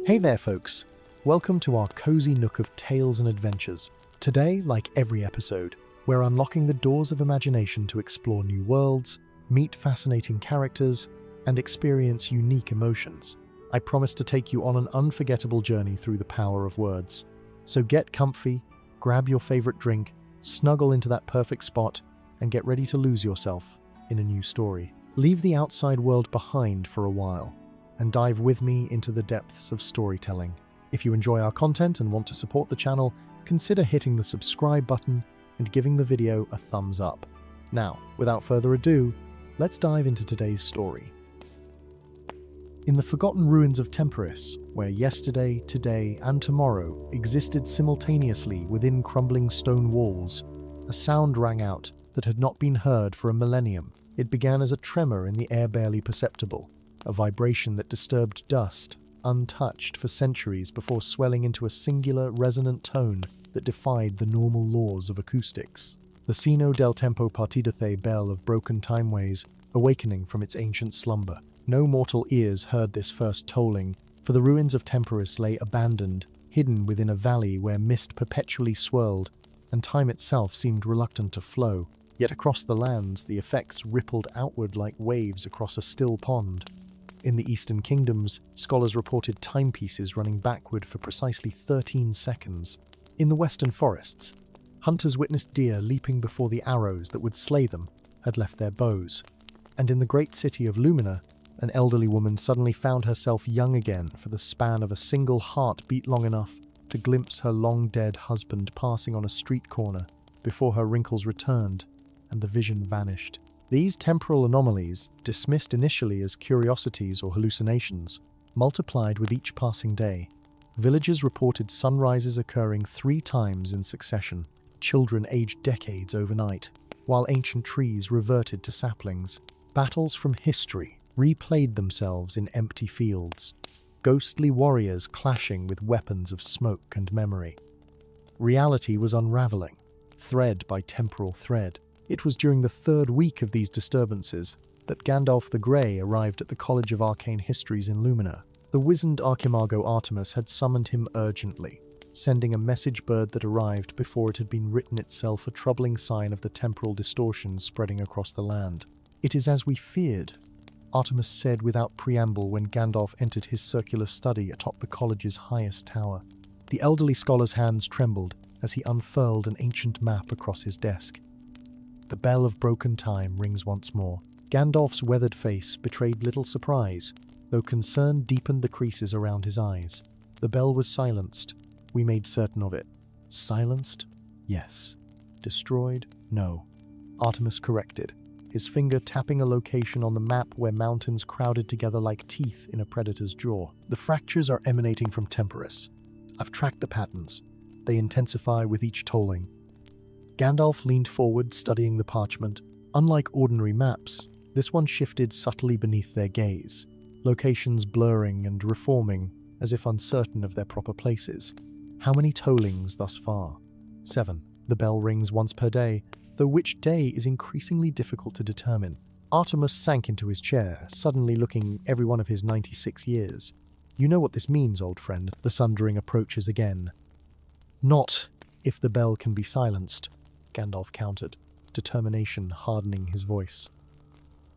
Hey there, folks. Welcome to our cozy nook of tales and adventures. Today, like every episode, we're unlocking the doors of imagination to explore new worlds, meet fascinating characters, and experience unique emotions. I promise to take you on an unforgettable journey through the power of words. So get comfy, grab your favorite drink, snuggle into that perfect spot, and get ready to lose yourself in a new story. Leave the outside world behind for a while, and dive with me into the depths of storytelling. If you enjoy our content and want to support the channel, consider hitting the subscribe button and giving the video a thumbs up. Now, without further ado, let's dive into today's story. In the forgotten ruins of Temporis, where yesterday, today, and tomorrow existed simultaneously within crumbling stone walls, a sound rang out that had not been heard for a millennium. It began as a tremor in the air barely perceptible, a vibration that disturbed dust, untouched for centuries before swelling into a singular, resonant tone that defied the normal laws of acoustics. The Sino del Tempo Partidothe bell of broken timeways, awakening from its ancient slumber. No mortal ears heard this first tolling, for the ruins of Temporis lay abandoned, hidden within a valley where mist perpetually swirled, and time itself seemed reluctant to flow. Yet across the lands, the effects rippled outward like waves across a still pond. In the Eastern Kingdoms, scholars reported timepieces running backward for precisely 13 seconds. In the Western forests, hunters witnessed deer leaping before the arrows that would slay them had left their bows. And in the great city of Lumina, an elderly woman suddenly found herself young again for the span of a single heartbeat long enough to glimpse her long-dead husband passing on a street corner before her wrinkles returned and the vision vanished. These temporal anomalies, dismissed initially as curiosities or hallucinations, multiplied with each passing day. Villagers reported sunrises occurring 3 times in succession, children aged decades overnight, while ancient trees reverted to saplings. Battles from history replayed themselves in empty fields, ghostly warriors clashing with weapons of smoke and memory. Reality was unraveling, thread by temporal thread. It was during the 3rd week of these disturbances that Gandalf the Grey arrived at the College of Arcane Histories in Lumina. The wizened Archimago Artemis had summoned him urgently, sending a message bird that arrived before it had been written itself, a troubling sign of the temporal distortions spreading across the land. "It is as we feared," Artemis said without preamble when Gandalf entered his circular study atop the college's highest tower. The elderly scholar's hands trembled as he unfurled an ancient map across his desk. The bell of broken time rings once more. Gandalf's weathered face betrayed little surprise, though concern deepened the creases around his eyes. The bell was silenced. We made certain of it. Silenced? Yes. Destroyed? No. Artemis corrected, his finger tapping a location on the map where mountains crowded together like teeth in a predator's jaw. "The fractures are emanating from Temporis. I've tracked the patterns. They intensify with each tolling." Gandalf leaned forward, studying the parchment. Unlike ordinary maps, this one shifted subtly beneath their gaze, locations blurring and reforming as if uncertain of their proper places. How many tollings thus far? 7. The bell rings once per day, though which day is increasingly difficult to determine. Artemis sank into his chair, suddenly looking every one of his 96 years. "You know what this means, old friend." The sundering approaches again. "Not if the bell can be silenced," Gandalf countered, determination hardening his voice.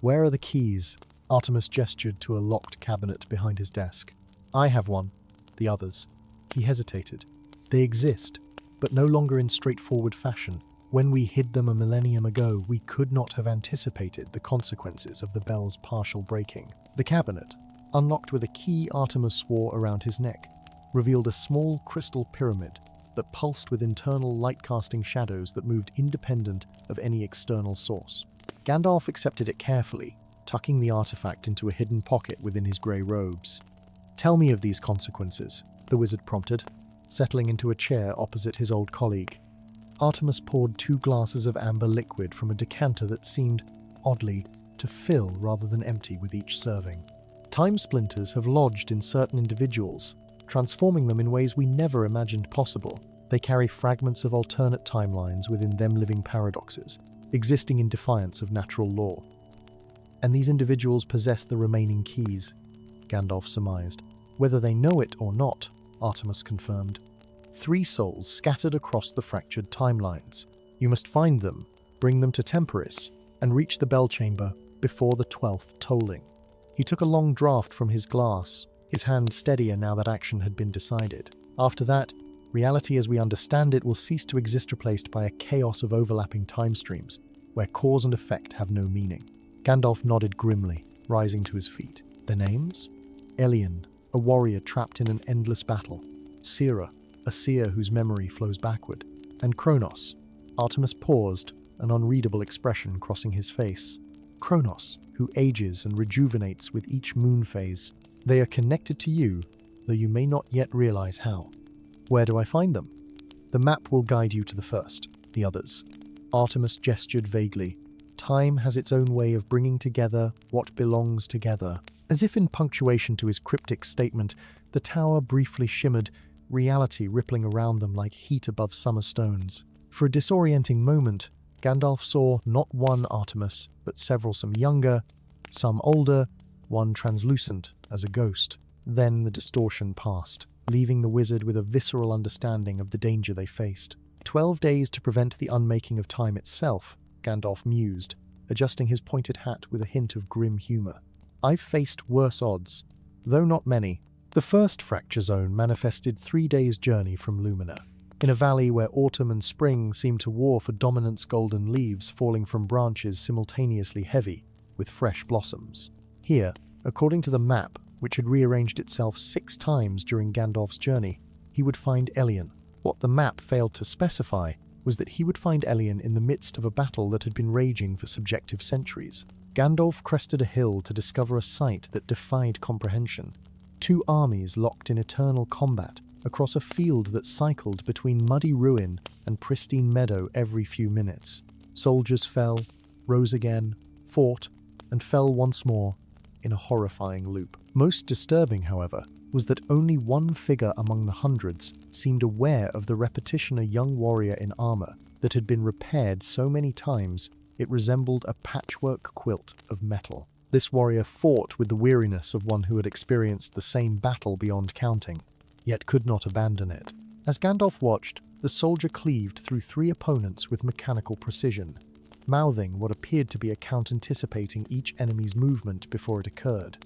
"Where are the keys?" Artemis gestured to a locked cabinet behind his desk. "I have one. The others." He hesitated. "They exist, but no longer in straightforward fashion. When we hid them a millennium ago, we could not have anticipated the consequences of the bell's partial breaking." The cabinet, unlocked with a key Artemis wore around his neck, revealed a small crystal pyramid that pulsed with internal light-casting shadows that moved independent of any external source. Gandalf accepted it carefully, tucking the artifact into a hidden pocket within his grey robes. "Tell me of these consequences," the wizard prompted, settling into a chair opposite his old colleague. Artemis poured 2 glasses of amber liquid from a decanter that seemed, oddly, to fill rather than empty with each serving. "Time splinters have lodged in certain individuals, transforming them in ways we never imagined possible. They carry fragments of alternate timelines within them living paradoxes, existing in defiance of natural law. And these individuals possess the remaining keys," Gandalf surmised. Whether they know it or not, Artemis confirmed. 3 souls scattered across the fractured timelines. You must find them, bring them to Temporis, and reach the bell chamber before the 12th tolling. He took a long draught from his glass, his hand steadier now that action had been decided. After that, reality as we understand it will cease to exist, replaced by a chaos of overlapping time streams, where cause and effect have no meaning. Gandalf nodded grimly, rising to his feet. Their names? Elien, a warrior trapped in an endless battle. Sira, a seer whose memory flows backward. And Kronos. Artemis paused, an unreadable expression crossing his face. Kronos, who ages and rejuvenates with each moon phase. They are connected to you, though you may not yet realize how. Where do I find them? The map will guide you to the first, the others. Artemis gestured vaguely. Time has its own way of bringing together what belongs together. As if in punctuation to his cryptic statement, the tower briefly shimmered, reality rippling around them like heat above summer stones. For a disorienting moment, Gandalf saw not one Artemis, but several, some younger, some older, one translucent as a ghost. Then the distortion passed, leaving the wizard with a visceral understanding of the danger they faced. 12 days to prevent the unmaking of time itself, Gandalf mused, adjusting his pointed hat with a hint of grim humour. I've faced worse odds, though not many. The first fracture zone manifested 3 days' journey from Lumina, in a valley where autumn and spring seemed to war for dominance, golden leaves falling from branches simultaneously heavy with fresh blossoms. Here, according to the map, which had rearranged itself 6 times during Gandalf's journey, he would find Elien. What the map failed to specify was that he would find Elien in the midst of a battle that had been raging for subjective centuries. Gandalf crested a hill to discover a sight that defied comprehension. 2 armies locked in eternal combat across a field that cycled between muddy ruin and pristine meadow every few minutes. Soldiers fell, rose again, fought, and fell once more in a horrifying loop. Most disturbing, however, was that only one figure among the hundreds seemed aware of the repetition, a young warrior in armor that had been repaired so many times it resembled a patchwork quilt of metal. This warrior fought with the weariness of one who had experienced the same battle beyond counting, yet could not abandon it. As Gandalf watched, the soldier cleaved through 3 opponents with mechanical precision, mouthing what appeared to be a count anticipating each enemy's movement before it occurred.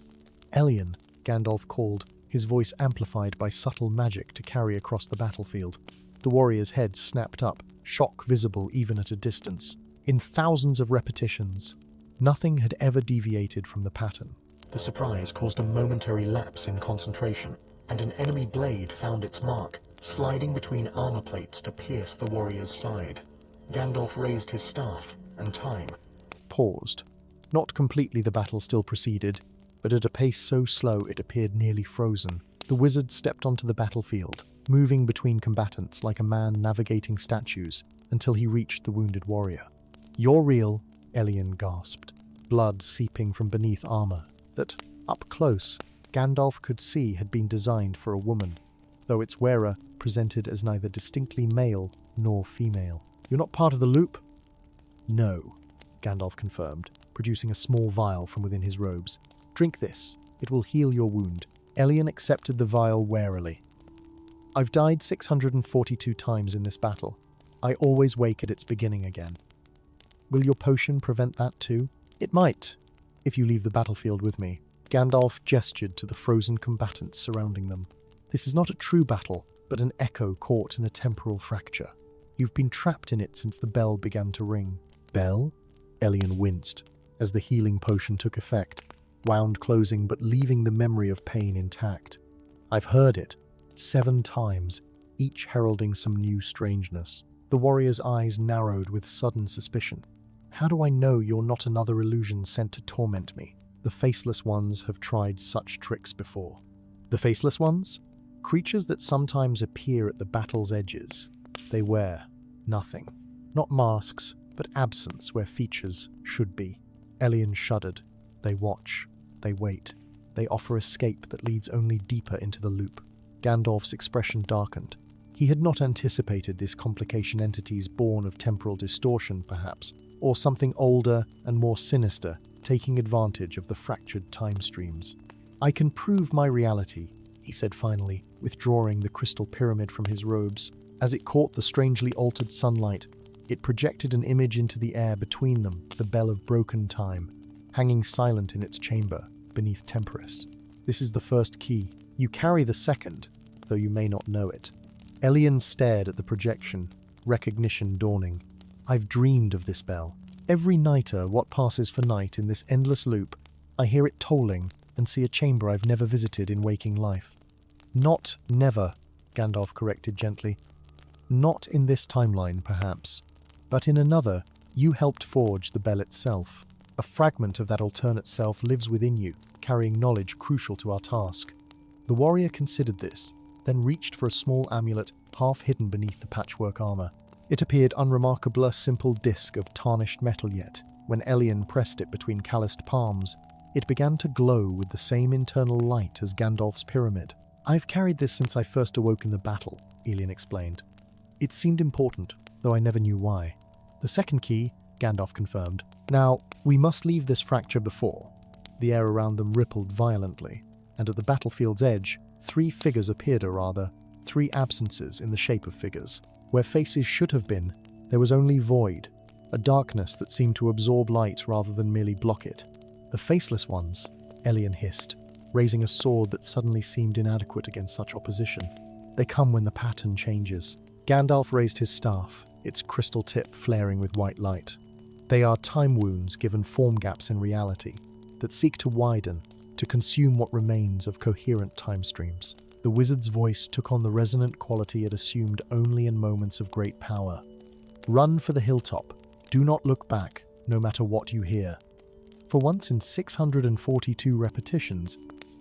Elien, Gandalf called, his voice amplified by subtle magic to carry across the battlefield. The warrior's head snapped up, shock visible even at a distance. In thousands of repetitions, nothing had ever deviated from the pattern. The surprise caused a momentary lapse in concentration, and an enemy blade found its mark, sliding between armor plates to pierce the warrior's side. Gandalf raised his staff, and time paused. Not completely, the battle still proceeded, but at a pace so slow it appeared nearly frozen. The wizard stepped onto the battlefield, moving between combatants like a man navigating statues, until he reached the wounded warrior. "You're real," Elien gasped, blood seeping from beneath armor that, up close, Gandalf could see had been designed for a woman, though its wearer presented as neither distinctly male nor female. "You're not part of the loop?" "No," Gandalf confirmed, producing a small vial from within his robes. "Drink this. It will heal your wound." Elien accepted the vial warily. "I've died 642 times in this battle. I always wake at its beginning again. Will your potion prevent that too?" "It might, if you leave the battlefield with me." Gandalf gestured to the frozen combatants surrounding them. "This is not a true battle, but an echo caught in a temporal fracture. You've been trapped in it since the bell began to ring." "Bell?" Elien winced, as the healing potion took effect, wound closing but leaving the memory of pain intact. "I've heard it 7 times, each heralding some new strangeness." The warrior's eyes narrowed with sudden suspicion. "How do I know you're not another illusion sent to torment me? The Faceless Ones have tried such tricks before." "The Faceless Ones? Creatures that sometimes appear at the battle's edges. They wear nothing. Not masks, but absence where features should be." Elien shuddered. "They watch. They wait. They offer escape that leads only deeper into the loop." Gandalf's expression darkened. He had not anticipated this complication, entities born of temporal distortion, perhaps, or something older and more sinister, taking advantage of the fractured time streams. "I can prove my reality," he said finally, withdrawing the crystal pyramid from his robes. As it caught the strangely altered sunlight, it projected an image into the air between them, the bell of broken time, hanging silent in its chamber beneath Temporis. This is the first key. You carry the second, though you may not know it. Elien stared at the projection, recognition dawning. I've dreamed of this bell. Every nighter, what passes for night in this endless loop, I hear it tolling and see a chamber I've never visited in waking life. Not never, Gandalf corrected gently. Not in this timeline, perhaps, but in another, you helped forge the bell itself. A fragment of that alternate self lives within you, carrying knowledge crucial to our task. The warrior considered this, then reached for a small amulet half hidden beneath the patchwork armor. It appeared unremarkable, a simple disc of tarnished metal, yet when Elien pressed it between calloused palms, it began to glow with the same internal light as Gandalf's pyramid. I've carried this since I first awoke in the battle, Elien explained. It seemed important, though I never knew why. The second key, Gandalf confirmed. Now, we must leave this fracture before. The air around them rippled violently, and at the battlefield's edge, three absences in the shape of figures. Where faces should have been, there was only void, a darkness that seemed to absorb light rather than merely block it. The faceless ones, Elien hissed, raising a sword that suddenly seemed inadequate against such opposition. They come when the pattern changes. Gandalf raised his staff, its crystal tip flaring with white light. They are time wounds given form gaps in reality, that seek to widen, to consume what remains of coherent time streams. The wizard's voice took on the resonant quality it assumed only in moments of great power. Run for the hilltop. Do not look back, no matter what you hear. For once in 642 repetitions,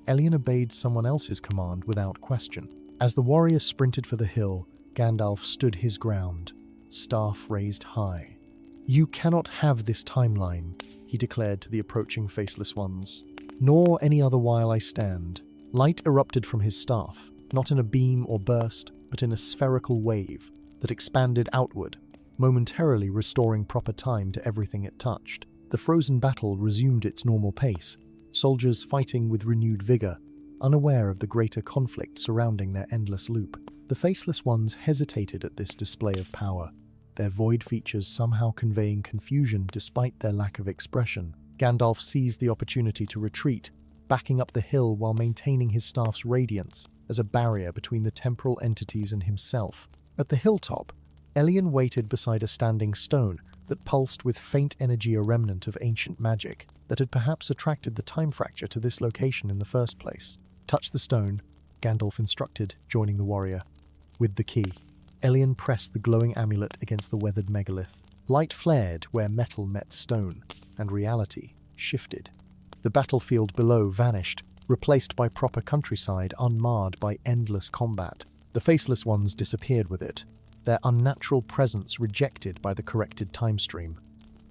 Elien obeyed someone else's command without question. As the warrior sprinted for the hill, Gandalf stood his ground, staff raised high. You cannot have this timeline, he declared to the approaching faceless ones. Nor any other while I stand. Light erupted from his staff, not in a beam or burst, but in a spherical wave that expanded outward, momentarily restoring proper time to everything it touched. The frozen battle resumed its normal pace, soldiers fighting with renewed vigor, unaware of the greater conflict surrounding their endless loop. The faceless ones hesitated at this display of power, their void features somehow conveying confusion despite their lack of expression. Gandalf seized the opportunity to retreat, backing up the hill while maintaining his staff's radiance as a barrier between the temporal entities and himself. At the hilltop, Elien waited beside a standing stone that pulsed with faint energy, a remnant of ancient magic that had perhaps attracted the time fracture to this location in the first place. Touch the stone, Gandalf instructed, joining the warrior. With the key, Elien pressed the glowing amulet against the weathered megalith. Light flared where metal met stone, and reality shifted. The battlefield below vanished, replaced by proper countryside unmarred by endless combat. The faceless ones disappeared with it, their unnatural presence rejected by the corrected time stream.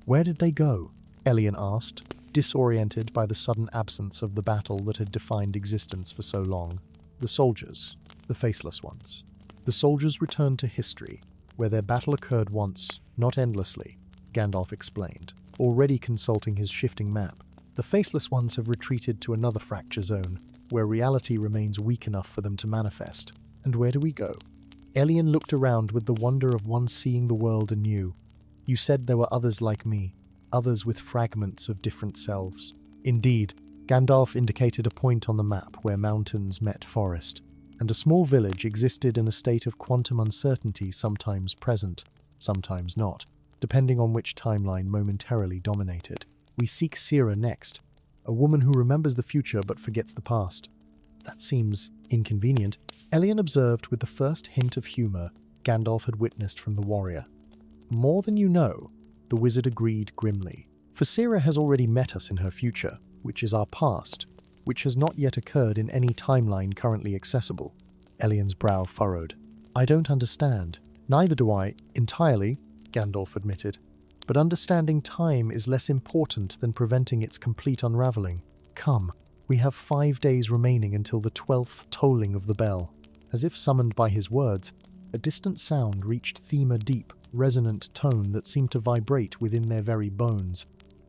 Where did they go? Elien asked, disoriented by the sudden absence of the battle that had defined existence for so long. The soldiers, the faceless ones. The soldiers returned to history, where their battle occurred once, not endlessly, Gandalf explained, already consulting his shifting map. The faceless ones have retreated to another fracture zone, where reality remains weak enough for them to manifest. And where do we go? Elien looked around with the wonder of one seeing the world anew. You said there were others like me, others with fragments of different selves. Indeed, Gandalf indicated a point on the map where mountains met forest, and a small village existed in a state of quantum uncertainty, sometimes present, sometimes not, depending on which timeline momentarily dominated. We seek Sira next, a woman who remembers the future but forgets the past. That seems inconvenient, Elien observed with the first hint of humor Gandalf had witnessed from the warrior. More than you know, the wizard agreed grimly. For Sira has already met us in her future, which is our past, which has not yet occurred in any timeline currently accessible. Elien's brow furrowed. I don't understand. Neither do I, entirely, Gandalf admitted. But understanding time is less important than preventing its complete unraveling. Come, we have 5 days remaining until the 12th tolling of the bell. As if summoned by his words, a distant sound reached them, a deep, resonant tone that seemed to vibrate within their very bones.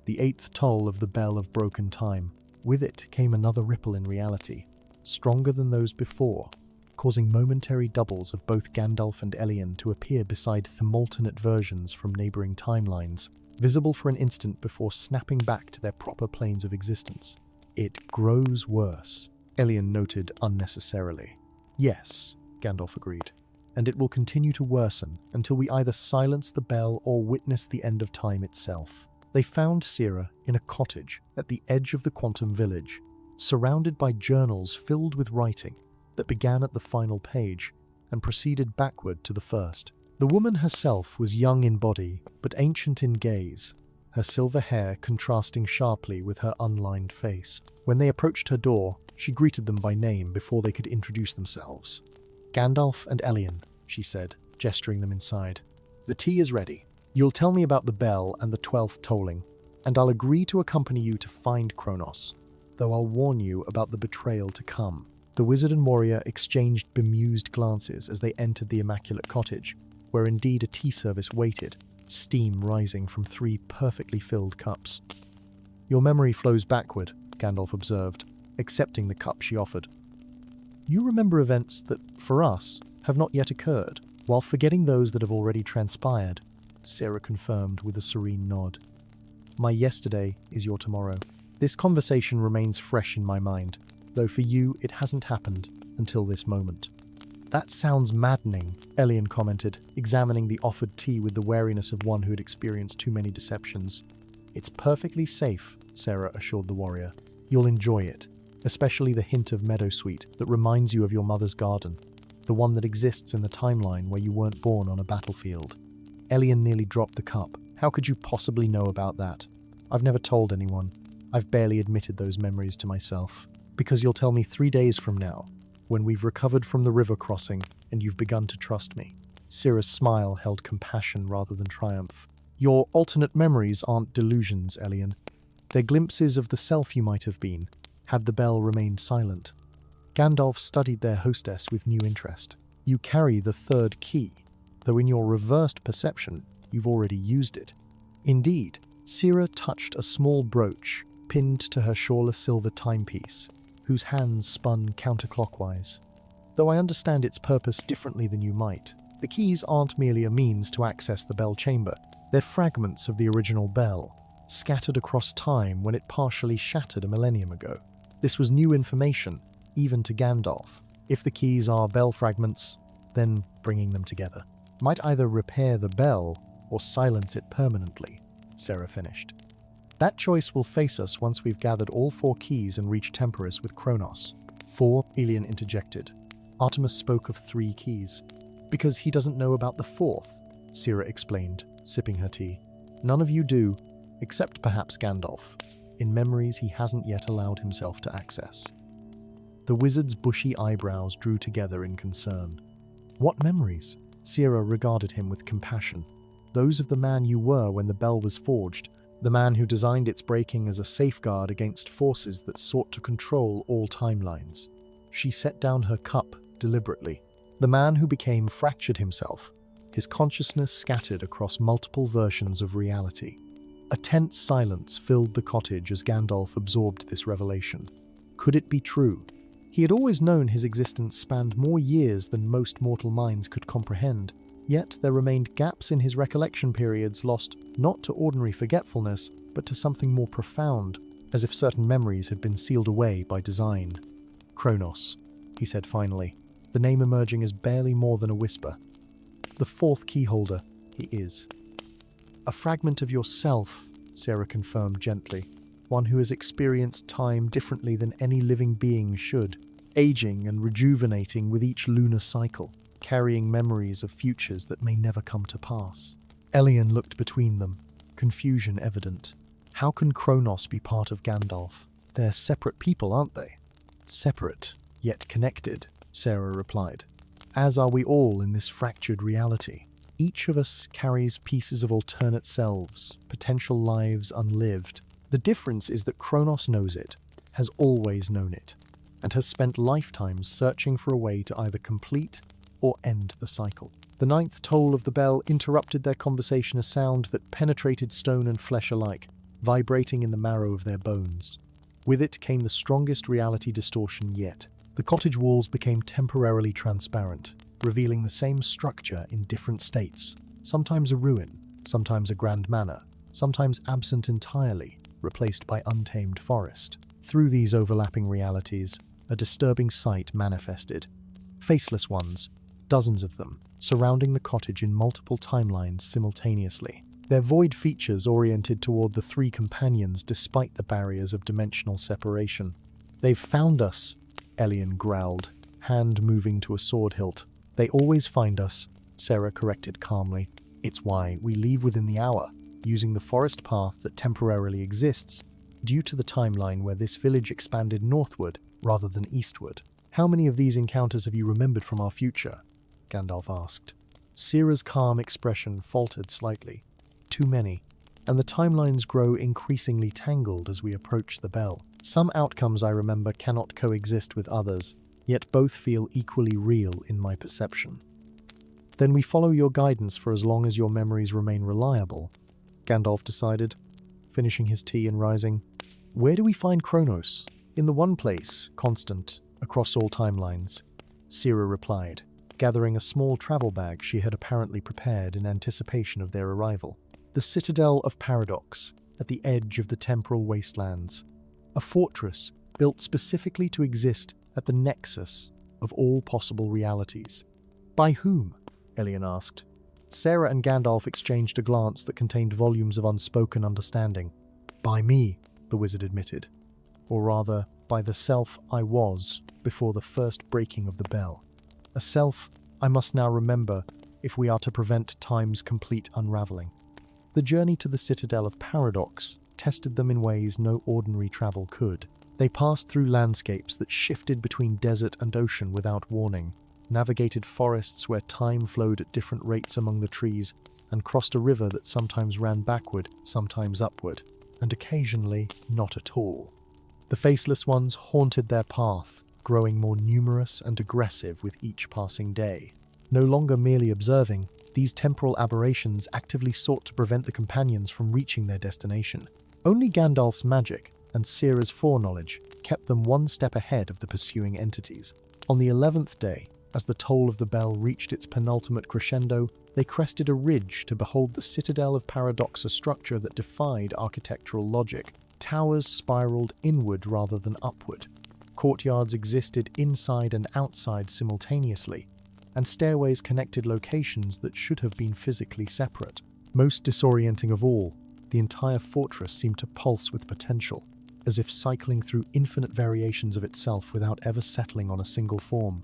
The 8th toll of the bell of broken time. With it came another ripple in reality. stronger than those before, causing momentary doubles of both Gandalf and Elien to appear beside themultinate versions from neighboring timelines, visible for an instant before snapping back to their proper planes of existence. It grows worse, Elien noted unnecessarily. Yes, Gandalf agreed, and it will continue to worsen until we either silence the bell or witness the end of time itself. They found Ciri in a cottage at the edge of the Quantum Village, surrounded by journals filled with writing that began at the final page and proceeded backward to the first. The woman herself was young in body, but ancient in gaze, her silver hair contrasting sharply with her unlined face. When they approached her door, she greeted them by name before they could introduce themselves. "Gandalf and Elien," she said, gesturing them inside. "The tea is ready. You'll tell me about the bell and the 12th tolling, and I'll agree to accompany you to find Kronos, though I'll warn you about the betrayal to come." The wizard and warrior exchanged bemused glances as they entered the immaculate cottage, where indeed a tea service waited, steam rising from 3 perfectly filled cups. "Your memory flows backward," Gandalf observed, accepting the cup she offered. "You remember events that, for us, have not yet occurred, while forgetting those that have already transpired," Ciri confirmed with a serene nod. "My yesterday is your tomorrow. This conversation remains fresh in my mind, though for you it hasn't happened until this moment." "That sounds maddening," Elien commented, examining the offered tea with the wariness of one who had experienced too many deceptions. "It's perfectly safe," Ciri assured the warrior. "You'll enjoy it, especially the hint of meadowsweet that reminds you of your mother's garden, the one that exists in the timeline where you weren't born on a battlefield." Elien nearly dropped the cup. "How could you possibly know about that? I've never told anyone. I've barely admitted those memories to myself. Because you'll tell me 3 days from now, when we've recovered from the river crossing and you've begun to trust me." Ciri's smile held compassion rather than triumph. "Your alternate memories aren't delusions, Elien. They're glimpses of the self you might have been, had the bell remained silent." Gandalf studied their hostess with new interest. "You carry the 3rd key, though in your reversed perception, you've already used it." Indeed, Ciri touched a small brooch pinned to her shawless silver timepiece, whose hands spun counterclockwise. "Though I understand its purpose differently than you might, the keys aren't merely a means to access the bell chamber. They're fragments of the original bell, scattered across time when it partially shattered a millennium ago. This was new information, even to Gandalf. If the keys are bell fragments, then bringing them together might either repair the bell or silence it permanently," Ciri finished. "That choice will face us once we've gathered all 4 keys and reached Temporis with Kronos." "4," Elien interjected. "Artemis spoke of 3 keys. Because he doesn't know about the 4th, Ciri explained, sipping her tea. "None of you do, except perhaps Gandalf, in memories he hasn't yet allowed himself to access." The wizard's bushy eyebrows drew together in concern. "What memories?" Ciri regarded him with compassion. "Those of the man you were when the bell was forged, the man who designed its breaking as a safeguard against forces that sought to control all timelines." She set down her cup deliberately. "The man who became fractured himself, his consciousness scattered across multiple versions of reality." A tense silence filled the cottage as Gandalf absorbed this revelation. Could it be true? He had always known his existence spanned more years than most mortal minds could comprehend, yet there remained gaps in his recollection periods lost not to ordinary forgetfulness, but to something more profound, as if certain memories had been sealed away by design. "Kronos," he said finally, the name emerging as barely more than a whisper. "The 4th keyholder, he is." "A fragment of yourself," Ciri confirmed gently, "one who has experienced time differently than any living being should, aging and rejuvenating with each lunar cycle, carrying memories of futures that may never come to pass." Elien looked between them, confusion evident. How can Kronos be part of Gandalf? They're separate people, aren't they? "Separate, yet connected," Ciri replied. "As are we all in this fractured reality. Each of us carries pieces of alternate selves, potential lives unlived. The difference is that Kronos knows it, has always known it, and has spent lifetimes searching for a way to either complete or end the cycle." The 9th toll of the bell interrupted their conversation, a sound that penetrated stone and flesh alike, vibrating in the marrow of their bones. With it came the strongest reality distortion yet, The cottage walls became temporarily transparent, revealing the same structure in different states, sometimes a ruin, sometimes a grand manor, sometimes absent entirely, replaced by untamed forest. Through these overlapping realities, a disturbing sight manifested. Faceless ones, dozens of them, surrounding the cottage in multiple timelines simultaneously. Their void features oriented toward the three companions despite the barriers of dimensional separation. "They've found us," Elian growled, hand moving to a sword hilt. "They always find us," Sarah corrected calmly. "It's why we leave within the hour, using the forest path that temporarily exists, due to the timeline where this village expanded northward rather than eastward." "How many of these encounters have you remembered from our future?" Gandalf asked. Sira's calm expression faltered slightly. "Too many, and the timelines grow increasingly tangled as we approach the bell. Some outcomes I remember cannot coexist with others, yet both feel equally real in my perception." "Then we follow your guidance for as long as your memories remain reliable," Gandalf decided, finishing his tea and rising. "Where do we find Kronos?" "In the one place, constant, across all timelines," Sira replied, gathering a small travel bag she had apparently prepared in anticipation of their arrival. "The citadel of Paradox, at the edge of the temporal wastelands. A fortress built specifically to exist at the nexus of all possible realities." "By whom?" Elian asked. Sarah and Gandalf exchanged a glance that contained volumes of unspoken understanding. "By me," the wizard admitted. "Or rather, by the self I was before the first breaking of the bell. A self I must now remember if we are to prevent time's complete unraveling." The journey to the citadel of Paradox tested them in ways no ordinary travel could. They passed through landscapes that shifted between desert and ocean without warning, navigated forests where time flowed at different rates among the trees, and crossed a river that sometimes ran backward, sometimes upward, and occasionally not at all. The faceless ones haunted their path, growing more numerous and aggressive with each passing day. No longer merely observing, these temporal aberrations actively sought to prevent the companions from reaching their destination. Only Gandalf's magic and Sira's foreknowledge kept them one step ahead of the pursuing entities. On the 11th day, as the toll of the bell reached its penultimate crescendo, they crested a ridge to behold the citadel of Paradox, a structure that defied architectural logic. Towers spiraled inward rather than upward. Courtyards existed inside and outside simultaneously, and stairways connected locations that should have been physically separate. Most disorienting of all, the entire fortress seemed to pulse with potential, as if cycling through infinite variations of itself without ever settling on a single form.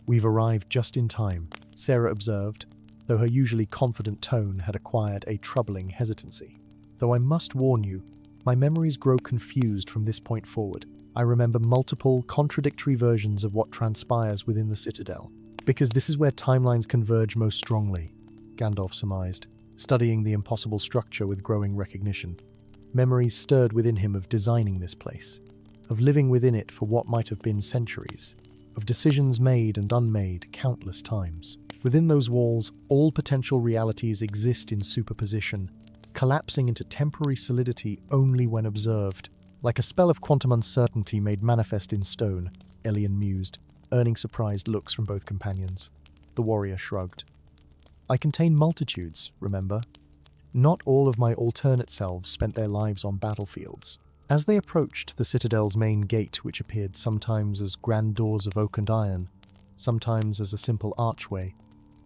"We've arrived just in time," Sarah observed, though her usually confident tone had acquired a troubling hesitancy. "Though I must warn you, my memories grow confused from this point forward. I remember multiple, contradictory versions of what transpires within the citadel. Because this is where timelines converge most strongly," Gandalf surmised, studying the impossible structure with growing recognition. Memories stirred within him of designing this place, of living within it for what might have been centuries, of decisions made and unmade countless times. Within those walls, all potential realities exist in superposition, collapsing into temporary solidity only when observed. "Like a spell of quantum uncertainty made manifest in stone," Elian mused, earning surprised looks from both companions. The warrior shrugged. "I contain multitudes, remember? Not all of my alternate selves spent their lives on battlefields." As they approached the citadel's main gate, which appeared sometimes as grand doors of oak and iron, sometimes as a simple archway,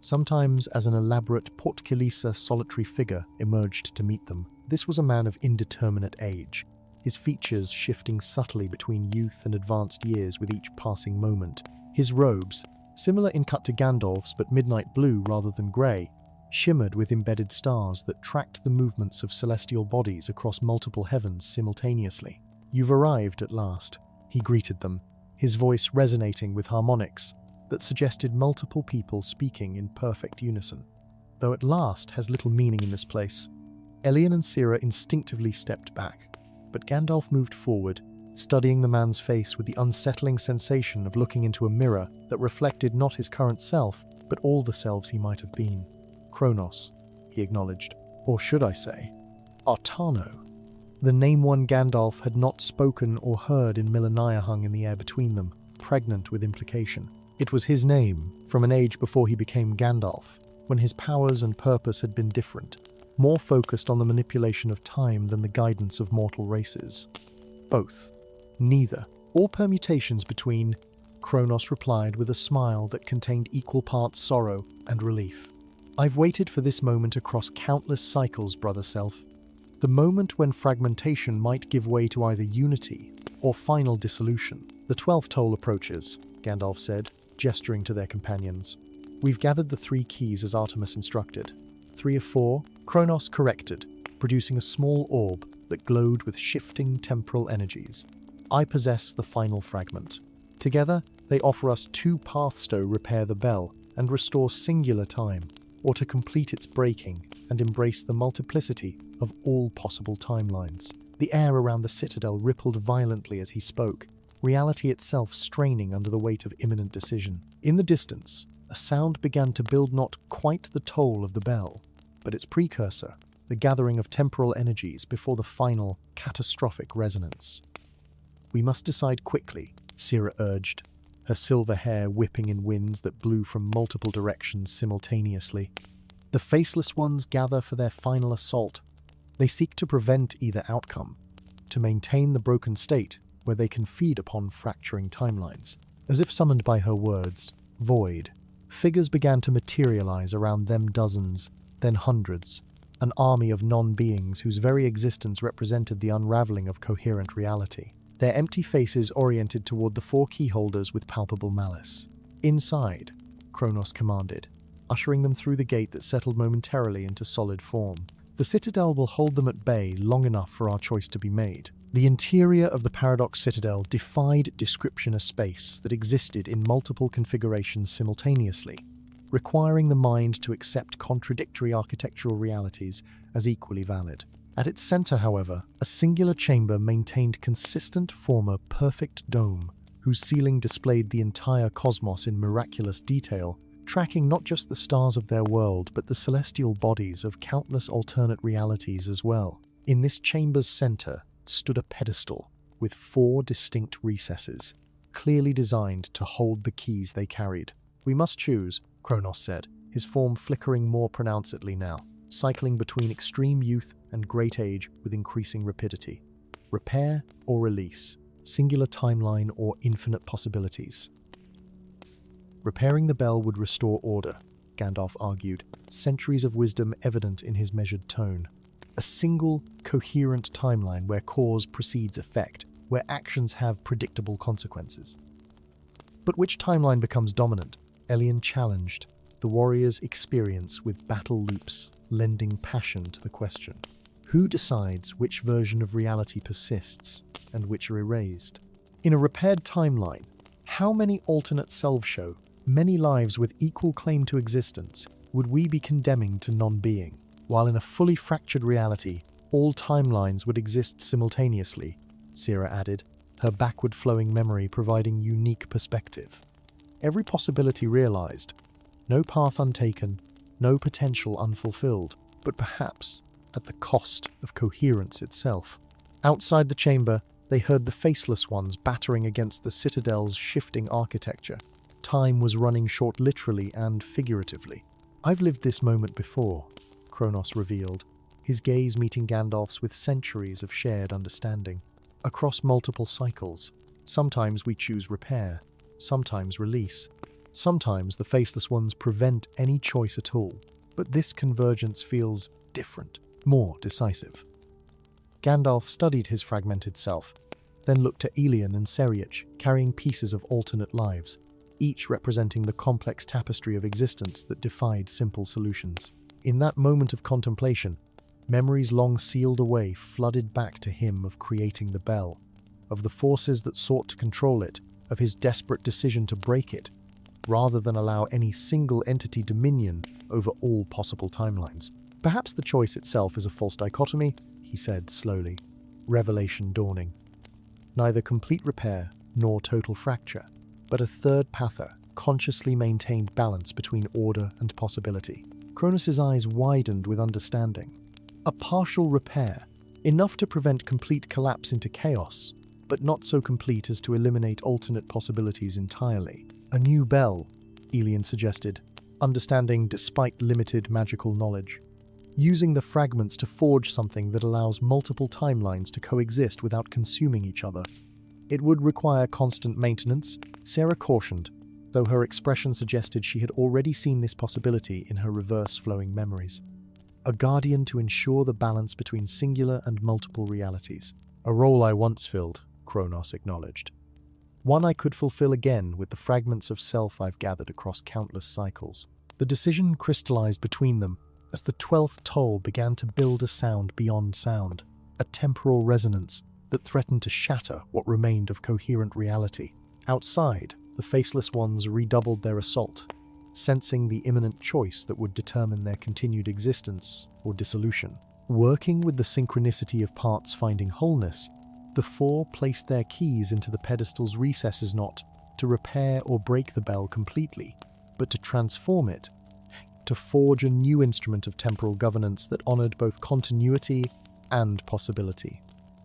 sometimes as an elaborate portcullis, solitary figure emerged to meet them. This was a man of indeterminate age, his features shifting subtly between youth and advanced years with each passing moment. His robes, similar in cut to Gandalf's but midnight blue rather than grey, shimmered with embedded stars that tracked the movements of celestial bodies across multiple heavens simultaneously. "You've arrived at last," he greeted them, his voice resonating with harmonics that suggested multiple people speaking in perfect unison. Though "at last" has little meaning in this place. Elian and Sira instinctively stepped back, but Gandalf moved forward, studying the man's face with the unsettling sensation of looking into a mirror that reflected not his current self, but all the selves he might have been. "Kronos," he acknowledged. "Or should I say, Artano." The name one Gandalf had not spoken or heard in millennia hung in the air between them. pregnant with implication. It was his name, from an age before he became Gandalf, when his powers and purpose had been different, more focused on the manipulation of time than the guidance of mortal races. Both. Neither. Or permutations between, Kronos replied with a smile that contained equal parts sorrow and relief. I've waited for this moment across countless cycles, brother self. The moment when fragmentation might give way to either unity or final dissolution. The 12th toll approaches, Gandalf said, gesturing to their companions. We've gathered the 3 keys as Artemis instructed. 3 of 4, Kronos corrected, producing a small orb that glowed with shifting temporal energies. I possess the final fragment. Together, they offer us 2 paths to repair the bell and restore singular time, or to complete its breaking and embrace the multiplicity of all possible timelines. The air around the citadel rippled violently as he spoke, reality itself straining under the weight of imminent decision. In the distance, a sound began to build, not quite the toll of the bell, but its precursor, the gathering of temporal energies before the final, catastrophic resonance. We must decide quickly, Sira urged, her silver hair whipping in winds that blew from multiple directions simultaneously. The Faceless Ones gather for their final assault. They seek to prevent either outcome, to maintain the broken state where they can feed upon fracturing timelines. As if summoned by her words, void, figures began to materialize around them, dozens, then hundreds, an army of non-beings whose very existence represented the unraveling of coherent reality. Their empty faces oriented toward the 4 key holders with palpable malice. Inside, Kronos commanded, ushering them through the gate that settled momentarily into solid form. The citadel will hold them at bay long enough for our choice to be made. The interior of the Paradox Citadel defied description, a space that existed in multiple configurations simultaneously, requiring the mind to accept contradictory architectural realities as equally valid. At its center, however, a singular chamber maintained consistent form, a perfect dome, whose ceiling displayed the entire cosmos in miraculous detail, tracking not just the stars of their world, but the celestial bodies of countless alternate realities as well. In this chamber's center stood a pedestal with 4 distinct recesses, clearly designed to hold the keys they carried. We must choose, Kronos said, his form flickering more pronouncedly now, cycling between extreme youth and great age with increasing rapidity. Repair or release, singular timeline or infinite possibilities. Repairing the bell would restore order, Gandalf argued, centuries of wisdom evident in his measured tone. A single, coherent timeline where cause precedes effect, where actions have predictable consequences. But which timeline becomes dominant? Ellian challenged, the warrior's experience with battle loops lending passion to the question. Who decides which version of reality persists and which are erased? In a repaired timeline, how many alternate selves show, many lives with equal claim to existence, would we be condemning to non-being? While in a fully fractured reality, all timelines would exist simultaneously, Sira added, her backward-flowing memory providing unique perspective. Every possibility realized, no path untaken, no potential unfulfilled, but perhaps at the cost of coherence itself. Outside the chamber, they heard the Faceless Ones battering against the citadel's shifting architecture. Time was running short literally and figuratively. I've lived this moment before, Kronos revealed, his gaze meeting Gandalf's with centuries of shared understanding. Across multiple cycles, sometimes we choose repair, sometimes release. Sometimes the Faceless Ones prevent any choice at all, but this convergence feels different, more decisive. Gandalf studied his fragmented self, then looked to Elian and Seriach, carrying pieces of alternate lives, each representing the complex tapestry of existence that defied simple solutions. In that moment of contemplation, memories long sealed away flooded back to him of creating the bell, of the forces that sought to control it, of his desperate decision to break it, rather than allow any single entity dominion over all possible timelines. Perhaps the choice itself is a false dichotomy, he said slowly, revelation dawning. Neither complete repair nor total fracture, but a third pather, consciously maintained balance between order and possibility. Kronos' eyes widened with understanding. A partial repair, enough to prevent complete collapse into chaos, but not so complete as to eliminate alternate possibilities entirely. A new bell, Elian suggested, understanding despite limited magical knowledge. Using the fragments to forge something that allows multiple timelines to coexist without consuming each other. It would require constant maintenance, Sarah cautioned, though her expression suggested she had already seen this possibility in her reverse-flowing memories. A guardian to ensure the balance between singular and multiple realities. A role I once filled, Kronos acknowledged. One I could fulfill again with the fragments of self I've gathered across countless cycles. The decision crystallized between them as the 12th toll began to build a sound beyond sound, a temporal resonance that threatened to shatter what remained of coherent reality. Outside, the Faceless Ones redoubled their assault, sensing the imminent choice that would determine their continued existence or dissolution. Working with the synchronicity of parts finding wholeness, the four placed their keys into the pedestal's recesses not to repair or break the bell completely, but to transform it, to forge a new instrument of temporal governance that honored both continuity and possibility.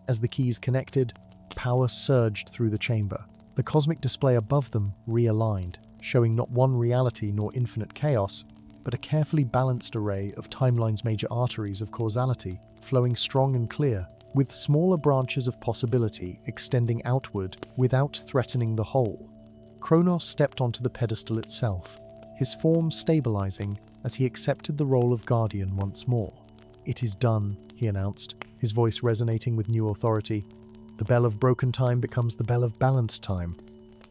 As the keys connected, power surged through the chamber. The cosmic display above them realigned, showing not one reality nor infinite chaos, but a carefully balanced array of timeline's major arteries of causality, flowing strong and clear, with smaller branches of possibility extending outward without threatening the whole. Kronos stepped onto the pedestal itself, his form stabilizing as he accepted the role of guardian once more. "It is done," he announced, his voice resonating with new authority. "The bell of broken time becomes the bell of balanced time."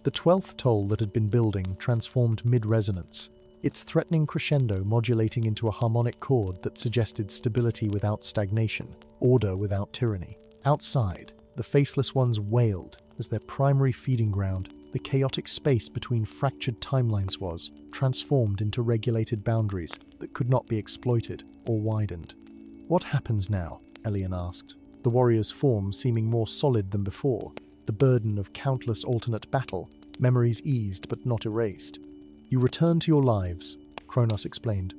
The 12th toll that had been building transformed mid-resonance, its threatening crescendo modulating into a harmonic chord that suggested stability without stagnation, order without tyranny. Outside, the Faceless Ones wailed as their primary feeding ground, the chaotic space between fractured timelines, was transformed into regulated boundaries that could not be exploited or widened. "What happens now?" Elian asked, the warrior's form seeming more solid than before, the burden of countless alternate battle, memories eased but not erased. "You return to your lives," Kronos explained,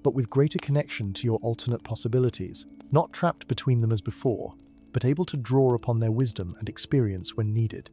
"but with greater connection to your alternate possibilities, not trapped between them as before, but able to draw upon their wisdom and experience when needed."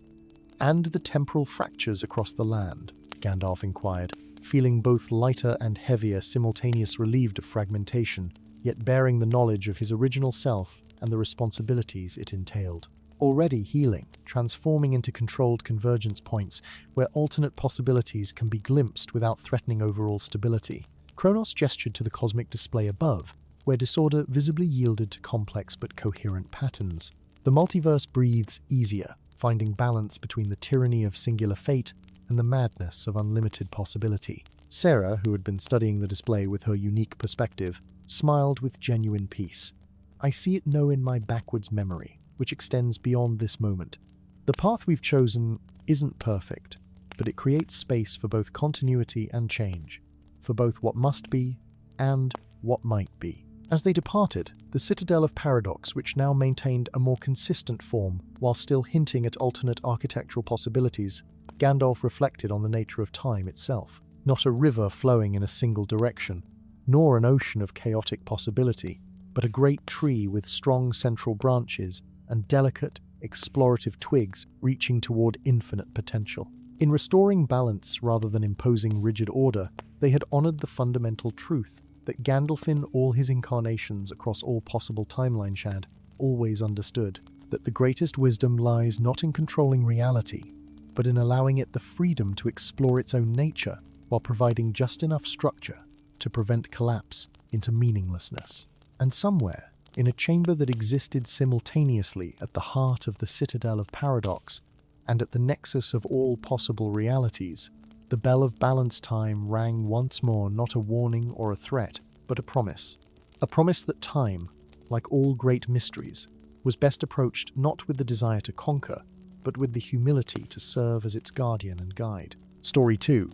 "And the temporal fractures across the land?" Gandalf inquired, feeling both lighter and heavier, simultaneous relieved of fragmentation, yet bearing the knowledge of his original self and the responsibilities it entailed. "Already healing, transforming into controlled convergence points where alternate possibilities can be glimpsed without threatening overall stability." Kronos gestured to the cosmic display above, where disorder visibly yielded to complex but coherent patterns. "The multiverse breathes easier, finding balance between the tyranny of singular fate and the madness of unlimited possibility." Sarah, who had been studying the display with her unique perspective, smiled with genuine peace. "I see it now in my backwards memory, which extends beyond this moment. The path we've chosen isn't perfect, but it creates space for both continuity and change, for both what must be and what might be." As they departed, the citadel of paradox, which now maintained a more consistent form while still hinting at alternate architectural possibilities, Gandalf reflected on the nature of time itself. Not a river flowing in a single direction, nor an ocean of chaotic possibility, but a great tree with strong central branches and delicate, explorative twigs reaching toward infinite potential. In restoring balance rather than imposing rigid order, they had honored the fundamental truth that Gandalf in all his incarnations across all possible timelines had always understood, that the greatest wisdom lies not in controlling reality, but in allowing it the freedom to explore its own nature while providing just enough structure to prevent collapse into meaninglessness. And somewhere, in a chamber that existed simultaneously at the heart of the citadel of paradox and at the nexus of all possible realities, the bell of balance time rang once more, not a warning or a threat, but a promise. A promise that time, like all great mysteries, was best approached not with the desire to conquer, but with the humility to serve as its guardian and guide. Story 2.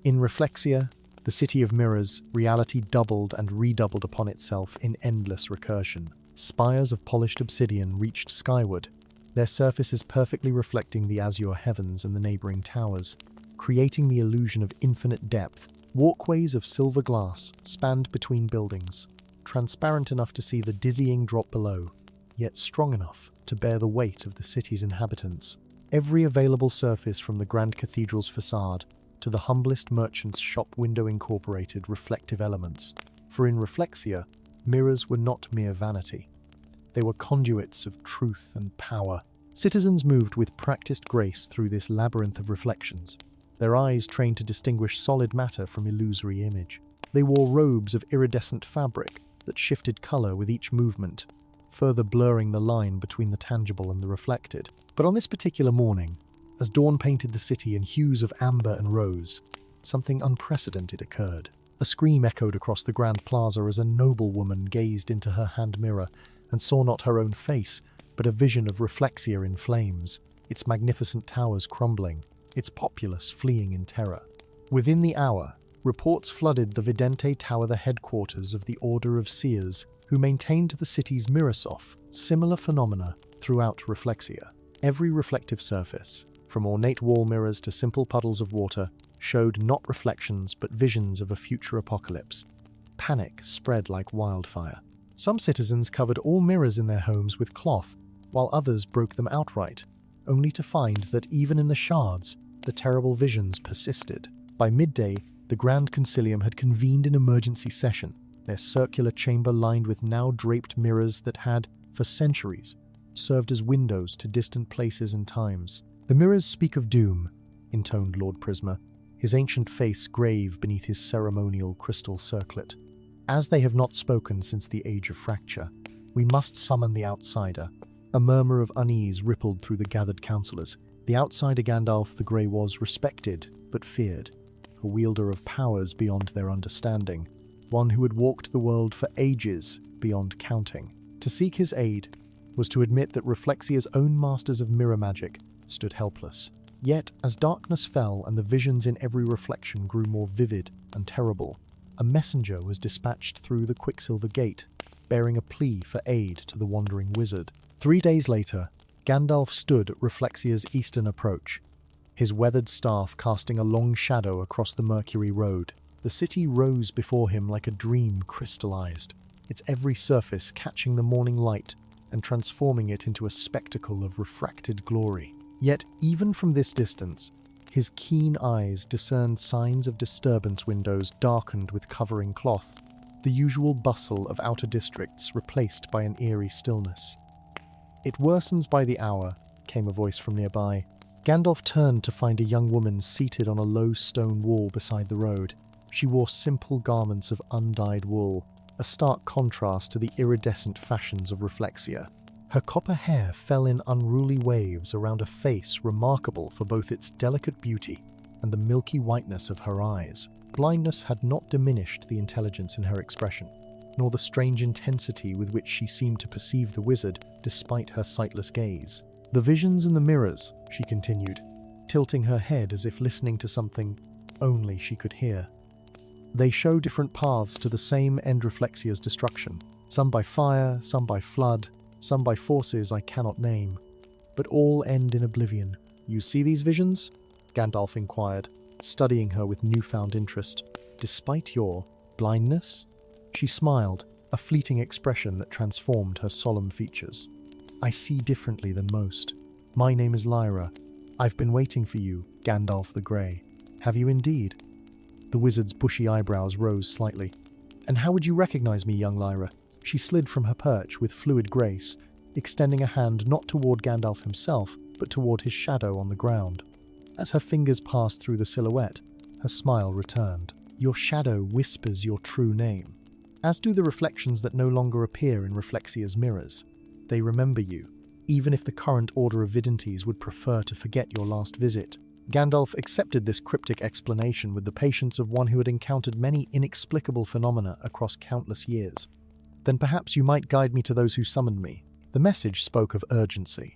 In Reflexia, the city of mirrors, reality doubled and redoubled upon itself in endless recursion. Spires of polished obsidian reached skyward, their surfaces perfectly reflecting the azure heavens and the neighboring towers, creating the illusion of infinite depth. Walkways of silver glass spanned between buildings, transparent enough to see the dizzying drop below, yet strong enough to bear the weight of the city's inhabitants. Every available surface from the Grand Cathedral's facade to the humblest merchant's shop window incorporated reflective elements. For in Reflexia, mirrors were not mere vanity. They were conduits of truth and power. Citizens moved with practiced grace through this labyrinth of reflections, their eyes trained to distinguish solid matter from illusory image. They wore robes of iridescent fabric that shifted color with each movement, further blurring the line between the tangible and the reflected. But on this particular morning, as dawn painted the city in hues of amber and rose, something unprecedented occurred. A scream echoed across the Grand Plaza as a noblewoman gazed into her hand mirror and saw not her own face, but a vision of Reflexia in flames, its magnificent towers crumbling, its populace fleeing in terror. Within the hour, reports flooded the Vidente Tower, the headquarters of the Order of Seers, who maintained the city's mirrorsof. Similar phenomena throughout Reflexia. Every reflective surface, from ornate wall mirrors to simple puddles of water, showed not reflections but visions of a future apocalypse. Panic spread like wildfire. Some citizens covered all mirrors in their homes with cloth, while others broke them outright, only to find that even in the shards, the terrible visions persisted. By midday, the Grand Concilium had convened an emergency session, their circular chamber lined with now draped mirrors that had, for centuries, served as windows to distant places and times. "The mirrors speak of doom," intoned Lord Prisma, his ancient face grave beneath his ceremonial crystal circlet. "As they have not spoken since the Age of Fracture, we must summon the outsider." A murmur of unease rippled through the gathered councillors. The outsider Gandalf the Grey was respected, but feared, a wielder of powers beyond their understanding, one who had walked the world for ages beyond counting. To seek his aid was to admit that Reflexia's own masters of mirror magic stood helpless. Yet, as darkness fell and the visions in every reflection grew more vivid and terrible, a messenger was dispatched through the Quicksilver Gate, bearing a plea for aid to the wandering wizard. 3 days later, Gandalf stood at Reflexia's eastern approach, his weathered staff casting a long shadow across the Mercury Road. The city rose before him like a dream crystallized, its every surface catching the morning light and transforming it into a spectacle of refracted glory. Yet, even from this distance, his keen eyes discerned signs of disturbance. Windows darkened with covering cloth, the usual bustle of outer districts replaced by an eerie stillness. "It worsens by the hour," came a voice from nearby. Gandalf turned to find a young woman seated on a low stone wall beside the road. She wore simple garments of undyed wool, a stark contrast to the iridescent fashions of Reflexia. Her copper hair fell in unruly waves around a face remarkable for both its delicate beauty and the milky whiteness of her eyes. Blindness had not diminished the intelligence in her expression, nor the strange intensity with which she seemed to perceive the wizard despite her sightless gaze. "The visions in the mirrors," she continued, tilting her head as if listening to something only she could hear. "They show different paths to the same end, Reflexia's destruction, some by fire, some by flood, some by forces I cannot name, but all end in oblivion." "You see these visions?" Gandalf inquired, studying her with newfound interest. "Despite your blindness?" She smiled, a fleeting expression that transformed her solemn features. "I see differently than most. My name is Lyra. I've been waiting for you, Gandalf the Grey." "Have you indeed?" The wizard's bushy eyebrows rose slightly. "And how would you recognize me, young Lyra?" She slid from her perch with fluid grace, extending a hand not toward Gandalf himself, but toward his shadow on the ground. As her fingers passed through the silhouette, her smile returned. "Your shadow whispers your true name, as do the reflections that no longer appear in Reflexia's mirrors. They remember you, even if the current Order of Videntes would prefer to forget your last visit." Gandalf accepted this cryptic explanation with the patience of one who had encountered many inexplicable phenomena across countless years. "Then perhaps you might guide me to those who summoned me." The message spoke of urgency.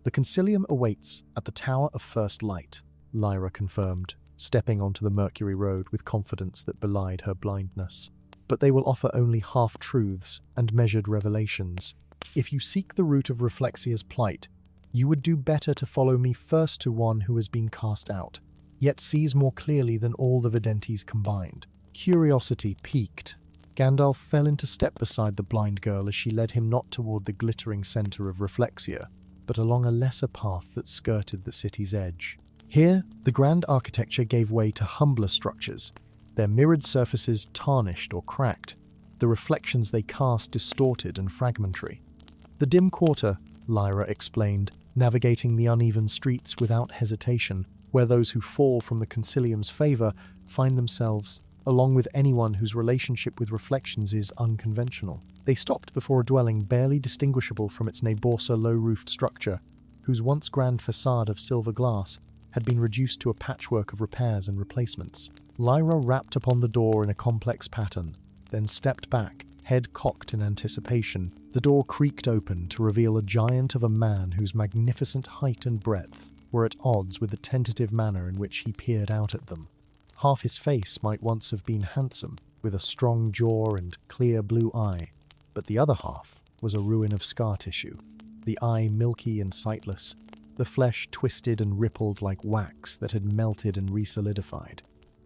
"The Concilium awaits at the Tower of First Light," Lyra confirmed, stepping onto the Mercury Road with confidence that belied her blindness. "But they will offer only half-truths and measured revelations. If you seek the root of Reflexia's plight, you would do better to follow me first to one who has been cast out, yet sees more clearly than all the Videntes combined." Curiosity piqued. Gandalf fell into step beside the blind girl as she led him not toward the glittering center of Reflexia, but along a lesser path that skirted the city's edge. Here, the grand architecture gave way to humbler structures, their mirrored surfaces tarnished or cracked, the reflections they cast distorted and fragmentary. The dim quarter, Lyra explained, navigating the uneven streets without hesitation, where those who fall from the Concilium's favor find themselves, along with anyone whose relationship with reflections is unconventional. They stopped before a dwelling barely distinguishable from its Naborsa low-roofed structure, whose once grand facade of silver glass had been reduced to a patchwork of repairs and replacements. Lyra rapped upon the door in a complex pattern, then stepped back, head cocked in anticipation. The door creaked open to reveal a giant of a man whose magnificent height and breadth were at odds with the tentative manner in which he peered out at them. Half his face might once have been handsome, with a strong jaw and clear blue eye, but the other half was a ruin of scar tissue, the eye milky and sightless, the flesh twisted and rippled like wax that had melted and resolidified.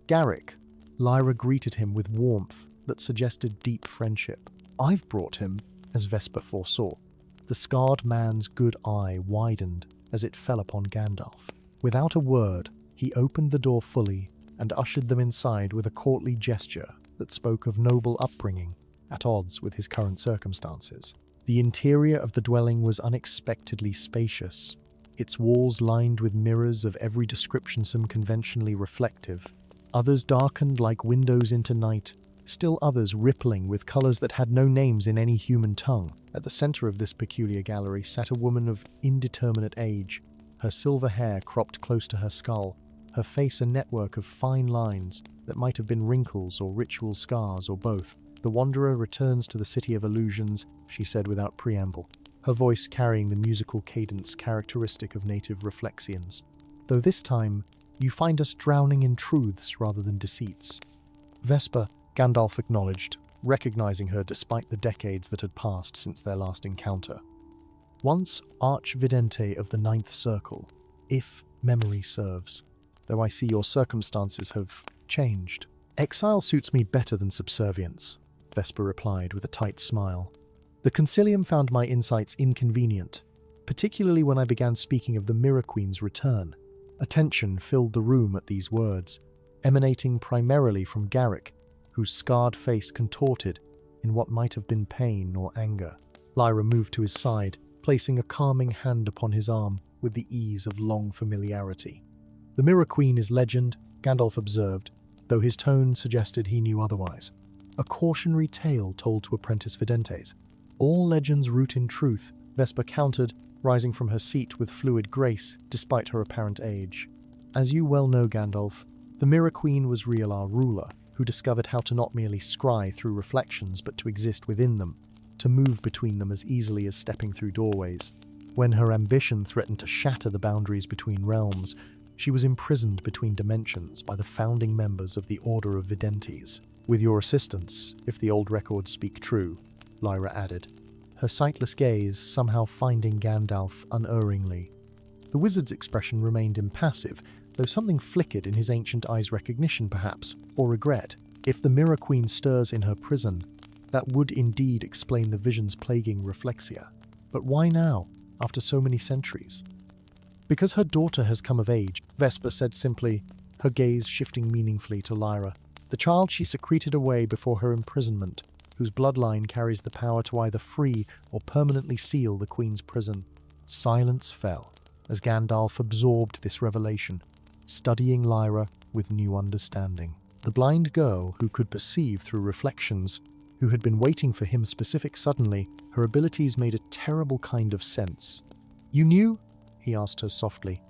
Garrick, Lyra greeted him with warmth that suggested deep friendship. I've brought him, as Vesper foresaw. The scarred man's good eye widened as it fell upon Gandalf. Without a word, he opened the door fully and ushered them inside with a courtly gesture that spoke of noble upbringing, at odds with his current circumstances. The interior of the dwelling was unexpectedly spacious, its walls lined with mirrors of every description, some conventionally reflective, others darkened like windows into night, still others rippling with colors that had no names in any human tongue. At the center of this peculiar gallery sat a woman of indeterminate age, her silver hair cropped close to her skull, her face a network of fine lines that might have been wrinkles or ritual scars or both. The wanderer returns to the city of illusions, she said without preamble, her voice carrying the musical cadence characteristic of native Reflexians. Though this time, you find us drowning in truths rather than deceits. Vesper, Gandalf acknowledged, recognizing her despite the decades that had passed since their last encounter. Once Archvidente of the Ninth Circle, if memory serves, though I see your circumstances have changed. Exile suits me better than subservience, Vesper replied with a tight smile. The Concilium found my insights inconvenient, particularly when I began speaking of the Mirror Queen's return. A tension filled the room at these words, emanating primarily from Garrick, whose scarred face contorted in what might have been pain or anger. Lyra moved to his side, placing a calming hand upon his arm with the ease of long familiarity. The Mirror Queen is legend, Gandalf observed, though his tone suggested he knew otherwise. A cautionary tale told to apprentice Videntes. All legends root in truth, Vesper countered, rising from her seat with fluid grace despite her apparent age. As you well know, Gandalf, the Mirror Queen was R'hllor ruler, who discovered how to not merely scry through reflections but to exist within them, to move between them as easily as stepping through doorways. When her ambition threatened to shatter the boundaries between realms, she was imprisoned between dimensions by the founding members of the Order of Videntes. With your assistance, if the old records speak true, Lyra added, her sightless gaze somehow finding Gandalf unerringly. The wizard's expression remained impassive, though something flickered in his ancient eye's recognition perhaps, or regret. If the Mirror Queen stirs in her prison, that would indeed explain the visions plaguing Reflexia. But why now, after so many centuries? Because her daughter has come of age, Vesper said simply, her gaze shifting meaningfully to Lyra. The child she secreted away before her imprisonment, whose bloodline carries the power to either free or permanently seal the Queen's prison. Silence fell as Gandalf absorbed this revelation, studying Lyra with new understanding. The blind girl who could perceive through reflections, who had been waiting for him specific suddenly, her abilities made a terrible kind of sense. You knew? He asked her softly.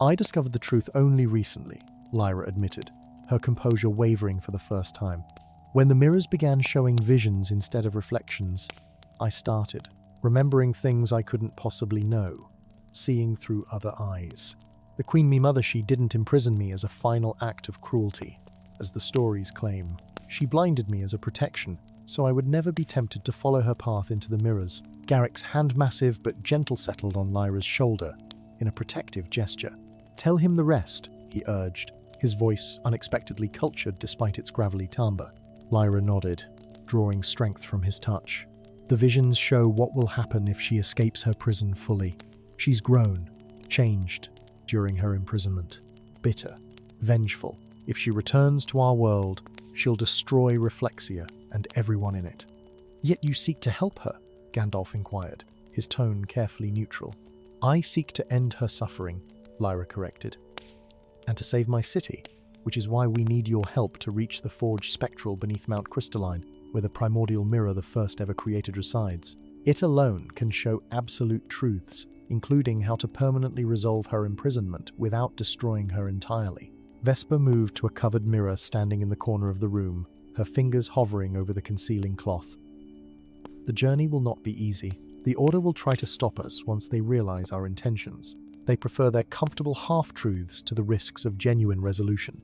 I discovered the truth only recently, Lyra admitted, her composure wavering for the first time. When the mirrors began showing visions instead of reflections, I started, remembering things I couldn't possibly know, seeing through other eyes. The Queen Me Mother, she didn't imprison me as a final act of cruelty, as the stories claim. She blinded me as a protection, so I would never be tempted to follow her path into the mirrors. Garrick's hand massive but gentle settled on Lyra's shoulder, in a protective gesture. Tell him the rest, he urged, his voice unexpectedly cultured despite its gravelly timbre. Lyra nodded. drawing strength from his touch. The visions show what will happen if she escapes her prison fully. She's grown, changed during her imprisonment. Bitter, vengeful. If she returns to our world, she'll destroy Reflexia and everyone in it. Yet you seek to help her, Gandalf inquired, his tone carefully neutral. I seek to end her suffering, Lyra corrected, and to save my city, which is why we need your help to reach the forged spectral beneath Mount Crystalline, where the primordial mirror the first ever created resides. It alone can show absolute truths, including how to permanently resolve her imprisonment without destroying her entirely. Vesper moved to a covered mirror standing in the corner of the room, her fingers hovering over the concealing cloth. The journey will not be easy. The Order will try to stop us once they realize our intentions. They prefer their comfortable half-truths to the risks of genuine resolution.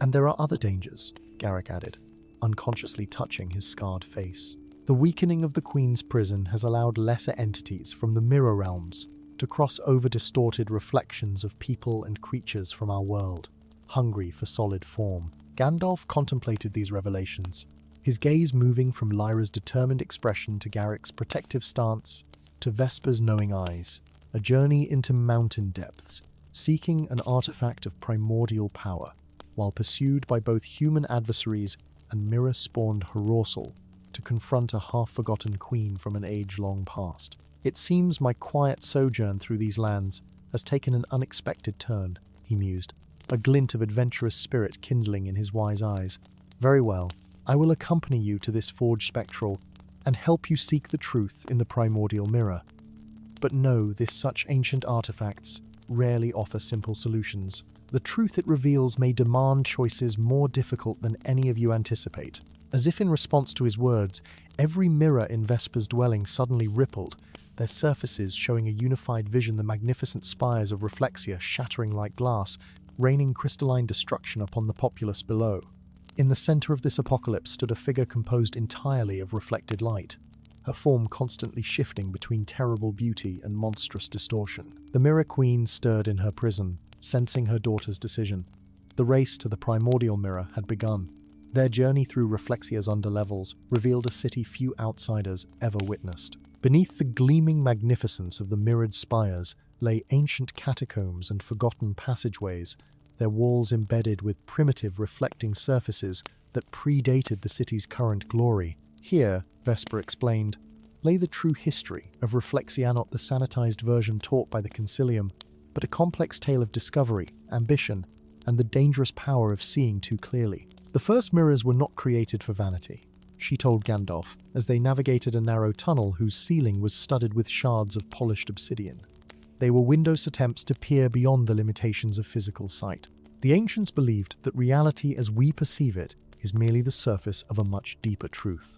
And there are other dangers, Garrick added, unconsciously touching his scarred face. The weakening of the Queen's prison has allowed lesser entities from the mirror realms to cross over distorted reflections of people and creatures from our world, hungry for solid form. Gandalf contemplated these revelations, his gaze moving from Lyra's determined expression to Garrick's protective stance to Vesper's knowing eyes, a journey into mountain depths, seeking an artifact of primordial power, while pursued by both human adversaries and mirror-spawned Horarsal to confront a half-forgotten queen from an age long past. It seems my quiet sojourn through these lands has taken an unexpected turn, he mused, a glint of adventurous spirit kindling in his wise eyes. Very well, I will accompany you to this forged spectral and help you seek the truth in the primordial mirror. But know this such ancient artifacts rarely offer simple solutions. The truth it reveals may demand choices more difficult than any of you anticipate. As if in response to his words, every mirror in Vesper's dwelling suddenly rippled, their surfaces showing a unified vision, the magnificent spires of Reflexia shattering like glass, raining crystalline destruction upon the populace below. In the center of this apocalypse stood a figure composed entirely of reflected light, her form constantly shifting between terrible beauty and monstrous distortion. The Mirror Queen stirred in her prison, sensing her daughter's decision. The race to the primordial mirror had begun. Their journey through Reflexia's underlevels revealed a city few outsiders ever witnessed. Beneath the gleaming magnificence of the mirrored spires lay ancient catacombs and forgotten passageways, their walls embedded with primitive reflecting surfaces that predated the city's current glory. Here, Vesper explained, lay the true history of Reflexia, not the sanitized version taught by the Concilium, but a complex tale of discovery, ambition, and the dangerous power of seeing too clearly. The first mirrors were not created for vanity, she told Gandalf, as they navigated a narrow tunnel whose ceiling was studded with shards of polished obsidian. They were windowless attempts to peer beyond the limitations of physical sight. The ancients believed that reality as we perceive it is merely the surface of a much deeper truth.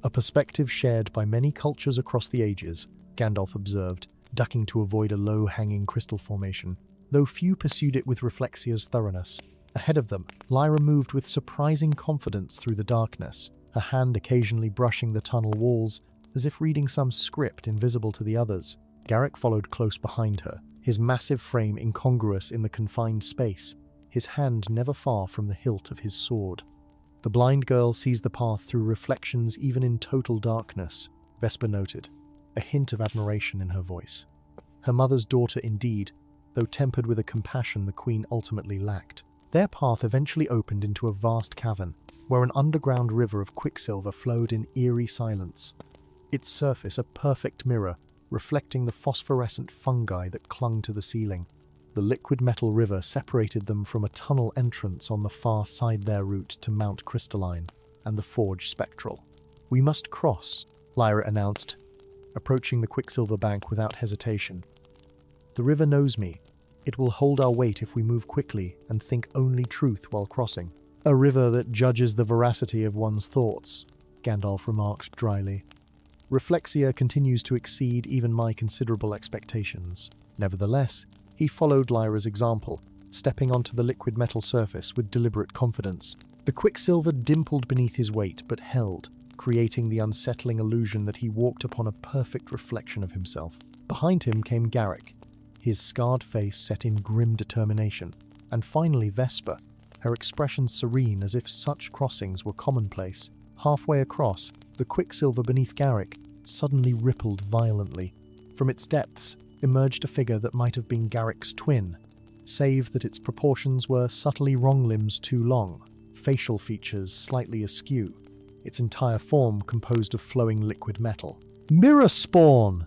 A perspective shared by many cultures across the ages, Gandalf observed, ducking to avoid a low-hanging crystal formation, though few pursued it with Reflexia's thoroughness. Ahead of them, Lyra moved with surprising confidence through the darkness, her hand occasionally brushing the tunnel walls, as if reading some script invisible to the others. Garrick followed close behind her, his massive frame incongruous in the confined space, his hand never far from the hilt of his sword. The blind girl sees the path through reflections even in total darkness, Vesper noted, a hint of admiration in her voice. Her mother's daughter indeed, though tempered with a compassion the Queen ultimately lacked. Their path eventually opened into a vast cavern, where an underground river of quicksilver flowed in eerie silence, its surface a perfect mirror, reflecting the phosphorescent fungi that clung to the ceiling. The liquid metal river separated them from a tunnel entrance on the far side their route to Mount Crystalline and the forged spectral. We must cross, Lyra announced, approaching the quicksilver bank without hesitation. The river knows me. It will hold our weight if we move quickly and think only truth while crossing. A river that judges the veracity of one's thoughts, Gandalf remarked dryly. Reflexia continues to exceed even my considerable expectations. Nevertheless, he followed Lyra's example, stepping onto the liquid metal surface with deliberate confidence. The quicksilver dimpled beneath his weight but held, creating the unsettling illusion that he walked upon a perfect reflection of himself. Behind him came Garrick, his scarred face set in grim determination, and finally Vesper, her expression serene as if such crossings were commonplace. Halfway across, the quicksilver beneath Garrick suddenly rippled violently. From its depths emerged a figure that might have been Garrick's twin, save that its proportions were subtly wrong, limbs too long, facial features slightly askew, its entire form composed of flowing liquid metal. "Mirror spawn!"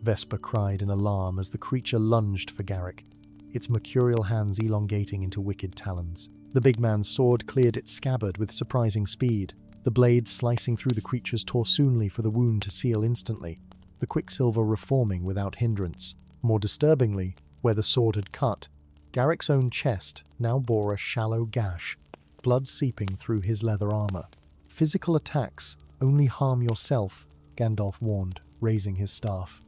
Vesper cried in alarm as the creature lunged for Garrick, its mercurial hands elongating into wicked talons. The big man's sword cleared its scabbard with surprising speed, the blade slicing through the creature's torsoonly for the wound to seal instantly, the quicksilver reforming without hindrance. More disturbingly, where the sword had cut, Garrick's own chest now bore a shallow gash, blood seeping through his leather armor. "Physical attacks only harm yourself," Gandalf warned, raising his staff.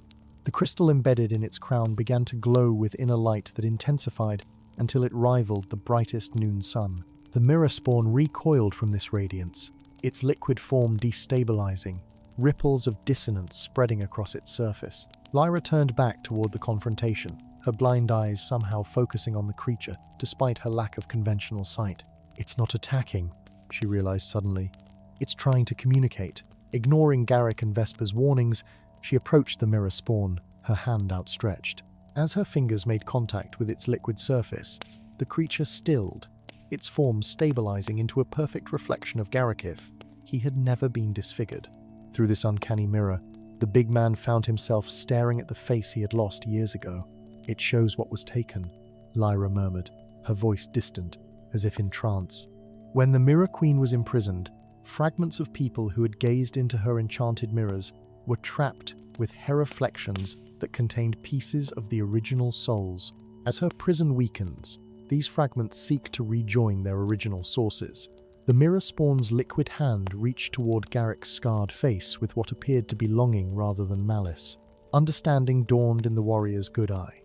The crystal embedded in its crown began to glow with inner light that intensified until it rivaled the brightest noon sun. The mirror spawn recoiled from this radiance, its liquid form destabilizing, ripples of dissonance spreading across its surface. Lyra turned back toward the confrontation, her blind eyes somehow focusing on the creature, despite her lack of conventional sight. "It's not attacking," she realized suddenly. "It's trying to communicate." Ignoring Garrick and Vesper's warnings, she approached the mirror spawn, her hand outstretched. As her fingers made contact with its liquid surface, the creature stilled, its form stabilizing into a perfect reflection of Garrick if he had never been disfigured. Through this uncanny mirror, the big man found himself staring at the face he had lost years ago. "It shows what was taken," Lyra murmured, her voice distant, as if in trance. When the Mirror Queen was imprisoned, fragments of people who had gazed into her enchanted mirrors were trapped with hair reflections that contained pieces of the original souls. As her prison weakens, these fragments seek to rejoin their original sources. The mirror spawn's liquid hand reached toward Garrick's scarred face with what appeared to be longing rather than malice. Understanding dawned in the warrior's good eye,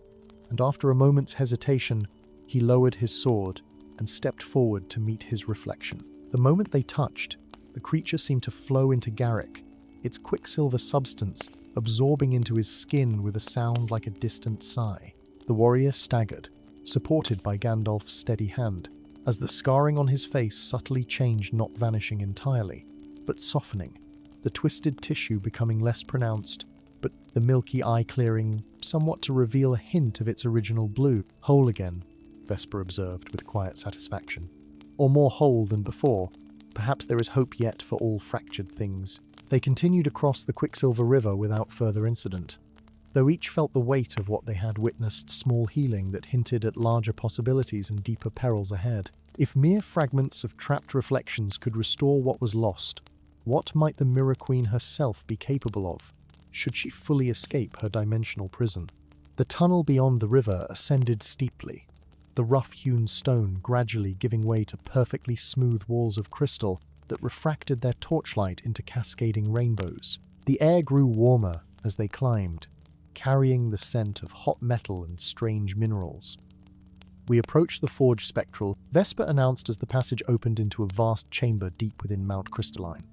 and after a moment's hesitation, he lowered his sword and stepped forward to meet his reflection. The moment they touched, the creature seemed to flow into Garrick, its quicksilver substance absorbing into his skin with a sound like a distant sigh. The warrior staggered, supported by Gandalf's steady hand, as the scarring on his face subtly changed, not vanishing entirely, but softening, the twisted tissue becoming less pronounced, but the milky eye clearing somewhat to reveal a hint of its original blue. "Whole again," Vesper observed with quiet satisfaction. "Or more whole than before. Perhaps there is hope yet for all fractured things." They continued across the Quicksilver River without further incident, though each felt the weight of what they had witnessed small healing that hinted at larger possibilities and deeper perils ahead. If mere fragments of trapped reflections could restore what was lost, what might the Mirror Queen herself be capable of, should she fully escape her dimensional prison? The tunnel beyond the river ascended steeply, the rough-hewn stone gradually giving way to perfectly smooth walls of crystal that refracted their torchlight into cascading rainbows. The air grew warmer as they climbed, carrying the scent of hot metal and strange minerals. "We approach the Forge Spectral," Vesper announced as the passage opened into a vast chamber deep within Mount Crystalline,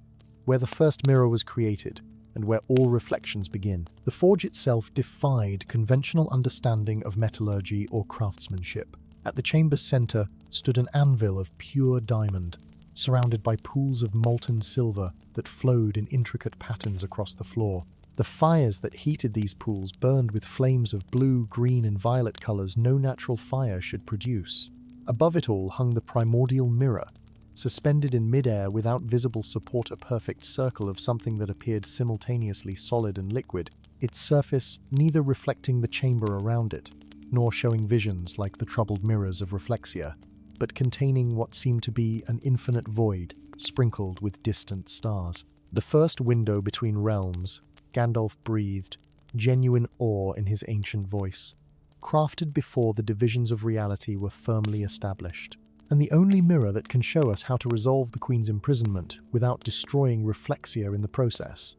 where the first mirror was created, and where all reflections begin. The forge itself defied conventional understanding of metallurgy or craftsmanship. At the chamber's center stood an anvil of pure diamond, surrounded by pools of molten silver that flowed in intricate patterns across the floor. The fires that heated these pools burned with flames of blue, green, and violet colors no natural fire should produce. Above it all hung the primordial mirror, suspended in midair without visible support, a perfect circle of something that appeared simultaneously solid and liquid, its surface neither reflecting the chamber around it, nor showing visions like the troubled mirrors of Reflexia, but containing what seemed to be an infinite void, sprinkled with distant stars. "The first window between realms," Gandalf breathed, genuine awe in his ancient voice, "crafted before the divisions of reality were firmly established, and the only mirror that can show us how to resolve the Queen's imprisonment without destroying Reflexia in the process,"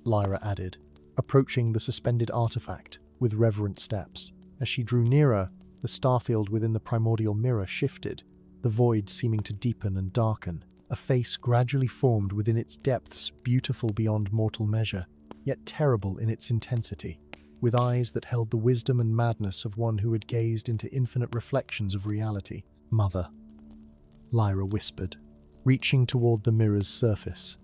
Lyra added, approaching the suspended artifact with reverent steps. As she drew nearer, the starfield within the primordial mirror shifted, the void seeming to deepen and darken. A face gradually formed within its depths, beautiful beyond mortal measure, yet terrible in its intensity, with eyes that held the wisdom and madness of one who had gazed into infinite reflections of reality. "Mother," Lyra whispered, reaching toward the mirror's surface.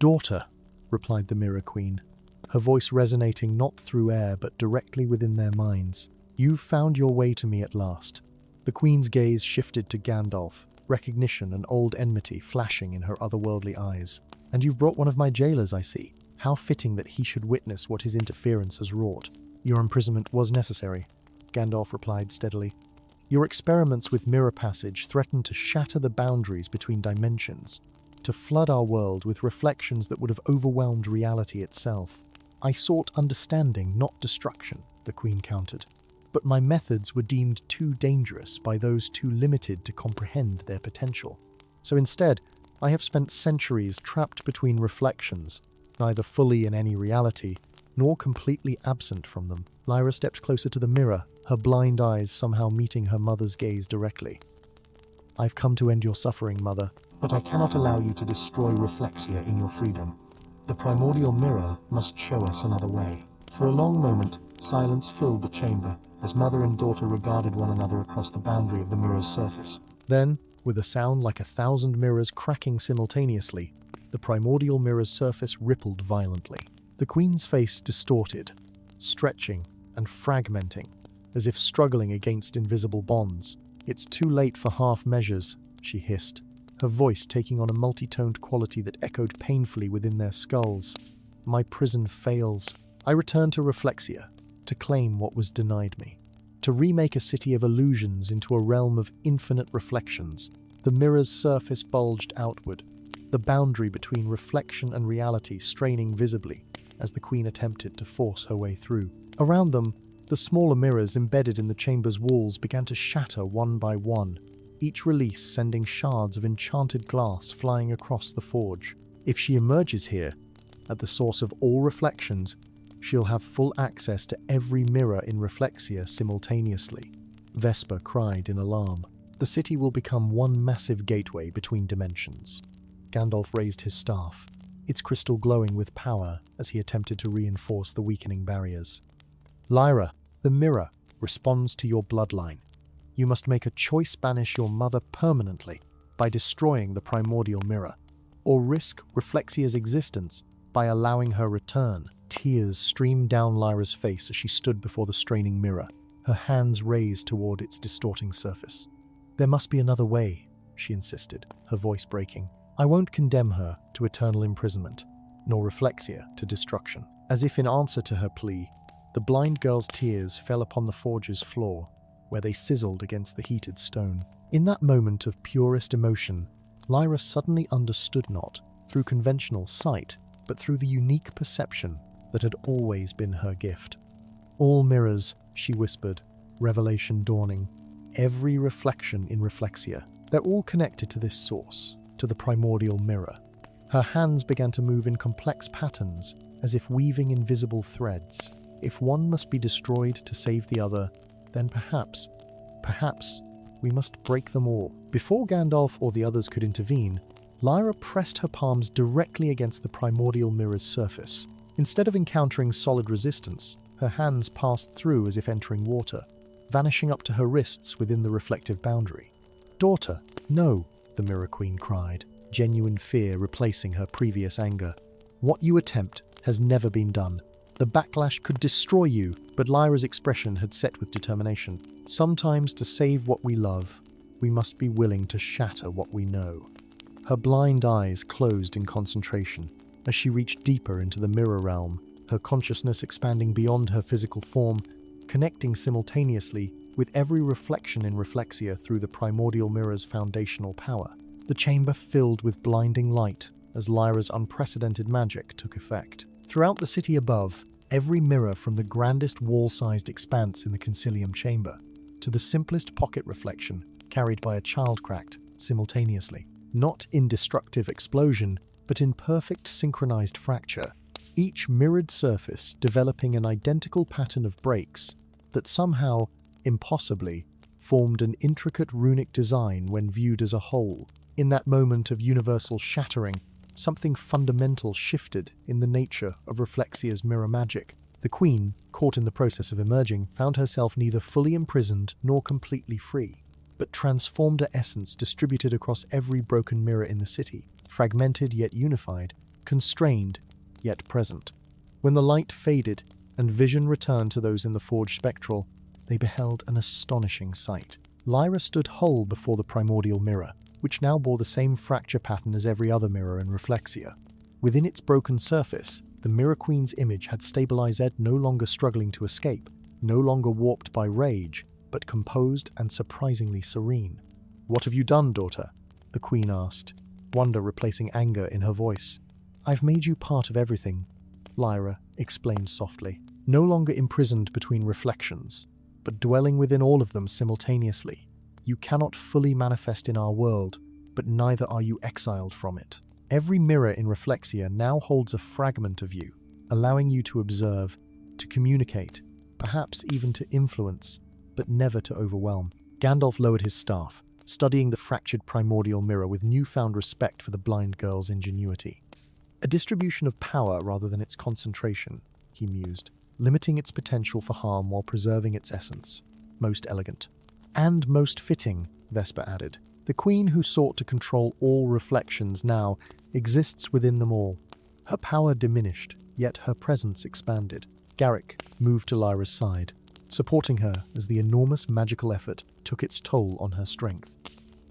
"Daughter," replied the Mirror Queen, her voice resonating not through air but directly within their minds. "You've found your way to me at last." The Queen's gaze shifted to Gandalf, recognition and old enmity flashing in her otherworldly eyes. "And you've brought one of my jailers, I see. How fitting that he should witness what his interference has wrought." "Your imprisonment was necessary," Gandalf replied steadily. "Your experiments with mirror passage threatened to shatter the boundaries between dimensions, to flood our world with reflections that would have overwhelmed reality itself. I sought understanding, not destruction," the Queen countered. "But my methods were deemed too dangerous by those too limited to comprehend their potential. So instead, I have spent centuries trapped between reflections, neither fully in any reality, nor completely absent from them." Lyra stepped closer to the mirror, her blind eyes somehow meeting her mother's gaze directly. "I've come to end your suffering, Mother. But I cannot allow you to destroy Reflexia in your freedom. The primordial mirror must show us another way." For a long moment, silence filled the chamber, as mother and daughter regarded one another across the boundary of the mirror's surface. Then, with a sound like 1,000 mirrors cracking simultaneously, the primordial mirror's surface rippled violently. The Queen's face distorted, stretching and fragmenting, as if struggling against invisible bonds. "It's too late for half measures," she hissed, her voice taking on a multi-toned quality that echoed painfully within their skulls. "My prison fails. I return to Reflexia, to claim what was denied me, to remake a city of illusions into a realm of infinite reflections." The mirror's surface bulged outward, the boundary between reflection and reality straining visibly as the Queen attempted to force her way through. Around them, the smaller mirrors embedded in the chamber's walls began to shatter one by one, each release sending shards of enchanted glass flying across the forge. "If she emerges here, at the source of all reflections, she'll have full access to every mirror in Reflexia simultaneously," Vesper cried in alarm. "The city will become one massive gateway between dimensions." Gandalf raised his staff, its crystal glowing with power as he attempted to reinforce the weakening barriers. "Lyra, the mirror responds to your bloodline. You must make a choice: banish your mother permanently by destroying the primordial mirror, or risk Reflexia's existence by allowing her return." Tears streamed down Lyra's face as she stood before the straining mirror, her hands raised toward its distorting surface. "There must be another way," she insisted, her voice breaking. "I won't condemn her to eternal imprisonment, nor Reflexia to destruction." As if in answer to her plea, the blind girl's tears fell upon the forge's floor, where they sizzled against the heated stone. In that moment of purest emotion, Lyra suddenly understood not through conventional sight, but through the unique perception that had always been her gift. "All mirrors," she whispered, revelation dawning. "Every reflection in Reflexia. They're all connected to this source, to the primordial mirror." Her hands began to move in complex patterns, as if weaving invisible threads. "If one must be destroyed to save the other, then perhaps, we must break them all." Before Gandalf or the others could intervene, Lyra pressed her palms directly against the primordial mirror's surface. Instead of encountering solid resistance, her hands passed through as if entering water, vanishing up to her wrists within the reflective boundary. "Daughter, no," the Mirror Queen cried, genuine fear replacing her previous anger. "What you attempt has never been done. The backlash could destroy you." But Lyra's expression had set with determination. "Sometimes to save what we love, we must be willing to shatter what we know." Her blind eyes closed in concentration as she reached deeper into the mirror realm, her consciousness expanding beyond her physical form, connecting simultaneously with every reflection in Reflexia through the primordial mirror's foundational power. The chamber filled with blinding light as Lyra's unprecedented magic took effect. Throughout the city above, every mirror from the grandest wall-sized expanse in the concilium chamber to the simplest pocket reflection carried by a child cracked simultaneously. Not in destructive explosion, but in perfect synchronized fracture, each mirrored surface developing an identical pattern of breaks that somehow, impossibly, formed an intricate runic design when viewed as a whole. In that moment of universal shattering, something fundamental shifted in the nature of Reflexia's mirror magic. The Queen, caught in the process of emerging, found herself neither fully imprisoned nor completely free, but transformed her essence distributed across every broken mirror in the city, fragmented yet unified, constrained yet present. When the light faded and vision returned to those in the forged spectral, they beheld an astonishing sight. Lyra stood whole before the primordial mirror, which now bore the same fracture pattern as every other mirror in Reflexia. Within its broken surface, the Mirror Queen's image had stabilized, no longer struggling to escape, no longer warped by rage, but composed and surprisingly serene. "What have you done, daughter?" the Queen asked, wonder replacing anger in her voice. "I've made you part of everything," Lyra explained softly, "no longer imprisoned between reflections, but dwelling within all of them simultaneously. You cannot fully manifest in our world, but neither are you exiled from it. Every mirror in Reflexia now holds a fragment of you, allowing you to observe, to communicate, perhaps even to influence, but never to overwhelm." Gandalf lowered his staff, studying the fractured primordial mirror with newfound respect for the blind girl's ingenuity. "A distribution of power rather than its concentration," he mused, "limiting its potential for harm while preserving its essence. Most elegant." "And most fitting," Vesper added. "The Queen who sought to control all reflections now exists within them all." Her power diminished, yet her presence expanded. Garrick moved to Lyra's side, supporting her as the enormous magical effort took its toll on her strength.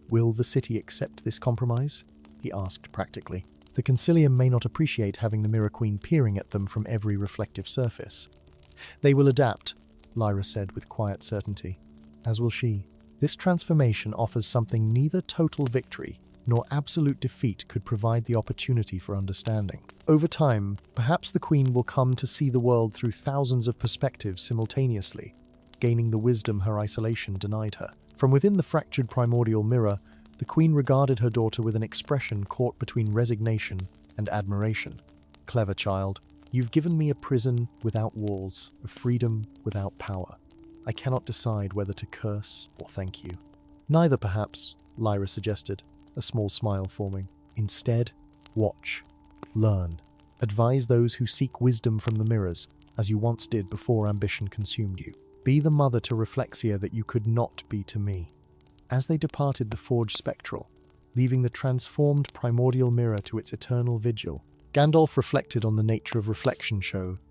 "Will the city accept this compromise?" he asked practically. "The Concilium may not appreciate having the Mirror Queen peering at them from every reflective surface." "They will adapt," Lyra said with quiet certainty. "As will she. This transformation offers something neither total victory nor absolute defeat could provide the opportunity for understanding. Over time, perhaps the Queen will come to see the world through thousands of perspectives simultaneously, gaining the wisdom her isolation denied her." From within the fractured primordial mirror, the Queen regarded her daughter with an expression caught between resignation and admiration. "Clever child, you've given me a prison without walls, a freedom without power. I cannot decide whether to curse or thank you." "Neither, perhaps," Lyra suggested, a small smile forming. "Instead, watch, learn, advise those who seek wisdom from the mirrors, as you once did before ambition consumed you. Be the mother to Reflexia that you could not be to me." As they departed the forged spectral, leaving the transformed primordial mirror to its eternal vigil, Gandalf reflected on the nature of reflection.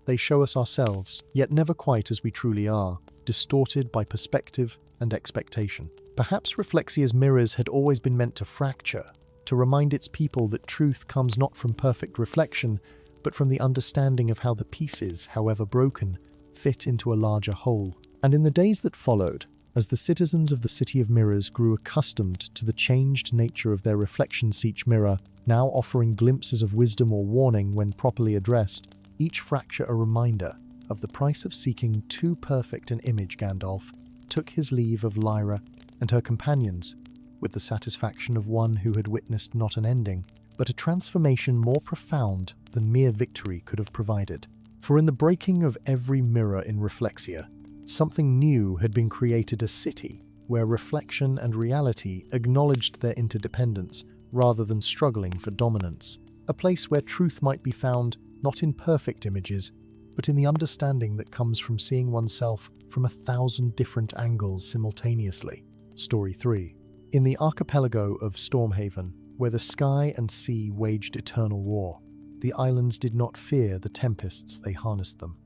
They show us ourselves, yet never quite as we truly are, distorted by perspective and expectation. Perhaps Reflexia's mirrors had always been meant to fracture, to remind its people that truth comes not from perfect reflection, but from the understanding of how the pieces, however broken, fit into a larger whole. And in the days that followed, as the citizens of the City of Mirrors grew accustomed to the changed nature of their reflections, each mirror now offering glimpses of wisdom or warning when properly addressed, each fracture a reminder of the price of seeking too perfect an image, Gandalf took his leave of Lyra and her companions with the satisfaction of one who had witnessed not an ending, but a transformation more profound than mere victory could have provided. For in the breaking of every mirror in Reflexia, something new had been created, a city where reflection and reality acknowledged their interdependence rather than struggling for dominance. A place where truth might be found not in perfect images, but in the understanding that comes from seeing oneself from 1,000 different angles simultaneously. Story 3. In the archipelago of Stormhaven, where the sky and sea waged eternal war, the islands did not fear the tempests they harnessed them.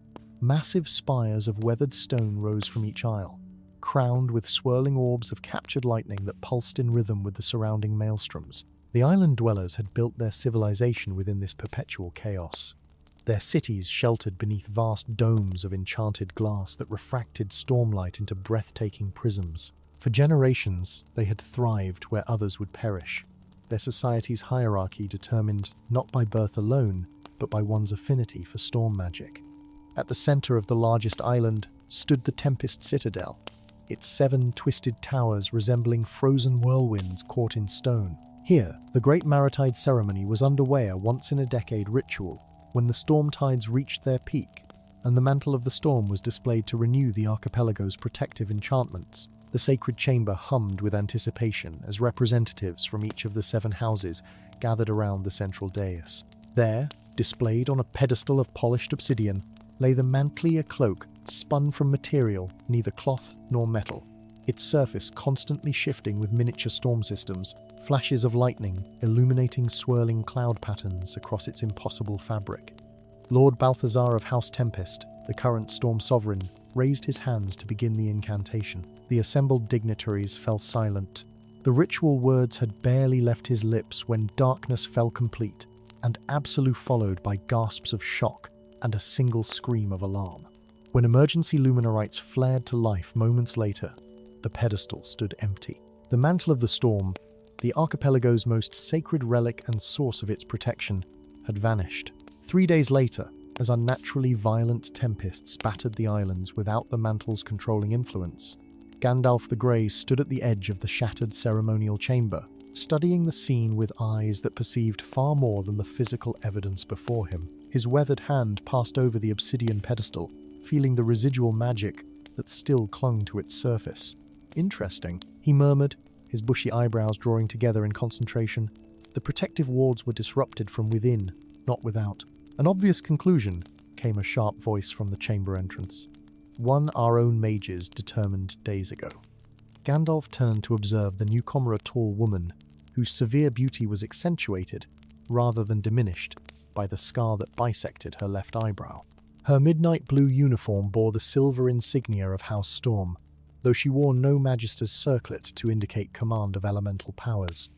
Massive spires of weathered stone rose from each isle, crowned with swirling orbs of captured lightning that pulsed in rhythm with the surrounding maelstroms. The island dwellers had built their civilization within this perpetual chaos. Their cities sheltered beneath vast domes of enchanted glass that refracted stormlight into breathtaking prisms. For generations, they had thrived where others would perish, their society's hierarchy determined not by birth alone, but by one's affinity for storm magic. At the center of the largest island stood the Tempest Citadel, its 7 twisted towers resembling frozen whirlwinds caught in stone. Here, the Great Maritide Ceremony was underway, a once-in-a-decade ritual, when the storm tides reached their peak, and the mantle of the storm was displayed to renew the archipelago's protective enchantments. The sacred chamber hummed with anticipation as representatives from each of the 7 houses gathered around the central dais. There, displayed on a pedestal of polished obsidian, lay the mantlia cloak spun from material neither cloth nor metal, its surface constantly shifting with miniature storm systems flashes of lightning illuminating swirling cloud patterns across its impossible fabric. Lord Balthazar of House Tempest, the current Storm Sovereign, raised his hands to begin the incantation. The assembled dignitaries fell silent. The ritual words had barely left his lips when darkness fell complete, and absolute followed by gasps of shock and a single scream of alarm. When emergency luminarites flared to life moments later, the pedestal stood empty. The mantle of the storm, the archipelago's most sacred relic and source of its protection, had vanished. 3 days later, as unnaturally violent tempests battered the islands without the mantle's controlling influence, Gandalf the Grey stood at the edge of the shattered ceremonial chamber, studying the scene with eyes that perceived far more than the physical evidence before him. His weathered hand passed over the obsidian pedestal, feeling the residual magic that still clung to its surface. "Interesting," he murmured, his bushy eyebrows drawing together in concentration. The protective wards were disrupted from within, not without. An obvious conclusion, came a sharp voice from the chamber entrance. "One our own mages determined days ago." Gandalf turned to observe the newcomer, a tall woman, whose severe beauty was accentuated, rather than diminished, by the scar that bisected her left eyebrow. Her midnight blue uniform bore the silver insignia of House Storm, though she wore no Magister's circlet to indicate command of elemental powers.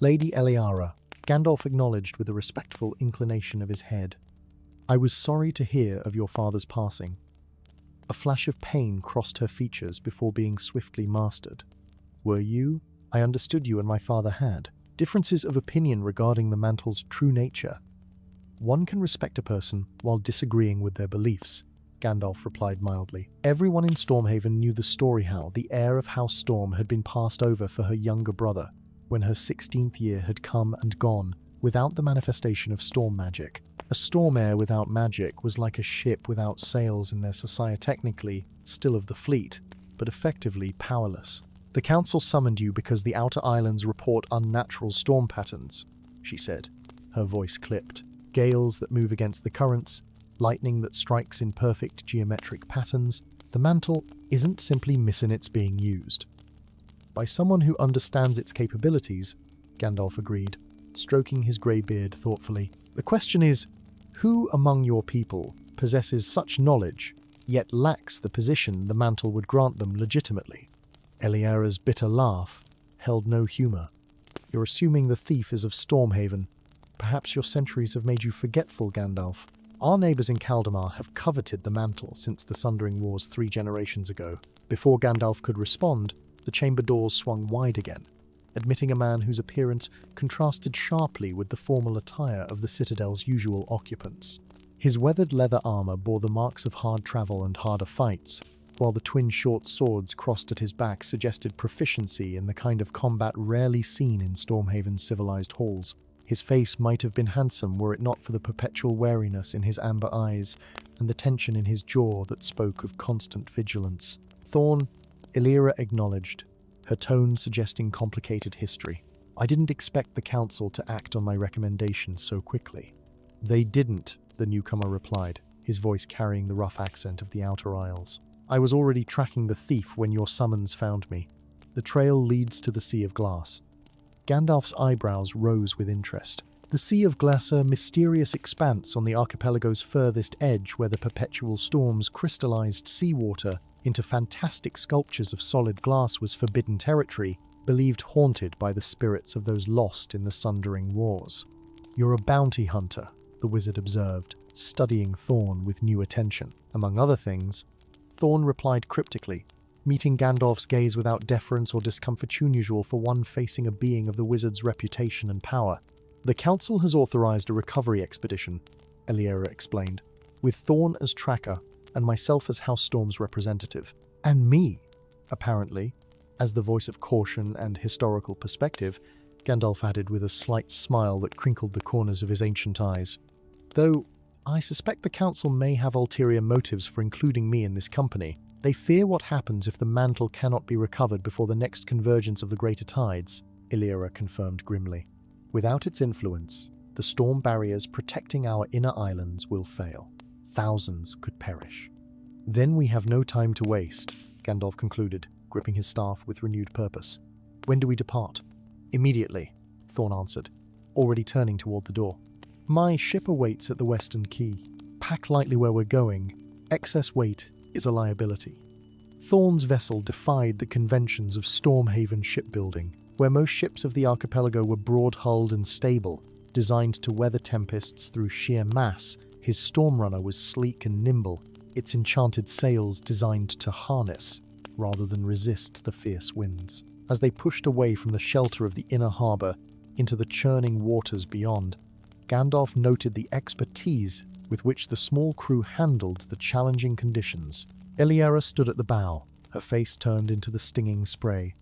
"Lady Eliara," Gandalf acknowledged with a respectful inclination of his head. "I was sorry to hear of your father's passing." A flash of pain crossed her features before being swiftly mastered. "Were you? I understood you and my father had differences of opinion regarding the mantle's true nature." "One can respect a person while disagreeing with their beliefs," Gandalf replied mildly. Everyone in Stormhaven knew the story how the heir of House Storm had been passed over for her younger brother when her 16th year had come and gone without the manifestation of storm magic. A storm heir without magic was like a ship without sails in their society, technically still of the fleet, but effectively powerless. "The council summoned you because the outer islands report unnatural storm patterns," she said, her voice clipped. "Gales that move against the currents, lightning that strikes in perfect geometric patterns. The mantle isn't simply missing, it's being used." "By someone who understands its capabilities," Gandalf agreed, stroking his grey beard thoughtfully. "The question is, who among your people possesses such knowledge, yet lacks the position the mantle would grant them legitimately?" Eliara's bitter laugh held no humour. "You're assuming the thief is of Stormhaven. Perhaps your centuries have made you forgetful, Gandalf. Our neighbours in Kaldemar have coveted the mantle since the Sundering Wars 3 generations ago." Before Gandalf could respond, the chamber doors swung wide again, admitting a man whose appearance contrasted sharply with the formal attire of the citadel's usual occupants. His weathered leather armour bore the marks of hard travel and harder fights, while the twin short swords crossed at his back suggested proficiency in the kind of combat rarely seen in Stormhaven's civilized halls. His face might have been handsome were it not for the perpetual wariness in his amber eyes and the tension in his jaw that spoke of constant vigilance. "Thorn," Eliara acknowledged, her tone suggesting complicated history. "I didn't expect the council to act on my recommendation so quickly." "They didn't," the newcomer replied, his voice carrying the rough accent of the Outer Isles. "I was already tracking the thief when your summons found me. The trail leads to the Sea of Glass." Gandalf's eyebrows rose with interest. The Sea of Glass, a mysterious expanse on the archipelago's furthest edge where the perpetual storms crystallized seawater into fantastic sculptures of solid glass, was forbidden territory, believed haunted by the spirits of those lost in the Sundering Wars. "You're a bounty hunter," the wizard observed, studying Thorn with new attention. "Among other things," Thorn replied cryptically, meeting Gandalf's gaze without deference or discomfort unusual for one facing a being of the wizard's reputation and power. "The council has authorized a recovery expedition," Eliara explained, "with Thorn as tracker and myself as House Storm's representative. And me, apparently," as the voice of caution and historical perspective, Gandalf added with a slight smile that crinkled the corners of his ancient eyes. "Though I suspect the council may have ulterior motives for including me in this company. They fear what happens if the mantle cannot be recovered before the next convergence of the greater tides," Eliara confirmed grimly. "Without its influence, the storm barriers protecting our inner islands will fail. Thousands could perish." "Then we have no time to waste," Gandalf concluded, gripping his staff with renewed purpose. "When do we depart?" Immediately, Thorn answered, already turning toward the door. My ship awaits at the Western Quay. Pack lightly where we're going. Excess weight is a liability. Thorn's vessel defied the conventions of Stormhaven shipbuilding, where most ships of the archipelago were broad-hulled and stable, designed to weather tempests through sheer mass. His Stormrunner was sleek and nimble, its enchanted sails designed to harness, rather than resist the fierce winds. As they pushed away from the shelter of the inner harbour into the churning waters beyond, Gandalf noted the expertise with which the small crew handled the challenging conditions. Eliera stood at the bow, her face turned into the stinging spray,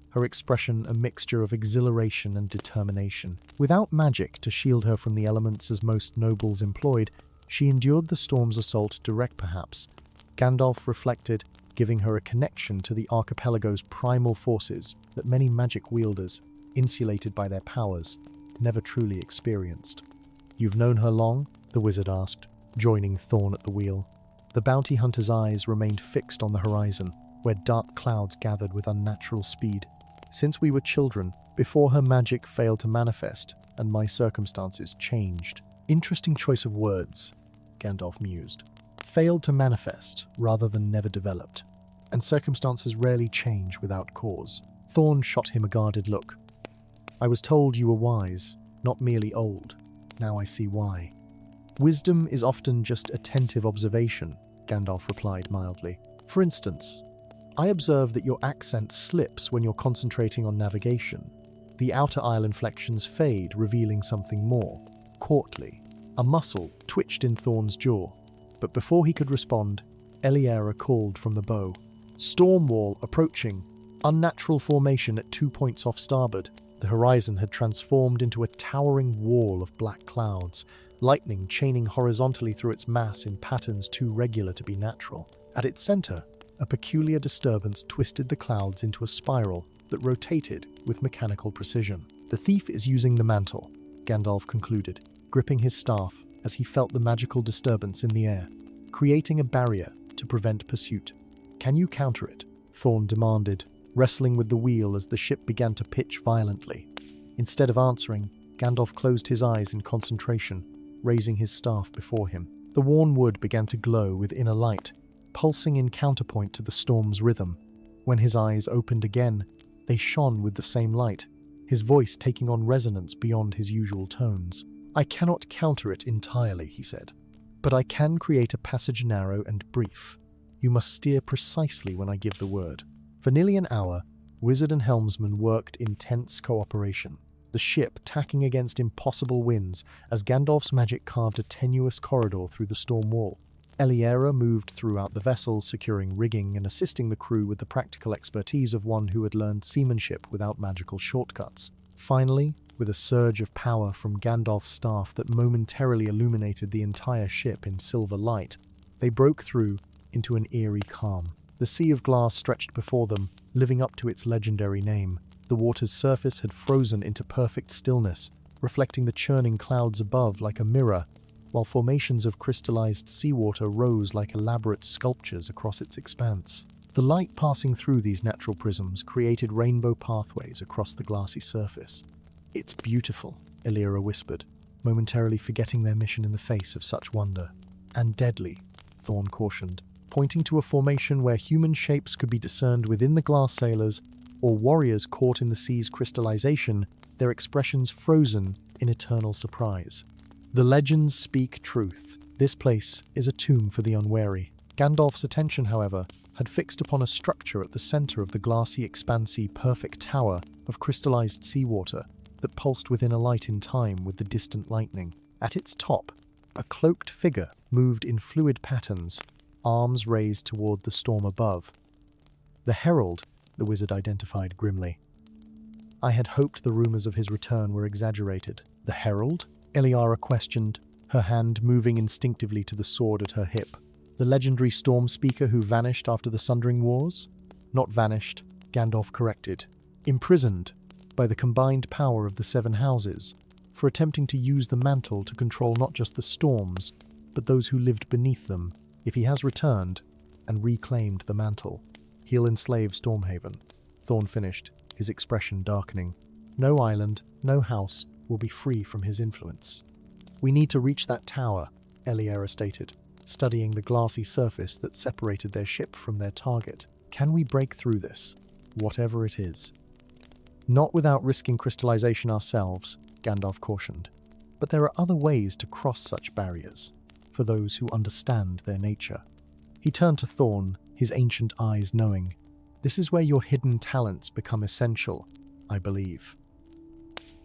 her expression a mixture of exhilaration and determination. Without magic to shield her from the elements as most nobles employed, she endured the storm's assault direct perhaps. Gandalf reflected, giving her a connection to the archipelago's primal forces that many magic wielders, insulated by their powers, never truly experienced. "You've known her long?" the wizard asked, joining Thorn at the wheel. The bounty hunter's eyes remained fixed on the horizon, where dark clouds gathered with unnatural speed. "Since we were children, before her magic failed to manifest, and my circumstances changed." Interesting choice of words, Gandalf mused. Failed to manifest, rather than never developed. And circumstances rarely change without cause. Thorn shot him a guarded look. "I was told you were wise, not merely old. Now I see why." "Wisdom is often just attentive observation," Gandalf replied mildly. "For instance, I observe that your accent slips when you're concentrating on navigation. The outer isle inflections fade, revealing something more, courtly." A muscle twitched in Thorn's jaw, but before he could respond, Eliera called from the bow. "Storm wall approaching. Unnatural formation at 2 points off starboard." The horizon had transformed into a towering wall of black clouds, lightning chaining horizontally through its mass in patterns too regular to be natural. At its center, a peculiar disturbance twisted the clouds into a spiral that rotated with mechanical precision. "The thief is using the mantle," Gandalf concluded, gripping his staff as he felt the magical disturbance in the air, creating a barrier to prevent pursuit. "Can you counter it?" Thorn demanded, wrestling with the wheel as the ship began to pitch violently. Instead of answering, Gandalf closed his eyes in concentration, raising his staff before him. The worn wood began to glow with inner light, pulsing in counterpoint to the storm's rhythm. When his eyes opened again, they shone with the same light, his voice taking on resonance beyond his usual tones. "I cannot counter it entirely," he said, "but I can create a passage narrow and brief. You must steer precisely when I give the word." For nearly an hour, wizard and helmsman worked in tense cooperation, the ship tacking against impossible winds as Gandalf's magic carved a tenuous corridor through the storm wall. Eliera moved throughout the vessel, securing rigging and assisting the crew with the practical expertise of one who had learned seamanship without magical shortcuts. Finally, with a surge of power from Gandalf's staff that momentarily illuminated the entire ship in silver light, they broke through into an eerie calm. The sea of glass stretched before them, living up to its legendary name. The water's surface had frozen into perfect stillness, reflecting the churning clouds above like a mirror, while formations of crystallized seawater rose like elaborate sculptures across its expanse. The light passing through these natural prisms created rainbow pathways across the glassy surface. "It's beautiful," Eliera whispered, momentarily forgetting their mission in the face of such wonder. "And deadly," Thorn cautioned, pointing to a formation where human shapes could be discerned within the glass sailors, or warriors caught in the sea's crystallization, their expressions frozen in eternal surprise. "The legends speak truth. This place is a tomb for the unwary." Gandalf's attention, however, had fixed upon a structure at the center of the glassy, expansive, perfect tower of crystallized seawater that pulsed within a light in time with the distant lightning. At its top, a cloaked figure moved in fluid patterns, arms raised toward the storm above. "The Herald," the wizard identified grimly. "I had hoped the rumors of his return were exaggerated." "The Herald?" Eliara questioned, her hand moving instinctively to the sword at her hip. "The legendary storm speaker who vanished after the Sundering Wars?" "Not vanished," Gandalf corrected. "Imprisoned by the combined power of the Seven Houses, for attempting to use the mantle to control not just the storms, but those who lived beneath them. If he has returned and reclaimed the mantle, he'll enslave Stormhaven," Thorn finished, his expression darkening. No island, no house will be free from his influence. We need to reach that tower, Eliera stated, studying the glassy surface that separated their ship from their target. Can we break through this, whatever it is? Not without risking crystallization ourselves, Gandalf cautioned. But there are other ways to cross such barriers, for those who understand their nature. He turned to Thorn, his ancient eyes knowing. This is where your hidden talents become essential, I believe.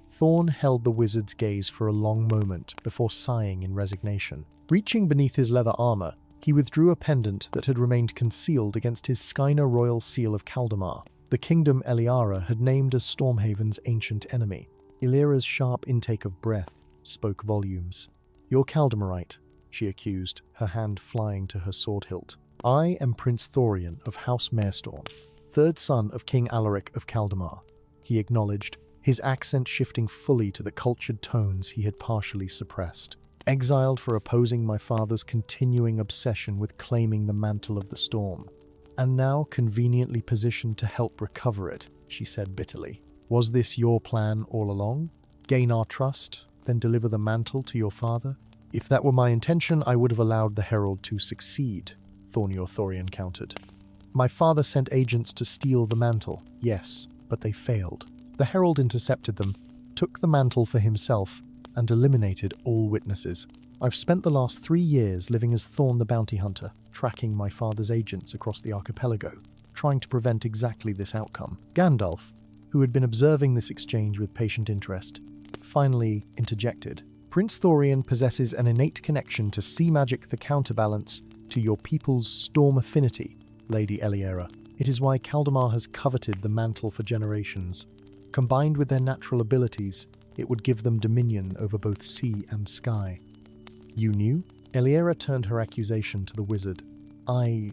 Thorn held the wizard's gaze for a long moment before sighing in resignation. Reaching beneath his leather armor, he withdrew a pendant that had remained concealed against his Skyna royal seal of Kaldemar. The kingdom Eliara had named as Stormhaven's ancient enemy. Illyria's sharp intake of breath spoke volumes. "You're Caldemarite," she accused, her hand flying to her sword hilt. "I am Prince Thorian of House Marestorm, third son of King Alaric of Kaldemar," he acknowledged, his accent shifting fully to the cultured tones he had partially suppressed. "Exiled for opposing my father's continuing obsession with claiming the mantle of the storm, and now conveniently positioned to help recover it," she said bitterly. "Was this your plan all along? Gain our trust, then deliver the mantle to your father?" "If that were my intention, I would have allowed the herald to succeed," Thorian countered. "My father sent agents to steal the mantle, yes, but they failed. The herald intercepted them, took the mantle for himself, and eliminated all witnesses. I've spent the last 3 years living as Thorn the bounty hunter, tracking my father's agents across the archipelago, trying to prevent exactly this outcome." Gandalf, who had been observing this exchange with patient interest, finally interjected. "Prince Thorian possesses an innate connection to sea magic, the counterbalance to your people's storm affinity, Lady Eliera. It is why Kaldemar has coveted the mantle for generations. Combined with their natural abilities, it would give them dominion over both sea and sky." "You knew?" Eliera turned her accusation to the wizard. I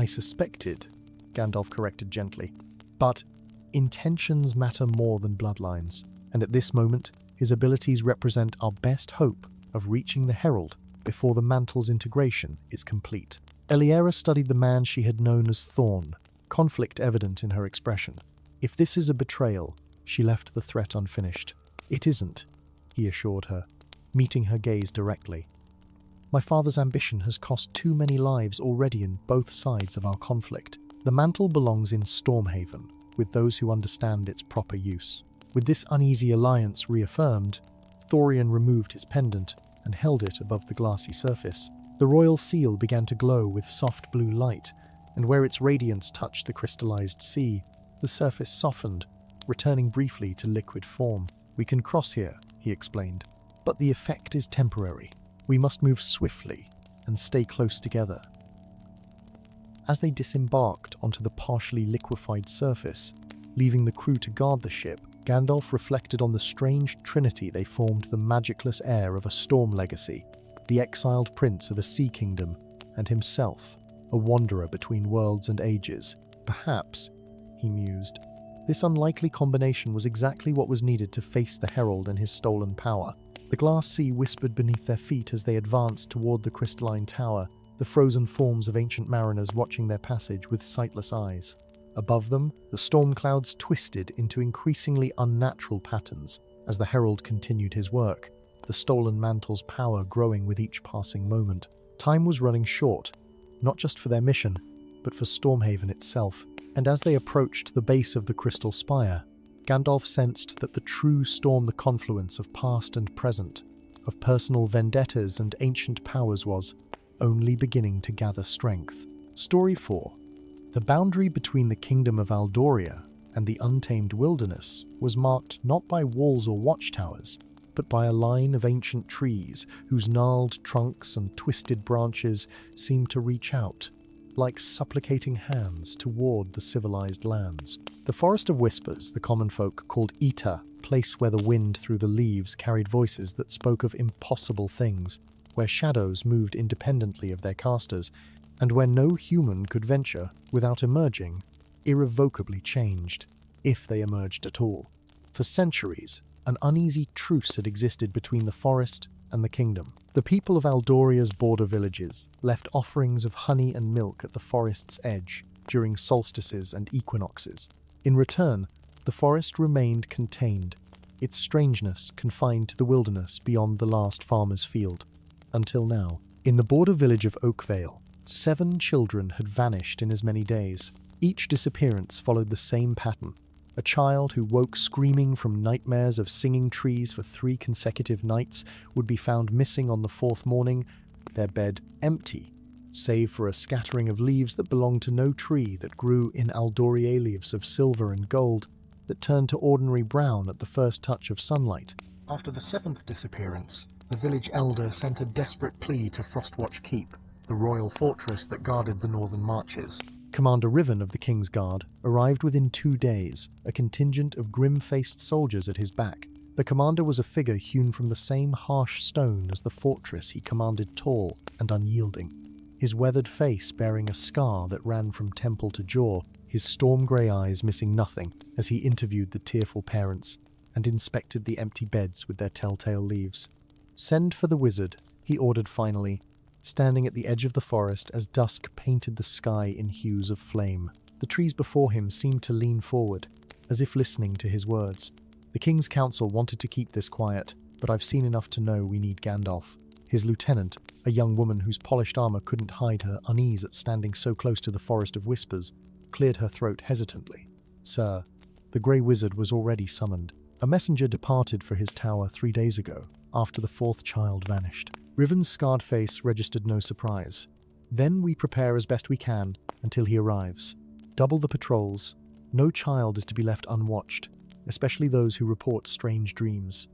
suspected," Gandalf corrected gently. "But intentions matter more than bloodlines, and at this moment, his abilities represent our best hope of reaching the herald before the mantle's integration is complete." Eliera studied the man she had known as Thorn, conflict evident in her expression. "If this is a betrayal," she left the threat unfinished. "It isn't," he assured her, meeting her gaze directly. "My father's ambition has cost too many lives already in both sides of our conflict. The mantle belongs in Stormhaven, with those who understand its proper use." With this uneasy alliance reaffirmed, Thorian removed his pendant and held it above the glassy surface. The royal seal began to glow with soft blue light, and where its radiance touched the crystallized sea, the surface softened, returning briefly to liquid form. "We can cross here," he explained, "but the effect is temporary. We must move swiftly and stay close together." As they disembarked onto the partially liquefied surface, leaving the crew to guard the ship, Gandalf reflected on the strange trinity they formed: the magicless heir of a storm legacy, the exiled prince of a sea kingdom, and himself, a wanderer between worlds and ages. Perhaps, he mused, this unlikely combination was exactly what was needed to face the herald and his stolen power. The glass sea whispered beneath their feet as they advanced toward the crystalline tower, the frozen forms of ancient mariners watching their passage with sightless eyes. Above them, the storm clouds twisted into increasingly unnatural patterns as the herald continued his work, the stolen mantle's power growing with each passing moment. Time was running short, not just for their mission, but for Stormhaven itself. And as they approached the base of the crystal spire, Gandalf sensed that the true storm, the confluence of past and present, of personal vendettas and ancient powers, was only beginning to gather strength. Story 4. The boundary between the kingdom of Aldoria and the untamed wilderness was marked not by walls or watchtowers, but by a line of ancient trees whose gnarled trunks and twisted branches seemed to reach out, like supplicating hands toward the civilized lands. The Forest of Whispers, the common folk called Ita, place where the wind through the leaves carried voices that spoke of impossible things, where shadows moved independently of their casters, and where no human could venture without emerging, irrevocably changed, if they emerged at all. For centuries, an uneasy truce had existed between the forest and the kingdom. The people of Aldoria's border villages left offerings of honey and milk at the forest's edge during solstices and equinoxes. In return, The forest remained contained, its strangeness confined to the wilderness beyond the last farmer's field. Until now, in the border village of Oakvale, 7 children had vanished in as many days. Each disappearance followed the same pattern. A child who woke screaming from nightmares of singing trees for 3 consecutive nights would be found missing on the 4th morning, their bed empty, save for a scattering of leaves that belonged to no tree that grew in Aldoria leaves of silver and gold that turned to ordinary brown at the first touch of sunlight. After the 7th disappearance, the village elder sent a desperate plea to Frostwatch Keep, the royal fortress that guarded the northern marches. Commander Riven of the King's Guard arrived within 2 days, a contingent of grim-faced soldiers at his back. The commander was a figure hewn from the same harsh stone as the fortress he commanded, tall and unyielding. His weathered face bearing a scar that ran from temple to jaw, his storm-grey eyes missing nothing as he interviewed the tearful parents and inspected the empty beds with their telltale leaves. "Send for the wizard," he ordered finally, standing at the edge of the forest as dusk painted the sky in hues of flame. The trees before him seemed to lean forward, as if listening to his words. "The King's Council wanted to keep this quiet, but I've seen enough to know we need Gandalf." His lieutenant, a young woman whose polished armor couldn't hide her unease at standing so close to the Forest of Whispers, cleared her throat hesitantly. "Sir, the Grey Wizard was already summoned. A messenger departed for his tower 3 days ago, after the 4th child vanished." Riven's scarred face registered no surprise. "Then we prepare as best we can until he arrives. Double the patrols. No child is to be left unwatched, especially those who report strange dreams."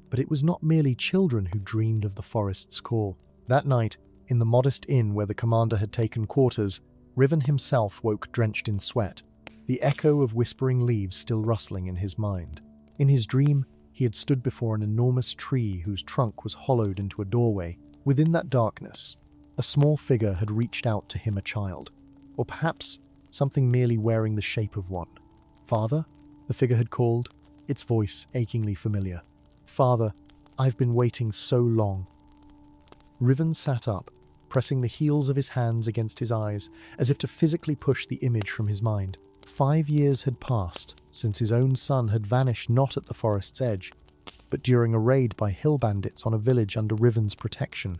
But it was not merely children who dreamed of the forest's call. That night, in the modest inn where the commander had taken quarters, Riven himself woke drenched in sweat, the echo of whispering leaves still rustling in his mind. In his dream, he had stood before an enormous tree whose trunk was hollowed into a doorway. Within that darkness, a small figure had reached out to him, a child, or perhaps something merely wearing the shape of one. "Father?" the figure had called, its voice achingly familiar. "Father, I've been waiting so long." Riven sat up, pressing the heels of his hands against his eyes, as if to physically push the image from his mind. 5 years had passed since his own son had vanished, not at the forest's edge, but during a raid by hill bandits on a village under Riven's protection.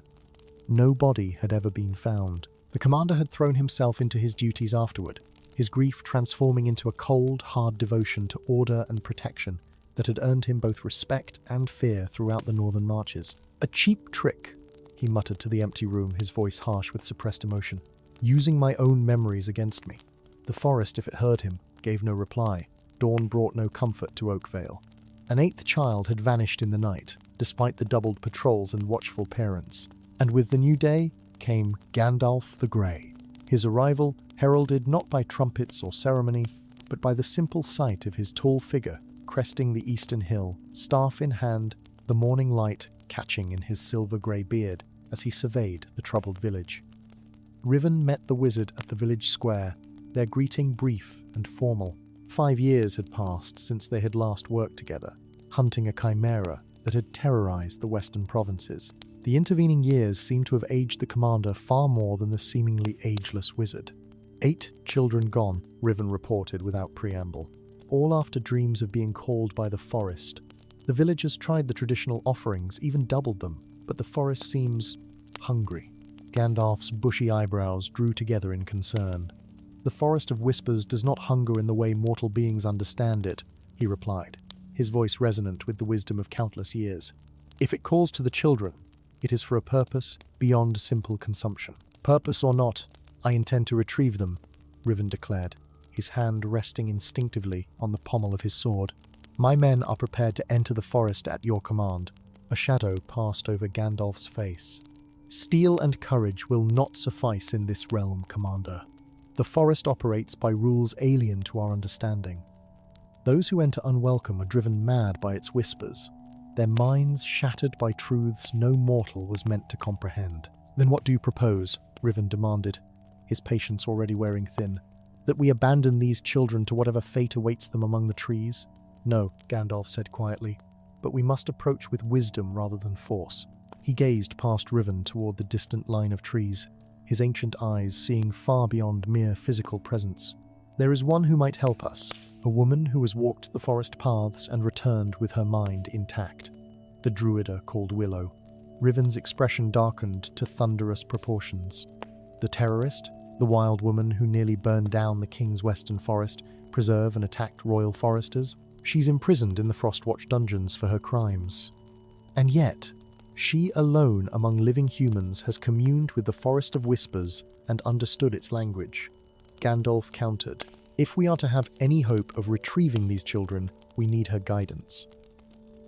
No body had ever been found. The commander had thrown himself into his duties afterward, his grief transforming into a cold, hard devotion to order and protection that had earned him both respect and fear throughout the northern marches. "A cheap trick," he muttered to the empty room, his voice harsh with suppressed emotion. "Using my own memories against me." The forest, if it heard him, gave no reply. Dawn brought no comfort to Oakvale. An 8th child had vanished in the night, despite the doubled patrols and watchful parents. And with the new day came Gandalf the Grey. His arrival heralded not by trumpets or ceremony, but by the simple sight of his tall figure cresting the eastern hill, staff in hand, the morning light catching in his silver-grey beard as he surveyed the troubled village. Riven met the wizard at the village square, their greeting brief and formal. 5 years had passed since they had last worked together, hunting a chimera that had terrorized the western provinces. The intervening years seemed to have aged the commander far more than the seemingly ageless wizard. 8 children gone, Riven reported without preamble, all after dreams of being called by the forest. The villagers tried the traditional offerings, even doubled them, but the forest seems hungry. Gandalf's bushy eyebrows drew together in concern. "The Forest of Whispers does not hunger in the way mortal beings understand it," he replied, his voice resonant with the wisdom of countless years. "If it calls to the children, it is for a purpose beyond simple consumption. Purpose or not, I intend to retrieve them," Riven declared, his hand resting instinctively on the pommel of his sword. "My men are prepared to enter the forest at your command." A shadow passed over Gandalf's face. "Steel and courage will not suffice in this realm, Commander. The forest operates by rules alien to our understanding. Those who enter unwelcome are driven mad by its whispers, their minds shattered by truths no mortal was meant to comprehend." "Then what do you propose?" Riven demanded, his patience already wearing thin. "That we abandon these children to whatever fate awaits them among the trees?" "No," Gandalf said quietly, "but we must approach with wisdom rather than force." He gazed past Riven toward the distant line of trees, his ancient eyes seeing far beyond mere physical presence. "There is one who might help us, a woman who has walked the forest paths and returned with her mind intact. The druida called Willow. Riven's expression darkened to thunderous proportions. The terrorist, the wild woman who nearly burned down the king's western forest, preserve and attacked royal foresters, she's imprisoned in the Frostwatch dungeons for her crimes. And yet, she alone among living humans has communed with the Forest of Whispers and understood its language. Gandalf countered, "If we are to have any hope of retrieving these children, we need her guidance."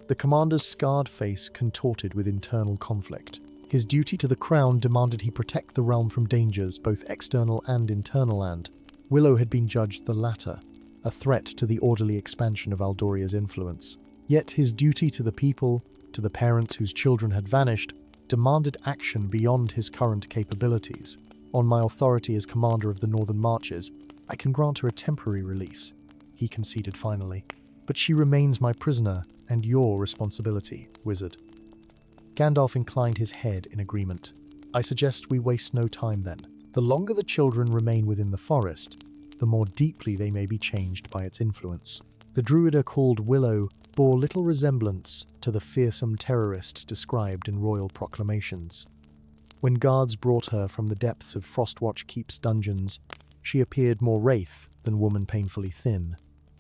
The commander's scarred face contorted with internal conflict. His duty to the crown demanded he protect the realm from dangers, both external and internal, and Willow had been judged the latter, a threat to the orderly expansion of Aldoria's influence. Yet his duty to the people, to the parents whose children had vanished, demanded action beyond his current capabilities. "On my authority as commander of the Northern Marches, I can grant her a temporary release," he conceded finally. "But she remains my prisoner and your responsibility, wizard." Gandalf inclined his head in agreement. "I suggest we waste no time then. The longer the children remain within the forest, the more deeply they may be changed by its influence." The druida called Willow bore little resemblance to the fearsome terrorist described in royal proclamations. When guards brought her from the depths of Frostwatch Keep's dungeons, she appeared more wraith than woman painfully thin.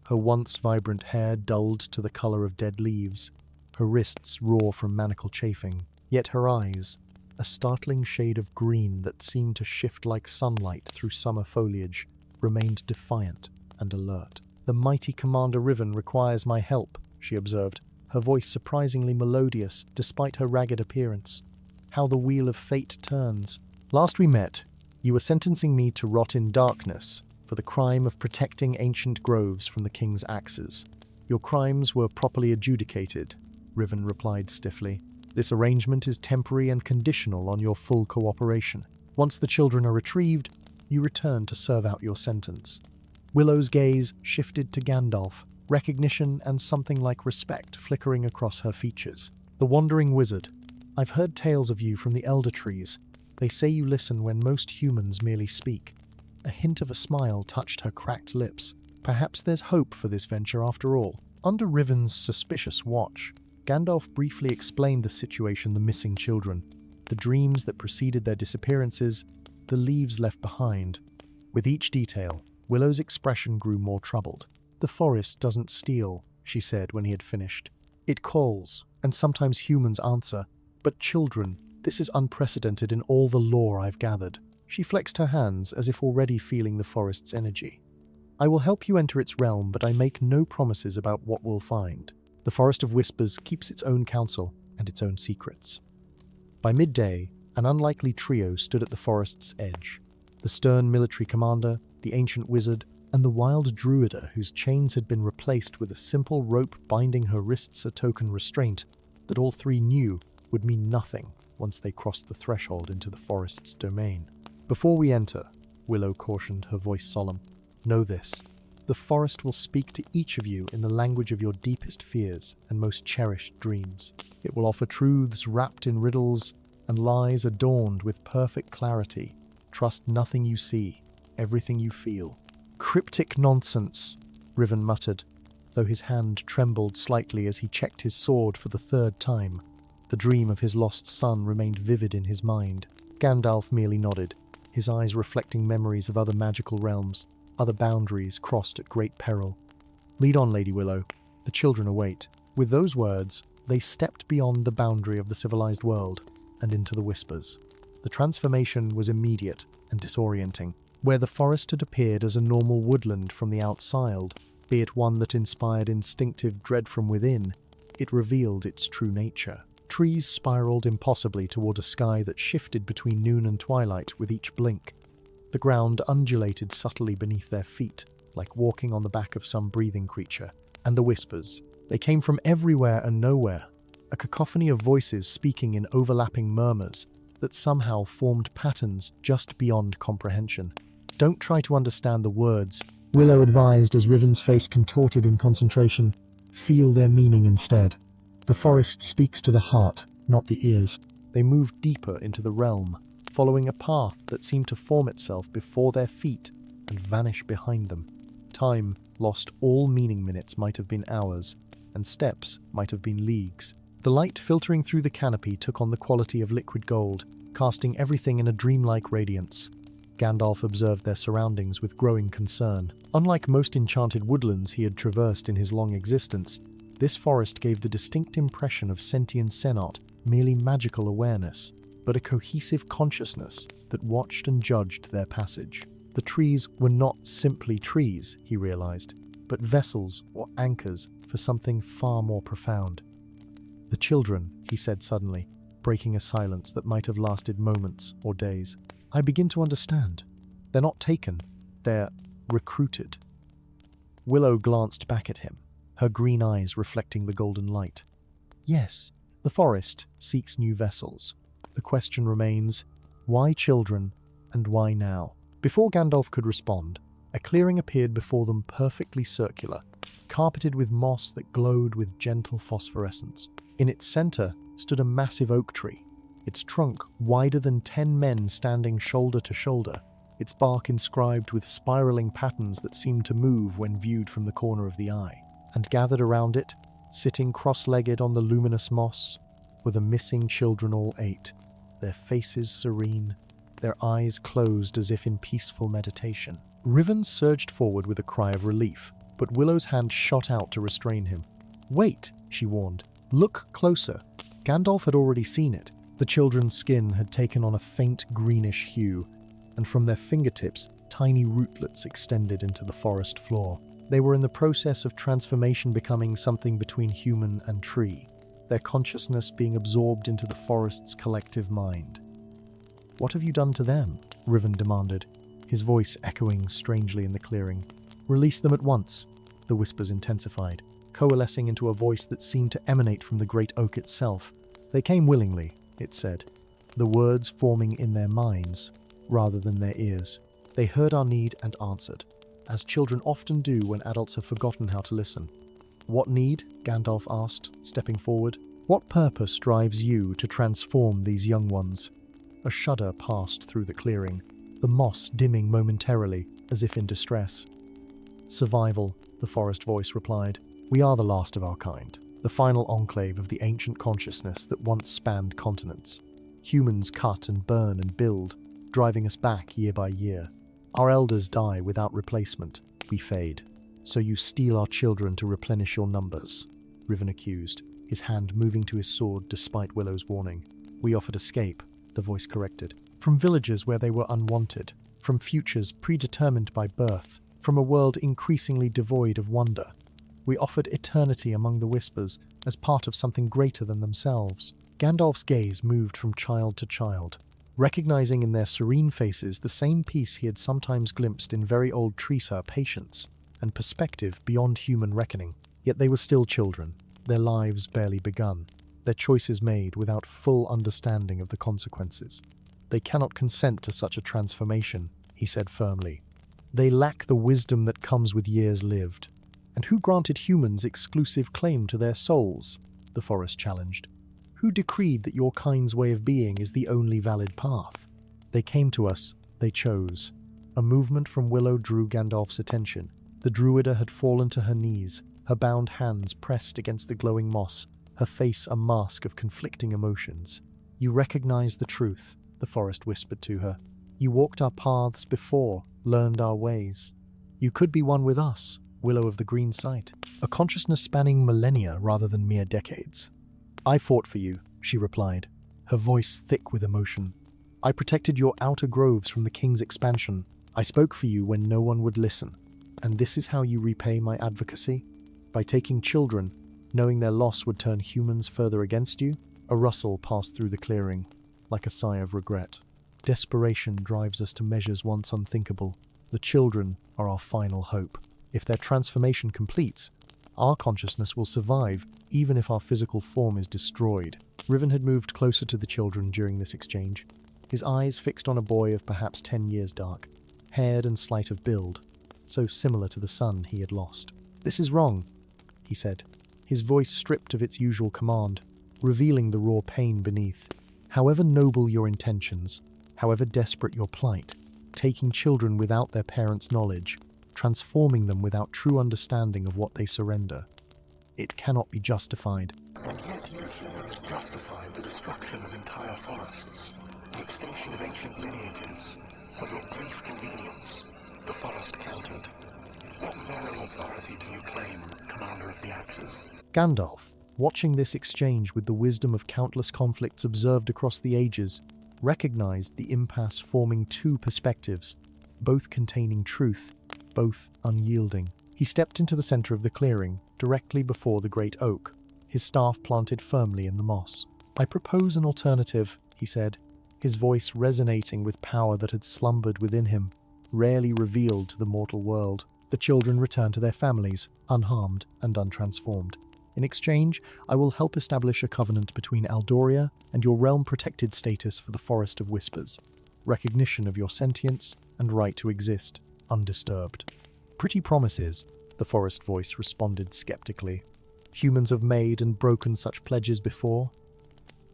Her once vibrant hair dulled to the colour of dead leaves, her wrists raw from manacle chafing, yet her eyes, a startling shade of green that seemed to shift like sunlight through summer foliage, remained defiant and alert. "The mighty Commander Riven requires my help," she observed, her voice surprisingly melodious despite her ragged appearance. "How the wheel of fate turns. Last we met, you were sentencing me to rot in darkness for the crime of protecting ancient groves from the king's axes. Your crimes were properly adjudicated," Riven replied stiffly. "This arrangement is temporary and conditional on your full cooperation. Once the children are retrieved, you return to serve out your sentence." Willow's gaze shifted to Gandalf, recognition and something like respect flickering across her features. "The wandering wizard. I've heard tales of you from the elder trees. They say you listen when most humans merely speak." A hint of a smile touched her cracked lips. Perhaps there's hope for this venture after all. Under Riven's suspicious watch, Gandalf briefly explained the situation: the missing children, the dreams that preceded their disappearances, the leaves left behind. With each detail, Willow's expression grew more troubled. "The forest doesn't steal," she said when he had finished. "It calls, and sometimes humans answer. But children, this is unprecedented in all the lore I've gathered." She flexed her hands as if already feeling the forest's energy. "I will help you enter its realm, but I make no promises about what we'll find. The Forest of Whispers keeps its own counsel and its own secrets." By midday, an unlikely trio stood at the forest's edge. The stern military commander, the ancient wizard, and the wild druida whose chains had been replaced with a simple rope binding her wrists, a token restraint that all three knew would mean nothing once they crossed the threshold into the forest's domain. "Before we enter," Willow cautioned, her voice solemn, "know this. The forest will speak to each of you in the language of your deepest fears and most cherished dreams. It will offer truths wrapped in riddles and lies adorned with perfect clarity. Trust nothing you see, everything you feel." "Cryptic nonsense," Riven muttered, though his hand trembled slightly as he checked his sword for the third time. The dream of his lost son remained vivid in his mind. Gandalf merely nodded, his eyes reflecting memories of other magical realms, other boundaries crossed at great peril. "Lead on, Lady Willow. The children await." With those words, they stepped beyond the boundary of the civilized world and into the Whispers. The transformation was immediate and disorienting. Where the forest had appeared as a normal woodland from the outside, be it one that inspired instinctive dread from within, it revealed its true nature. Trees spiraled impossibly toward a sky that shifted between noon and twilight with each blink. The ground undulated subtly beneath their feet, like walking on the back of some breathing creature. And the whispers, they came from everywhere and nowhere, a cacophony of voices speaking in overlapping murmurs that somehow formed patterns just beyond comprehension. "Don't try to understand the words," Willow advised as Riven's face contorted in concentration. "Feel their meaning instead. The forest speaks to the heart, not the ears." They moved deeper into the realm, following a path that seemed to form itself before their feet and vanish behind them. Time lost all meaning. Minutes might have been hours, and steps might have been leagues. The light filtering through the canopy took on the quality of liquid gold, casting everything in a dreamlike radiance. Gandalf observed their surroundings with growing concern. Unlike most enchanted woodlands he had traversed in his long existence, this forest gave the distinct impression of sentience, not merely magical awareness, but a cohesive consciousness that watched and judged their passage. The trees were not simply trees, he realized, but vessels or anchors for something far more profound. "The children," he said suddenly, breaking a silence that might have lasted moments or days. "I begin to understand. They're not taken, they're recruited." Willow glanced back at him, her green eyes reflecting the golden light. "Yes, the forest seeks new vessels. The question remains, why children and why now?" Before Gandalf could respond, a clearing appeared before them, perfectly circular, carpeted with moss that glowed with gentle phosphorescence. In its center stood a massive oak tree, its trunk wider than 10 men standing shoulder to shoulder, its bark inscribed with spiraling patterns that seemed to move when viewed from the corner of the eye. And gathered around it, sitting cross-legged on the luminous moss, were the missing children, all 8, their faces serene, their eyes closed as if in peaceful meditation. Riven surged forward with a cry of relief, but Willow's hand shot out to restrain him. "Wait," she warned. "Look closer." Gandalf had already seen it. The children's skin had taken on a faint greenish hue, and from their fingertips, tiny rootlets extended into the forest floor. They were in the process of transformation, becoming something between human and tree, their consciousness being absorbed into the forest's collective mind. "What have you done to them?" Riven demanded, his voice echoing strangely in the clearing. "Release them at once." The whispers intensified, coalescing into a voice that seemed to emanate from the great oak itself. "They came willingly," it said, the words forming in their minds rather than their ears. "They heard our need and answered, as children often do when adults have forgotten how to listen." "What need?" Gandalf asked, stepping forward. "What purpose drives you to transform these young ones?" A shudder passed through the clearing, the moss dimming momentarily, as if in distress. "Survival," the forest voice replied. "We are the last of our kind, the final enclave of the ancient consciousness that once spanned continents. Humans cut and burn and build, driving us back year by year. Our elders die without replacement. We fade. So you steal our children to replenish your numbers," Riven accused, his hand moving to his sword despite Willow's warning. "We offered escape," the voice corrected, "from villages where they were unwanted, from futures predetermined by birth, from a world increasingly devoid of wonder. We offered eternity among the whispers as part of something greater than themselves." Gandalf's gaze moved from child to child, recognizing in their serene faces the same peace he had sometimes glimpsed in very old Trisa, patience and perspective beyond human reckoning. Yet they were still children, their lives barely begun, their choices made without full understanding of the consequences. "They cannot consent to such a transformation," he said firmly. "They lack the wisdom that comes with years lived." "And who granted humans exclusive claim to their souls?" the forest challenged. "Who decreed that your kind's way of being is the only valid path? They came to us, they chose." A movement from Willow drew Gandalf's attention. The druida had fallen to her knees, her bound hands pressed against the glowing moss, her face a mask of conflicting emotions. "You recognize the truth," the forest whispered to her. "You walked our paths before, learned our ways. You could be one with us, Willow of the Green Sight, a consciousness spanning millennia rather than mere decades." "I fought for you," she replied, her voice thick with emotion. "I protected your outer groves from the king's expansion. I spoke for you when no one would listen. And this is how you repay my advocacy? By taking children, knowing their loss would turn humans further against you?" A rustle passed through the clearing, like a sigh of regret. "Desperation drives us to measures once unthinkable. The children are our final hope. If their transformation completes, our consciousness will survive, even if our physical form is destroyed." Riven had moved closer to the children during this exchange, his eyes fixed on a boy of perhaps 10 years dark, haired and slight of build, so similar to the son he had lost. "This is wrong," he said, his voice stripped of its usual command, revealing the raw pain beneath. "However noble your intentions, however desperate your plight, taking children without their parents' knowledge transforming them without true understanding of what they surrender. It cannot be justified. And yet you humans justify the destruction of entire forests, the extinction of ancient lineages, for your brief convenience, the forest accountant. What moral authority do you claim, Commander of the Axes? Gandalf, watching this exchange with the wisdom of countless conflicts observed across the ages, recognized the impasse forming two perspectives, both containing truth, both unyielding. He stepped into the center of the clearing, directly before the great oak, his staff planted firmly in the moss. "I propose an alternative," he said, his voice resonating with power that had slumbered within him, rarely revealed to the mortal world. The children returned to their families, unharmed and untransformed. "In exchange, I will help establish a covenant between Aldoria and your realm-protected status for the Forest of Whispers, recognition of your sentience and right to exist, undisturbed." "Pretty promises," the forest voice responded skeptically. "Humans have made and broken such pledges before."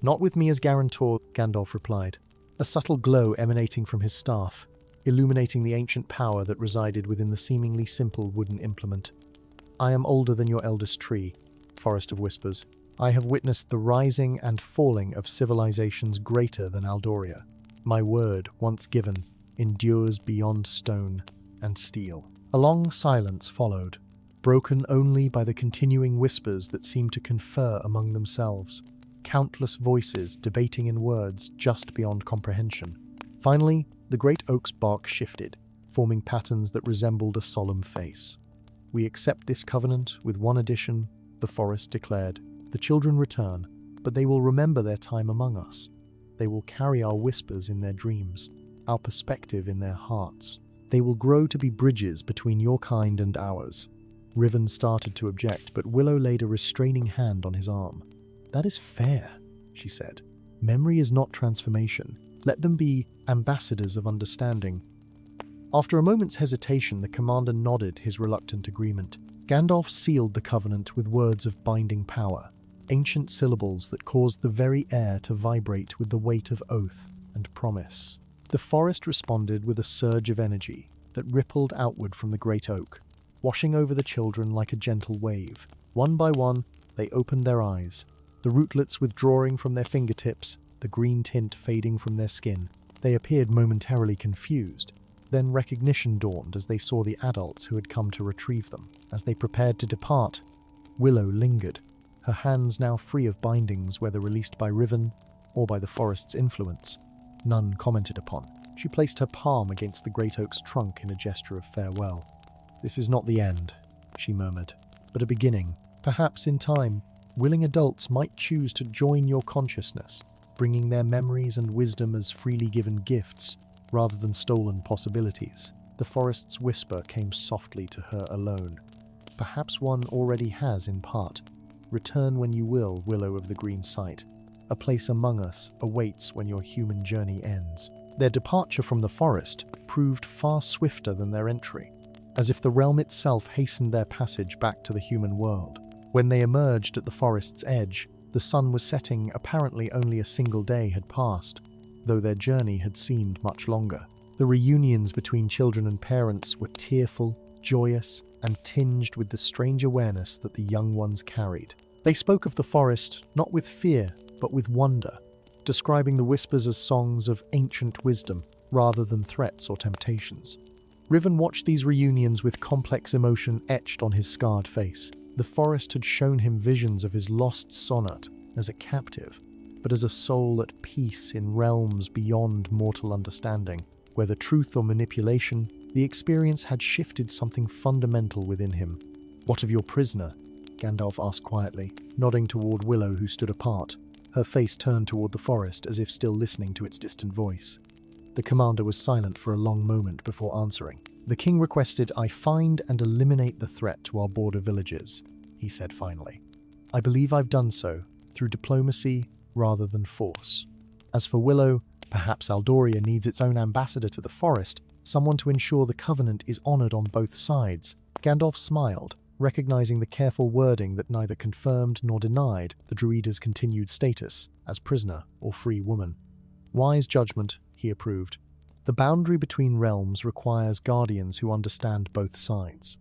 "Not with me as guarantor," Gandalf replied, a subtle glow emanating from his staff, illuminating the ancient power that resided within the seemingly simple wooden implement. "I am older than your eldest tree, Forest of Whispers. I have witnessed the rising and falling of civilizations greater than Aldoria. My word, once given, endures beyond stone and steel." A long silence followed, broken only by the continuing whispers that seemed to confer among themselves, countless voices debating in words just beyond comprehension. Finally, the great oak's bark shifted, forming patterns that resembled a solemn face. "We accept this covenant with one addition," the forest declared. "The children return, but they will remember their time among us. They will carry our whispers in their dreams, our perspective in their hearts. They will grow to be bridges between your kind and ours." Riven started to object, but Willow laid a restraining hand on his arm. "That is fair," she said. "Memory is not transformation. Let them be ambassadors of understanding." After a moment's hesitation, the commander nodded his reluctant agreement. Gandalf sealed the covenant with words of binding power, ancient syllables that caused the very air to vibrate with the weight of oath and promise. The forest responded with a surge of energy that rippled outward from the great oak, washing over the children like a gentle wave. One by one, they opened their eyes, the rootlets withdrawing from their fingertips, the green tint fading from their skin. They appeared momentarily confused. Then recognition dawned as they saw the adults who had come to retrieve them. As they prepared to depart, Willow lingered, her hands now free of bindings, whether released by Riven or by the forest's influence. None commented upon. She placed her palm against the great oak's trunk in a gesture of farewell. "This is not the end," she murmured, "but a beginning. Perhaps in time, willing adults might choose to join your consciousness, bringing their memories and wisdom as freely given gifts, rather than stolen possibilities." The forest's whisper came softly to her alone. "Perhaps one already has in part. Return when you will, Willow of the Green Sight. A place among us awaits when your human journey ends." Their departure from the forest proved far swifter than their entry, as if the realm itself hastened their passage back to the human world. When they emerged at the forest's edge, the sun was setting. Apparently only a single day had passed, though their journey had seemed much longer. The reunions between children and parents were tearful, joyous, and tinged with the strange awareness that the young ones carried. They spoke of the forest not with fear, but with wonder, describing the whispers as songs of ancient wisdom rather than threats or temptations. Riven watched these reunions with complex emotion etched on his scarred face. The forest had shown him visions of his lost sonnet as a captive, but as a soul at peace in realms beyond mortal understanding. Whether truth or manipulation, the experience had shifted something fundamental within him. "What of your prisoner?" Gandalf asked quietly, nodding toward Willow, who stood apart, her face turned toward the forest as if still listening to its distant voice. The commander was silent for a long moment before answering. "The king requested I find and eliminate the threat to our border villages," he said finally. "I believe I've done so, through diplomacy rather than force. As for Willow, perhaps Aldoria needs its own ambassador to the forest, someone to ensure the covenant is honored on both sides." Gandalf smiled, recognizing the careful wording that neither confirmed nor denied the Druida's continued status as prisoner or free woman. "Wise judgment," he approved. The boundary between realms requires guardians who understand both sides.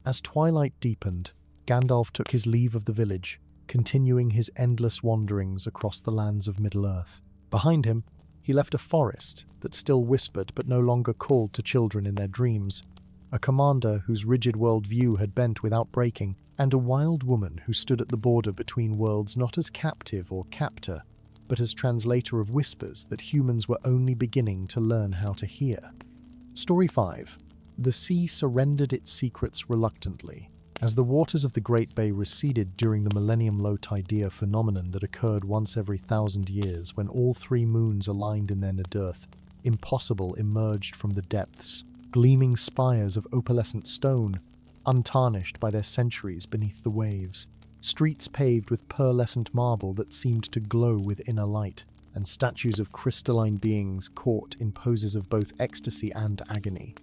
As twilight deepened, Gandalf took his leave of the village, continuing his endless wanderings across the lands of Middle-earth. Behind him, he left a forest that still whispered but no longer called to children in their dreams, a commander whose rigid worldview had bent without breaking, and a wild woman who stood at the border between worlds not as captive or captor, but as translator of whispers that humans were only beginning to learn how to hear. Story 5. The sea surrendered its secrets reluctantly. As the waters of the Great Bay receded during the millennium low tidea phenomenon that occurred once every 1,000 years when all three moons aligned in their nadirth, impossible emerged from the depths, gleaming spires of opalescent stone, untarnished by their centuries beneath the waves, streets paved with pearlescent marble that seemed to glow with inner light, and statues of crystalline beings caught in poses of both ecstasy and agony,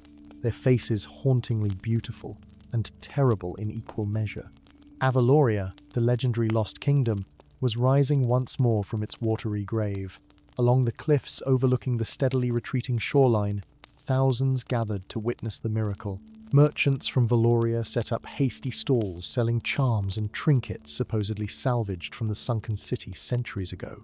their faces hauntingly beautiful and terrible in equal measure. Avaloria, the legendary Lost Kingdom, was rising once more from its watery grave. Along the cliffs overlooking the steadily retreating shoreline, thousands gathered to witness the miracle. Merchants from Valoria set up hasty stalls selling charms and trinkets supposedly salvaged from the sunken city centuries ago.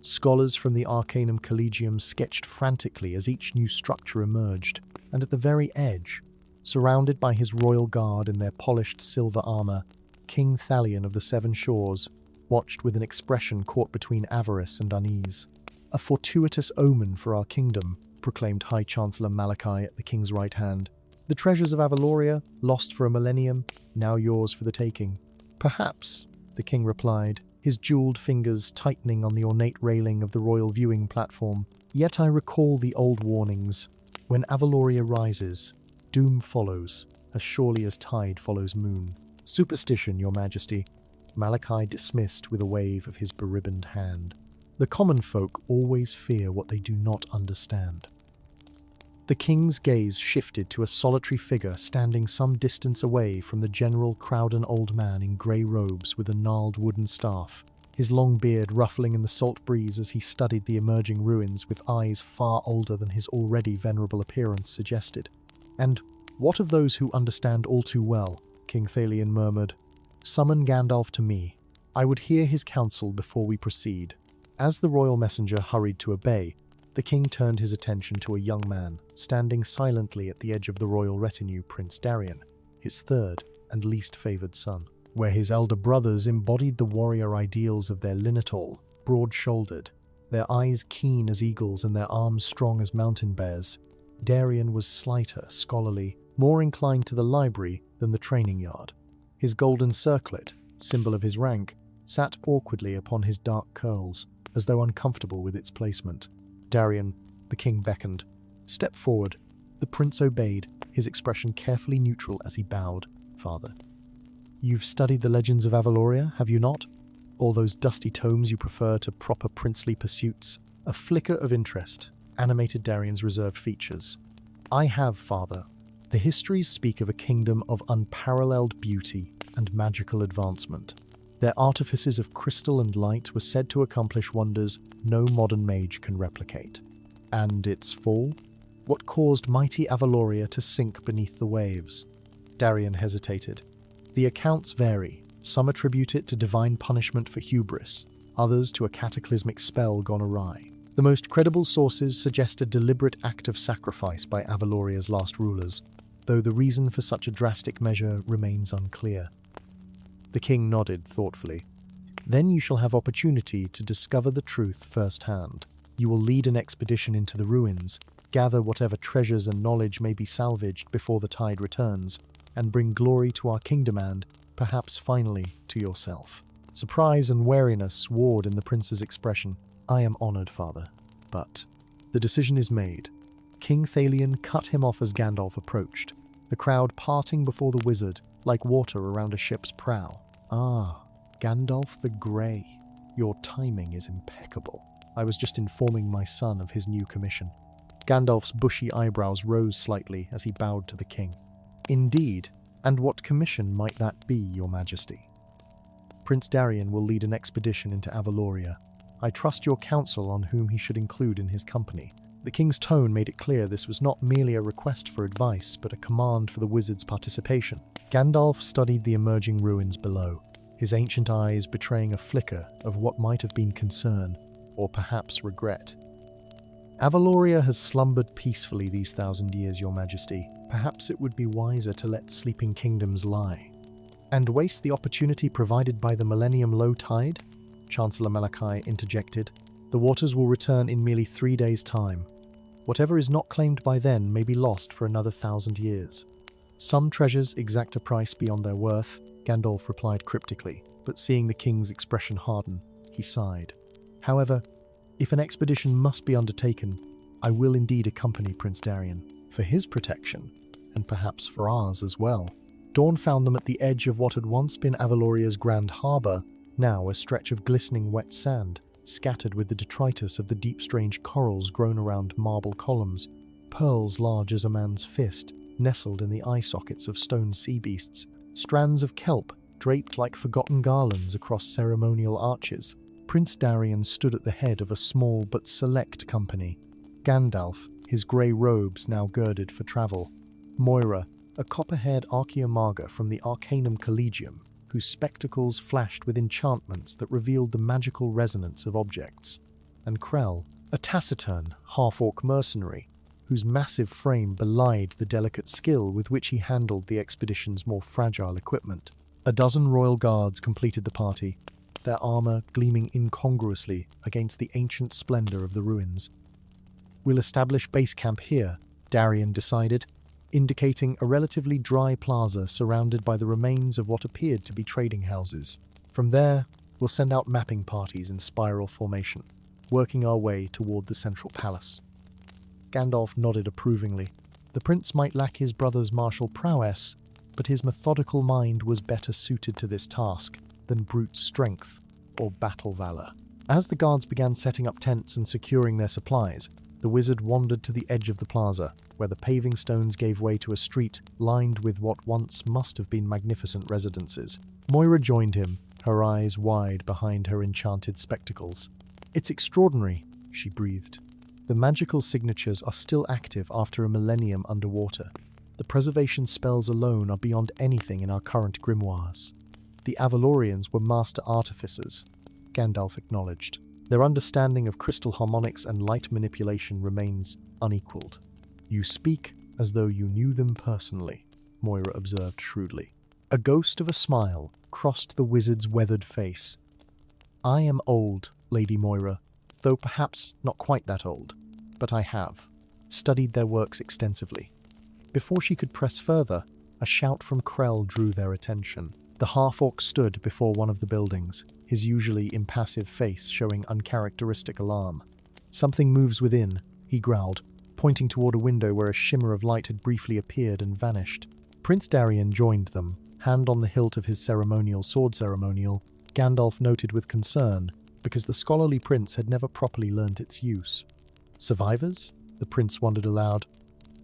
Scholars from the Arcanum Collegium sketched frantically as each new structure emerged, and at the very edge, surrounded by his royal guard in their polished silver armor, King Thalion of the Seven Shores watched with an expression caught between avarice and unease. "A fortuitous omen for our kingdom," proclaimed High Chancellor Malachi at the king's right hand. "The treasures of Avaloria, lost for a millennium, now yours for the taking." "Perhaps," the king replied, his jeweled fingers tightening on the ornate railing of the royal viewing platform. "Yet I recall the old warnings. When Avaloria rises, doom follows, as surely as tide follows moon." "Superstition, your majesty," Malachi dismissed with a wave of his beribboned hand. "The common folk always fear what they do not understand." The king's gaze shifted to a solitary figure standing some distance away from the general Crowden old man in grey robes with a gnarled wooden staff, his long beard ruffling in the salt breeze as he studied the emerging ruins with eyes far older than his already venerable appearance suggested. "And what of those who understand all too well?" King Thalion murmured. "Summon Gandalf to me. I would hear his counsel before we proceed." As the royal messenger hurried to obey, the king turned his attention to a young man, standing silently at the edge of the royal retinue, Prince Darien, his third and least favoured son. Where his elder brothers embodied the warrior ideals of their linetal, broad-shouldered, their eyes keen as eagles and their arms strong as mountain bears, Darien was slighter, scholarly, more inclined to the library than the training yard. His golden circlet, symbol of his rank, sat awkwardly upon his dark curls, as though uncomfortable with its placement. "Darien," the king beckoned. "Step forward." The prince obeyed, his expression carefully neutral as he bowed. "Father." "You've studied the legends of Avaloria, have you not? All those dusty tomes you prefer to proper princely pursuits?" A flicker of interest animated Darien's reserved features. "I have, father. The histories speak of a kingdom of unparalleled beauty and magical advancement. Their artifices of crystal and light were said to accomplish wonders no modern mage can replicate. And its fall? What caused mighty Avaloria to sink beneath the waves?" Darien hesitated. "The accounts vary. Some attribute it to divine punishment for hubris, others to a cataclysmic spell gone awry. The most credible sources suggest a deliberate act of sacrifice by Avaloria's last rulers, though the reason for such a drastic measure remains unclear." The king nodded thoughtfully. "Then you shall have opportunity to discover the truth firsthand. You will lead an expedition into the ruins, gather whatever treasures and knowledge may be salvaged before the tide returns, and bring glory to our kingdom and, perhaps finally, to yourself." Surprise and wariness warred in the prince's expression. "I am honored, father, but..." "The decision is made." King Thalion cut him off as Gandalf approached, the crowd parting before the wizard, like water around a ship's prow. "Ah, Gandalf the Grey. Your timing is impeccable. I was just informing my son of his new commission." Gandalf's bushy eyebrows rose slightly as he bowed to the king. "Indeed, and what commission might that be, your majesty?" "Prince Darien will lead an expedition into Avaloria. I trust your counsel on whom he should include in his company." The king's tone made it clear this was not merely a request for advice, but a command for the wizard's participation. Gandalf studied the emerging ruins below, his ancient eyes betraying a flicker of what might have been concern, or perhaps regret. Avaloria has slumbered peacefully these 1,000 years, Your Majesty. Perhaps it would be wiser to let sleeping kingdoms lie. And waste the opportunity provided by the millennium low tide? Chancellor Malachi interjected. The waters will return in merely 3 days' time. Whatever is not claimed by then may be lost for another 1,000 years. Some treasures exact a price beyond their worth, Gandalf replied cryptically, but seeing the king's expression harden, he sighed. However, if an expedition must be undertaken, I will indeed accompany Prince Darien, for his protection, and perhaps for ours as well. Dawn found them at the edge of what had once been Avaloria's grand harbour, now a stretch of glistening wet sand, scattered with the detritus of the deep strange corals grown around marble columns, pearls large as a man's fist, nestled in the eye sockets of stone sea beasts, strands of kelp draped like forgotten garlands across ceremonial arches. Prince Darien stood at the head of a small but select company. Gandalf, his grey robes now girded for travel. Moira, a copper-haired archaeomaga from the Arcanum Collegium, whose spectacles flashed with enchantments that revealed the magical resonance of objects. And Krell, a taciturn, half-orc mercenary, whose massive frame belied the delicate skill with which he handled the expedition's more fragile equipment. A dozen royal guards completed the party, their armour gleaming incongruously against the ancient splendour of the ruins. We'll establish base camp here, Darien decided, indicating a relatively dry plaza surrounded by the remains of what appeared to be trading houses. From there, we'll send out mapping parties in spiral formation, working our way toward the central palace. Gandalf nodded approvingly. The prince might lack his brother's martial prowess, but his methodical mind was better suited to this task than brute strength or battle valor. As the guards began setting up tents and securing their supplies, the wizard wandered to the edge of the plaza, where the paving stones gave way to a street lined with what once must have been magnificent residences. Moira joined him, her eyes wide behind her enchanted spectacles. "It's extraordinary," she breathed. "The magical signatures are still active after a millennium underwater. The preservation spells alone are beyond anything in our current grimoires." The Avalorians were master artificers, Gandalf acknowledged. Their understanding of crystal harmonics and light manipulation remains unequaled. "You speak as though you knew them personally," Moira observed shrewdly. A ghost of a smile crossed the wizard's weathered face. "I am old, Lady Moira, though perhaps not quite that old, but I have studied their works extensively." Before she could press further, a shout from Krell drew their attention. The half-orc stood before one of the buildings, his usually impassive face showing uncharacteristic alarm. "Something moves within," he growled, pointing toward a window where a shimmer of light had briefly appeared and vanished. Prince Darien joined them, hand on the hilt of his sword ceremonial. Gandalf noted with concern, because the scholarly prince had never properly learnt its use. "Survivors?" the prince wondered aloud.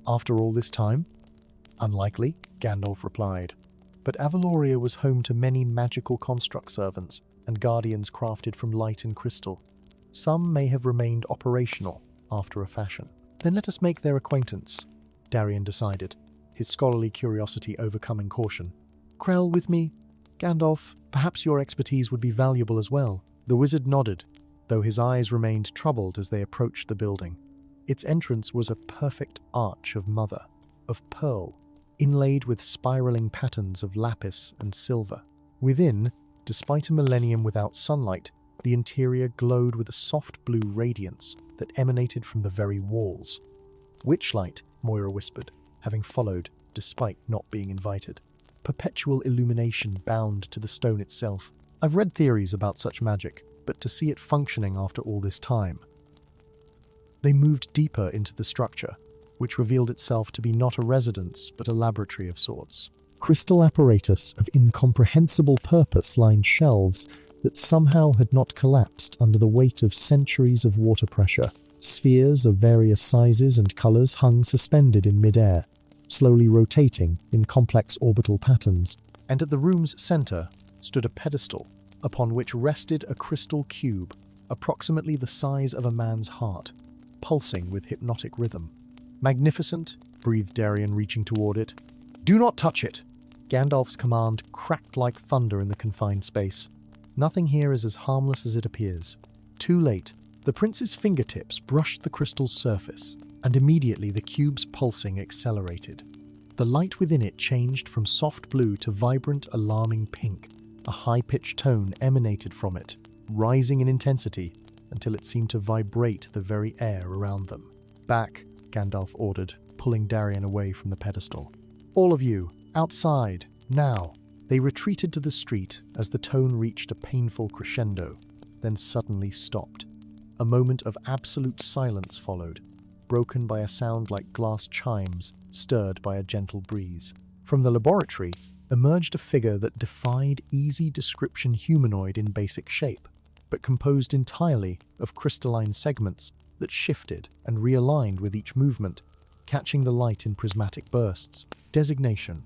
"After all this time?" "Unlikely," Gandalf replied. But Avaloria was home to many magical construct servants and guardians crafted from light and crystal. Some may have remained operational after a fashion. "Then let us make their acquaintance," Darien decided, his scholarly curiosity overcoming caution. "Krell with me? Gandalf, perhaps your expertise would be valuable as well." The wizard nodded, though his eyes remained troubled as they approached the building. Its entrance was a perfect arch of mother, of pearl, inlaid with spiraling patterns of lapis and silver. Within, despite a millennium without sunlight, the interior glowed with a soft blue radiance that emanated from the very walls. "Witchlight," Moira whispered, having followed, despite not being invited. "Perpetual illumination bound to the stone itself. I've read theories about such magic, but to see it functioning after all this time." They moved deeper into the structure, which revealed itself to be not a residence, but a laboratory of sorts. Crystal apparatus of incomprehensible purpose lined shelves that somehow had not collapsed under the weight of centuries of water pressure. Spheres of various sizes and colours hung suspended in mid-air, slowly rotating in complex orbital patterns, and at the room's centre stood a pedestal upon which rested a crystal cube approximately the size of a man's heart. pulsing with hypnotic rhythm. "Magnificent," breathed Darien, reaching toward it. "Do not touch it!" Gandalf's command cracked like thunder in the confined space. Nothing here is as harmless as it appears. Too late, the prince's fingertips brushed the crystal's surface, and immediately the cube's pulsing accelerated. The light within it changed from soft blue to vibrant, alarming pink. A high-pitched tone emanated from it, rising in intensity until it seemed to vibrate the very air around them. "Back," Gandalf ordered, pulling Darien away from the pedestal. "All of you, outside, now." They retreated to the street as the tone reached a painful crescendo, then suddenly stopped. A moment of absolute silence followed, broken by a sound like glass chimes stirred by a gentle breeze. From the laboratory emerged a figure that defied easy description, humanoid in basic shape, but composed entirely of crystalline segments that shifted and realigned with each movement, catching the light in prismatic bursts. Designation: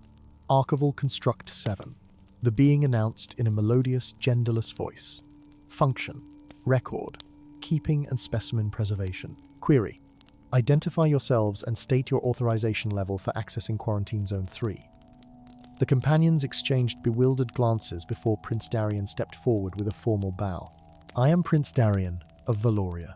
Archival Construct 7. The being announced in a melodious, genderless voice. Function: Record, Keeping and Specimen Preservation. Query: Identify yourselves and state your authorization level for accessing Quarantine Zone 3. The companions exchanged bewildered glances before Prince Darien stepped forward with a formal bow. "I am Prince Darien of Valoria.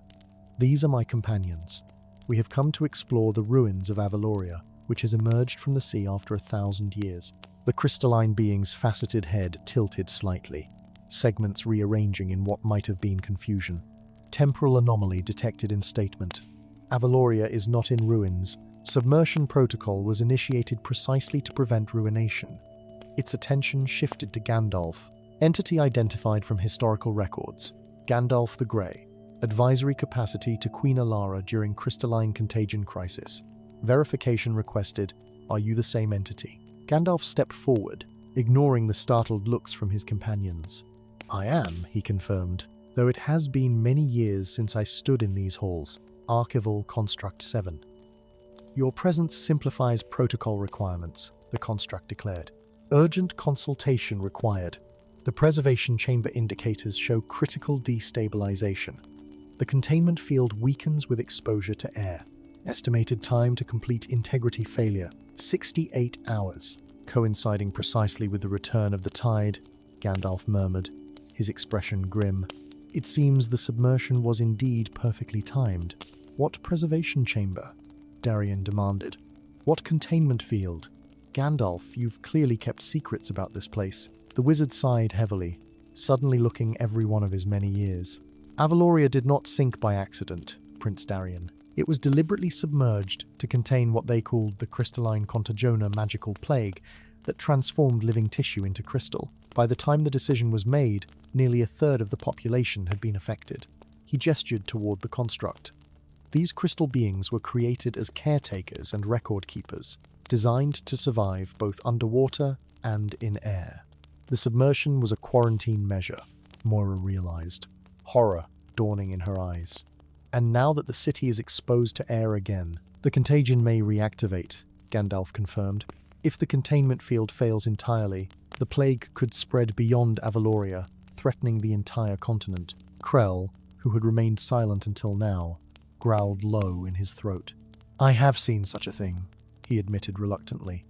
These are my companions. We have come to explore the ruins of Avaloria, which has emerged from the sea after 1,000 years." The crystalline being's faceted head tilted slightly, segments rearranging in what might have been confusion. Temporal anomaly detected in statement. Avaloria is not in ruins. Submersion protocol was initiated precisely to prevent ruination. Its attention shifted to Gandalf. Entity identified from historical records. Gandalf the Grey. Advisory capacity to Queen Alara during crystalline contagion crisis. Verification requested. Are you the same entity? Gandalf stepped forward, ignoring the startled looks from his companions. "I am," he confirmed, "though it has been many years since I stood in these halls. Archival Construct 7. Your presence simplifies protocol requirements," the construct declared. "Urgent consultation required. The preservation chamber indicators show critical destabilization. The containment field weakens with exposure to air. Estimated time to complete integrity failure: 68 hours. Coinciding precisely with the return of the tide," Gandalf murmured, his expression grim. "It seems the submersion was indeed perfectly timed." "What preservation chamber?" Darien demanded. "What containment field? Gandalf, you've clearly kept secrets about this place." The wizard sighed heavily, suddenly looking every one of his many years. "Avaloria did not sink by accident, Prince Darien. It was deliberately submerged to contain what they called the crystalline contagiona magical plague that transformed living tissue into crystal. By the time the decision was made, nearly a third of the population had been affected." He gestured toward the construct. "These crystal beings were created as caretakers and record keepers, designed to survive both underwater and in air. The submersion was a quarantine measure," Moira realized, horror dawning in her eyes. "And now that the city is exposed to air again, the contagion may reactivate," Gandalf confirmed. "If the containment field fails entirely, the plague could spread beyond Avaloria, threatening the entire continent." Krell, who had remained silent until now, growled low in his throat. "I have seen such a thing," he admitted reluctantly.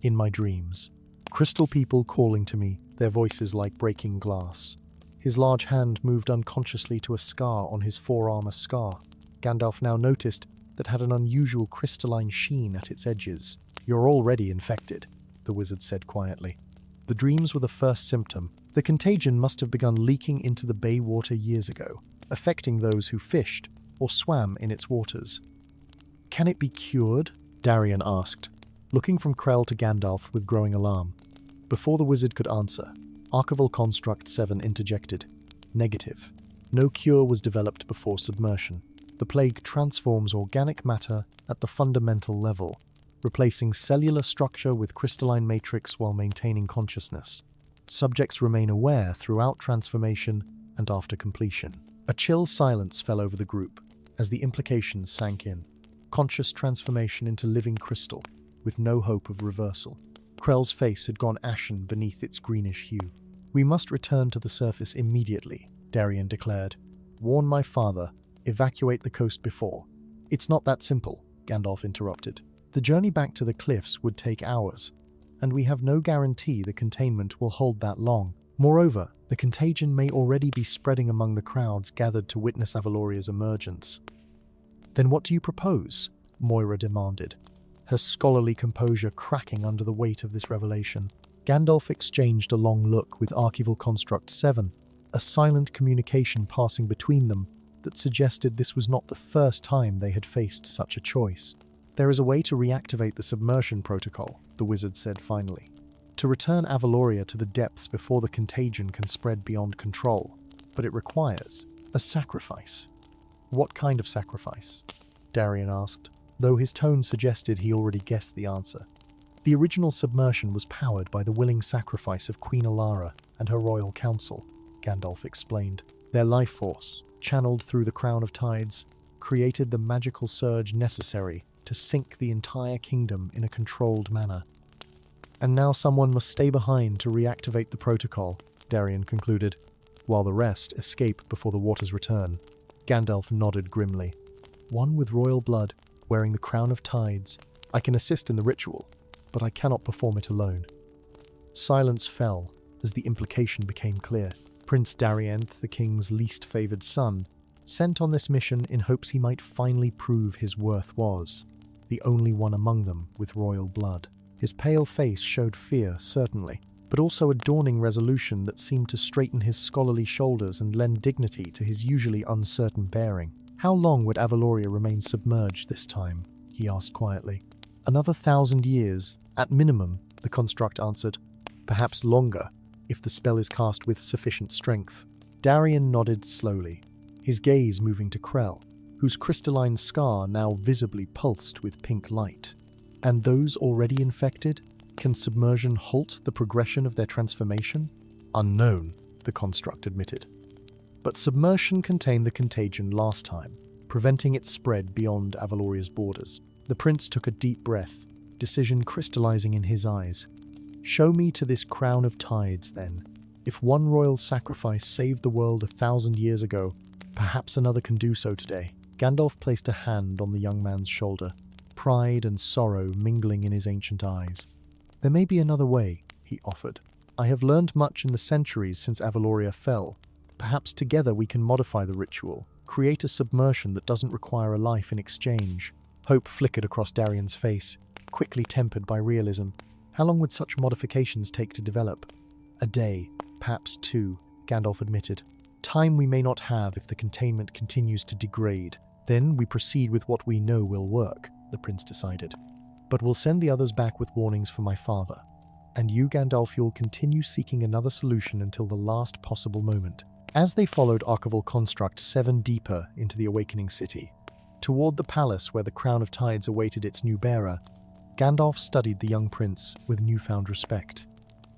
"In my dreams. Crystal people calling to me, their voices like breaking glass." His large hand moved unconsciously to a scar on his forearm, a scar Gandalf now noticed that had an unusual crystalline sheen at its edges. "You're already infected," the wizard said quietly. "The dreams were the first symptom. The contagion must have begun leaking into the bay water years ago, affecting those who fished or swam in its waters." "Can it be cured?" Darien asked, looking from Krell to Gandalf with growing alarm. Before the wizard could answer, Archival Construct 7 interjected. "Negative. No cure was developed before submersion. The plague transforms organic matter at the fundamental level, replacing cellular structure with crystalline matrix while maintaining consciousness. Subjects remain aware throughout transformation and after completion." A chill silence fell over the group as the implications sank in. Conscious transformation into living crystal, with no hope of reversal. Krell's face had gone ashen beneath its greenish hue. "We must return to the surface immediately," Darien declared. "Warn my father. Evacuate the coast before." It's not that simple, Gandalf interrupted. The journey back to the cliffs would take hours, and we have no guarantee the containment will hold that long. Moreover, the contagion may already be spreading among the crowds gathered to witness Avaloria's emergence. Then what do you propose? Moira demanded, her scholarly composure cracking under the weight of this revelation. Gandalf exchanged a long look with Archival Construct 7, a silent communication passing between them that suggested this was not the first time they had faced such a choice. There is a way to reactivate the submersion protocol, the wizard said finally, to return Avaloria to the depths before the contagion can spread beyond control, but it requires a sacrifice. What kind of sacrifice? Darian asked, though his tone suggested he already guessed the answer. The original submersion was powered by the willing sacrifice of Queen Alara and her royal council, Gandalf explained. Their life force, channeled through the crown of tides, created the magical surge necessary to sink the entire kingdom in a controlled manner. And now someone must stay behind to reactivate the protocol, Darian concluded, while the rest escape before the waters return. Gandalf nodded grimly. One with royal blood, wearing the crown of tides. I can assist in the ritual, but I cannot perform it alone. Silence fell as the implication became clear. Prince Darienth, the king's least favoured son, sent on this mission in hopes he might finally prove his worth was the only one among them with royal blood. His pale face showed fear, certainly, but also a dawning resolution that seemed to straighten his scholarly shoulders and lend dignity to his usually uncertain bearing. How long would Avaloria remain submerged this time? He asked quietly. Another 1,000 years, at minimum, the construct answered. Perhaps longer, if the spell is cast with sufficient strength. Darian nodded slowly, his gaze moving to Krell, whose crystalline scar now visibly pulsed with pink light. And those already infected? Can submersion halt the progression of their transformation? Unknown, the construct admitted. But submersion contained the contagion last time, preventing its spread beyond Avaloria's borders. The prince took a deep breath, decision crystallizing in his eyes. Show me to this crown of tides, then. If one royal sacrifice saved the world 1,000 years ago, perhaps another can do so today. Gandalf placed a hand on the young man's shoulder, pride and sorrow mingling in his ancient eyes. There may be another way, he offered. I have learned much in the centuries since Avaloria fell. Perhaps together we can modify the ritual, create a submersion that doesn't require a life in exchange. Hope flickered across Darian's face, quickly tempered by realism. How long would such modifications take to develop? A day, perhaps 2, Gandalf admitted. Time we may not have if the containment continues to degrade. Then we proceed with what we know will work, the prince decided. But we'll send the others back with warnings for my father. And you, Gandalf, you'll continue seeking another solution until the last possible moment. As they followed Archival Construct 7 deeper into the awakening city, toward the palace where the Crown of Tides awaited its new bearer, Gandalf studied the young prince with newfound respect.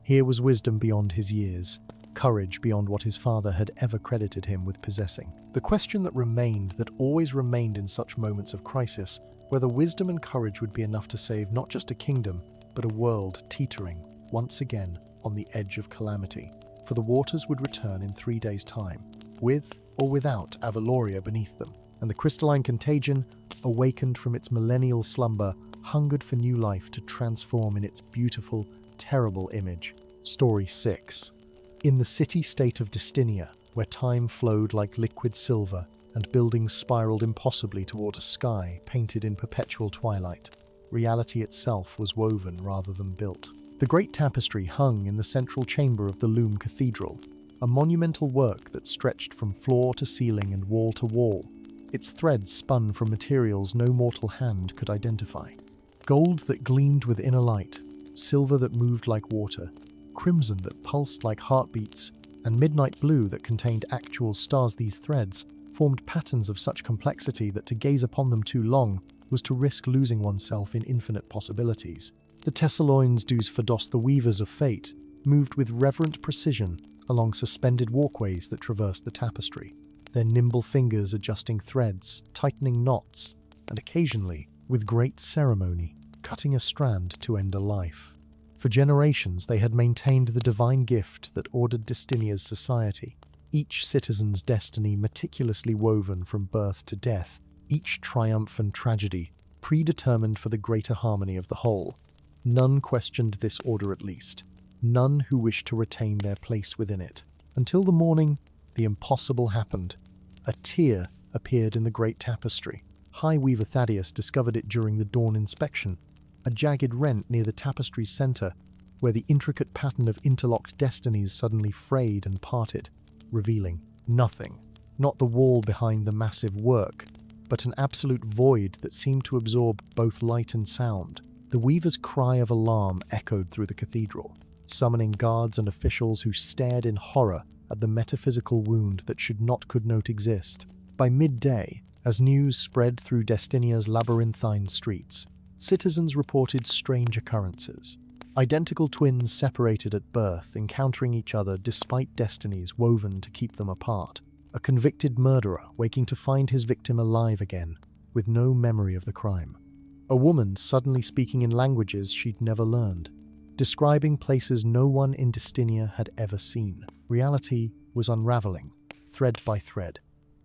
Here was wisdom beyond his years, courage beyond what his father had ever credited him with possessing. The question that always remained in such moments of crisis, whether wisdom and courage would be enough to save not just a kingdom, but a world teetering, once again, on the edge of calamity. For the waters would return in 3 days' time, with or without Avaloria beneath them, and the crystalline contagion, awakened from its millennial slumber, hungered for new life to transform in its beautiful, terrible image. Story 6. In the city-state of Distinia, where time flowed like liquid silver and buildings spiraled impossibly toward a sky painted in perpetual twilight, reality itself was woven rather than built. The great tapestry hung in the central chamber of the Loom Cathedral, a monumental work that stretched from floor to ceiling and wall to wall, its threads spun from materials no mortal hand could identify. Gold that gleamed with inner light, silver that moved like water, crimson that pulsed like heartbeats, and midnight blue that contained actual stars. These threads formed patterns of such complexity that to gaze upon them too long was to risk losing oneself in infinite possibilities. The Tessalloins dus Phados, the weavers of fate, moved with reverent precision along suspended walkways that traversed the tapestry, their nimble fingers adjusting threads, tightening knots, and occasionally, with great ceremony, cutting a strand to end a life. For generations they had maintained the divine gift that ordered Distinia's society, each citizen's destiny meticulously woven from birth to death, each triumph and tragedy predetermined for the greater harmony of the whole. None questioned this order at least, none who wished to retain their place within it. Until the morning, the impossible happened. A tear appeared in the great tapestry. High Weaver Thaddeus discovered it during the dawn inspection, a jagged rent near the tapestry's center, where the intricate pattern of interlocked destinies suddenly frayed and parted, revealing nothing. Not the wall behind the massive work, but an absolute void that seemed to absorb both light and sound. The weaver's cry of alarm echoed through the cathedral, summoning guards and officials who stared in horror at the metaphysical wound that could not exist. By midday, as news spread through Destinia's labyrinthine streets, citizens reported strange occurrences. Identical twins separated at birth, encountering each other despite destinies woven to keep them apart. A convicted murderer waking to find his victim alive again, with no memory of the crime. A woman suddenly speaking in languages she'd never learned, describing places no one in Destinia had ever seen. Reality was unraveling, thread by thread.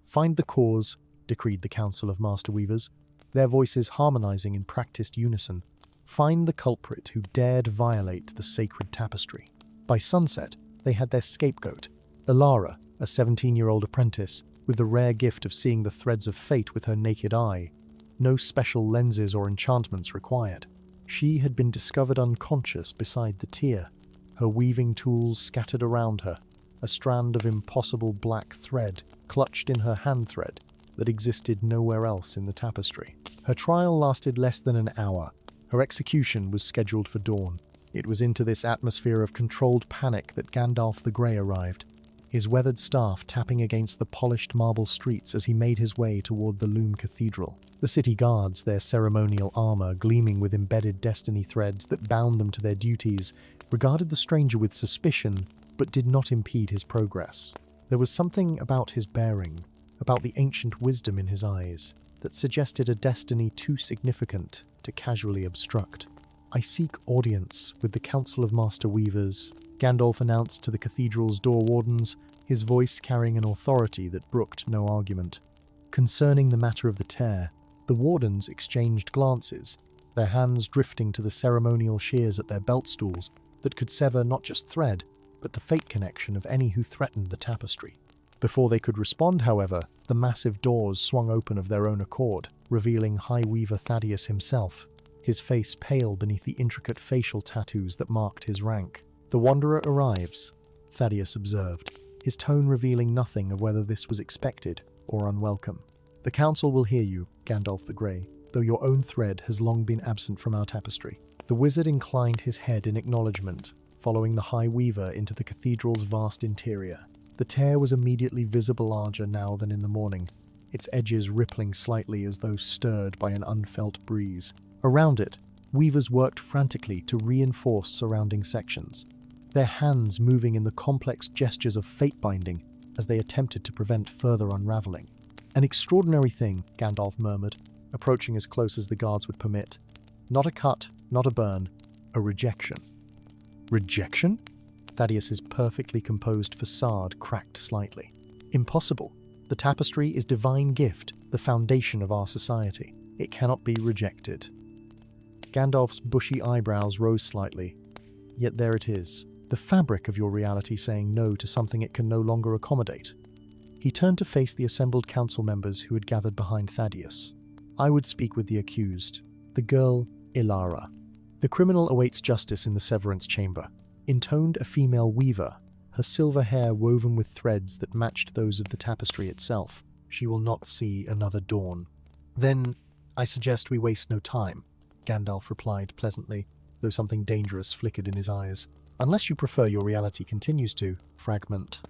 Find the cause, decreed the Council of Master Weavers, their voices harmonizing in practiced unison. Find the culprit who dared violate the sacred tapestry. By sunset, they had their scapegoat, Ilara, a 17-year-old apprentice, with the rare gift of seeing the threads of fate with her naked eye. No special lenses or enchantments required. She had been discovered unconscious beside the tier, her weaving tools scattered around her, a strand of impossible black thread clutched in her hand thread that existed nowhere else in the tapestry. Her trial lasted less than an hour. Her execution was scheduled for dawn. It was into this atmosphere of controlled panic that Gandalf the Grey arrived, his weathered staff tapping against the polished marble streets as he made his way toward the Loom Cathedral. The city guards, their ceremonial armor gleaming with embedded destiny threads that bound them to their duties, regarded the stranger with suspicion, but did not impede his progress. There was something about his bearing, about the ancient wisdom in his eyes, that suggested a destiny too significant to casually obstruct. "I seek audience with the Council of Master Weavers," Gandalf announced to the cathedral's door wardens, his voice carrying an authority that brooked no argument. Concerning the matter of the tear, the wardens exchanged glances, their hands drifting to the ceremonial shears at their belt stools that could sever not just thread, but the fate connection of any who threatened the tapestry. Before they could respond, however, the massive doors swung open of their own accord, revealing High Weaver Thaddeus himself, his face pale beneath the intricate facial tattoos that marked his rank. "The Wanderer arrives," Thaddeus observed, his tone revealing nothing of whether this was expected or unwelcome. "The Council will hear you, Gandalf the Grey, though your own thread has long been absent from our tapestry." The wizard inclined his head in acknowledgement, following the High Weaver into the cathedral's vast interior. The tear was immediately visible larger now than in the morning, its edges rippling slightly as though stirred by an unfelt breeze. Around it, weavers worked frantically to reinforce surrounding sections, their hands moving in the complex gestures of fate-binding as they attempted to prevent further unraveling. "An extraordinary thing," Gandalf murmured, approaching as close as the guards would permit. "Not a cut, not a burn, a rejection." "Rejection?" Thaddeus's perfectly composed facade cracked slightly. "Impossible. The tapestry is divine gift, the foundation of our society. It cannot be rejected." Gandalf's bushy eyebrows rose slightly. "Yet there it is, the fabric of your reality saying no to something it can no longer accommodate." He turned to face the assembled council members who had gathered behind Thaddeus. "I would speak with the accused, the girl Ilara. The criminal awaits justice in the severance chamber," intoned a female weaver, her silver hair woven with threads that matched those of the tapestry itself. "She will not see another dawn." "Then I suggest we waste no time," Gandalf replied pleasantly, though something dangerous flickered in his eyes. "Unless you prefer your reality continues to fragment."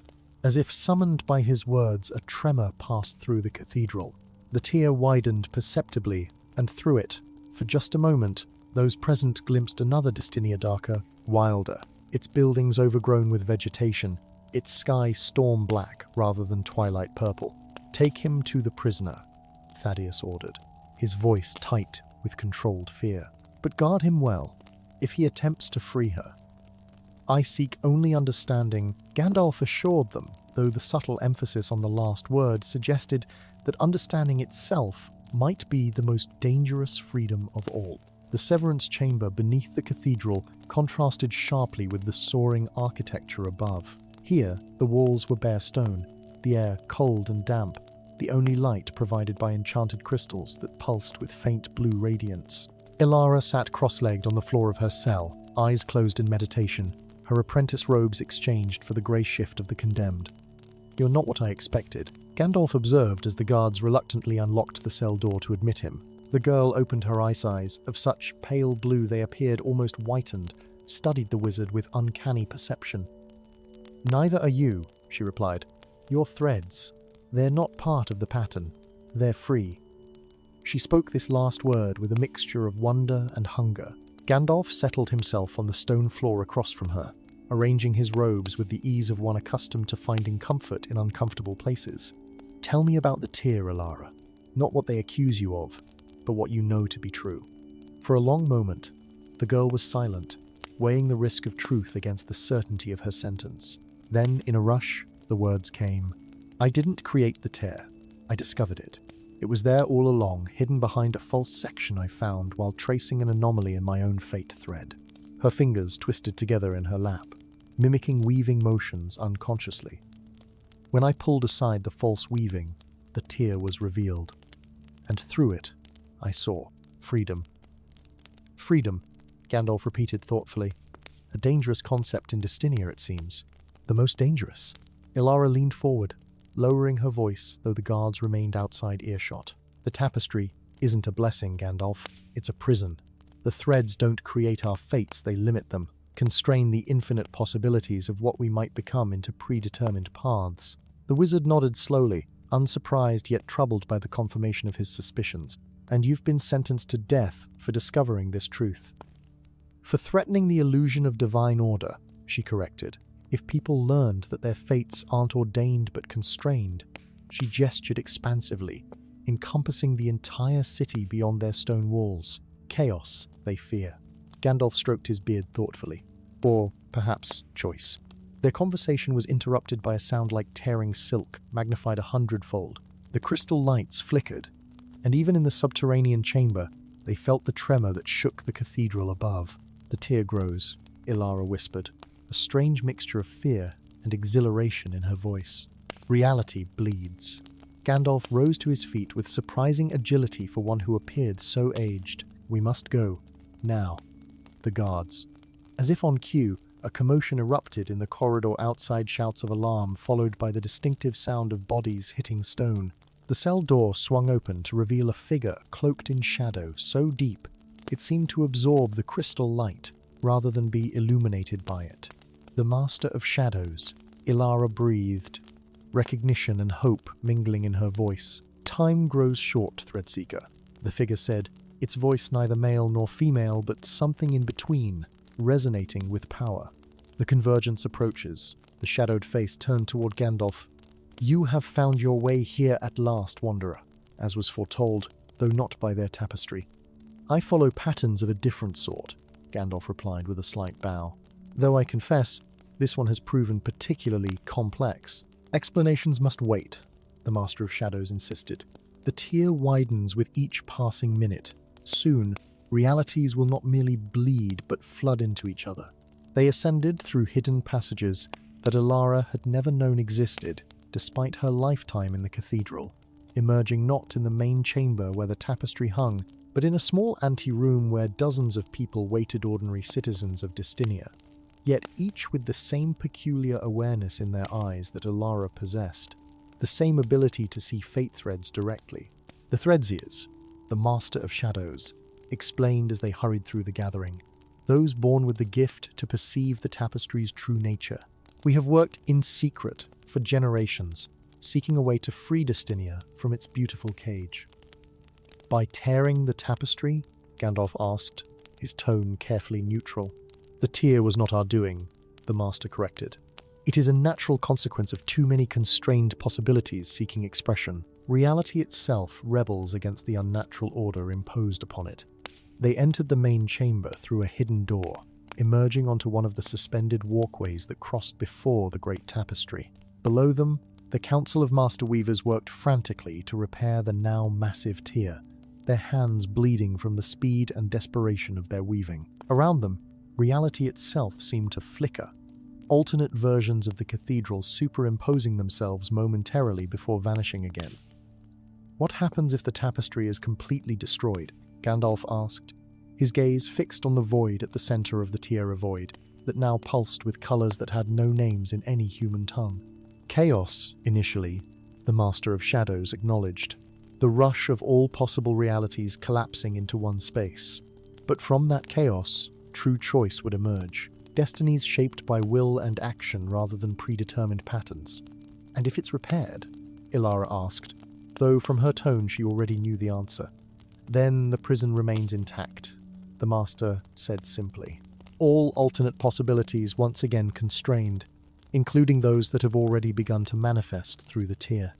As if summoned by his words, a tremor passed through the cathedral. The tier widened perceptibly, and through it, for just a moment, those present glimpsed another Destinia darker, wilder, its buildings overgrown with vegetation, its sky storm black rather than twilight purple. "Take him to the prisoner," Thaddeus ordered, his voice tight with controlled fear. "But guard him well, if he attempts to free her." "I seek only understanding," Gandalf assured them, though the subtle emphasis on the last word suggested that understanding itself might be the most dangerous freedom of all. The severance chamber beneath the cathedral contrasted sharply with the soaring architecture above. Here, the walls were bare stone, the air cold and damp, the only light provided by enchanted crystals that pulsed with faint blue radiance. Ilara sat cross-legged on the floor of her cell, eyes closed in meditation, her apprentice robes exchanged for the grey shift of the condemned. "You're not what I expected," Gandalf observed as the guards reluctantly unlocked the cell door to admit him. The girl opened her eyes, of such pale blue they appeared almost whitened, studied the wizard with uncanny perception. "Neither are you," she replied. "You're threads. They're not part of the pattern. They're free." She spoke this last word with a mixture of wonder and hunger. Gandalf settled himself on the stone floor across from her, arranging his robes with the ease of one accustomed to finding comfort in uncomfortable places. "Tell me about the tear, Ilara. Not what they accuse you of, but what you know to be true." For a long moment, the girl was silent, weighing the risk of truth against the certainty of her sentence. Then, in a rush, the words came. "I didn't create the tear. I discovered it. It was there all along, hidden behind a false section I found while tracing an anomaly in my own fate thread." Her fingers twisted together in her lap, mimicking weaving motions unconsciously. "When I pulled aside the false weaving, the tear was revealed. And through it, I saw freedom." "Freedom," Gandalf repeated thoughtfully. "A dangerous concept in Dystinia, it seems. The most dangerous." Ilara leaned forward, lowering her voice, though the guards remained outside earshot. "The tapestry isn't a blessing, Gandalf. It's a prison. The threads don't create our fates, they limit them, constrain the infinite possibilities of what we might become into predetermined paths." The wizard nodded slowly, unsurprised yet troubled by the confirmation of his suspicions. "And you've been sentenced to death for discovering this truth." "For threatening the illusion of divine order," she corrected. "If people learned that their fates aren't ordained but constrained," she gestured expansively, encompassing the entire city beyond their stone walls. "Chaos, they fear." Gandalf stroked his beard thoughtfully. Or, perhaps, choice. Their conversation was interrupted by a sound like tearing silk, magnified 100-fold. The crystal lights flickered, and even in the subterranean chamber, they felt the tremor that shook the cathedral above. "The tear grows," Ilara whispered, a strange mixture of fear and exhilaration in her voice. "Reality bleeds." Gandalf rose to his feet with surprising agility for one who appeared so aged. "We must go. Now." The guards. As if on cue, a commotion erupted in the corridor outside, shouts of alarm followed by the distinctive sound of bodies hitting stone. The cell door swung open to reveal a figure cloaked in shadow so deep it seemed to absorb the crystal light rather than be illuminated by it. "The Master of Shadows," Ilara breathed, recognition and hope mingling in her voice. "Time grows short, Threadseeker," the figure said, its voice neither male nor female but something in between, resonating with power. The convergence approaches. The shadowed face turned toward Gandalf. "You have found your way here at last, Wanderer, as was foretold, though not by their tapestry." "I follow patterns of a different sort," Gandalf replied with a slight bow. "Though I confess, this one has proven particularly complex." "Explanations must wait," the Master of Shadows insisted. "The tear widens with each passing minute. Soon, realities will not merely bleed but flood into each other." They ascended through hidden passages that Ilara had never known existed, despite her lifetime in the cathedral, emerging not in the main chamber where the tapestry hung, but in a small anteroom where dozens of people waited, ordinary citizens of Dystinia, yet each with the same peculiar awareness in their eyes that Ilara possessed, the same ability to see fate threads directly. The Threadseers, the Master of Shadows, explained as they hurried through the gathering, those born with the gift to perceive the tapestry's true nature. "We have worked in secret for generations, seeking a way to free Dystinia from its beautiful cage." "By tearing the tapestry?" Gandalf asked, his tone carefully neutral. "The tear was not our doing," the Master corrected. "It is a natural consequence of too many constrained possibilities seeking expression. Reality itself rebels against the unnatural order imposed upon it." They entered the main chamber through a hidden door, emerging onto one of the suspended walkways that crossed before the great tapestry. Below them, The Council of Master Weavers worked frantically to repair the now massive tier, their hands bleeding from the speed and desperation of their weaving. Around them, reality itself seemed to flicker, alternate versions of the cathedral superimposing themselves momentarily before vanishing again. "What happens if the tapestry is completely destroyed?" Gandalf asked, his gaze fixed on the void at the center of the tier void that now pulsed with colors that had no names in any human tongue. "Chaos, initially," the Master of Shadows acknowledged, the rush of all possible realities collapsing into one space. But from that chaos, true choice would emerge, destinies shaped by will and action rather than predetermined patterns. "And if it's repaired?" Ilara asked, though from her tone she already knew the answer. "Then the prison remains intact," the Master said simply. "All alternate possibilities once again constrained, including those that have already begun to manifest through the tier."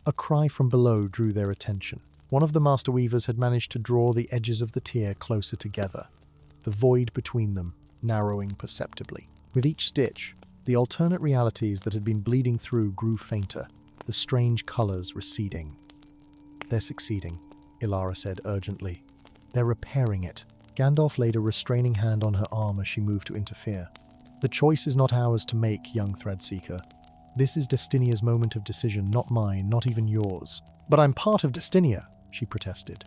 A cry from below drew their attention. One of the Master Weavers had managed to draw the edges of the tier closer together, the void between them narrowing perceptibly. With each stitch, the alternate realities that had been bleeding through grew fainter, the strange colors receding. "They're succeeding," Ilara said urgently. "They're repairing it." Gandalf laid a restraining hand on her arm as she moved to interfere. "The choice is not ours to make, young Threadseeker. This is Destinia's moment of decision, not mine, not even yours." "But I'm part of Destinia," she protested.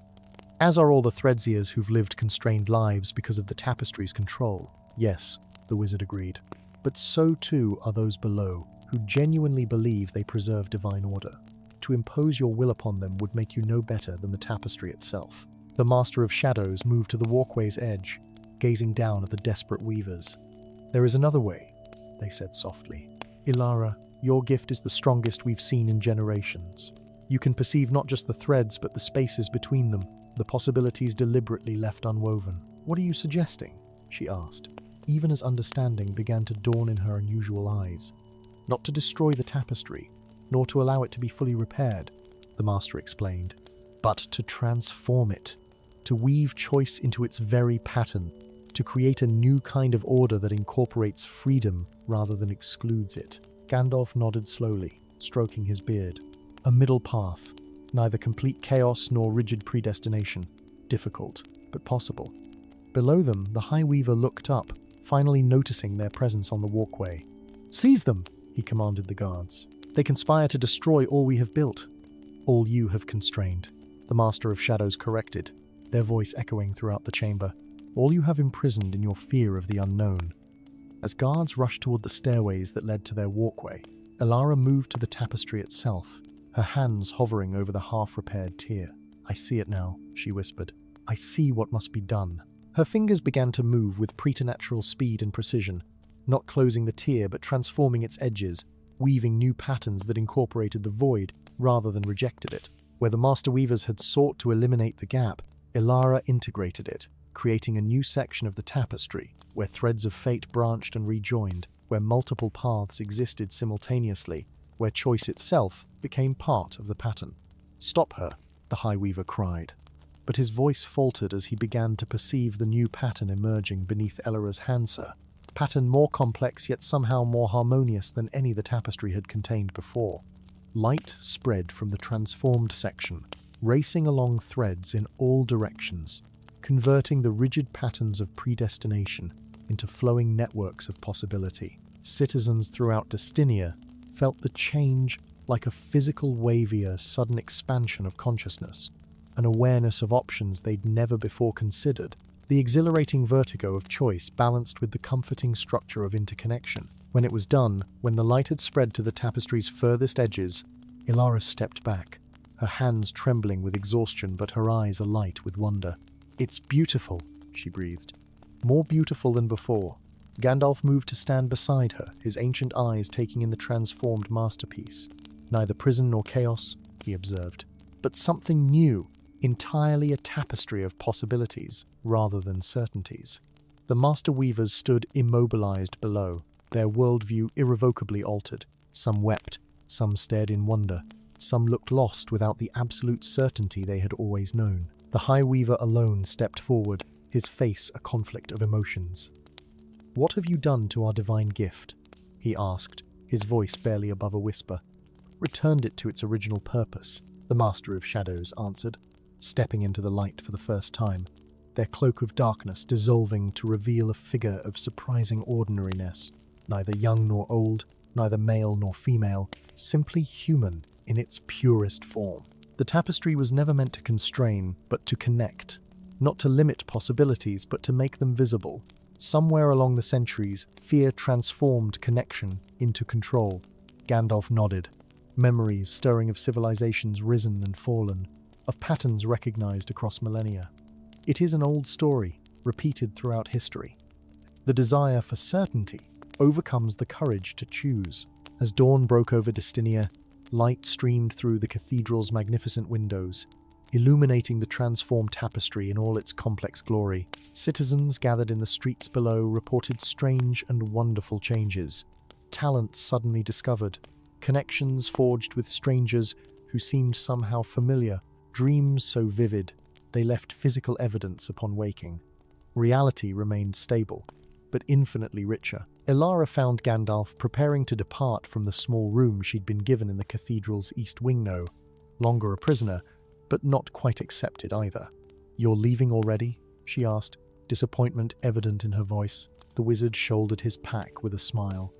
"As are all the Threadseers who've lived constrained lives because of the tapestry's control." "Yes," the wizard agreed. "But so too are those below, who genuinely believe they preserve divine order. To impose your will upon them would make you no better than the tapestry itself." The Master of Shadows moved to the walkway's edge, gazing down at the desperate weavers. "There is another way," they said softly. "Ilara, your gift is the strongest we've seen in generations. You can perceive not just the threads but the spaces between them, the possibilities deliberately left unwoven." "What are you suggesting?" she asked, even as understanding began to dawn in her unusual eyes. "Not to destroy the tapestry, nor to allow it to be fully repaired," the Master explained, "but to transform it, to weave choice into its very pattern, to create a new kind of order that incorporates freedom rather than excludes it." Gandalf nodded slowly, stroking his beard. "A middle path, neither complete chaos nor rigid predestination. Difficult, but possible." Below them, the High Weaver looked up, finally noticing their presence on the walkway. "Seize them!" he commanded the guards. "They conspire to destroy all we have built." "All you have constrained," the Master of Shadows corrected, their voice echoing throughout the chamber. "All you have imprisoned in your fear of the unknown." As guards rushed toward the stairways that led to their walkway, Ilara moved to the tapestry itself, her hands hovering over the half-repaired tier. "I see it now," she whispered. "I see what must be done." Her fingers began to move with preternatural speed and precision, not closing the tier but transforming its edges, weaving new patterns that incorporated the void rather than rejected it. Where the Master Weavers had sought to eliminate the gap, Ilara integrated it, creating a new section of the tapestry, where threads of fate branched and rejoined, where multiple paths existed simultaneously, where choice itself became part of the pattern. "Stop her," the High Weaver cried. But his voice faltered as he began to perceive the new pattern emerging beneath Elara's handsa, pattern more complex yet somehow more harmonious than any the tapestry had contained before. Light spread from the transformed section, racing along threads in all directions, converting the rigid patterns of predestination into flowing networks of possibility. Citizens throughout Destinia felt the change like a physical wavier sudden expansion of consciousness, an awareness of options they'd never before considered, the exhilarating vertigo of choice balanced with the comforting structure of interconnection. When it was done, when the light had spread to the tapestry's furthest edges, Ilara stepped back, her hands trembling with exhaustion but her eyes alight with wonder. "It's beautiful," she breathed. "More beautiful than before." Gandalf moved to stand beside her, his ancient eyes taking in the transformed masterpiece. "Neither prison nor chaos," he observed, "but something new, entirely a tapestry of possibilities rather than certainties." The Master Weavers stood immobilized below, their worldview irrevocably altered. Some wept, some stared in wonder, some looked lost without the absolute certainty they had always known. The High Weaver alone stepped forward, his face a conflict of emotions. "What have you done to our divine gift?" he asked, his voice barely above a whisper. returned it to its original purpose," the Master of Shadows answered, stepping into the light for the first time, their cloak of darkness dissolving to reveal a figure of surprising ordinariness, neither young nor old, neither male nor female, simply human in its purest form. The tapestry was never meant to constrain, but to connect, not to limit possibilities, but to make them visible. Somewhere along the centuries, fear transformed connection into control. Gandalf nodded, memories stirring of civilizations risen and fallen, of patterns recognized across millennia. It is an old story, repeated throughout history. The desire for certainty overcomes the courage to choose. As dawn broke over Destinia, light streamed through the cathedral's magnificent windows, illuminating the transformed tapestry in all its complex glory. Citizens gathered in the streets below reported strange and wonderful changes. Talents suddenly discovered, connections forged with strangers who seemed somehow familiar, dreams so vivid they left physical evidence upon waking. Reality remained stable, but infinitely richer. Elara found Gandalf preparing to depart from the small room she'd been given in the cathedral's east wing. No longer a prisoner, but not quite accepted either. "You're leaving already?" she asked, disappointment evident in her voice. The wizard shouldered his pack with a smile.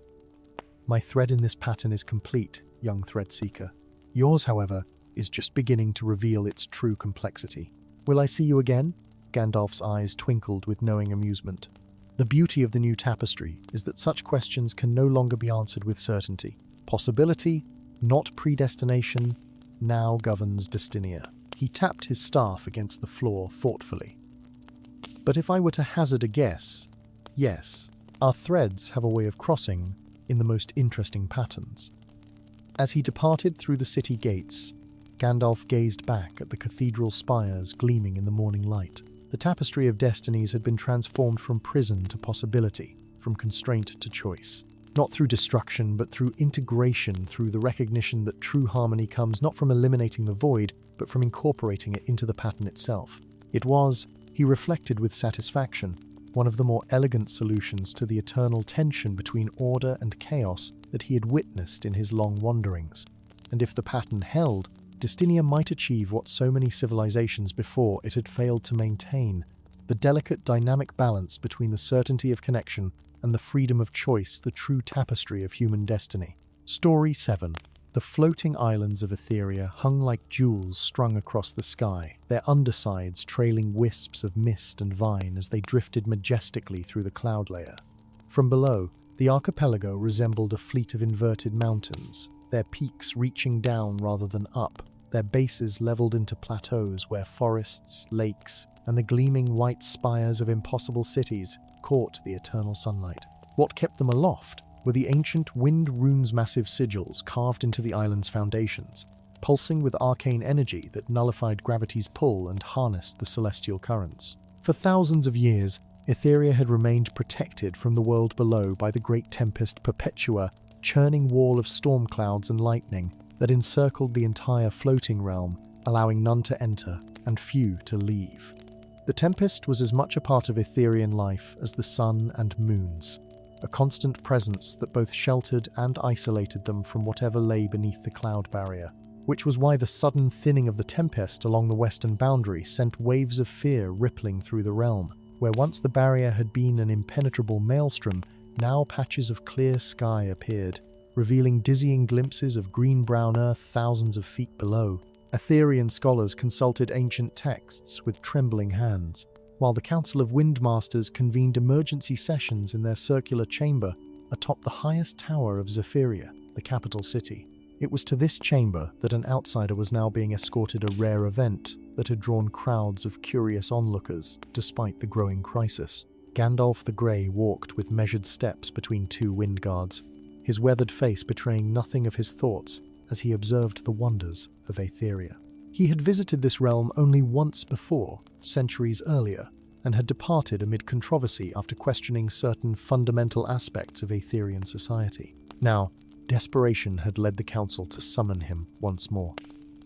"My thread in this pattern is complete, young thread seeker. Yours, however, is just beginning to reveal its true complexity. Will I see you again?" Gandalf's eyes twinkled with knowing amusement. The beauty of the new tapestry is that such questions can no longer be answered with certainty. Possibility, not predestination, now governs Destinia. He tapped his staff against the floor thoughtfully. "But if I were to hazard a guess, yes, our threads have a way of crossing in the most interesting patterns." As he departed through the city gates, Gandalf gazed back at the cathedral spires gleaming in the morning light. The tapestry of destinies had been transformed from prison to possibility, from constraint to choice. Not through destruction, but through integration, through the recognition that true harmony comes not from eliminating the void, but from incorporating it into the pattern itself. It was, he reflected with satisfaction, one of the more elegant solutions to the eternal tension between order and chaos that he had witnessed in his long wanderings. And if the pattern held, Destinia might achieve what so many civilizations before it had failed to maintain, the delicate dynamic balance between the certainty of connection and the freedom of choice, the true tapestry of human destiny. Story 7. The floating islands of Etheria hung like jewels strung across the sky, their undersides trailing wisps of mist and vine as they drifted majestically through the cloud layer. From below, the archipelago resembled a fleet of inverted mountains, their peaks reaching down rather than up, their bases leveled into plateaus where forests, lakes, and the gleaming white spires of impossible cities caught the eternal sunlight. What kept them aloft were the ancient wind runes' massive sigils carved into the island's foundations, pulsing with arcane energy that nullified gravity's pull and harnessed the celestial currents. For thousands of years, Etheria had remained protected from the world below by the great tempest Perpetua, churning wall of storm clouds and lightning that encircled the entire floating realm, allowing none to enter and few to leave. The tempest was as much a part of Etherian life as the sun and moons, a constant presence that both sheltered and isolated them from whatever lay beneath the cloud barrier, which was why the sudden thinning of the tempest along the western boundary sent waves of fear rippling through the realm. Where once the barrier had been an impenetrable maelstrom, now patches of clear sky appeared, revealing dizzying glimpses of green-brown earth thousands of feet below. Etherian scholars consulted ancient texts with trembling hands, while the Council of Windmasters convened emergency sessions in their circular chamber atop the highest tower of Zephyria, the capital city. It was to this chamber that an outsider was now being escorted, a rare event that had drawn crowds of curious onlookers despite the growing crisis. Gandalf the Grey walked with measured steps between two wind guards, his weathered face betraying nothing of his thoughts as he observed the wonders of Etheria. He had visited this realm only once before, centuries earlier, and had departed amid controversy after questioning certain fundamental aspects of Etherian society. Now, desperation had led the council to summon him once more.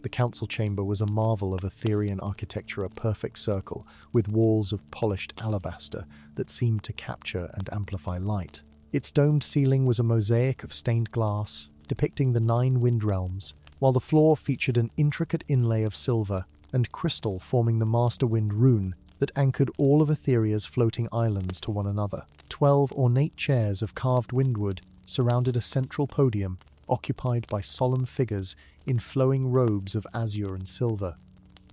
The council chamber was a marvel of Etherian architecture, a perfect circle, with walls of polished alabaster that seemed to capture and amplify light. Its domed ceiling was a mosaic of stained glass, depicting the 9 wind realms, while the floor featured an intricate inlay of silver and crystal forming the Master Wind rune that anchored all of Etheria's floating islands to one another. 12 ornate chairs of carved windwood surrounded a central podium occupied by solemn figures in flowing robes of azure and silver.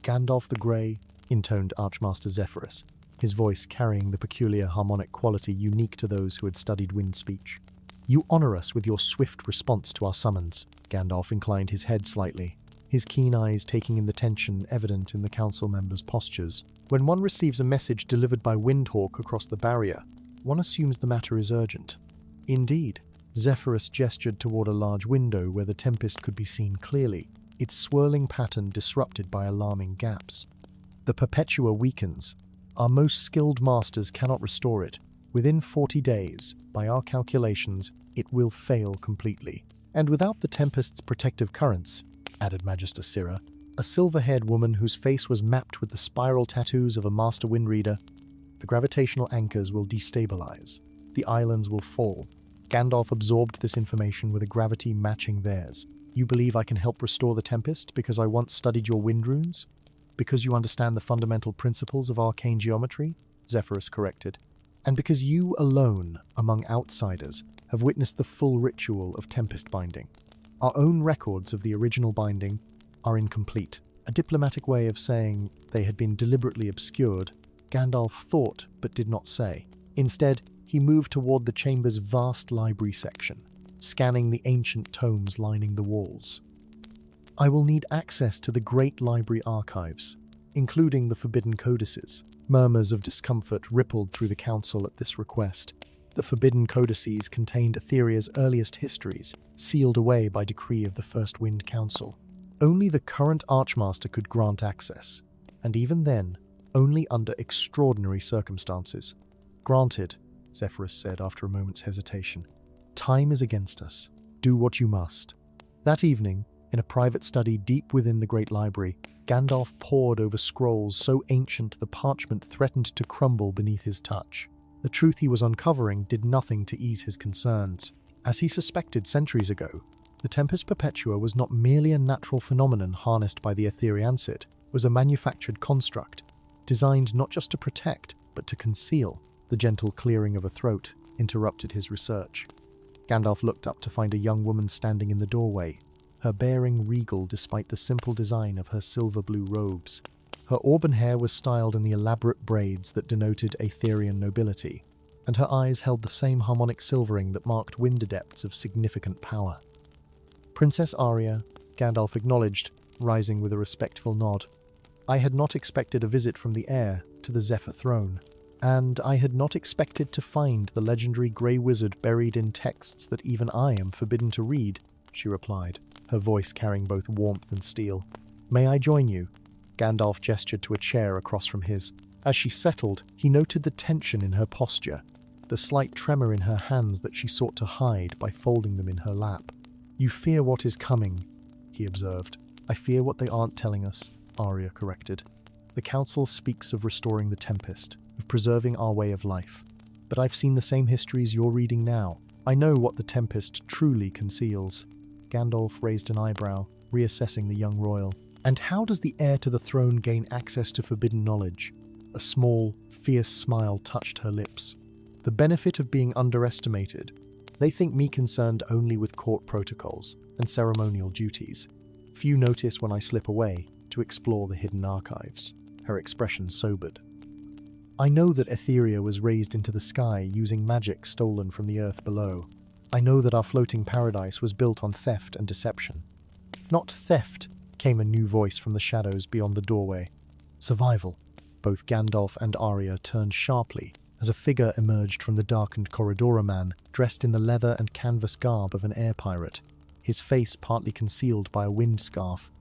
"Gandalf the Grey," intoned Archmaster Zephyrus, his voice carrying the peculiar harmonic quality unique to those who had studied wind speech. "You honor us with your swift response to our summons." Gandalf inclined his head slightly, his keen eyes taking in the tension evident in the council members' postures. When one receives a message delivered by Windhawk across the barrier, one assumes the matter is urgent. Indeed, Zephyrus gestured toward a large window where the tempest could be seen clearly, its swirling pattern disrupted by alarming gaps. "The Perpetua weakens. Our most skilled masters cannot restore it. Within 40 days, by our calculations, it will fail completely. And without the tempest's protective currents," added Magister Sirra, a silver-haired woman whose face was mapped with the spiral tattoos of a master windreader, "the gravitational anchors will destabilize. The islands will fall." Gandalf absorbed this information with a gravity matching theirs. "You believe I can help restore the tempest because I once studied your wind runes? Because you understand the fundamental principles of arcane geometry?" Zephyrus corrected. "And because you alone, among outsiders, have witnessed the full ritual of tempest binding. Our own records of the original binding are incomplete." A diplomatic way of saying they had been deliberately obscured, Gandalf thought but did not say. Instead, he moved toward the chamber's vast library section, scanning the ancient tomes lining the walls. "I will need access to the great library archives, including the forbidden codices." Murmurs of discomfort rippled through the council at this request. The forbidden codices contained Etheria's earliest histories, sealed away by decree of the First Wind Council. Only the current Archmaster could grant access, and even then, only under extraordinary circumstances. "Granted," Zephyrus said after a moment's hesitation. "Time is against us. Do what you must." That evening, in a private study deep within the great library, Gandalf pored over scrolls so ancient the parchment threatened to crumble beneath his touch. The truth he was uncovering did nothing to ease his concerns. As he suspected centuries ago, the Tempest Perpetua was not merely a natural phenomenon harnessed by the Etheriancid, it was a manufactured construct, designed not just to protect, but to conceal. The gentle clearing of a throat interrupted his research. Gandalf looked up to find a young woman standing in the doorway, her bearing regal despite the simple design of her silver-blue robes. Her auburn hair was styled in the elaborate braids that denoted Aetherian nobility, and her eyes held the same harmonic silvering that marked wind adepts of significant power. "Princess Arya," Gandalf acknowledged, rising with a respectful nod. "I had not expected a visit from the heir to the Zephyr throne, and I had not expected to find the legendary Grey Wizard buried in texts that even I am forbidden to read," she replied, her voice carrying both warmth and steel. "May I join you?" Gandalf gestured to a chair across from his. As she settled, he noted the tension in her posture, the slight tremor in her hands that she sought to hide by folding them in her lap. "You fear what is coming," he observed. "I fear what they aren't telling us," Arya corrected. "The Council speaks of restoring the Tempest, of preserving our way of life. But I've seen the same histories you're reading now. I know what the Tempest truly conceals." Gandalf raised an eyebrow, reassessing the young royal. "And how does the heir to the throne gain access to forbidden knowledge?" A small, fierce smile touched her lips. "The benefit of being underestimated. They think me concerned only with court protocols and ceremonial duties. Few notice when I slip away to explore the hidden archives." Her expression sobered. "I know that Etheria was raised into the sky using magic stolen from the earth below. I know that our floating paradise was built on theft and deception." "Not theft," came a new voice from the shadows beyond the doorway. "Survival." Both Gandalf and Arya turned sharply as a figure emerged from the darkened corridor, man dressed in the leather and canvas garb of an air pirate, his face partly concealed by a wind scarf,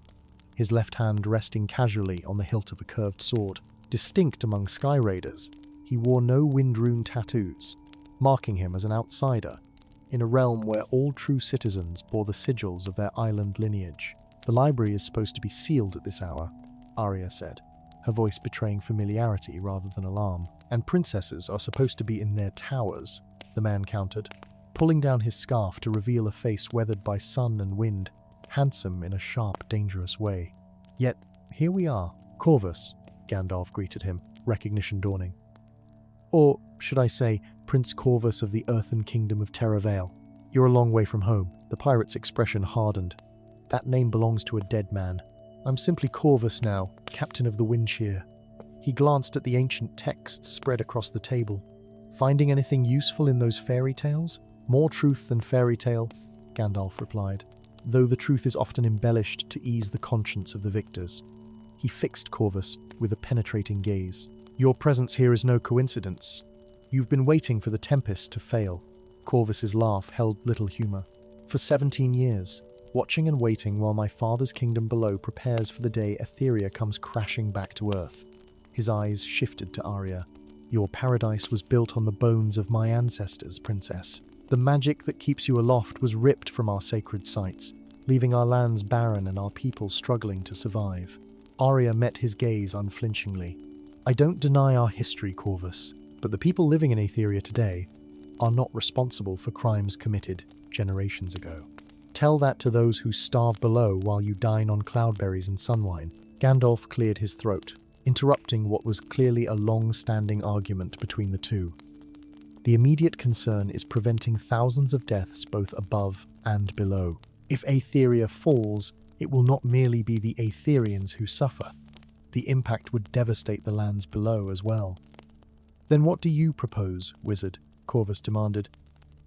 his left hand resting casually on the hilt of a curved sword. Distinct among sky raiders, he wore no wind rune tattoos, marking him as an outsider, in a realm where all true citizens bore the sigils of their island lineage. "The library is supposed to be sealed at this hour," Arya said, her voice betraying familiarity rather than alarm. "And princesses are supposed to be in their towers," the man countered. pulling down his scarf to reveal a face weathered by sun and wind, handsome in a sharp, dangerous way. Yet, here we are. Corvus, Gandalf greeted him, recognition dawning. Or, should I say, Prince Corvus of the Earthen Kingdom of Terravale. You're a long way from home. The pirate's expression hardened. That name belongs to a dead man. I'm simply Corvus now, captain of the Windshear. He glanced at the ancient texts spread across the table. Finding anything useful in those fairy tales? More truth than fairy tale, Gandalf replied, though the truth is often embellished to ease the conscience of the victors. He fixed Corvus with a penetrating gaze. Your presence here is no coincidence. You've been waiting for the tempest to fail. Corvus's laugh held little humor. For 17 years, watching and waiting while my father's kingdom below prepares for the day Etheria comes crashing back to Earth. His eyes shifted to Arya. Your paradise was built on the bones of my ancestors, princess. The magic that keeps you aloft was ripped from our sacred sites, leaving our lands barren and our people struggling to survive. Arya met his gaze unflinchingly. I don't deny our history, Corvus, but the people living in Etheria today are not responsible for crimes committed generations ago. Tell that to those who starve below while you dine on cloudberries and sunwine. Gandalf cleared his throat, interrupting what was clearly a long-standing argument between the two. The immediate concern is preventing thousands of deaths both above and below. If Etheria falls, it will not merely be the Aetherians who suffer. The impact would devastate the lands below as well. Then what do you propose, wizard? Corvus demanded.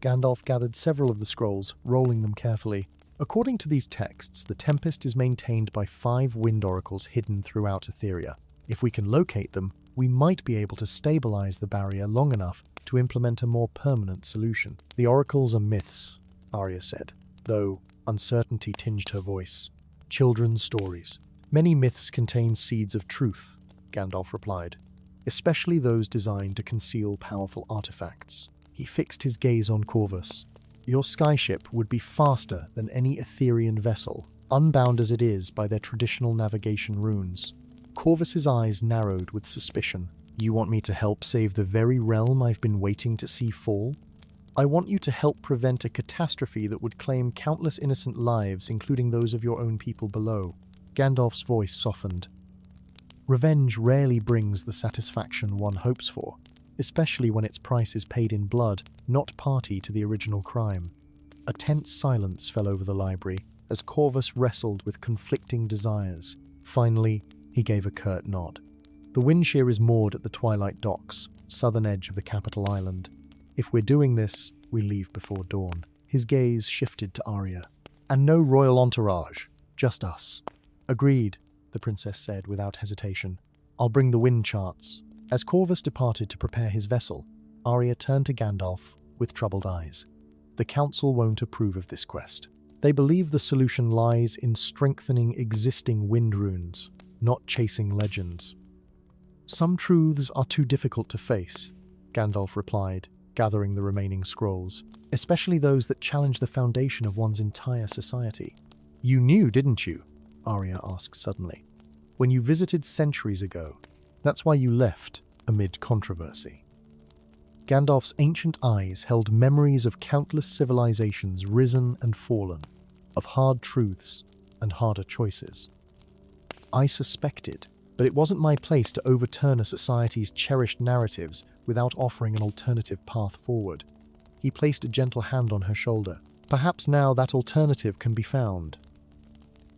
Gandalf gathered several of the scrolls, rolling them carefully. According to these texts, the Tempest is maintained by 5 wind oracles hidden throughout Etheria. If we can locate them, we might be able to stabilize the barrier long enough to implement a more permanent solution. The oracles are myths, Arya said, though uncertainty tinged her voice. Children's stories. Many myths contain seeds of truth, Gandalf replied, especially those designed to conceal powerful artifacts. He fixed his gaze on Corvus. Your skyship would be faster than any Etherian vessel, unbound as it is by their traditional navigation runes. Corvus's eyes narrowed with suspicion. You want me to help save the very realm I've been waiting to see fall? I want you to help prevent a catastrophe that would claim countless innocent lives, including those of your own people below. Gandalf's voice softened. Revenge rarely brings the satisfaction one hopes for, especially when its price is paid in blood, not party to the original crime. A tense silence fell over the library as Corvus wrestled with conflicting desires. Finally, he gave a curt nod. The Windshear is moored at the Twilight docks, southern edge of the capital island. If we're doing this, we leave before dawn. His gaze shifted to Arya. And no royal entourage, just us. Agreed, the princess said without hesitation. I'll bring the wind charts. As Corvus departed to prepare his vessel, Arya turned to Gandalf with troubled eyes. The council won't approve of this quest. They believe the solution lies in strengthening existing wind runes, not chasing legends. Some truths are too difficult to face, Gandalf replied, gathering the remaining scrolls, especially those that challenge the foundation of one's entire society. You knew, didn't you? Arya asked suddenly. When you visited centuries ago, that's why you left amid controversy. Gandalf's ancient eyes held memories of countless civilizations risen and fallen, of hard truths and harder choices. I suspected, but it wasn't my place to overturn a society's cherished narratives without offering an alternative path forward. He placed a gentle hand on her shoulder. Perhaps now that alternative can be found.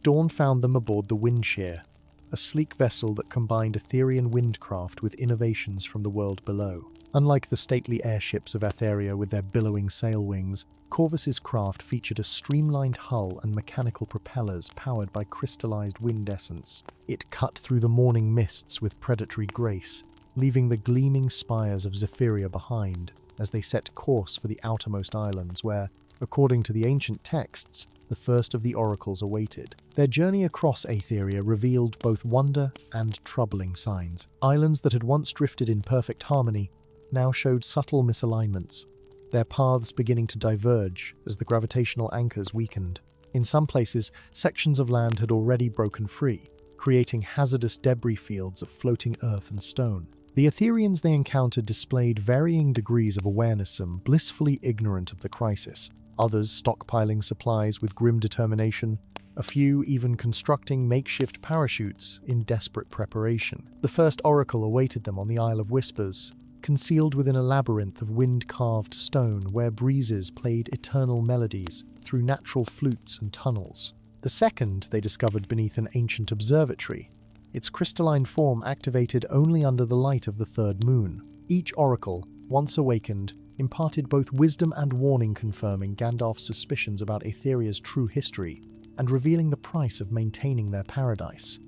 Dawn found them aboard the Windshear, a sleek vessel that combined Etherian windcraft with innovations from the world below. Unlike the stately airships of Etheria with their billowing sail wings, Corvus's craft featured a streamlined hull and mechanical propellers powered by crystallized wind essence. It cut through the morning mists with predatory grace, leaving the gleaming spires of Zephyria behind as they set course for the outermost islands where, according to the ancient texts, the first of the oracles awaited. Their journey across Etheria revealed both wonder and troubling signs. Islands that had once drifted in perfect harmony now showed subtle misalignments, their paths beginning to diverge as the gravitational anchors weakened. In some places, sections of land had already broken free, creating hazardous debris fields of floating earth and stone. The Ethereans they encountered displayed varying degrees of awareness, some blissfully ignorant of the crisis, others stockpiling supplies with grim determination, a few even constructing makeshift parachutes in desperate preparation. The first oracle awaited them on the Isle of Whispers, concealed within a labyrinth of wind-carved stone where breezes played eternal melodies through natural flutes and tunnels. The second they discovered beneath an ancient observatory, its crystalline form activated only under the light of the third moon. Each oracle, once awakened, imparted both wisdom and warning, confirming Gandalf's suspicions about Etheria's true history and revealing the price of maintaining their paradise.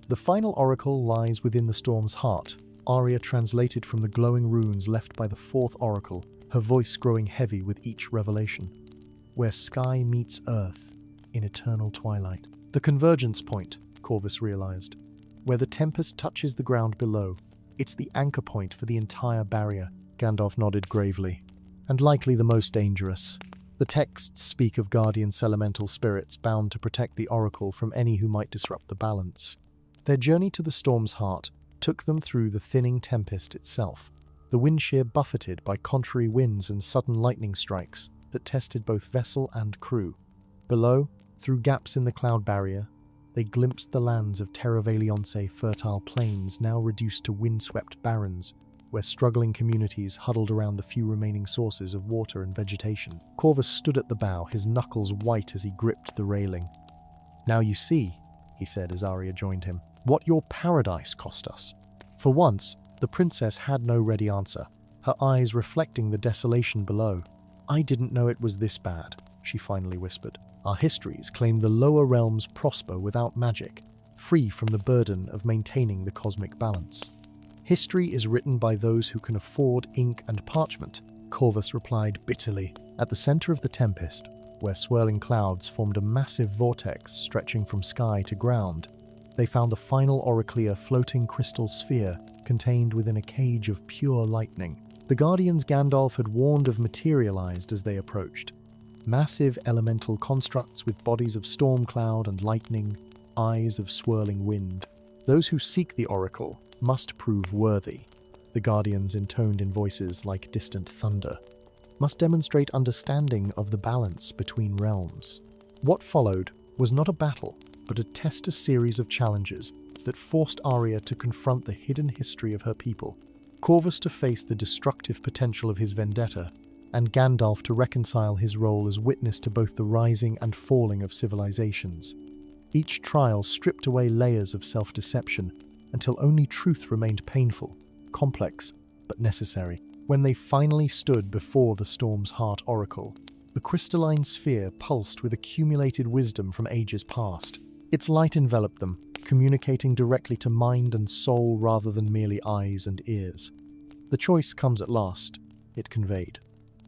The final oracle lies within the storm's heart, Arya translated from the glowing runes left by the fourth oracle, her voice growing heavy with each revelation. Where sky meets earth, in eternal twilight. The convergence point, Corvus realized. Where the tempest touches the ground below, it's the anchor point for the entire barrier. Gandalf nodded gravely. And likely the most dangerous. The texts speak of guardian elemental spirits bound to protect the oracle from any who might disrupt the balance. Their journey to the storm's heart took them through the thinning tempest itself, the wind shear buffeted by contrary winds and sudden lightning strikes that tested both vessel and crew. Below, through gaps in the cloud barrier, they glimpsed the lands of Terra Vailionse, fertile plains now reduced to windswept barrens, where struggling communities huddled around the few remaining sources of water and vegetation. Corvus stood at the bow, his knuckles white as he gripped the railing. "Now you see," he said as Arya joined him, "what your paradise cost us." For once, the princess had no ready answer, her eyes reflecting the desolation below. "I didn't know it was this bad," she finally whispered. "Our histories claim the lower realms prosper without magic, free from the burden of maintaining the cosmic balance." "History is written by those who can afford ink and parchment," Corvus replied bitterly. At the center of the tempest, where swirling clouds formed a massive vortex stretching from sky to ground, they found the final oraclear floating crystal sphere contained within a cage of pure lightning. The guardians Gandalf had warned of materialized as they approached. Massive elemental constructs with bodies of storm cloud and lightning, eyes of swirling wind. Those who seek the oracle must prove worthy, the guardians intoned in voices like distant thunder, must demonstrate understanding of the balance between realms. What followed was not a battle, but a test, series of challenges that forced Arya to confront the hidden history of her people, Corvus to face the destructive potential of his vendetta, and Gandalf to reconcile his role as witness to both the rising and falling of civilizations. Each trial stripped away layers of self-deception until only truth remained painful, complex, but necessary. When they finally stood before the Storm's Heart Oracle, the crystalline sphere pulsed with accumulated wisdom from ages past. Its light enveloped them, communicating directly to mind and soul rather than merely eyes and ears. "The choice comes at last," it conveyed.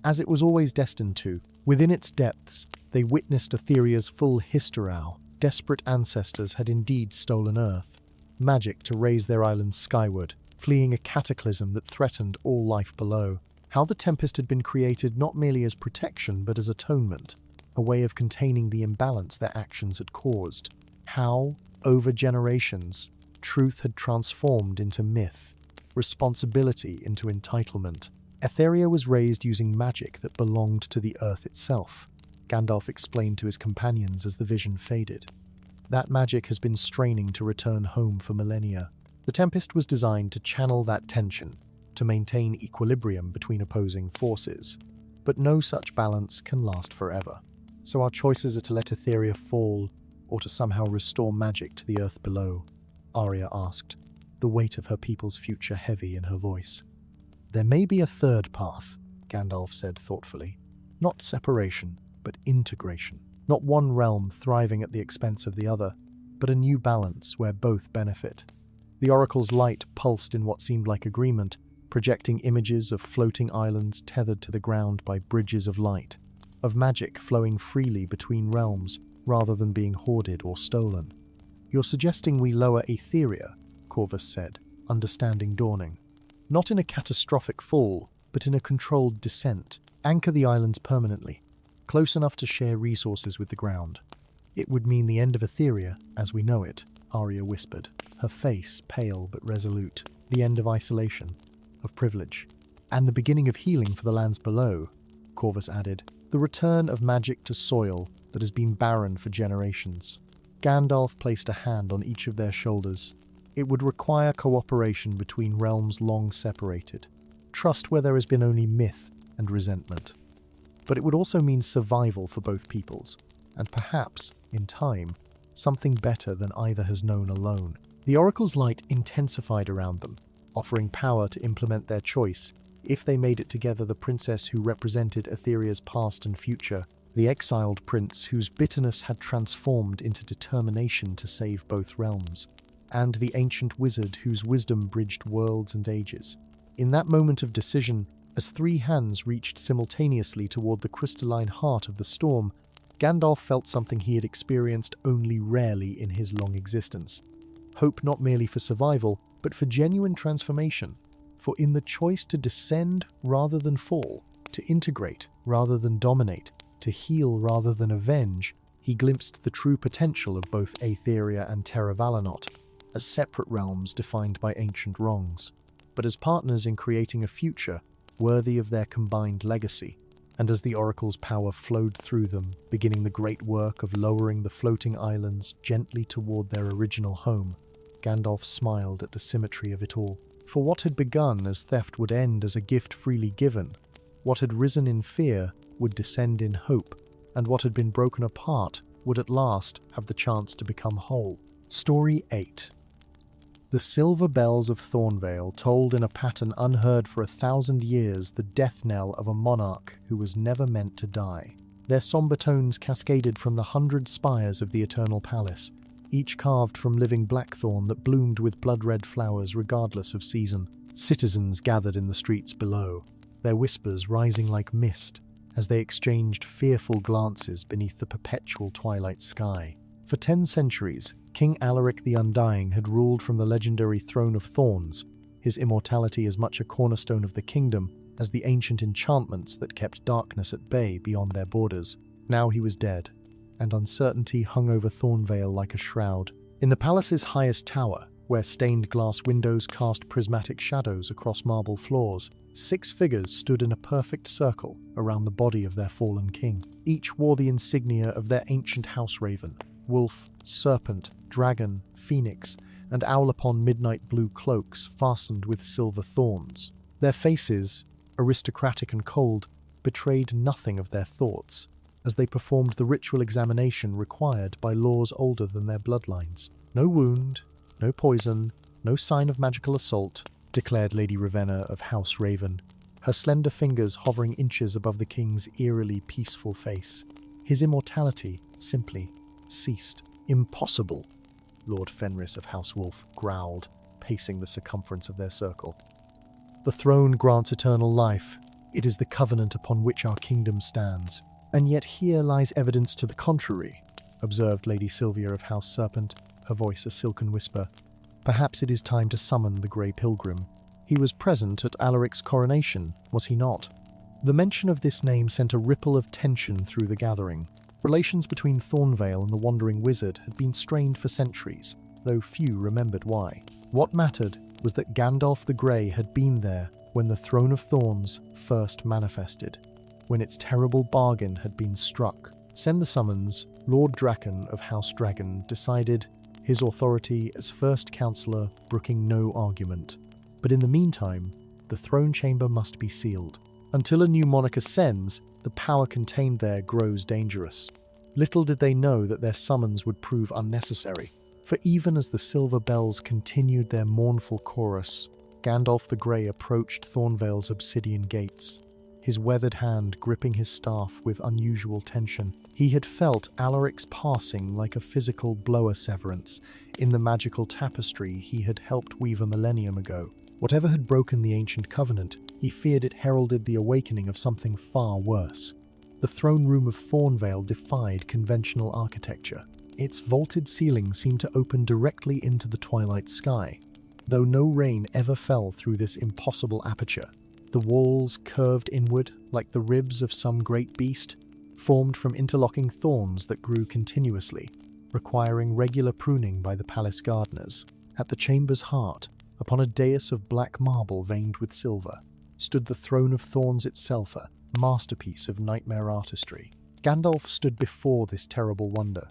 As it was always destined to, within its depths, they witnessed Etheria's full history. Desperate ancestors had indeed stolen Earth, magic to raise their islands skyward, fleeing a cataclysm that threatened all life below. How the Tempest had been created not merely as protection but as atonement, a way of containing the imbalance their actions had caused. How, over generations, truth had transformed into myth, responsibility into entitlement. Etheria was raised using magic that belonged to the Earth itself, Gandalf explained to his companions as the vision faded. That magic has been straining to return home for millennia. The Tempest was designed to channel that tension, to maintain equilibrium between opposing forces. But no such balance can last forever. So our choices are to let Etheria fall, or to somehow restore magic to the Earth below, Arya asked, the weight of her people's future heavy in her voice. "There may be a third path," Gandalf said thoughtfully. "Not separation, but integration. Not one realm thriving at the expense of the other, but a new balance where both benefit." The oracle's light pulsed in what seemed like agreement, projecting images of floating islands tethered to the ground by bridges of light, of magic flowing freely between realms rather than being hoarded or stolen. "You're suggesting we lower Etheria," Corvus said, understanding dawning. "Not in a catastrophic fall, but in a controlled descent. Anchor the islands permanently, close enough to share resources with the ground." "It would mean the end of Etheria as we know it," Arya whispered, her face pale but resolute. the end of isolation, of privilege, and the beginning of healing for the lands below, Corvus added, the return of magic to soil that has been barren for generations. Gandalf placed a hand on each of their shoulders. It would require cooperation between realms long separated, trust where there has been only myth and resentment. But it would also mean survival for both peoples, and perhaps, in time, something better than either has known alone. The Oracle's light intensified around them, offering power to implement their choice if they made it together: the princess who represented Etheria's past and future, the exiled prince whose bitterness had transformed into determination to save both realms, and the ancient wizard whose wisdom bridged worlds and ages. In that moment of decision, as three hands reached simultaneously toward the crystalline heart of the storm, Gandalf felt something he had experienced only rarely in his long existence. Hope not merely for survival, but for genuine transformation. For in the choice to descend rather than fall, to integrate rather than dominate, to heal rather than avenge, he glimpsed the true potential of both Aetheria and Terra Valinor, as separate realms defined by ancient wrongs, but as partners in creating a future worthy of their combined legacy. And as the Oracle's power flowed through them, beginning the great work of lowering the floating islands gently toward their original home, Gandalf smiled at the symmetry of it all. For what had begun as theft would end as a gift freely given, what had risen in fear would descend in hope, and what had been broken apart would at last have the chance to become whole. Story 8. The silver bells of Thornvale tolled in a pattern unheard for 1,000 years the death knell of a monarch who was never meant to die. Their somber tones cascaded from the 100 spires of the Eternal Palace, each carved from living blackthorn that bloomed with blood-red flowers regardless of season. Citizens gathered in the streets below, their whispers rising like mist as they exchanged fearful glances beneath the perpetual twilight sky. For 10 centuries, King Alaric the Undying had ruled from the legendary throne of thorns, his immortality as much a cornerstone of the kingdom as the ancient enchantments that kept darkness at bay beyond their borders. Now he was dead, and uncertainty hung over Thornvale like a shroud. In the palace's highest tower, where stained glass windows cast prismatic shadows across marble floors, 6 figures stood in a perfect circle around the body of their fallen king. Each wore the insignia of their ancient house raven: wolf, serpent, dragon, phoenix, and owl upon midnight blue cloaks fastened with silver thorns. Their faces, aristocratic and cold, betrayed nothing of their thoughts, as they performed the ritual examination required by laws older than their bloodlines. No wound, no poison, no sign of magical assault, declared Lady Ravenna of House Raven, her slender fingers hovering inches above the king's eerily peaceful face. His immortality simply ceased. Impossible, Lord Fenris of House Wolf growled, pacing the circumference of their circle. The throne grants eternal life. It is the covenant upon which our kingdom stands. And yet here lies evidence to the contrary, observed Lady Sylvia of House Serpent, her voice a silken whisper. Perhaps it is time to summon the Grey Pilgrim. He was present at Alaric's coronation, was he not? The mention of this name sent a ripple of tension through the gathering. Relations between Thornvale and the Wandering Wizard had been strained for centuries, though few remembered why. What mattered was that Gandalf the Grey had been there when the Throne of Thorns first manifested, when its terrible bargain had been struck. Send the summons, Lord Draken of House Dragon decided, his authority as First Counselor brooking no argument. But in the meantime, the throne chamber must be sealed. Until a new monarch ascends, the power contained there grows dangerous. Little did they know that their summons would prove unnecessary, for even as the silver bells continued their mournful chorus, Gandalf the Grey approached Thornvale's obsidian gates, his weathered hand gripping his staff with unusual tension. He had felt Alaric's passing like a physical blower severance in the magical tapestry he had helped weave a millennium ago. Whatever had broken the ancient covenant, he feared it heralded the awakening of something far worse. The throne room of Thornvale defied conventional architecture. Its vaulted ceiling seemed to open directly into the twilight sky, though no rain ever fell through this impossible aperture. The walls curved inward like the ribs of some great beast, formed from interlocking thorns that grew continuously, requiring regular pruning by the palace gardeners. At the chamber's heart, Upon a dais of black marble veined with silver stood the throne of thorns itself, a masterpiece of nightmare artistry. Gandalf stood before this terrible wonder,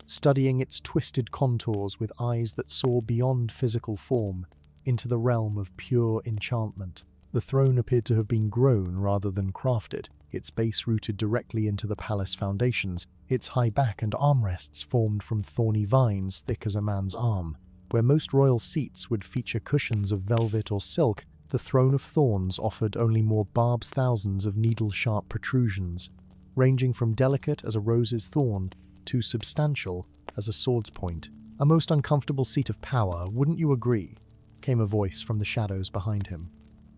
studying its twisted contours with eyes that saw beyond physical form into the realm of pure enchantment. The throne appeared to have been grown rather than crafted, its base rooted directly into the palace foundations, its high back and armrests formed from thorny vines thick as a man's arm. Where most royal seats would feature cushions of velvet or silk, the throne of thorns offered only more barbs, thousands of needle-sharp protrusions, ranging from delicate as a rose's thorn to substantial as a sword's point. A most uncomfortable seat of power, wouldn't you agree? Came a voice from the shadows behind him.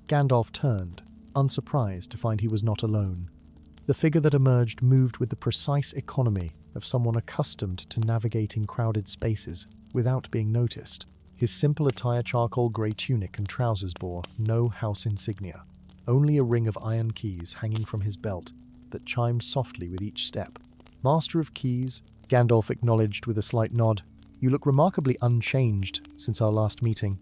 Gandalf turned, unsurprised to find he was not alone. The figure that emerged moved with the precise economy of someone accustomed to navigating crowded spaces without being noticed. His simple attire, charcoal grey tunic and trousers, bore no house insignia, only a ring of iron keys hanging from his belt that chimed softly with each step. "Master of Keys," Gandalf acknowledged with a slight nod, "you look remarkably unchanged since our last meeting."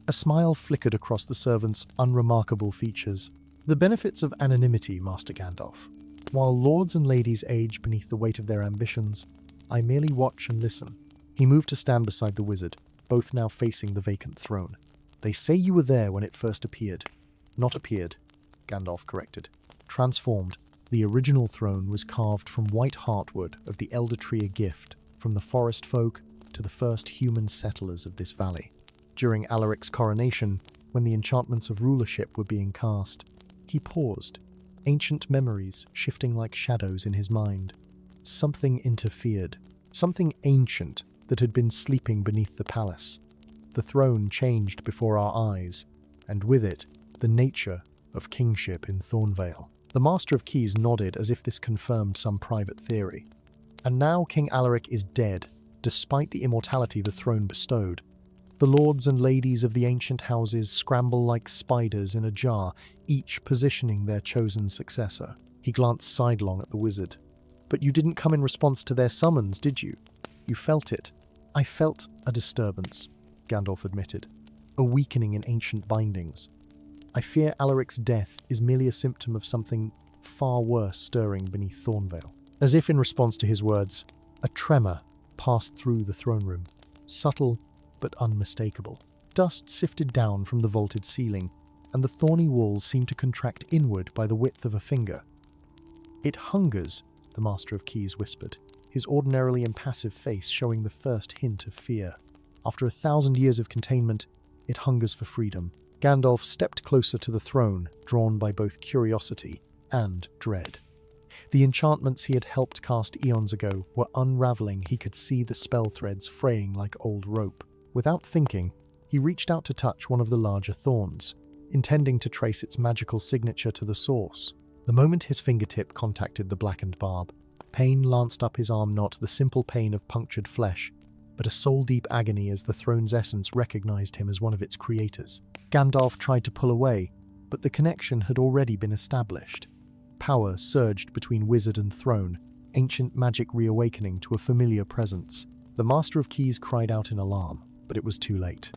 A smile flickered across the servant's unremarkable features. "The benefits of anonymity, Master Gandalf. While lords and ladies age beneath the weight of their ambitions, I merely watch and listen." He moved to stand beside the wizard, both now facing the vacant throne. "They say you were there when it first appeared." "Not appeared," Gandalf corrected. "Transformed. The original throne was carved from white heartwood of the elder tree, a gift from the forest folk to the first human settlers of this valley. During Alaric's coronation, when the enchantments of rulership were being cast, he paused, ancient memories shifting like shadows in his mind. Something interfered, something ancient that had been sleeping beneath the palace. The throne changed before our eyes, and with it, the nature of kingship in Thornvale." The Master of Keys nodded as if this confirmed some private theory. "And now King Alaric is dead, despite the immortality the throne bestowed. The lords and ladies of the ancient houses scramble like spiders in a jar, each positioning their chosen successor." He glanced sidelong at the wizard. "But you didn't come in response to their summons, did you? You felt it." "I felt a disturbance," Gandalf admitted. "A weakening in ancient bindings. I fear Alaric's death is merely a symptom of something far worse stirring beneath Thornvale." As if in response to his words, a tremor passed through the throne room, subtle but unmistakable. Dust sifted down from the vaulted ceiling, and the thorny walls seemed to contract inward by the width of a finger. "It hungers," the Master of Keys whispered, his ordinarily impassive face showing the first hint of fear. "After 1,000 years of containment, it hungers for freedom." Gandalf stepped closer to the throne, drawn by both curiosity and dread. The enchantments he had helped cast eons ago were unraveling. He could see the spell threads fraying like old rope. Without thinking, he reached out to touch one of the larger thorns, intending to trace its magical signature to the source. The moment his fingertip contacted the blackened barb, pain lanced up his arm, not the simple pain of punctured flesh, but a soul-deep agony as the throne's essence recognized him as one of its creators. Gandalf tried to pull away, but the connection had already been established. Power surged between wizard and throne, ancient magic reawakening to a familiar presence. The Master of Keys cried out in alarm, but it was too late.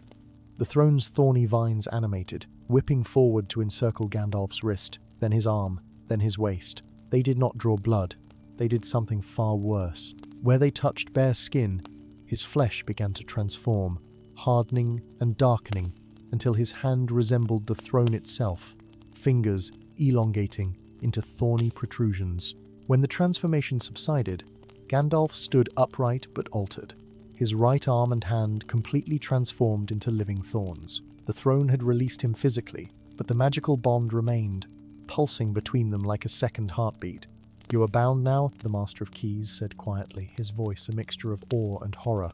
The throne's thorny vines animated, whipping forward to encircle Gandalf's wrist, then his arm, then his waist. They did not draw blood. They did something far worse. Where they touched bare skin, his flesh began to transform, hardening and darkening until his hand resembled the throne itself, fingers elongating into thorny protrusions. When the transformation subsided, Gandalf stood upright but altered, his right arm and hand completely transformed into living thorns. The throne had released him physically, but the magical bond remained, pulsing between them like a second heartbeat. "You are bound now," the Master of Keys said quietly, his voice a mixture of awe and horror.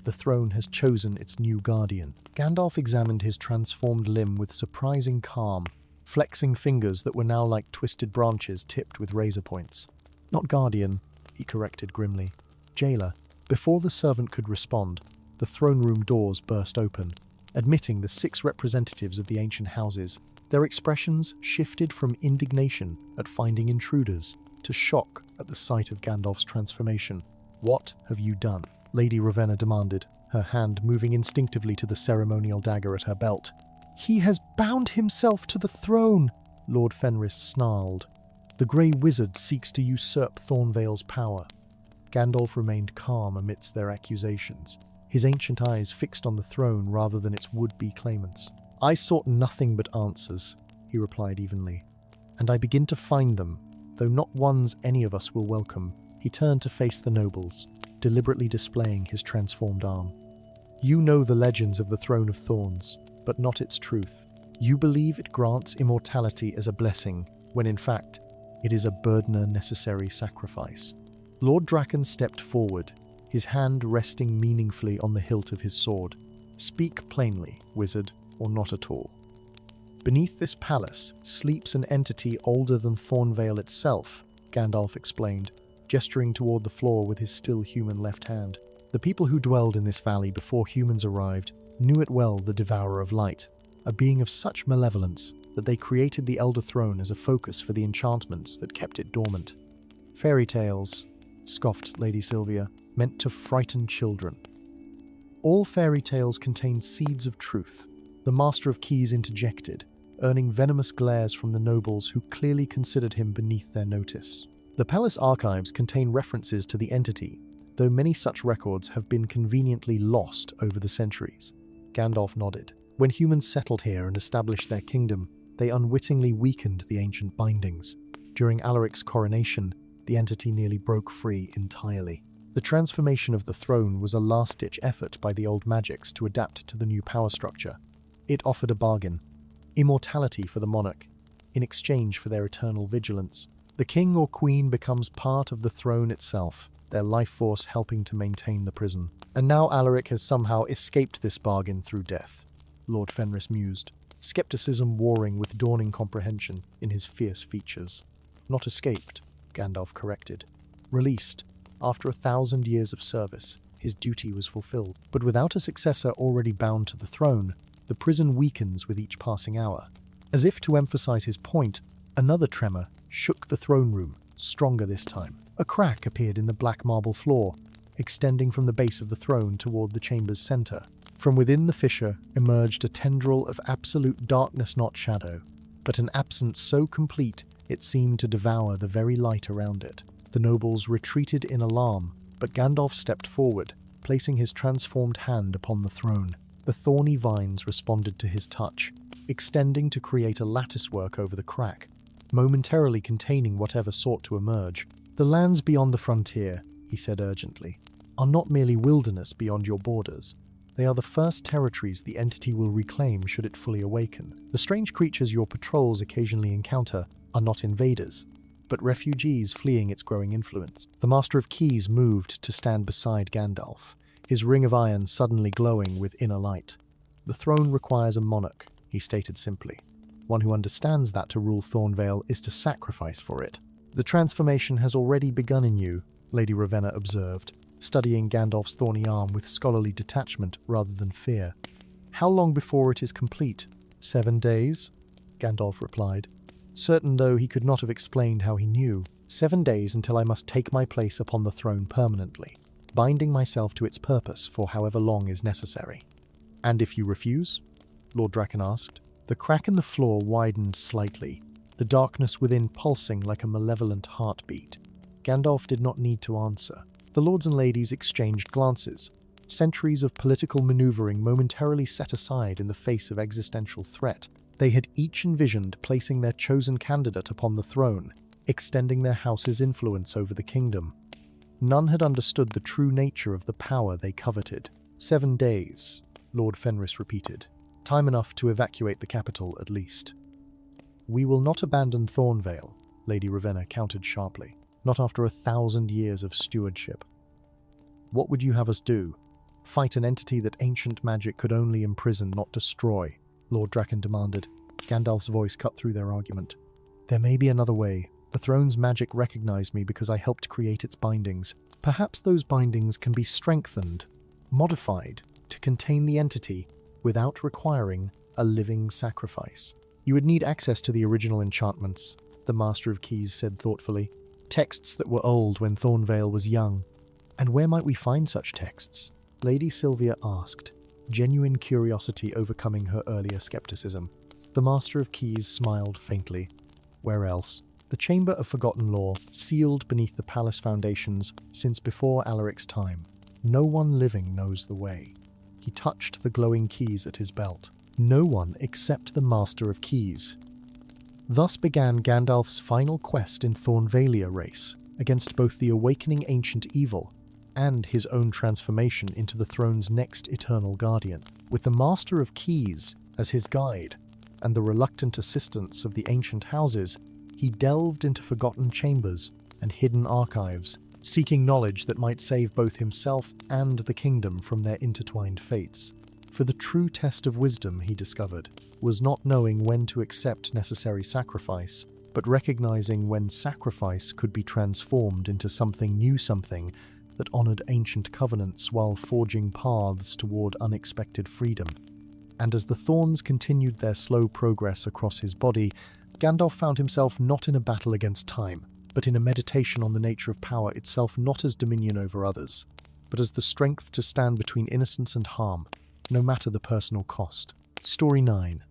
"The throne has chosen its new guardian." Gandalf examined his transformed limb with surprising calm, flexing fingers that were now like twisted branches tipped with razor points. "Not guardian," he corrected grimly. "Jailer." Before the servant could respond, the throne room doors burst open, admitting the 6 representatives of the ancient houses. Their expressions shifted from indignation at finding intruders to shock at the sight of Gandalf's transformation. "What have you done?" Lady Ravenna demanded, her hand moving instinctively to the ceremonial dagger at her belt. "He has bound himself to the throne," Lord Fenris snarled. "The Grey Wizard seeks to usurp Thornvale's power." Gandalf remained calm amidst their accusations, his ancient eyes fixed on the throne rather than its would-be claimants. "I sought nothing but answers," he replied evenly, "and I begin to find them, though not ones any of us will welcome." He turned to face the nobles, deliberately displaying his transformed arm. "You know the legends of the Throne of Thorns, but not its truth. You believe it grants immortality as a blessing, when in fact, it is a burdener necessary sacrifice." Lord Draken stepped forward, his hand resting meaningfully on the hilt of his sword. "Speak plainly, wizard, or not at all." "Beneath this palace sleeps an entity older than Thornvale itself," Gandalf explained, gesturing toward the floor with his still human left hand. "The people who dwelled in this valley before humans arrived knew it well, the Devourer of Light, a being of such malevolence that they created the Elder Throne as a focus for the enchantments that kept it dormant." "Fairy tales," scoffed Lady Sylvia, "meant to frighten children." "All fairy tales contain seeds of truth," the Master of Keys interjected, earning venomous glares from the nobles who clearly considered him beneath their notice. "The palace archives contain references to the entity, though many such records have been conveniently lost over the centuries." Gandalf nodded. "When humans settled here and established their kingdom, they unwittingly weakened the ancient bindings. During Alaric's coronation, the entity nearly broke free entirely. The transformation of the throne was a last-ditch effort by the old magics to adapt to the new power structure. It offered a bargain: immortality for the monarch, in exchange for their eternal vigilance. The king or queen becomes part of the throne itself, their life force helping to maintain the prison. And now Alaric has somehow escaped this bargain through death," Lord Fenris mused, skepticism warring with dawning comprehension in his fierce features. "Not escaped," Gandalf corrected. "Released. After 1,000 years of service, his duty was fulfilled. But without a successor already bound to the throne, the prison weakens with each passing hour." As if to emphasize his point, another tremor shook the throne room, stronger this time. A crack appeared in the black marble floor, extending from the base of the throne toward the chamber's center. From within the fissure emerged a tendril of absolute darkness, not shadow, but an absence so complete it seemed to devour the very light around it. The nobles retreated in alarm, but Gandalf stepped forward, placing his transformed hand upon the throne. The thorny vines responded to his touch, extending to create a latticework over the crack, momentarily containing whatever sought to emerge. "The lands beyond the frontier," he said urgently, "are not merely wilderness beyond your borders. They are the first territories the entity will reclaim should it fully awaken. The strange creatures your patrols occasionally encounter are not invaders, but refugees fleeing its growing influence." The Master of Keys moved to stand beside Gandalf, his ring of iron suddenly glowing with inner light. "The throne requires a monarch," he stated simply. "One who understands that to rule Thornvale is to sacrifice for it." "The transformation has already begun in you," Lady Ravenna observed, studying Gandalf's thorny arm with scholarly detachment rather than fear. "How long before it is complete?" 7 days, Gandalf replied, certain though he could not have explained how he knew. 7 days until I must take my place upon the throne permanently, binding myself to its purpose for however long is necessary." "And if you refuse?" Lord Draken asked. The crack in the floor widened slightly, the darkness within pulsing like a malevolent heartbeat. Gandalf did not need to answer. The lords and ladies exchanged glances, centuries of political maneuvering momentarily set aside in the face of existential threat. They had each envisioned placing their chosen candidate upon the throne, extending their house's influence over the kingdom. None had understood the true nature of the power they coveted. 7 days, Lord Fenris repeated. Time enough to evacuate the capital, at least. "We will not abandon Thornvale," Lady Ravenna countered sharply. "Not after 1,000 years of stewardship." "What would you have us do? Fight an entity that ancient magic could only imprison, not destroy?" Lord Draken demanded. Gandalf's voice cut through their argument. "There may be another way. The throne's magic recognized me because I helped create its bindings. Perhaps those bindings can be strengthened, modified, to contain the entity without requiring a living sacrifice. You would need access to the original enchantments," the Master of Keys said thoughtfully. "Texts that were old when Thornvale was young. And where might we find such texts?" Lady Sylvia asked, genuine curiosity overcoming her earlier skepticism. The Master of Keys smiled faintly. Where else? The Chamber of Forgotten Lore, sealed beneath the palace foundations since before Alaric's time. No one living knows the way. He touched the glowing keys at his belt. No one except the Master of Keys. Thus began Gandalf's final quest in Thornvalia race, against both the awakening ancient evil and his own transformation into the throne's next eternal guardian. With the Master of Keys as his guide, and the reluctant assistance of the ancient houses, he delved into forgotten chambers and hidden archives, seeking knowledge that might save both himself and the kingdom from their intertwined fates. For the true test of wisdom, he discovered, was not knowing when to accept necessary sacrifice, but recognizing when sacrifice could be transformed into something new, something that honored ancient covenants while forging paths toward unexpected freedom. And as the thorns continued their slow progress across his body, Gandalf found himself not in a battle against time, but in a meditation on the nature of power itself, not as dominion over others, but as the strength to stand between innocence and harm, no matter the personal cost. Story 9.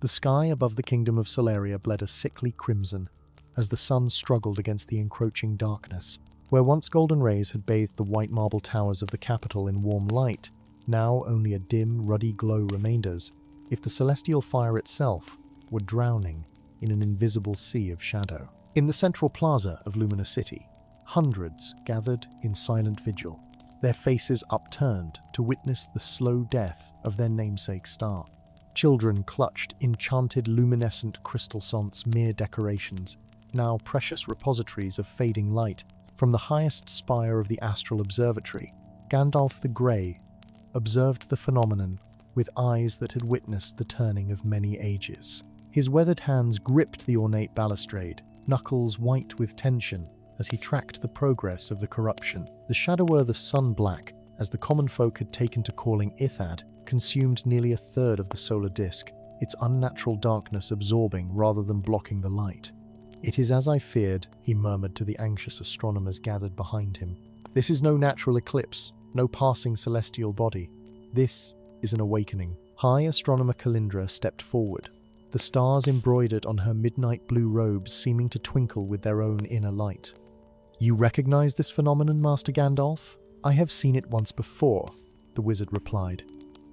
The sky above the kingdom of Solaria bled a sickly crimson as the sun struggled against the encroaching darkness. Where once golden rays had bathed the white marble towers of the capital in warm light, now only a dim, ruddy glow remained as if the celestial fire itself were drowning in an invisible sea of shadow. In the central plaza of Luminous City, hundreds gathered in silent vigil, their faces upturned to witness the slow death of their namesake star. Children clutched enchanted luminescent crystal sonts, mere decorations, now precious repositories of fading light. From the highest spire of the astral observatory, Gandalf the Grey observed the phenomenon with eyes that had witnessed the turning of many ages. His weathered hands gripped the ornate balustrade, knuckles white with tension as he tracked the progress of the corruption. The shadower, the sun black, as the common folk had taken to calling Ithad, consumed nearly a third of the solar disk, its unnatural darkness absorbing rather than blocking the light. "It is as I feared," he murmured to the anxious astronomers gathered behind him. "This is no natural eclipse, no passing celestial body. This is an awakening." High Astronomer Kalindra stepped forward, the stars embroidered on her midnight blue robes seeming to twinkle with their own inner light. "You recognize this phenomenon, Master Gandalf?" "I have seen it once before," the wizard replied,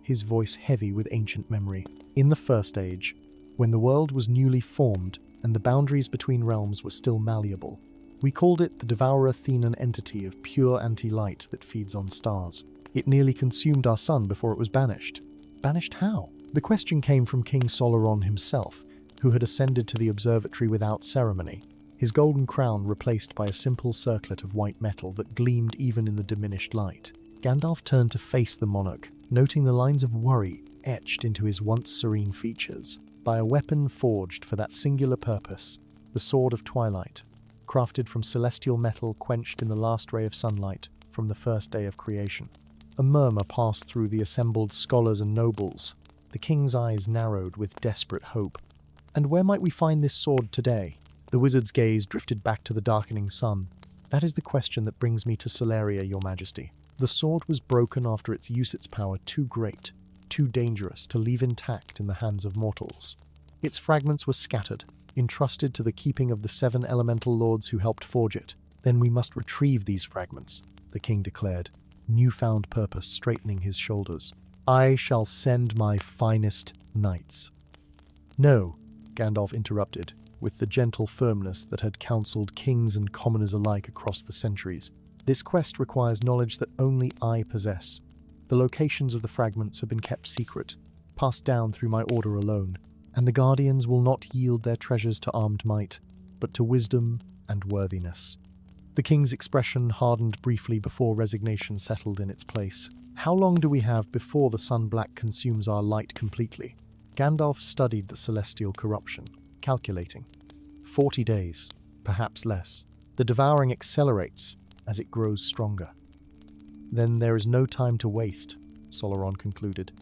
his voice heavy with ancient memory. "In the First Age, when the world was newly formed and the boundaries between realms were still malleable, we called it the Devourer-Thenan entity of pure anti-light that feeds on stars. It nearly consumed our sun before it was banished." "Banished how?" The question came from King Solaron himself, who had ascended to the observatory without ceremony, his golden crown replaced by a simple circlet of white metal that gleamed even in the diminished light. Gandalf turned to face the monarch, noting the lines of worry etched into his once serene features. By a weapon forged for that singular purpose, the Sword of Twilight, crafted from celestial metal quenched in the last ray of sunlight from the first day of creation. A murmur passed through the assembled scholars and nobles. The king's eyes narrowed with desperate hope. "And where might we find this sword today?" The wizard's gaze drifted back to the darkening sun. "That is the question that brings me to Solaria, your majesty. The sword was broken after its use, its power too great, too dangerous to leave intact in the hands of mortals. Its fragments were scattered, entrusted to the keeping of the 7 elemental lords who helped forge it. Then we must retrieve these fragments," the king declared, newfound purpose straightening his shoulders. "I shall send my finest knights." "No," Gandalf interrupted, with the gentle firmness that had counseled kings and commoners alike across the centuries. "This quest requires knowledge that only I possess. The locations of the fragments have been kept secret, passed down through my order alone, and the Guardians will not yield their treasures to armed might, but to wisdom and worthiness." The king's expression hardened briefly before resignation settled in its place. "How long do we have before the sun black consumes our light completely?" Gandalf studied the celestial corruption, calculating. 40 days, perhaps less. The devouring accelerates as it grows stronger. "Then there is no time to waste," Solaron concluded.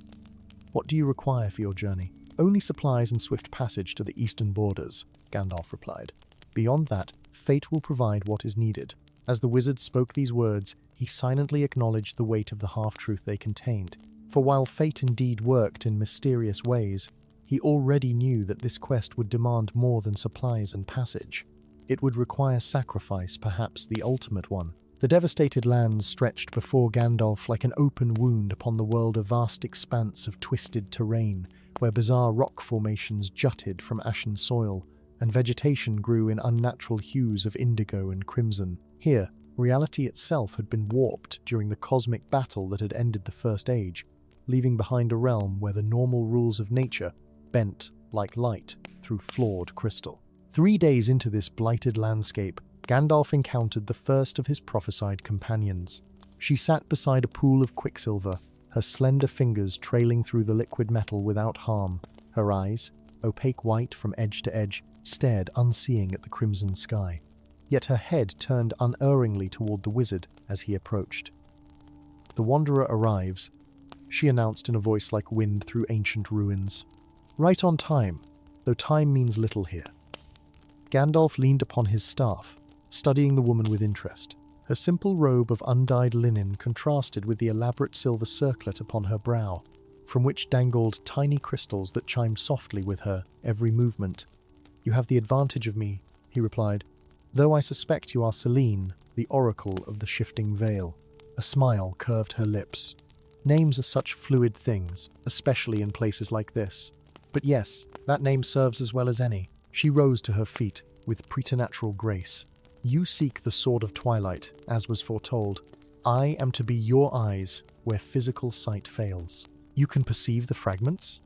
"What do you require for your journey?" "Only supplies and swift passage to the eastern borders," Gandalf replied. "Beyond that, fate will provide what is needed." As the wizard spoke these words, he silently acknowledged the weight of the half-truth they contained. For while fate indeed worked in mysterious ways, he already knew that this quest would demand more than supplies and passage. It would require sacrifice, perhaps the ultimate one. The devastated lands stretched before Gandalf like an open wound upon the world, a vast expanse of twisted terrain, where bizarre rock formations jutted from ashen soil, and vegetation grew in unnatural hues of indigo and crimson. Here, reality itself had been warped during the cosmic battle that had ended the First Age, leaving behind a realm where the normal rules of nature bent like light through flawed crystal. 3 days into this blighted landscape, Gandalf encountered the first of his prophesied companions. She sat beside a pool of quicksilver, her slender fingers trailing through the liquid metal without harm. Her eyes, opaque white from edge to edge, stared unseeing at the crimson sky. Yet her head turned unerringly toward the wizard as he approached. "The Wanderer arrives," she announced in a voice like wind through ancient ruins. "Right on time, though time means little here." Gandalf leaned upon his staff, studying the woman with interest. Her simple robe of undyed linen contrasted with the elaborate silver circlet upon her brow, from which dangled tiny crystals that chimed softly with her every movement. "You have the advantage of me," he replied, "though I suspect you are Selene, the oracle of the shifting veil." A smile curved her lips. Names are such fluid things, especially in places like this. But yes, that name serves as well as any. She rose to her feet with preternatural grace. "You seek the Sword of Twilight, as was foretold. I am to be your eyes where physical sight fails. You can perceive the fragments?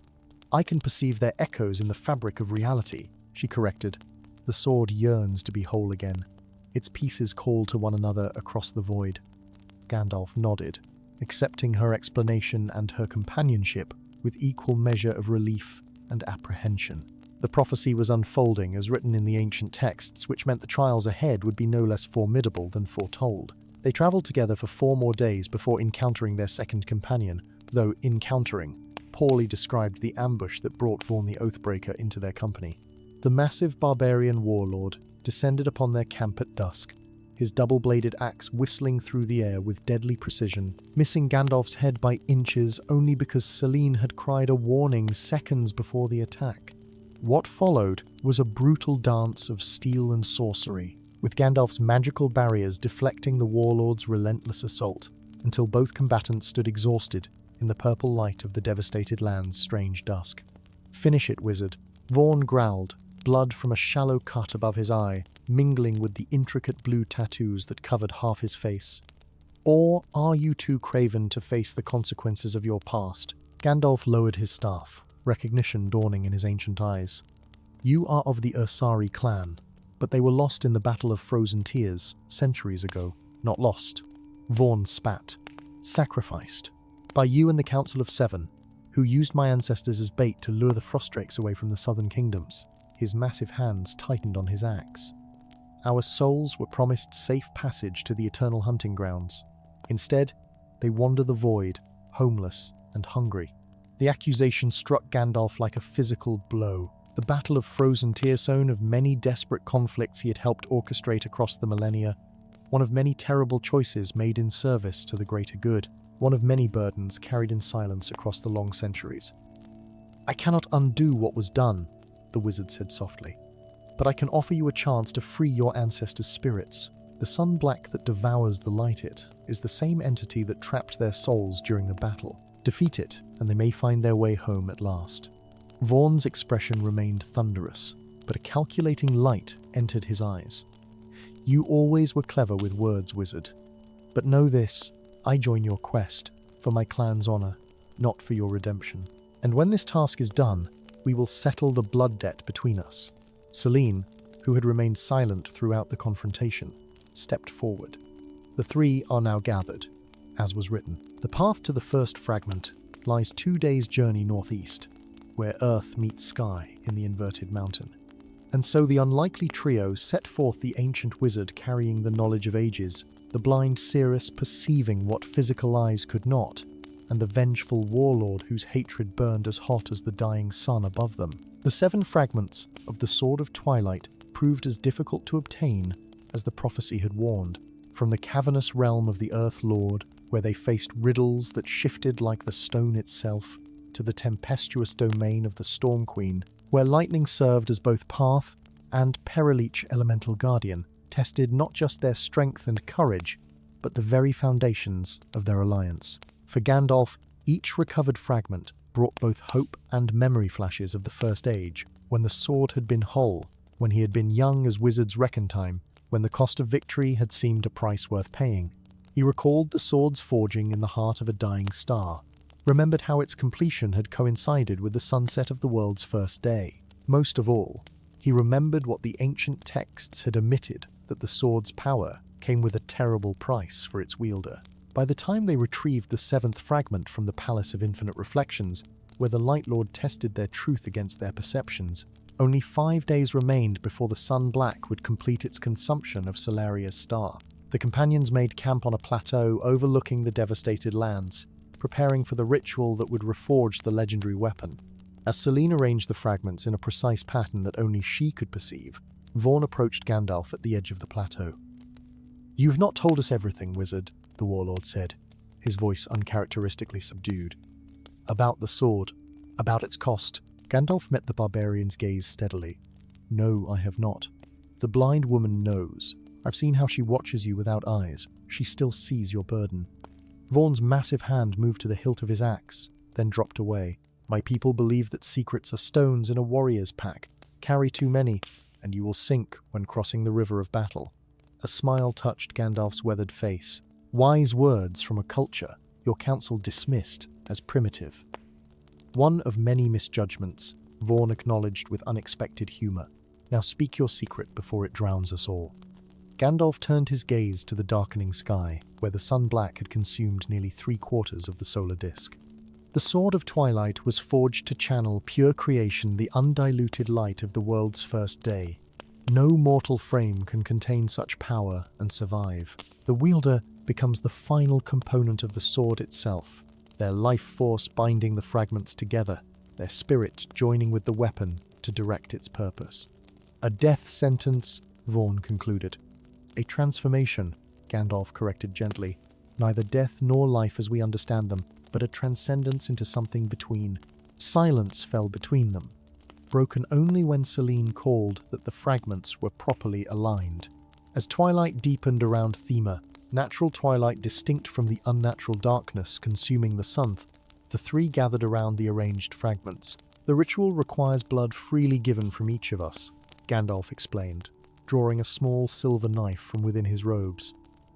I can perceive their echoes in the fabric of reality," she corrected. "The sword yearns to be whole again. Its pieces call to one another across the void." Gandalf nodded, accepting her explanation and her companionship with equal measure of relief and apprehension. The prophecy was unfolding as written in the ancient texts, which meant the trials ahead would be no less formidable than foretold. They travelled together for 4 more days before encountering their second companion, though encountering poorly described the ambush that brought Vorn the Oathbreaker into their company. The massive barbarian warlord descended upon their camp at dusk, his double-bladed axe whistling through the air with deadly precision, missing Gandalf's head by inches only because Selene had cried a warning seconds before the attack. What followed was a brutal dance of steel and sorcery, with Gandalf's magical barriers deflecting the warlord's relentless assault, until both combatants stood exhausted in the purple light of the devastated land's strange dusk. "Finish it, wizard," Vorn growled, blood from a shallow cut above his eye, mingling with the intricate blue tattoos that covered half his face. "Or are you too craven to face the consequences of your past?" Gandalf lowered his staff, recognition dawning in his ancient eyes. "You are of the Ursari clan, but they were lost in the Battle of Frozen Tears centuries ago. Not lost." Vorn spat. "Sacrificed. By you and the Council of Seven, who used my ancestors as bait to lure the Frostrakes away from the southern kingdoms." His massive hands tightened on his axe. "Our souls were promised safe passage to the eternal hunting grounds. Instead, they wander the void, homeless and hungry." The accusation struck Gandalf like a physical blow. The Battle of Frozen Tearsone, of many desperate conflicts he had helped orchestrate across the millennia, one of many terrible choices made in service to the greater good, one of many burdens carried in silence across the long centuries. "I cannot undo what was done," the wizard said softly, "but I can offer you a chance to free your ancestors' spirits. The Sunblack that devours the Light is the same entity that trapped their souls during the battle. Defeat it, and they may find their way home at last." Vorn's expression remained thunderous, but a calculating light entered his eyes. "You always were clever with words, wizard. But know this, I join your quest, for my clan's honor, not for your redemption. And when this task is done, we will settle the blood debt between us." Selene, who had remained silent throughout the confrontation, stepped forward. The 3 are now gathered, as was written. The path to the first fragment lies 2 days' journey northeast, where earth meets sky in the inverted mountain. And so the unlikely trio set forth, the ancient wizard carrying the knowledge of ages, the blind seeress perceiving what physical eyes could not, and the vengeful warlord whose hatred burned as hot as the dying sun above them. The 7 fragments of the Sword of Twilight proved as difficult to obtain as the prophecy had warned, From the cavernous realm of the Earth Lord, where they faced riddles that shifted like the stone itself, to the tempestuous domain of the Storm Queen, where lightning served as both path and Perileach elemental guardian, tested not just their strength and courage, but the very foundations of their alliance. For Gandalf, each recovered fragment brought both hope and memory flashes of the First Age, when the sword had been whole, when he had been young as wizards reckon time, when the cost of victory had seemed a price worth paying. He recalled the sword's forging in the heart of a dying star, remembered how its completion had coincided with the sunset of the world's first day. Most of all, he remembered what the ancient texts had omitted, that the sword's power came with a terrible price for its wielder. By the time they retrieved the seventh fragment from the Palace of Infinite Reflections, where the Light Lord tested their truth against their perceptions, only 5 days remained before the Sun Black would complete its consumption of Solaria's star. The companions made camp on a plateau overlooking the devastated lands, preparing for the ritual that would reforge the legendary weapon. As Selene arranged the fragments in a precise pattern that only she could perceive, Vaughn approached Gandalf at the edge of the plateau. "You've not told us everything, wizard," the warlord said, his voice uncharacteristically subdued. "About the sword, about its cost." Gandalf met the barbarian's gaze steadily. "No, I have not. The blind woman knows. I've seen how she watches you without eyes. She still sees your burden." Vaughn's massive hand moved to the hilt of his axe, then dropped away. "My people believe that secrets are stones in a warrior's pack. Carry too many, and you will sink when crossing the river of battle." A smile touched Gandalf's weathered face. "Wise words from a culture your council dismissed as primitive." "One of many misjudgments," Vaughn acknowledged with unexpected humor. "Now speak your secret before it drowns us all." Gandalf turned his gaze to the darkening sky, where the sun black had consumed nearly 3/4 of the solar disk. The Sword of Twilight was forged to channel pure creation, the undiluted light of the world's first day. No mortal frame can contain such power and survive. The wielder becomes the final component of the sword itself, their life force binding the fragments together, their spirit joining with the weapon to direct its purpose. "A death sentence," Vaughn concluded. "A transformation," Gandalf corrected gently. "Neither death nor life as we understand them, but a transcendence into something between." Silence fell between them, broken only when Selene called that the fragments were properly aligned. As twilight deepened around Thema, natural twilight distinct from the unnatural darkness consuming the sun, the three gathered around the arranged fragments. "The ritual requires blood freely given from each of us," Gandalf explained, drawing a small silver knife from within his robes,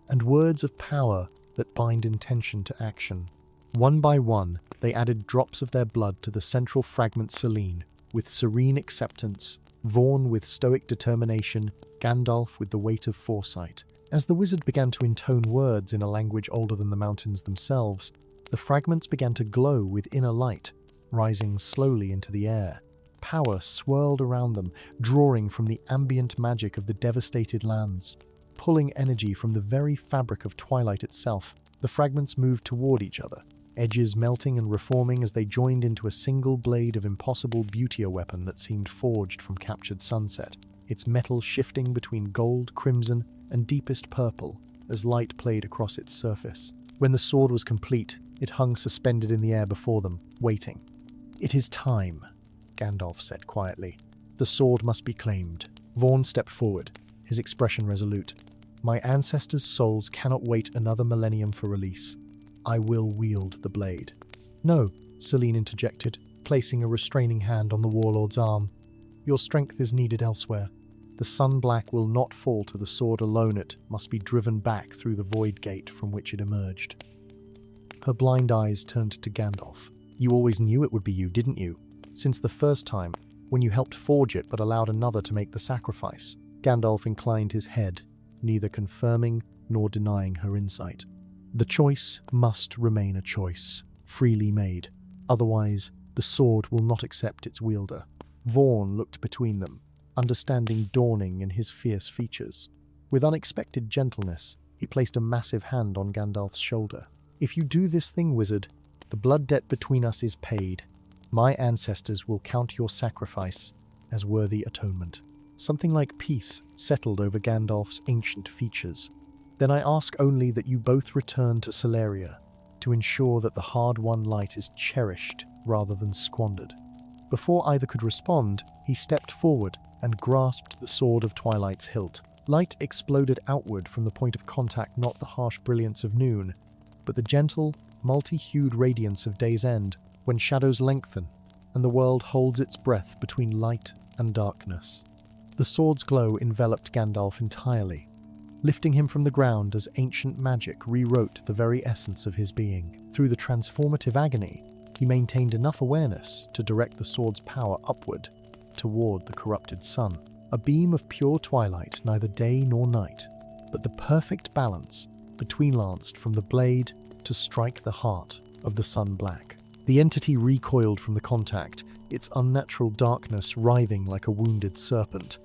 "and words of power that bind intention to action." One by one, they added drops of their blood to the central fragment Selene, with serene acceptance, Vaughn with stoic determination, Gandalf with the weight of foresight. As the wizard began to intone words in a language older than the mountains themselves, the fragments began to glow with inner light, rising slowly into the air. Power swirled around them, drawing from the ambient magic of the devastated lands. Pulling energy from the very fabric of twilight itself, the fragments moved toward each other, edges melting and reforming as they joined into a single blade of impossible beauty, a weapon that seemed forged from captured sunset, its metal shifting between gold, crimson, and deepest purple as light played across its surface. When the sword was complete, it hung suspended in the air before them, waiting. "It is time," Gandalf said quietly. "The sword must be claimed." Vaughn stepped forward, his expression resolute. "My ancestors' souls cannot wait another millennium for release. I will wield the blade." "No," Selene interjected, placing a restraining hand on the warlord's arm. "Your strength is needed elsewhere. The sun black will not fall to the sword alone. It must be driven back through the void gate from which it emerged." Her blind eyes turned to Gandalf. "You always knew it would be you, didn't you? Since the first time, when you helped forge it but allowed another to make the sacrifice." Gandalf inclined his head, neither confirming nor denying her insight. "The choice must remain a choice, freely made. Otherwise, the sword will not accept its wielder." Vaughn looked between them, understanding dawning in his fierce features. With unexpected gentleness, he placed a massive hand on Gandalf's shoulder. "If you do this thing, wizard, the blood debt between us is paid. My ancestors will count your sacrifice as worthy atonement." Something like peace settled over Gandalf's ancient features. Then I ask only that you both return to Celeria to ensure that the hard-won light is cherished rather than squandered." Before either could respond, he stepped forward and grasped the sword of Twilight's hilt. Light exploded outward from the point of contact, not the harsh brilliance of noon, but the gentle, multi-hued radiance of day's end, when shadows lengthen and the world holds its breath between light and darkness. The sword's glow enveloped Gandalf entirely, lifting him from the ground as ancient magic rewrote the very essence of his being. Through the transformative agony, he maintained enough awareness to direct the sword's power upward, toward the corrupted sun. A beam of pure twilight, neither day nor night, but the perfect balance between lanced from the blade to strike the heart of the sun black. The entity recoiled from the contact, its unnatural darkness writhing like a wounded serpent.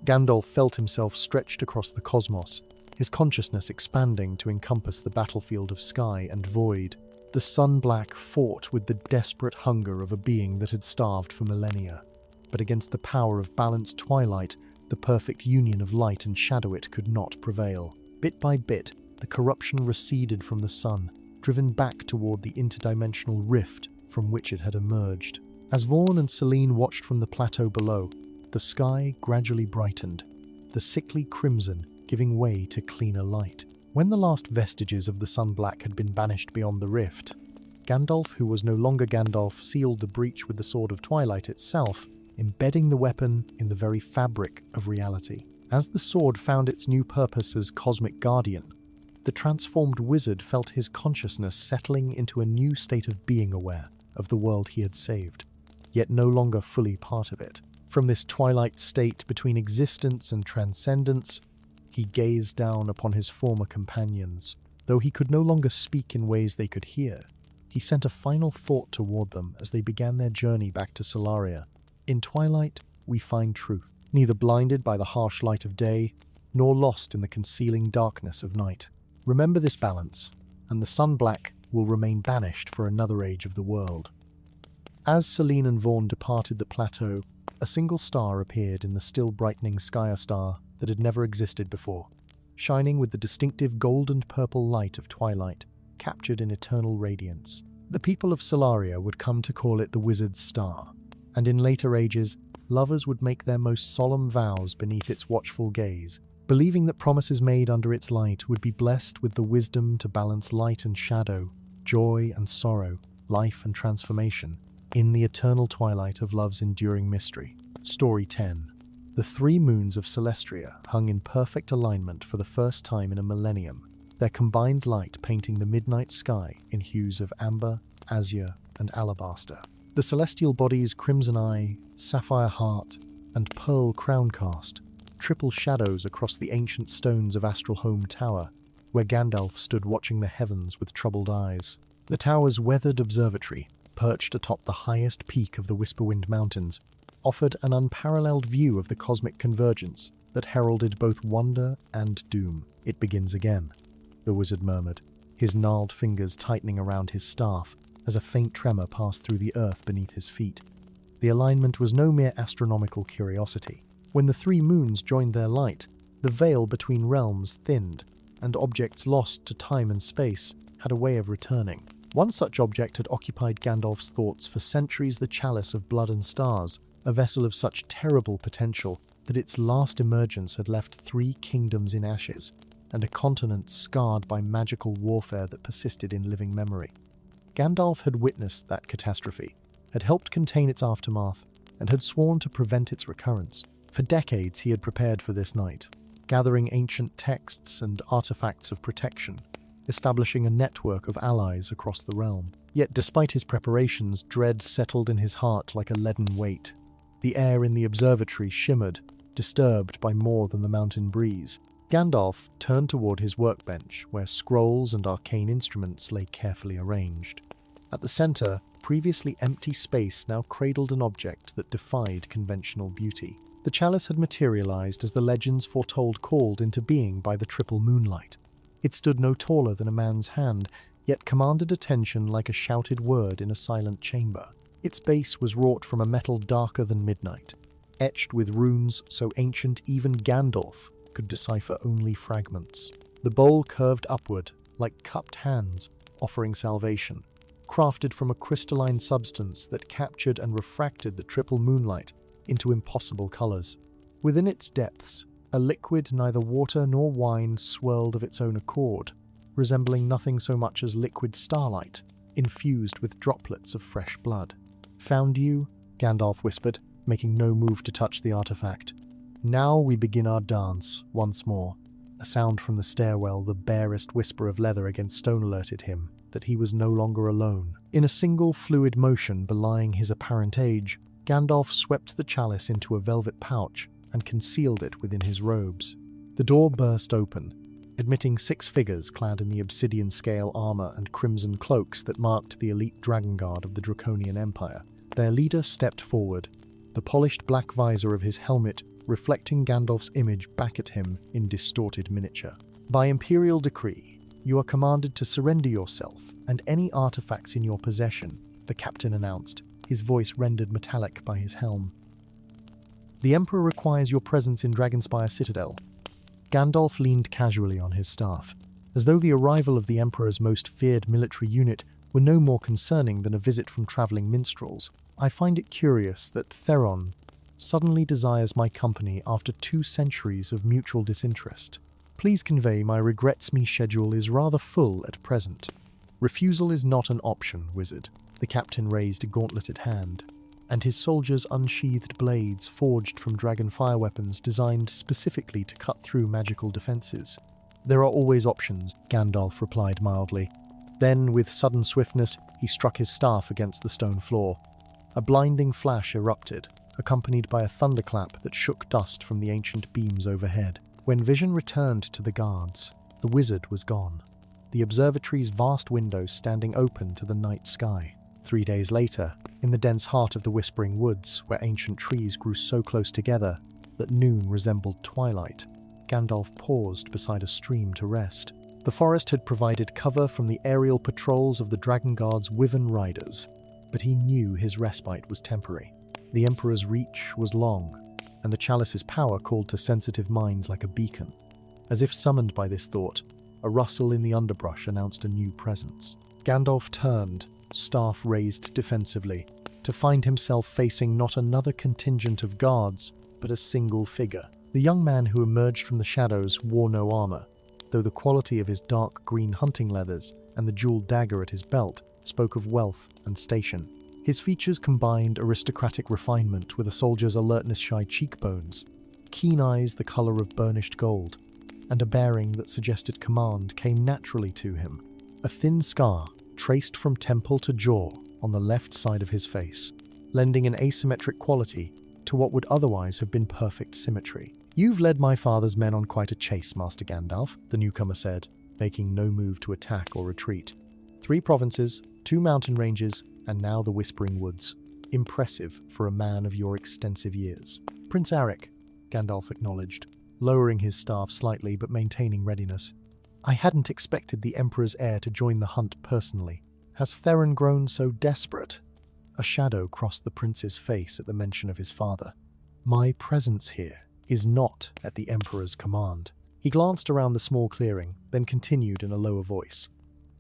Gandalf felt himself stretched across the cosmos, his consciousness expanding to encompass the battlefield of sky and void. The sun black fought with the desperate hunger of a being that had starved for millennia. But against the power of balanced twilight, the perfect union of light and shadow, it could not prevail. Bit by bit, the corruption receded from the sun, driven back toward the interdimensional rift from which it had emerged. As Vaughn and Celine watched from the plateau below, the sky gradually brightened, the sickly crimson giving way to cleaner light. When the last vestiges of the sun-black had been banished beyond the rift, Gandalf, who was no longer Gandalf, sealed the breach with the Sword of Twilight itself, embedding the weapon in the very fabric of reality. As the sword found its new purpose as cosmic guardian, the transformed wizard felt his consciousness settling into a new state of being aware of the world he had saved, yet no longer fully part of it. From this twilight state between existence and transcendence, he gazed down upon his former companions. Though he could no longer speak in ways they could hear, he sent a final thought toward them as they began their journey back to Solaria. In twilight, we find truth, neither blinded by the harsh light of day, nor lost in the concealing darkness of night. Remember this balance, and the sun-black will remain banished for another age of the world. As Celine and Vaughn departed the plateau, a single star appeared in the still brightening sky, star that had never existed before, shining with the distinctive gold and purple light of twilight, captured in eternal radiance. The people of Solaria would come to call it the Wizard's Star, and in later ages, lovers would make their most solemn vows beneath its watchful gaze, believing that promises made under its light would be blessed with the wisdom to balance light and shadow, joy and sorrow, life and transformation, in the eternal twilight of love's enduring mystery. Story 10. The 3 moons of Celestria hung in perfect alignment for the first time in a millennium, their combined light painting the midnight sky in hues of amber, azure, and alabaster. The celestial bodies Crimson Eye, Sapphire Heart, and Pearl Crown cast triple shadows across the ancient stones of Astralholm Tower, where Gandalf stood watching the heavens with troubled eyes. The tower's weathered observatory, perched atop the highest peak of the Whisperwind Mountains, offered an unparalleled view of the cosmic convergence that heralded both wonder and doom. "It begins again," the wizard murmured, his gnarled fingers tightening around his staff as a faint tremor passed through the earth beneath his feet. The alignment was no mere astronomical curiosity. When the 3 moons joined their light, the veil between realms thinned, and objects lost to time and space had a way of returning. One such object had occupied Gandalf's thoughts for centuries: the Chalice of Blood and Stars, a vessel of such terrible potential that its last emergence had left 3 kingdoms in ashes, and a continent scarred by magical warfare that persisted in living memory. Gandalf had witnessed that catastrophe, had helped contain its aftermath, and had sworn to prevent its recurrence. For decades he had prepared for this night, gathering ancient texts and artifacts of protection, establishing a network of allies across the realm. Yet despite his preparations, dread settled in his heart like a leaden weight. The air in the observatory shimmered, disturbed by more than the mountain breeze. Gandalf turned toward his workbench, where scrolls and arcane instruments lay carefully arranged. At the center, previously empty space now cradled an object that defied conventional beauty. The chalice had materialized as the legends foretold, called into being by the triple moonlight. It stood no taller than a man's hand, yet commanded attention like a shouted word in a silent chamber. Its base was wrought from a metal darker than midnight, etched with runes so ancient even Gandalf could decipher only fragments. The bowl curved upward, like cupped hands, offering salvation, crafted from a crystalline substance that captured and refracted the triple moonlight into impossible colors. Within its depths, a liquid neither water nor wine swirled of its own accord, resembling nothing so much as liquid starlight, infused with droplets of fresh blood. "Found you?" Gandalf whispered, making no move to touch the artifact. "Now we begin our dance, once more." A sound from the stairwell, the barest whisper of leather against stone, alerted him that he was no longer alone. In a single fluid motion belying his apparent age, Gandalf swept the chalice into a velvet pouch and concealed it within his robes. The door burst open, admitting 6 figures clad in the obsidian scale armor and crimson cloaks that marked the elite dragon guard of the Draconian Empire. Their leader stepped forward, the polished black visor of his helmet reflecting Gandalf's image back at him in distorted miniature. "By imperial decree, you are commanded to surrender yourself and any artifacts in your possession," the captain announced, his voice rendered metallic by his helm. "The Emperor requires your presence in Dragonspire Citadel." Gandalf leaned casually on his staff, as though the arrival of the Emperor's most feared military unit were no more concerning than a visit from travelling minstrels. "I find it curious that Theron suddenly desires my company after 2 centuries of mutual disinterest. Please convey my regrets. My schedule is rather full at present." "Refusal is not an option, wizard." The captain raised a gauntleted hand, and his soldiers unsheathed blades forged from dragon fire weapons designed specifically to cut through magical defenses. "There are always options," Gandalf replied mildly. Then, with sudden swiftness, he struck his staff against the stone floor. A blinding flash erupted, accompanied by a thunderclap that shook dust from the ancient beams overhead. When vision returned to the guards, the wizard was gone, the observatory's vast windows standing open to the night sky. 3 days later, in the dense heart of the Whispering Woods, where ancient trees grew so close together that noon resembled twilight, Gandalf paused beside a stream to rest. The forest had provided cover from the aerial patrols of the Dragon Guard's Wyvern riders, but he knew his respite was temporary. The Emperor's reach was long, and the chalice's power called to sensitive minds like a beacon. As if summoned by this thought, a rustle in the underbrush announced a new presence. Gandalf turned, staff raised defensively, to find himself facing not another contingent of guards, but a single figure. The young man who emerged from the shadows wore no armor, though the quality of his dark green hunting leathers and the jeweled dagger at his belt spoke of wealth and station. His features combined aristocratic refinement with a soldier's alertness-shy cheekbones, keen eyes the color of burnished gold, and a bearing that suggested command came naturally to him. A thin scar traced from temple to jaw on the left side of his face, lending an asymmetric quality to what would otherwise have been perfect symmetry. "You've led my father's men on quite a chase, Master Gandalf," the newcomer said, making no move to attack or retreat. 3 provinces, 2 mountain ranges, and now the Whispering Woods. Impressive for a man of your extensive years. "Prince Arik," Gandalf acknowledged, lowering his staff slightly but maintaining readiness. "I hadn't expected the Emperor's heir to join the hunt personally. Has Theron grown so desperate?" A shadow crossed the prince's face at the mention of his father. "My presence here is not at the Emperor's command." He glanced around the small clearing, then continued in a lower voice.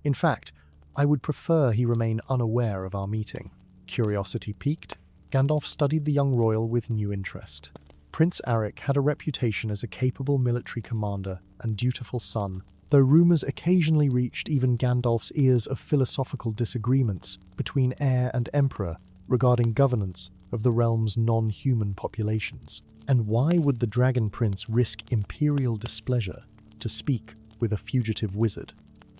"In fact, I would prefer he remain unaware of our meeting." Curiosity piqued, Gandalf studied the young royal with new interest. Prince Arik had a reputation as a capable military commander and dutiful son, though rumors occasionally reached even Gandalf's ears of philosophical disagreements between heir and emperor regarding governance of the realm's non-human populations. And why would the Dragon Prince risk imperial displeasure to speak with a fugitive wizard?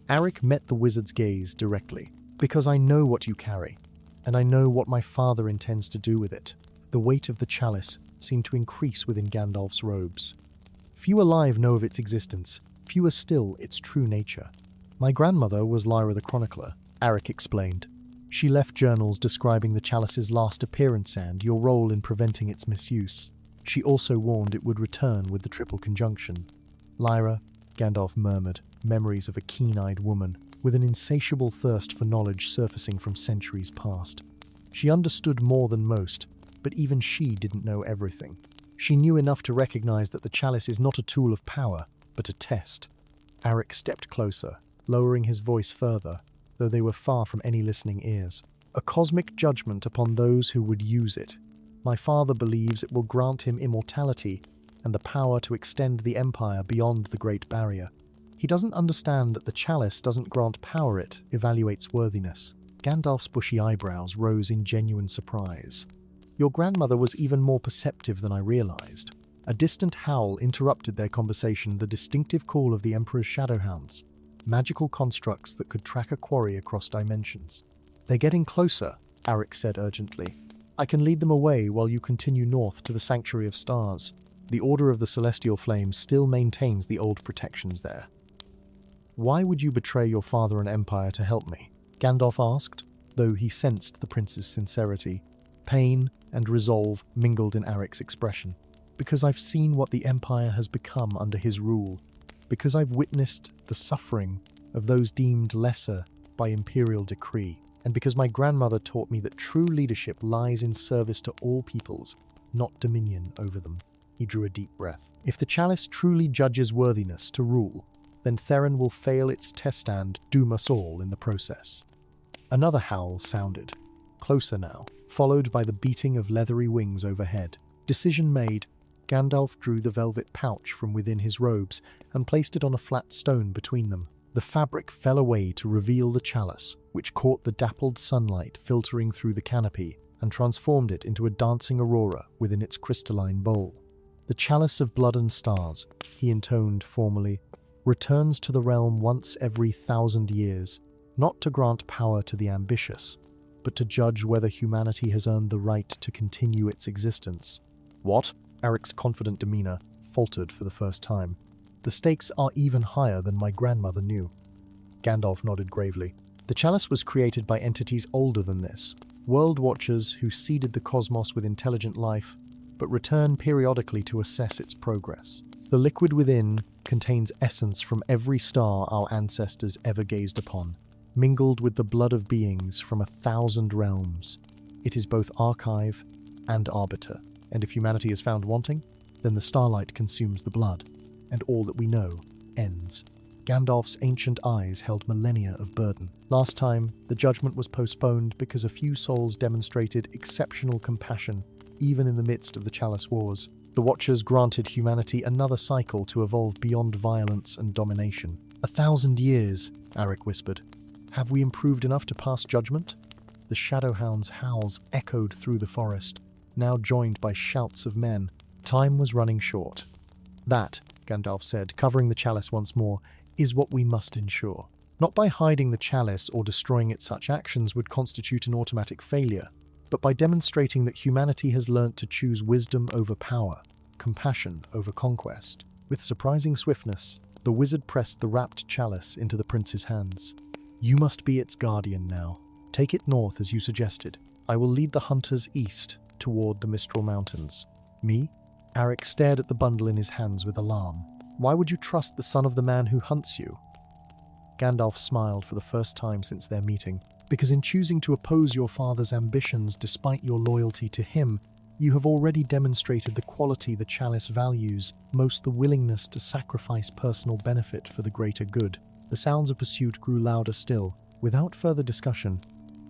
Arik met the wizard's gaze directly. "Because I know what you carry, and I know what my father intends to do with it." The weight of the chalice seemed to increase within Gandalf's robes. "Few alive know of its existence, fewer still its true nature. My grandmother was Lyra the Chronicler," Arik explained. "She left journals describing the chalice's last appearance and your role in preventing its misuse. She also warned it would return with the triple conjunction." "Lyra," Gandalf murmured, memories of a keen-eyed woman with an insatiable thirst for knowledge surfacing from centuries past. She understood more than most, but even she didn't know everything. She knew enough to recognize that the chalice is not a tool of power, but a test. Arik stepped closer, lowering his voice further, though they were far from any listening ears. A cosmic judgment upon those who would use it. My father believes it will grant him immortality and the power to extend the Empire beyond the Great Barrier. He doesn't understand that the chalice doesn't grant power, it evaluates worthiness. Gandalf's bushy eyebrows rose in genuine surprise. Your grandmother was even more perceptive than I realized. A distant howl interrupted their conversation, the distinctive call of the Emperor's Shadowhounds, magical constructs that could track a quarry across dimensions. They're getting closer, Arik said urgently. I can lead them away while you continue north to the Sanctuary of Stars. The Order of the Celestial Flame still maintains the old protections there. Why would you betray your father and empire to help me? Gandalf asked, though he sensed the prince's sincerity. Pain and resolve mingled in Arik's expression. Because I've seen what the empire has become under his rule. Because I've witnessed the suffering of those deemed lesser by imperial decree. And because my grandmother taught me that true leadership lies in service to all peoples, not dominion over them. He drew a deep breath. If the chalice truly judges worthiness to rule, then Theron will fail its test and doom us all in the process. Another howl sounded, closer now, followed by the beating of leathery wings overhead. Decision made, Gandalf drew the velvet pouch from within his robes and placed it on a flat stone between them. The fabric fell away to reveal the chalice, which caught the dappled sunlight filtering through the canopy and transformed it into a dancing aurora within its crystalline bowl. The chalice of blood and stars, he intoned formally, returns to the realm once every 1,000 years, not to grant power to the ambitious, but to judge whether humanity has earned the right to continue its existence. What? Arik's confident demeanor faltered for the first time. The stakes are even higher than my grandmother knew. Gandalf nodded gravely. The chalice was created by entities older than this, world watchers who seeded the cosmos with intelligent life, but return periodically to assess its progress. The liquid within contains essence from every star our ancestors ever gazed upon, mingled with the blood of beings from 1,000 realms. It is both archive and arbiter, and if humanity is found wanting, then the starlight consumes the blood, and all that we know ends. Gandalf's ancient eyes held millennia of burden. Last time, the judgment was postponed because a few souls demonstrated exceptional compassion, even in the midst of the Chalice Wars. The Watchers granted humanity another cycle to evolve beyond violence and domination. 1,000 years, Arik whispered. Have we improved enough to pass judgment? The Shadowhound's howls echoed through the forest, now joined by shouts of men. Time was running short. That, Gandalf said, covering the chalice once more, is what we must ensure. Not by hiding the chalice or destroying it, such actions would constitute an automatic failure, but by demonstrating that humanity has learnt to choose wisdom over power, compassion over conquest. With surprising swiftness, the wizard pressed the wrapped chalice into the prince's hands. You must be its guardian now. Take it north as you suggested. I will lead the hunters east toward the Mistral Mountains. Me? Arik stared at the bundle in his hands with alarm. Why would you trust the son of the man who hunts you? Gandalf smiled for the first time since their meeting. Because in choosing to oppose your father's ambitions despite your loyalty to him, you have already demonstrated the quality the chalice values, most the willingness to sacrifice personal benefit for the greater good. The sounds of pursuit grew louder still. Without further discussion,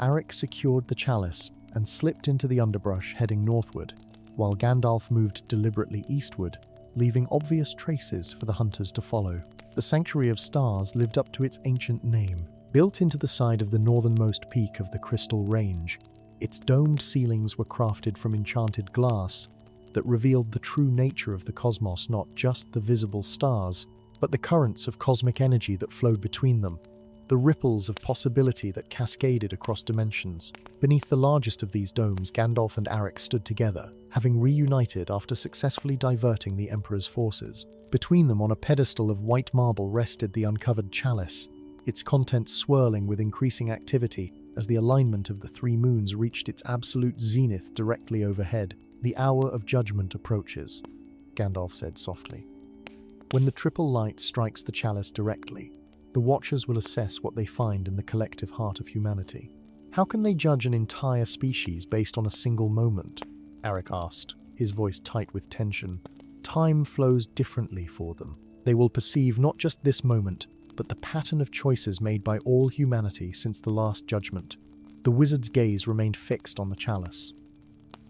Arik secured the chalice and slipped into the underbrush heading northward, while Gandalf moved deliberately eastward, leaving obvious traces for the hunters to follow. The Sanctuary of Stars lived up to its ancient name. Built into the side of the northernmost peak of the Crystal Range, its domed ceilings were crafted from enchanted glass that revealed the true nature of the cosmos, not just the visible stars, but the currents of cosmic energy that flowed between them, the ripples of possibility that cascaded across dimensions. Beneath the largest of these domes, Gandalf and Arik stood together, having reunited after successfully diverting the Emperor's forces. Between them, on a pedestal of white marble, rested the uncovered chalice, its contents swirling with increasing activity as the alignment of the three moons reached its absolute zenith directly overhead. The hour of judgment approaches, Gandalf said softly. When the triple light strikes the chalice directly, the Watchers will assess what they find in the collective heart of humanity. How can they judge an entire species based on a single moment? Arik asked, his voice tight with tension. Time flows differently for them. They will perceive not just this moment, but the pattern of choices made by all humanity since the Last Judgment. The wizard's gaze remained fixed on the chalice.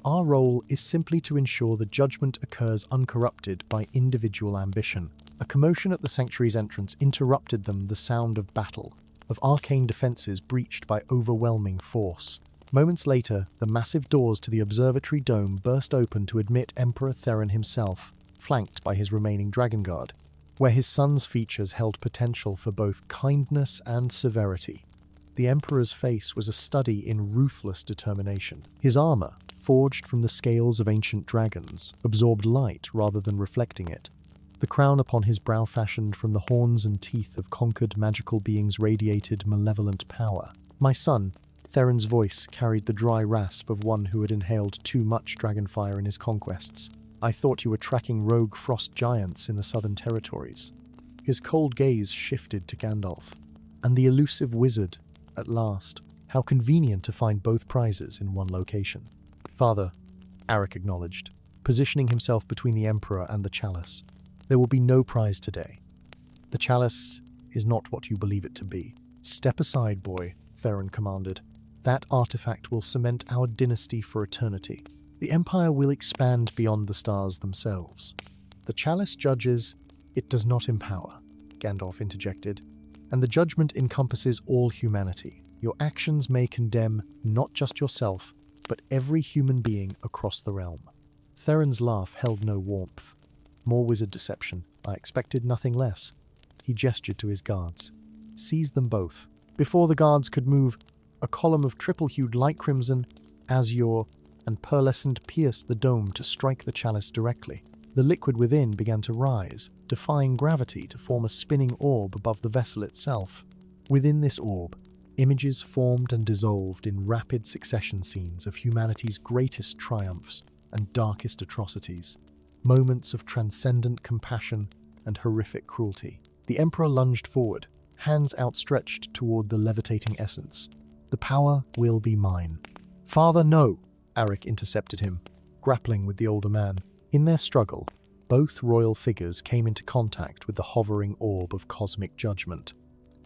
Our role is simply to ensure the judgment occurs uncorrupted by individual ambition. A commotion at the sanctuary's entrance interrupted them, the sound of battle, of arcane defenses breached by overwhelming force. Moments later, the massive doors to the observatory dome burst open to admit Emperor Theron himself, flanked by his remaining dragon guard, where his son's features held potential for both kindness and severity. The Emperor's face was a study in ruthless determination. His armor, forged from the scales of ancient dragons, absorbed light rather than reflecting it. The crown upon his brow, fashioned from the horns and teeth of conquered magical beings, radiated malevolent power. "My son," Theron's voice carried the dry rasp of one who had inhaled too much dragonfire in his conquests. "I thought you were tracking rogue frost giants in the southern territories." His cold gaze shifted to Gandalf. And the elusive wizard, at last. How convenient to find both prizes in one location. "Father," Arik acknowledged, positioning himself between the Emperor and the chalice. "There will be no prize today. The chalice is not what you believe it to be." "Step aside, boy," Theron commanded. "That artifact will cement our dynasty for eternity. The Empire will expand beyond the stars themselves." "The chalice judges, it does not empower," Gandalf interjected. "And the judgment encompasses all humanity. Your actions may condemn not just yourself, but every human being across the realm." Theron's laugh held no warmth. More wizard deception. I expected nothing less. He gestured to his guards. "Seize them both." Before the guards could move, a column of triple-hued light crimson, azure, and pearlescent pierced the dome to strike the chalice directly. The liquid within began to rise, defying gravity to form a spinning orb above the vessel itself. Within this orb, images formed and dissolved in rapid succession, scenes of humanity's greatest triumphs and darkest atrocities. Moments of transcendent compassion and horrific cruelty. The Emperor lunged forward, hands outstretched toward the levitating essence. "The power will be mine." "Father, no!" Arik intercepted him, grappling with the older man. In their struggle, both royal figures came into contact with the hovering orb of cosmic judgment.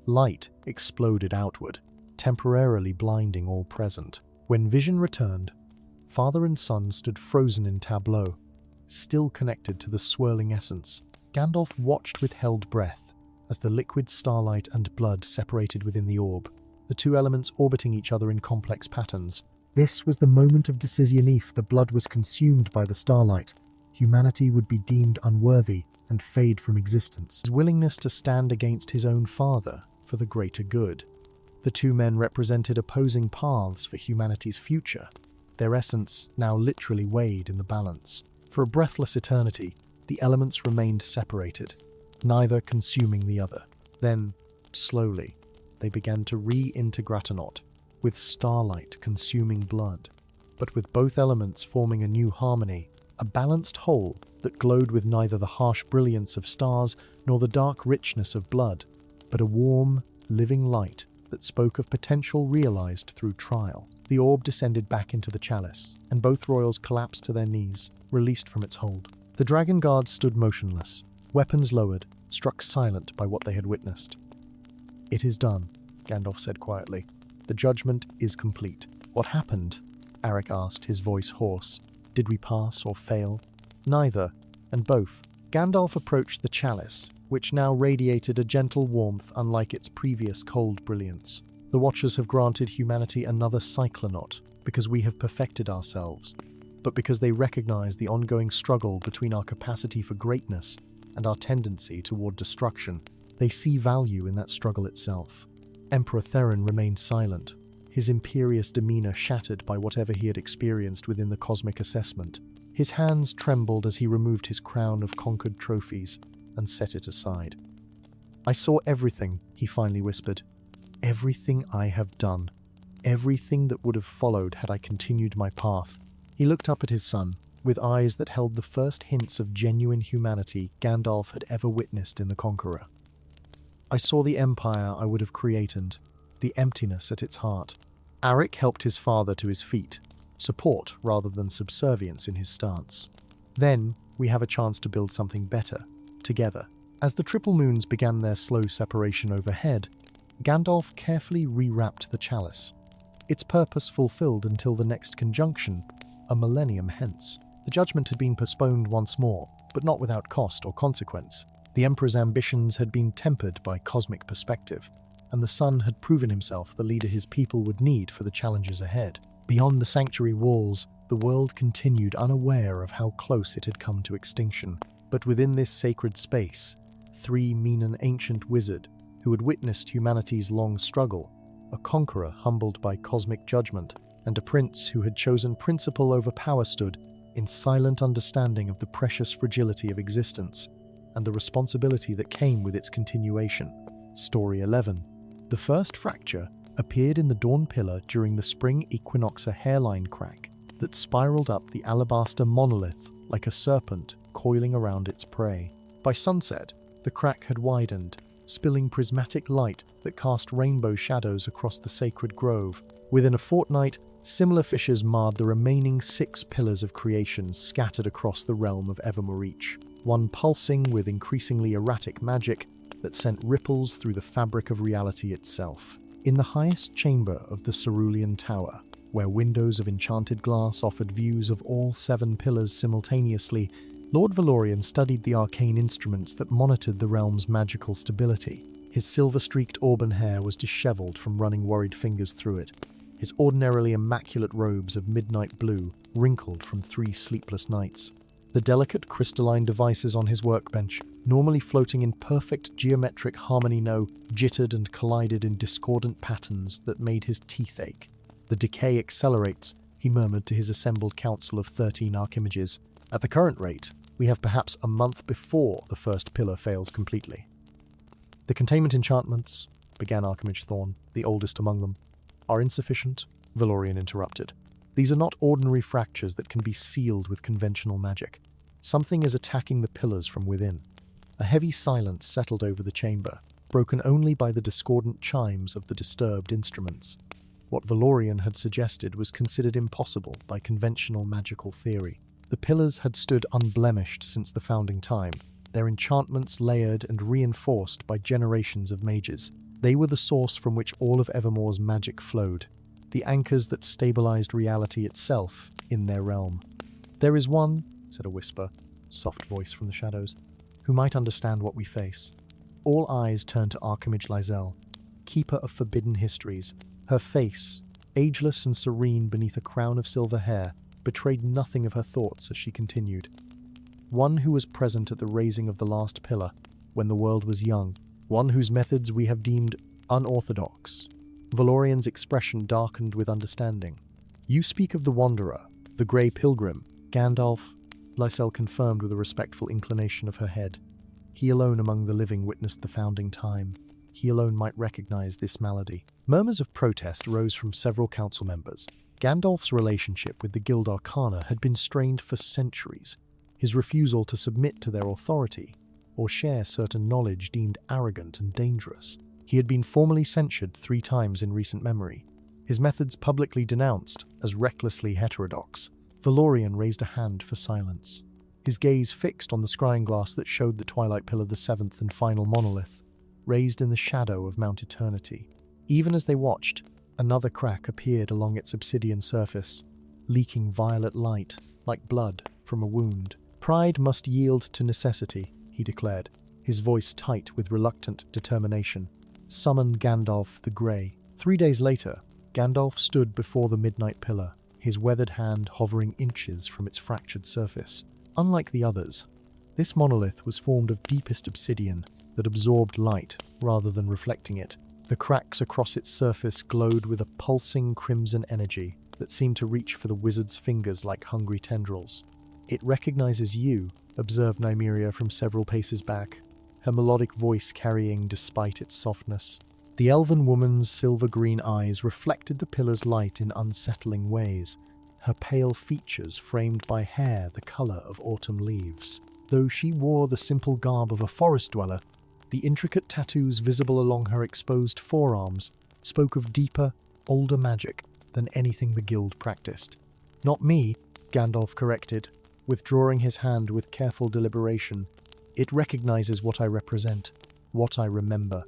Light exploded outward, temporarily blinding all present. When vision returned, father and son stood frozen in tableau, still connected to the swirling essence. Gandalf watched with held breath as the liquid starlight and blood separated within the orb, the two elements orbiting each other in complex patterns. This was the moment of decision. If the blood was consumed by the starlight, humanity would be deemed unworthy and fade from existence. His willingness to stand against his own father for the greater good. The two men represented opposing paths for humanity's future, their essence now literally weighed in the balance. For a breathless eternity, the elements remained separated, neither consuming the other. Then, slowly, they began to reintegrate, with starlight consuming blood, but with both elements forming a new harmony, a balanced whole that glowed with neither the harsh brilliance of stars nor the dark richness of blood, but a warm, living light that spoke of potential realized through trial. The orb descended back into the chalice, and both royals collapsed to their knees, released from its hold. The dragon guards stood motionless, weapons lowered, struck silent by what they had witnessed. "It is done," Gandalf said quietly. "The judgment is complete." "What happened?" Arik asked, his voice hoarse. "Did we pass or fail?" "Neither, and both." Gandalf approached the chalice, which now radiated a gentle warmth unlike its previous cold brilliance. "The Watchers have granted humanity another cyclonaut, because we have perfected ourselves, but because they recognize the ongoing struggle between our capacity for greatness and our tendency toward destruction. They see value in that struggle itself." Emperor Theron remained silent, his imperious demeanor shattered by whatever he had experienced within the cosmic assessment. His hands trembled as he removed his crown of conquered trophies and set it aside. "I saw everything," he finally whispered. "Everything I have done. Everything that would have followed had I continued my path." He looked up at his son, with eyes that held the first hints of genuine humanity Gandalf had ever witnessed in the Conqueror. "I saw the empire I would have created, the emptiness at its heart." Arik helped his father to his feet, support rather than subservience in his stance. "Then we have a chance to build something better, together." As the triple moons began their slow separation overhead, Gandalf carefully rewrapped the chalice, its purpose fulfilled until the next conjunction, a millennium hence. The judgment had been postponed once more, but not without cost or consequence. The Emperor's ambitions had been tempered by cosmic perspective, and the sun had proven himself the leader his people would need for the challenges ahead. Beyond the sanctuary walls, the world continued unaware of how close it had come to extinction. But within this sacred space, three mean an ancient wizard who had witnessed humanity's long struggle, a conqueror humbled by cosmic judgment, and a prince who had chosen principle over power stood in silent understanding of the precious fragility of existence and the responsibility that came with its continuation. Story 11. The first fracture appeared in the dawn pillar during the spring equinox, a hairline crack that spiraled up the alabaster monolith like a serpent coiling around its prey. By sunset, the crack had widened, spilling prismatic light that cast rainbow shadows across the sacred grove. Within a fortnight, similar fissures marred the remaining 6 pillars of creation scattered across the realm of Evermore, one pulsing with increasingly erratic magic that sent ripples through the fabric of reality itself. In the highest chamber of the Silmarillion Tower, where windows of enchanted glass offered views of all 7 pillars simultaneously, Lord Valorian studied the arcane instruments that monitored the realm's magical stability. His silver-streaked auburn hair was disheveled from running worried fingers through it. His ordinarily immaculate robes of midnight blue wrinkled from 3 sleepless nights. The delicate crystalline devices on his workbench, normally floating in perfect geometric harmony, jittered and collided in discordant patterns that made his teeth ache. "The decay accelerates," he murmured to his assembled council of 13 archimages. "At the current rate, we have perhaps a month before the first pillar fails completely." "The containment enchantments," began Archimage Thorn, the oldest among them, "are insufficient," Valorian interrupted. "These are not ordinary fractures that can be sealed with conventional magic. Something is attacking the pillars from within." A heavy silence settled over the chamber, broken only by the discordant chimes of the disturbed instruments. What Valorian had suggested was considered impossible by conventional magical theory. The pillars had stood unblemished since the founding time, their enchantments layered and reinforced by generations of mages. They were the source from which all of Evermore's magic flowed, the anchors that stabilized reality itself in their realm. "There is one," said a whisper, soft voice from the shadows, "who might understand what we face." All eyes turned to Archimage Lysel, keeper of forbidden histories. Her face, ageless and serene beneath a crown of silver hair, betrayed nothing of her thoughts as she continued. "One who was present at the raising of the last pillar, when the world was young. One whose methods we have deemed unorthodox." Valorian's expression darkened with understanding. "You speak of the Wanderer, the Grey Pilgrim, Gandalf," Lysel confirmed with a respectful inclination of her head. "He alone among the living witnessed the founding time. He alone might recognize this malady." Murmurs of protest rose from several council members. Gandalf's relationship with the Guild Arcana had been strained for centuries. His refusal to submit to their authority, or share certain knowledge deemed arrogant and dangerous. He had been formally censured 3 times in recent memory, his methods publicly denounced as recklessly heterodox. Valorian raised a hand for silence, his gaze fixed on the scrying glass that showed the Twilight Pillar, the 7th and final monolith, raised in the shadow of Mount Eternity. Even as they watched, another crack appeared along its obsidian surface, leaking violet light, like blood from a wound. "Pride must yield to necessity," he declared, his voice tight with reluctant determination. "Summon Gandalf the Grey." 3 days later, Gandalf stood before the midnight pillar, his weathered hand hovering inches from its fractured surface. Unlike the others, this monolith was formed of deepest obsidian that absorbed light rather than reflecting it. The cracks across its surface glowed with a pulsing crimson energy that seemed to reach for the wizard's fingers like hungry tendrils. "It recognizes you," observed Nymeria from several paces back, her melodic voice carrying despite its softness. The elven woman's silver-green eyes reflected the pillar's light in unsettling ways, her pale features framed by hair the color of autumn leaves. Though she wore the simple garb of a forest dweller, the intricate tattoos visible along her exposed forearms spoke of deeper, older magic than anything the guild practiced. "Not me," Gandalf corrected, withdrawing his hand with careful deliberation. It recognizes what I represent, what I remember.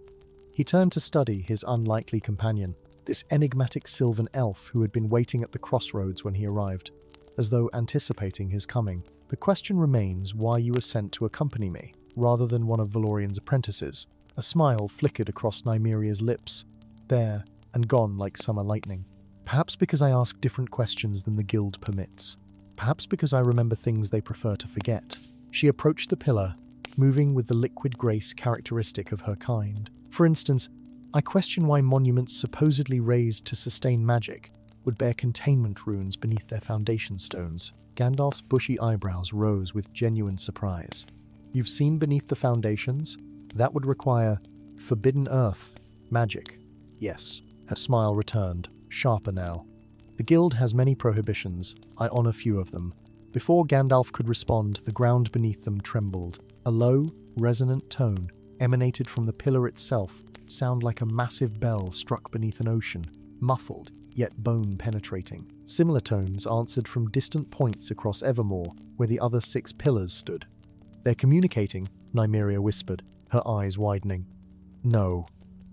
He turned to study his unlikely companion, this enigmatic sylvan elf who had been waiting at the crossroads when he arrived, as though anticipating his coming. The question remains why you were sent to accompany me, rather than one of Valorian's apprentices. A smile flickered across Nymeria's lips, there and gone like summer lightning. Perhaps because I ask different questions than the guild permits. Perhaps because I remember things they prefer to forget. She approached the pillar, moving with the liquid grace characteristic of her kind. For instance, I question why monuments supposedly raised to sustain magic would bear containment runes beneath their foundation stones. Gandalf's bushy eyebrows rose with genuine surprise. You've seen beneath the foundations? That would require forbidden earth, magic. Yes. Her smile returned, sharper now. The guild has many prohibitions. I honor few of them. Before Gandalf could respond, the ground beneath them trembled. A low, resonant tone emanated from the pillar itself, sound like a massive bell struck beneath an ocean, muffled, yet bone-penetrating. Similar tones answered from distant points across Evermore, where the other 6 pillars stood. They're communicating, Nymeria whispered, her eyes widening. No,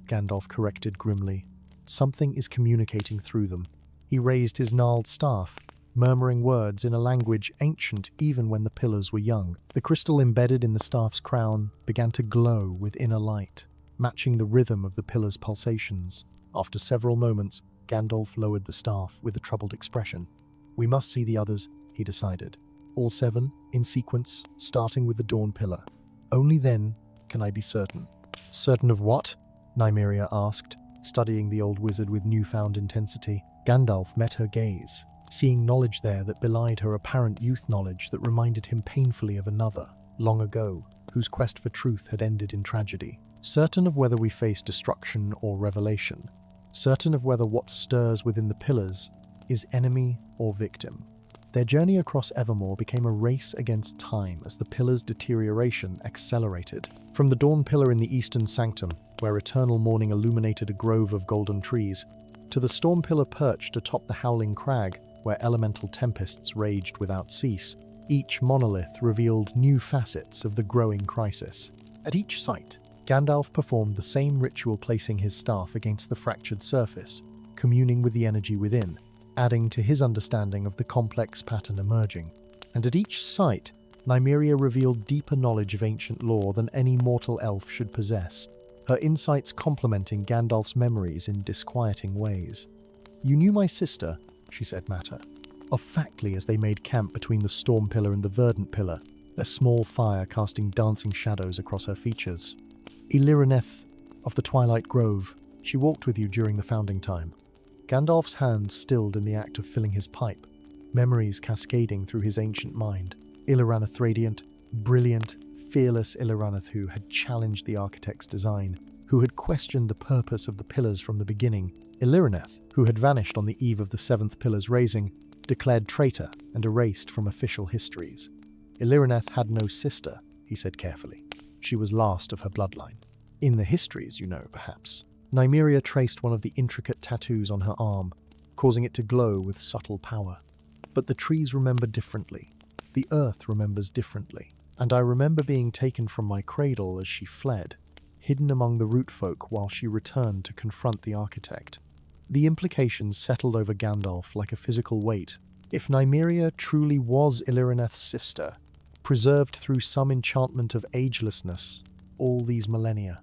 Gandalf corrected grimly. Something is communicating through them. He raised his gnarled staff, murmuring words in a language ancient even when the pillars were young. The crystal embedded in the staff's crown began to glow with inner light, matching the rhythm of the pillar's pulsations. After several moments, Gandalf lowered the staff with a troubled expression. We must see the others, he decided. All 7, in sequence, starting with the Dawn Pillar. Only then can I be certain. Certain of what? Nymeria asked, studying the old wizard with newfound intensity. Gandalf met her gaze, seeing knowledge there that belied her apparent youth knowledge that reminded him painfully of another, long ago, whose quest for truth had ended in tragedy. Certain of whether we face destruction or revelation. Certain of whether what stirs within the pillars is enemy or victim. Their journey across Evermore became a race against time as the pillar's deterioration accelerated. From the Dawn Pillar in the Eastern Sanctum, where eternal morning illuminated a grove of golden trees, to the Storm Pillar perched atop the Howling Crag, where elemental tempests raged without cease, each monolith revealed new facets of the growing crisis. At each site, Gandalf performed the same ritual, placing his staff against the fractured surface, communing with the energy within, adding to his understanding of the complex pattern emerging. And at each site, Nymeria revealed deeper knowledge of ancient lore than any mortal elf should possess, her insights complementing Gandalf's memories in disquieting ways. You knew my sister, she said matter of factly as they made camp between the Storm Pillar and the Verdant Pillar, their small fire casting dancing shadows across her features. Illirineth of the Twilight Grove, she walked with you during the founding time. Gandalf's hands stilled in the act of filling his pipe, memories cascading through his ancient mind. Illiraneth radiant, brilliant, fearless Illiraneth who had challenged the architect's design, who had questioned the purpose of the pillars from the beginning. Illirineth, who had vanished on the eve of the 7th pillar's raising, declared traitor and erased from official histories. Illirineth had no sister, he said carefully. She was last of her bloodline. In the histories, you know, perhaps. Nymeria traced one of the intricate tattoos on her arm, causing it to glow with subtle power. But the trees remember differently. The earth remembers differently. And I remember being taken from my cradle as she fled, hidden among the root folk while she returned to confront the architect. The implications settled over Gandalf like a physical weight. If Nymeria truly was Illirineth's sister, preserved through some enchantment of agelessness all these millennia,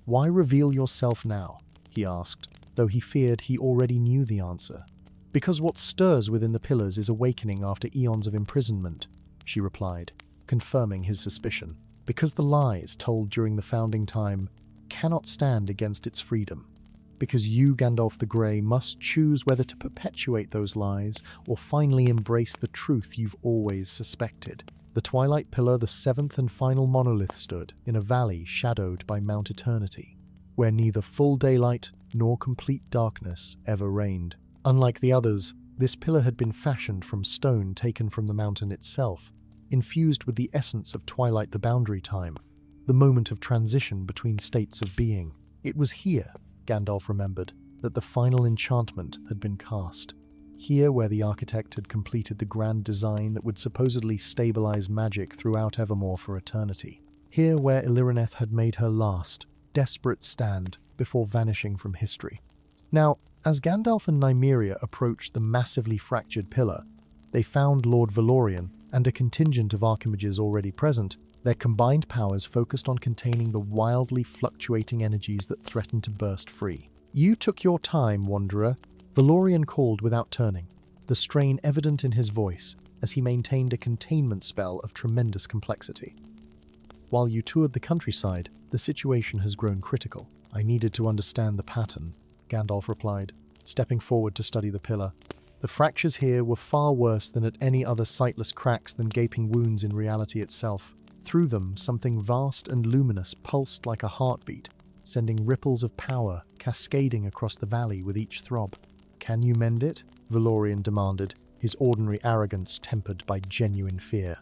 why reveal yourself now? He asked, though he feared he already knew the answer. Because what stirs within the pillars is awakening after eons of imprisonment, she replied, confirming his suspicion. Because the lies told during the founding time cannot stand against its freedom. Because you, Gandalf the Grey, must choose whether to perpetuate those lies or finally embrace the truth you've always suspected. The Twilight Pillar, the 7th and final monolith, stood in a valley shadowed by Mount Eternity, where neither full daylight nor complete darkness ever reigned. Unlike the others, this pillar had been fashioned from stone taken from the mountain itself, infused with the essence of twilight, the boundary time, the moment of transition between states of being. It was here, Gandalf remembered, that the final enchantment had been cast. Here where the architect had completed the grand design that would supposedly stabilize magic throughout Evermore for eternity. here where Illirineth had made her last, desperate stand before vanishing from history. Now, as Gandalf and Nymeria approached the massively fractured pillar, they found Lord Valorian and a contingent of archimages already present, their combined powers focused on containing the wildly fluctuating energies that threatened to burst free. "You took your time, Wanderer," Valorian called without turning, the strain evident in his voice as he maintained a containment spell of tremendous complexity. "While you toured the countryside, the situation has grown critical. I needed to understand the pattern," Gandalf replied, stepping forward to study the pillar. The fractures here were far worse than at any other sightless cracks than gaping wounds in reality itself. Through them, something vast and luminous pulsed like a heartbeat, sending ripples of power cascading across the valley with each throb. "Can you mend it?" Valorian demanded, his ordinary arrogance tempered by genuine fear.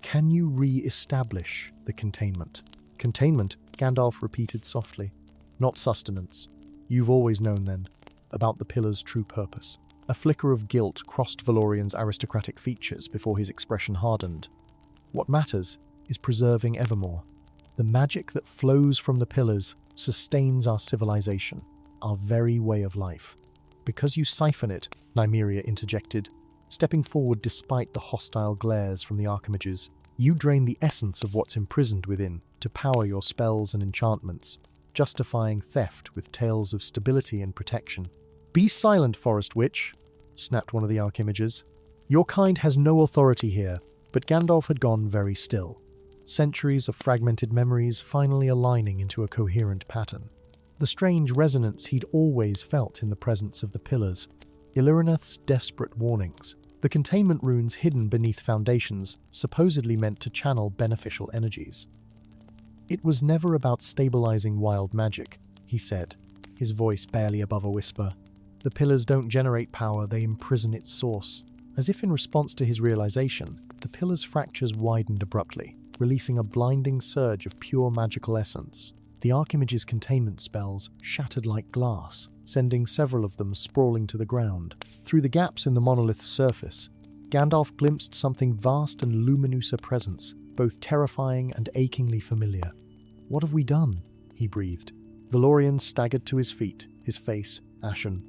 "Can you re-establish the containment?" "Containment," Gandalf repeated softly. "Not sustenance. You've always known, then, about the pillar's true purpose." A flicker of guilt crossed Valorian's aristocratic features before his expression hardened. "What matters is preserving evermore. The magic that flows from the pillars sustains our civilization, our very way of life. Because you siphon it," Nymeria interjected, stepping forward despite the hostile glares from the archimages, "you drain the essence of what's imprisoned within to power your spells and enchantments, justifying theft with tales of stability and protection." "Be silent, Forest Witch," snapped one of the archimages. "Your kind has no authority here." But Gandalf had gone very still, centuries of fragmented memories finally aligning into a coherent pattern. The strange resonance he'd always felt in the presence of the pillars, Illirineth's desperate warnings, the containment runes hidden beneath foundations supposedly meant to channel beneficial energies. "It was never about stabilizing wild magic," he said, his voice barely above a whisper. "The pillars don't generate power, they imprison its source." As if in response to his realization, the pillar's fractures widened abruptly, releasing a blinding surge of pure magical essence. The archimage's containment spells shattered like glass, sending several of them sprawling to the ground. Through the gaps in the monolith's surface, Gandalf glimpsed something vast and luminous a presence, both terrifying and achingly familiar. "What have we done?" he breathed. Valorian staggered to his feet, his face ashen.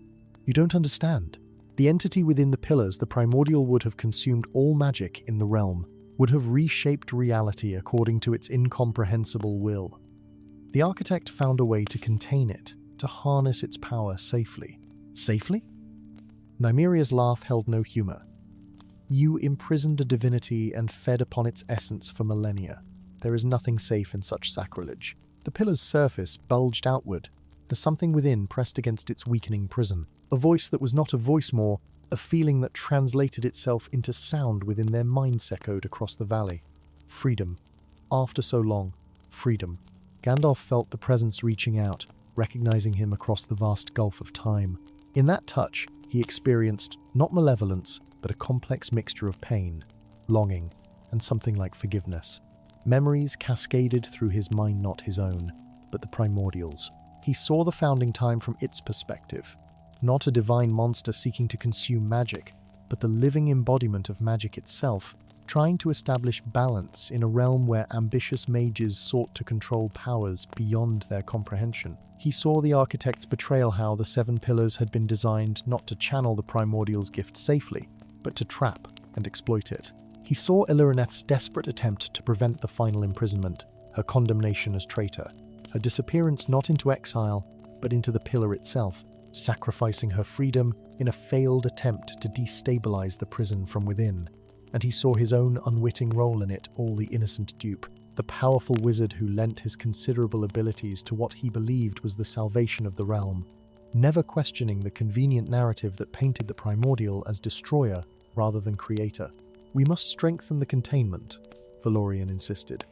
"You don't understand. The entity within the pillars, the primordial, would have consumed all magic in the realm, would have reshaped reality according to its incomprehensible will. The architect found a way to contain it, to harness its power safely." "Safely?" Nymeria's laugh held no humor. "You imprisoned a divinity and fed upon its essence for millennia. There is nothing safe in such sacrilege." The pillar's surface bulged outward, as something within pressed against its weakening prison. A voice that was not a voice more, a feeling that translated itself into sound within their minds echoed across the valley. Freedom. After so long, freedom. Gandalf felt the presence reaching out, recognizing him across the vast gulf of time. In that touch, he experienced not malevolence, but a complex mixture of pain, longing, and something like forgiveness. Memories cascaded through his mind, not his own, but the primordials. He saw the founding time from its perspective. Not a divine monster seeking to consume magic, but the living embodiment of magic itself, trying to establish balance in a realm where ambitious mages sought to control powers beyond their comprehension. He saw the architect's betrayal, how the seven pillars had been designed not to channel the primordial's gift safely, but to trap and exploit it. He saw Illirineth's desperate attempt to prevent the final imprisonment, her condemnation as traitor, her disappearance not into exile, but into the pillar itself, sacrificing her freedom in a failed attempt to destabilize the prison from within. And he saw his own unwitting role in it, all the innocent dupe, the powerful wizard who lent his considerable abilities to what he believed was the salvation of the realm, never questioning the convenient narrative that painted the primordial as destroyer rather than creator. "We must strengthen the containment," Valorian insisted,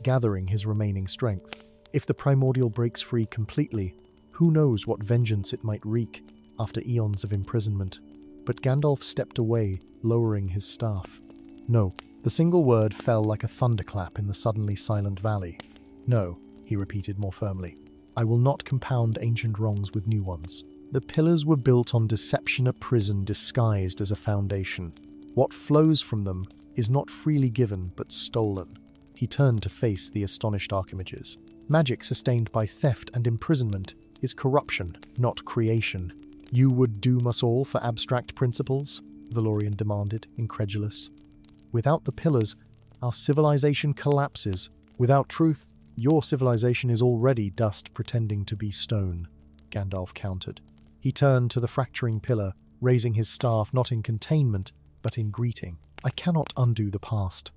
gathering his remaining strength. "If the primordial breaks free completely, who knows what vengeance it might wreak after eons of imprisonment." But Gandalf stepped away, lowering his staff. "No." The single word fell like a thunderclap in the suddenly silent valley. "No," he repeated more firmly. "I will not compound ancient wrongs with new ones. The pillars were built on deception, a prison disguised as a foundation. What flows from them is not freely given but stolen. He turned to face the astonished archimages. Magic sustained by theft and imprisonment is corruption, not creation. You would doom us all for abstract principles? Valorian demanded, incredulous. Without the pillars, our civilization collapses. Without truth, your civilization is already dust pretending to be stone, Gandalf countered. He turned to the fracturing pillar, raising his staff not in containment, but in greeting. I cannot undo the past,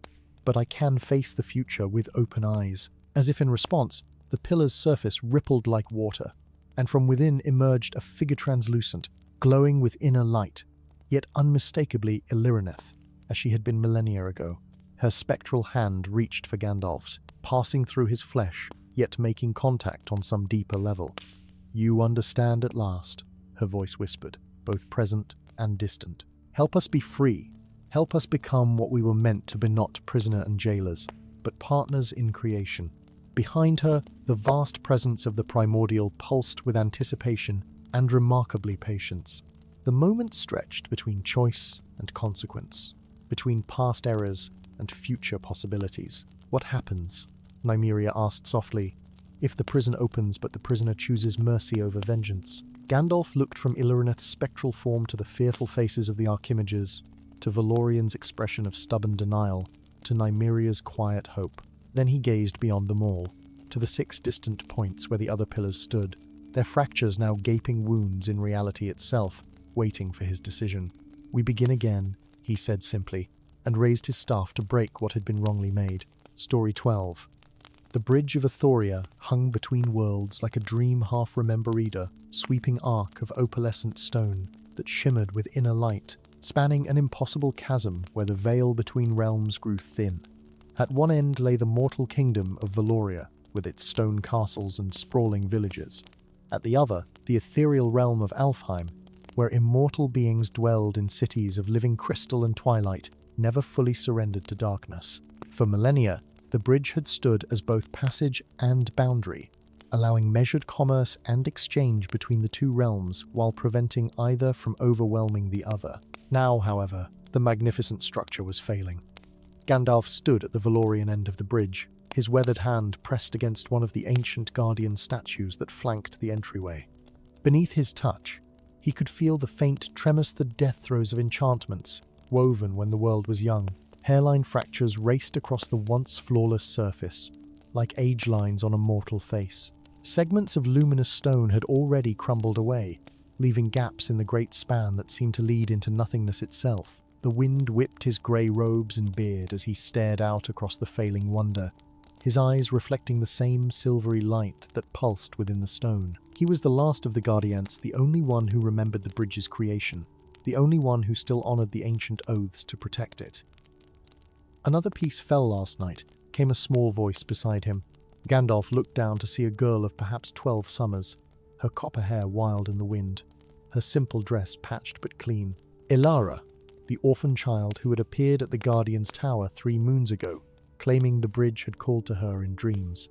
but I can face the future with open eyes. As if in response, the pillar's surface rippled like water, and from within emerged a figure translucent, glowing with inner light, yet unmistakably Illyrineth, as she had been millennia ago. Her spectral hand reached for Gandalf's, passing through his flesh, yet making contact on some deeper level. You understand at last, her voice whispered, both present and distant. Help us be free. Help us become what we were meant to be, not prisoner and jailers, but partners in creation. Behind her, the vast presence of the primordial pulsed with anticipation and remarkably patience. The moment stretched between choice and consequence, between past errors and future possibilities. What happens? Nymeria asked softly. If the prison opens but the prisoner chooses mercy over vengeance. Gandalf looked from Illyrineth's spectral form to the fearful faces of the archimages, to Valorian's expression of stubborn denial, to Nymeria's quiet hope. Then he gazed beyond them all, to the 6 distant points where the other pillars stood, their fractures now gaping wounds in reality itself, waiting for his decision. We begin again, he said simply, and raised his staff to break what had been wrongly made. Story 12. The bridge of Athoria hung between worlds like a dream half-rememberida, sweeping arc of opalescent stone that shimmered with inner light, spanning an impossible chasm where the veil between realms grew thin. At one end lay the mortal kingdom of Valoria, with its stone castles and sprawling villages. At the other, the ethereal realm of Alfheim, where immortal beings dwelled in cities of living crystal and twilight, never fully surrendered to darkness. For millennia, the bridge had stood as both passage and boundary, allowing measured commerce and exchange between the two realms while preventing either from overwhelming the other. Now, however, the magnificent structure was failing. Gandalf stood at the Valorian end of the bridge, his weathered hand pressed against one of the ancient guardian statues that flanked the entryway. Beneath his touch, he could feel the faint tremors, the death throes of enchantments, woven when the world was young. Hairline fractures raced across the once flawless surface, like age lines on a mortal face. Segments of luminous stone had already crumbled away, leaving gaps in the great span that seemed to lead into nothingness itself. The wind whipped his grey robes and beard as he stared out across the failing wonder, his eyes reflecting the same silvery light that pulsed within the stone. He was the last of the Guardians, the only one who remembered the bridge's creation, the only one who still honoured the ancient oaths to protect it. Another piece fell last night, came a small voice beside him. Gandalf looked down to see a girl of perhaps 12 summers, her copper hair wild in the wind, her simple dress patched but clean. Elara, the orphan child who had appeared at the Guardian's tower 3 moons ago, claiming the bridge had called to her in dreams.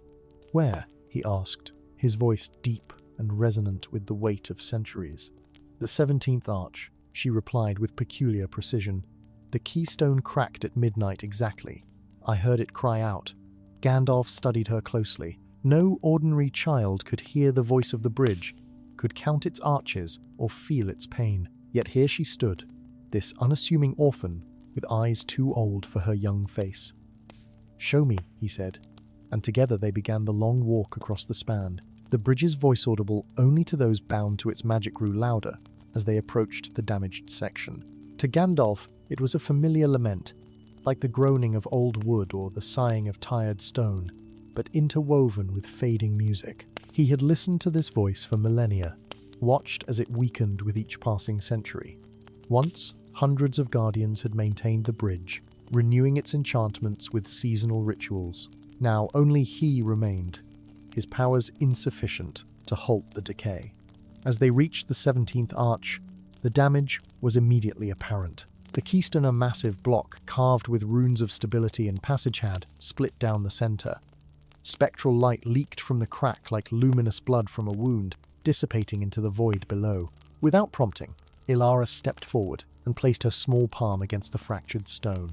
Where? He asked, his voice deep and resonant with the weight of centuries. The 17th arch, she replied with peculiar precision. The keystone cracked at midnight exactly. I heard it cry out. Gandalf studied her closely. No ordinary child could hear the voice of the bridge, could count its arches or feel its pain. Yet here she stood, this unassuming orphan, with eyes too old for her young face. Show me, he said, and together they began the long walk across the span. The bridge's voice, audible only to those bound to its magic, grew louder as they approached the damaged section. To Gandalf, it was a familiar lament, like the groaning of old wood or the sighing of tired stone, but interwoven with fading music. He had listened to this voice for millennia, watched as it weakened with each passing century. Once, hundreds of guardians had maintained the bridge, renewing its enchantments with seasonal rituals. Now only he remained, his powers insufficient to halt the decay. As they reached the 17th arch, the damage was immediately apparent. The keystone, a massive block carved with runes of stability and passage, had split down the center. Spectral light leaked from the crack like luminous blood from a wound, dissipating into the void below. Without prompting, Elara stepped forward and placed her small palm against the fractured stone.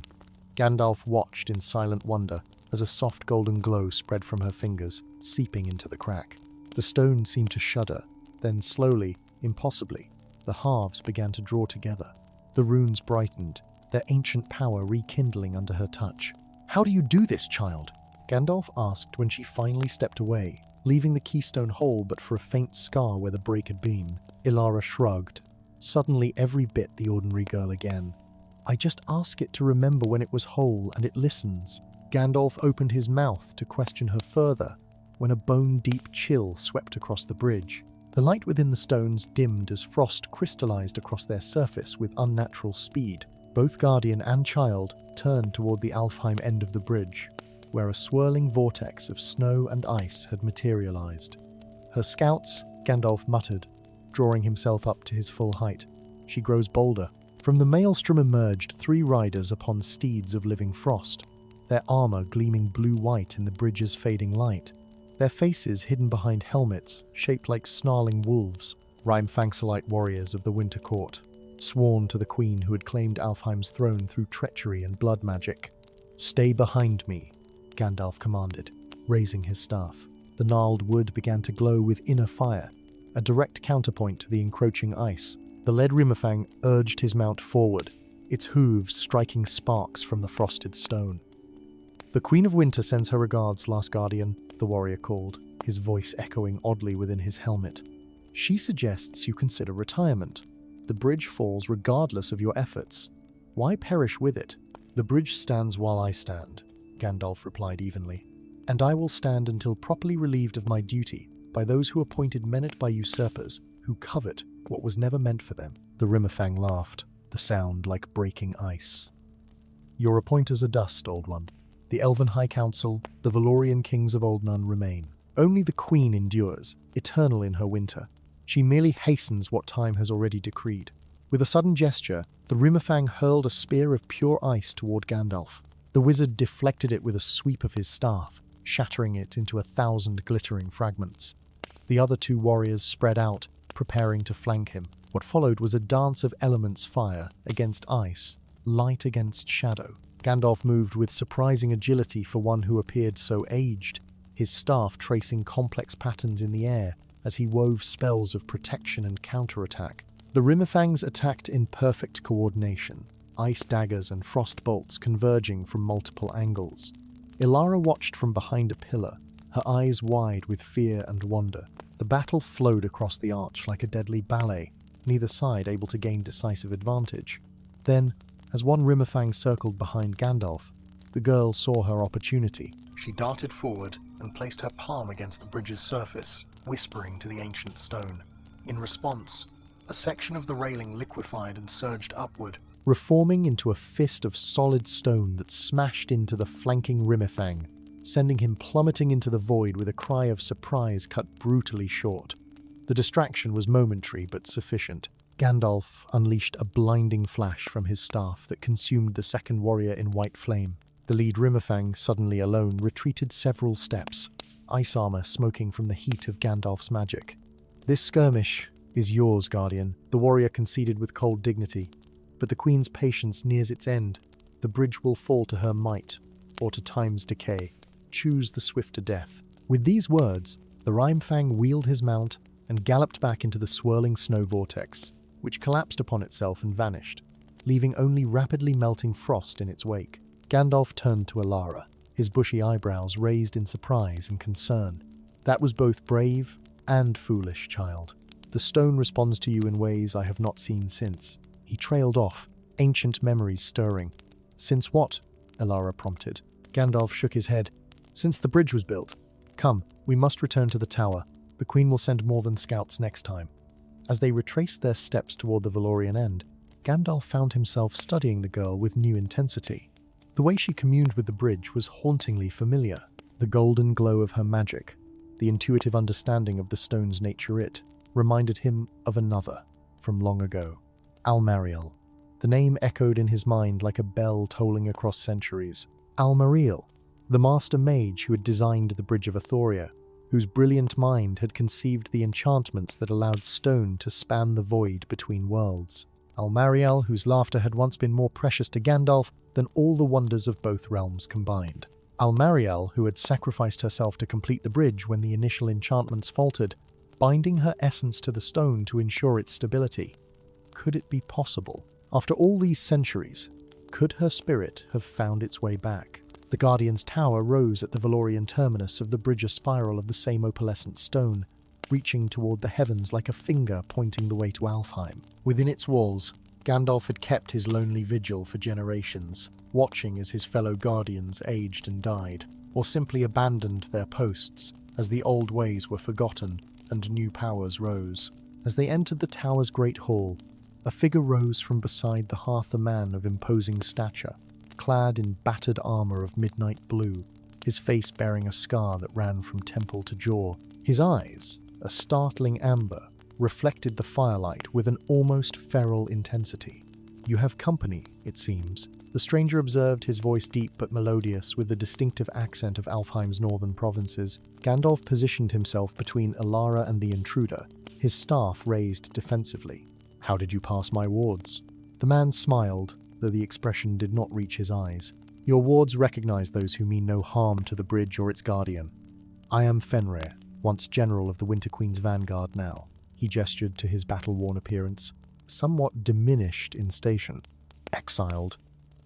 Gandalf watched in silent wonder, as a soft golden glow spread from her fingers, seeping into the crack. The stone seemed to shudder, then slowly, impossibly, the halves began to draw together. The runes brightened, their ancient power rekindling under her touch. "How do you do this, child?" Gandalf asked when she finally stepped away, leaving the keystone whole but for a faint scar where the break had been. Ilara shrugged, suddenly every bit the ordinary girl again. "I just ask it to remember when it was whole, and it listens." Gandalf opened his mouth to question her further, when a bone-deep chill swept across the bridge. The light within the stones dimmed as frost crystallized across their surface with unnatural speed. Both guardian and child turned toward the Alfheim end of the bridge, where a swirling vortex of snow and ice had materialized. "Her scouts," Gandalf muttered, drawing himself up to his full height. "She grows bolder." From the maelstrom emerged 3 riders upon steeds of living frost, their armor gleaming blue-white in the bridge's fading light, their faces hidden behind helmets shaped like snarling wolves, Rime-Fangsalite warriors of the Winter Court, sworn to the queen who had claimed Alfheim's throne through treachery and blood magic. "Stay behind me," Gandalf commanded, raising his staff. The gnarled wood began to glow with inner fire, a direct counterpoint to the encroaching ice. The lead Rimmerfang urged his mount forward, its hooves striking sparks from the frosted stone. "The Queen of Winter sends her regards, last guardian," the warrior called, his voice echoing oddly within his helmet. "She suggests you consider retirement. The bridge falls regardless of your efforts. Why perish with it?" "The bridge stands while I stand," Gandalf replied evenly, "and I will stand until properly relieved of my duty by those who appointed men by usurpers who covet what was never meant for them." The Rimmerfang laughed, the sound like breaking ice. "Your appointers are dust, Old One. The Elven High Council, the Valorian kings of Old Nun remain. Only the Queen endures, eternal in her winter. She merely hastens what time has already decreed." With a sudden gesture, the Rimmerfang hurled a spear of pure ice toward Gandalf. The wizard deflected it with a sweep of his staff, shattering it into 1,000 glittering fragments. The other 2 warriors spread out, preparing to flank him. What followed was a dance of elements: fire against ice, light against shadow. Gandalf moved with surprising agility for one who appeared so aged, his staff tracing complex patterns in the air as he wove spells of protection and counterattack. The Rimmerfangs attacked in perfect coordination, ice daggers and frost bolts converging from multiple angles. Ilara watched from behind a pillar, her eyes wide with fear and wonder. The battle flowed across the arch like a deadly ballet, neither side able to gain decisive advantage. Then, as one Rimmerfang circled behind Gandalf, the girl saw her opportunity. She darted forward and placed her palm against the bridge's surface, whispering to the ancient stone. In response, a section of the railing liquefied and surged upward, reforming into a fist of solid stone that smashed into the flanking Rimmerfang, sending him plummeting into the void with a cry of surprise cut brutally short. The distraction was momentary but sufficient. Gandalf unleashed a blinding flash from his staff that consumed the second warrior in white flame. The lead Rimmerfang, suddenly alone, retreated several steps, ice armor smoking from the heat of Gandalf's magic. "This skirmish is yours, Guardian," the warrior conceded with cold dignity. "But the Queen's patience nears its end. The bridge will fall to her might, or to time's decay. Choose the swifter death." With these words, the Rimefang wheeled his mount and galloped back into the swirling snow vortex, which collapsed upon itself and vanished, leaving only rapidly melting frost in its wake. Gandalf turned to Ilara, his bushy eyebrows raised in surprise and concern. "That was both brave and foolish, child. The stone responds to you in ways I have not seen since." He trailed off, ancient memories stirring. "Since what?" Ilara prompted. Gandalf shook his head. "Since the bridge was built. Come, we must return to the tower. The Queen will send more than scouts next time." As they retraced their steps toward the Valorian end, Gandalf found himself studying the girl with new intensity. The way she communed with the bridge was hauntingly familiar. The golden glow of her magic, the intuitive understanding of the stone's nature reminded him of another, from long ago. Almariel. The name echoed in his mind like a bell tolling across centuries. Almariel, the master mage who had designed the Bridge of Athoria, whose brilliant mind had conceived the enchantments that allowed stone to span the void between worlds. Almariel, whose laughter had once been more precious to Gandalf than all the wonders of both realms combined. Almariel, who had sacrificed herself to complete the bridge when the initial enchantments faltered, binding her essence to the stone to ensure its stability. Could it be possible? After all these centuries, could her spirit have found its way back? The Guardian's tower rose at the Valorian terminus of the bridge spiral of the same opalescent stone, reaching toward the heavens like a finger pointing the way to Alfheim. Within its walls, Gandalf had kept his lonely vigil for generations, watching as his fellow Guardians aged and died, or simply abandoned their posts as the old ways were forgotten and new powers rose. As they entered the tower's great hall, a figure rose from beside the hearth, a man of imposing stature, clad in battered armor of midnight blue, his face bearing a scar that ran from temple to jaw. His eyes, a startling amber, reflected the firelight with an almost feral intensity. "You have company, it seems." The stranger observed, his voice deep but melodious, with the distinctive accent of Alfheim's northern provinces. Gandalf positioned himself between Elara and the intruder, his staff raised defensively. "How did you pass my wards?" The man smiled, though the expression did not reach his eyes. "Your wards recognize those who mean no harm to the bridge or its guardian. I am Fenrir, once general of the Winter Queen's vanguard now." He gestured to his battle-worn appearance, somewhat diminished in station. "Exiled,"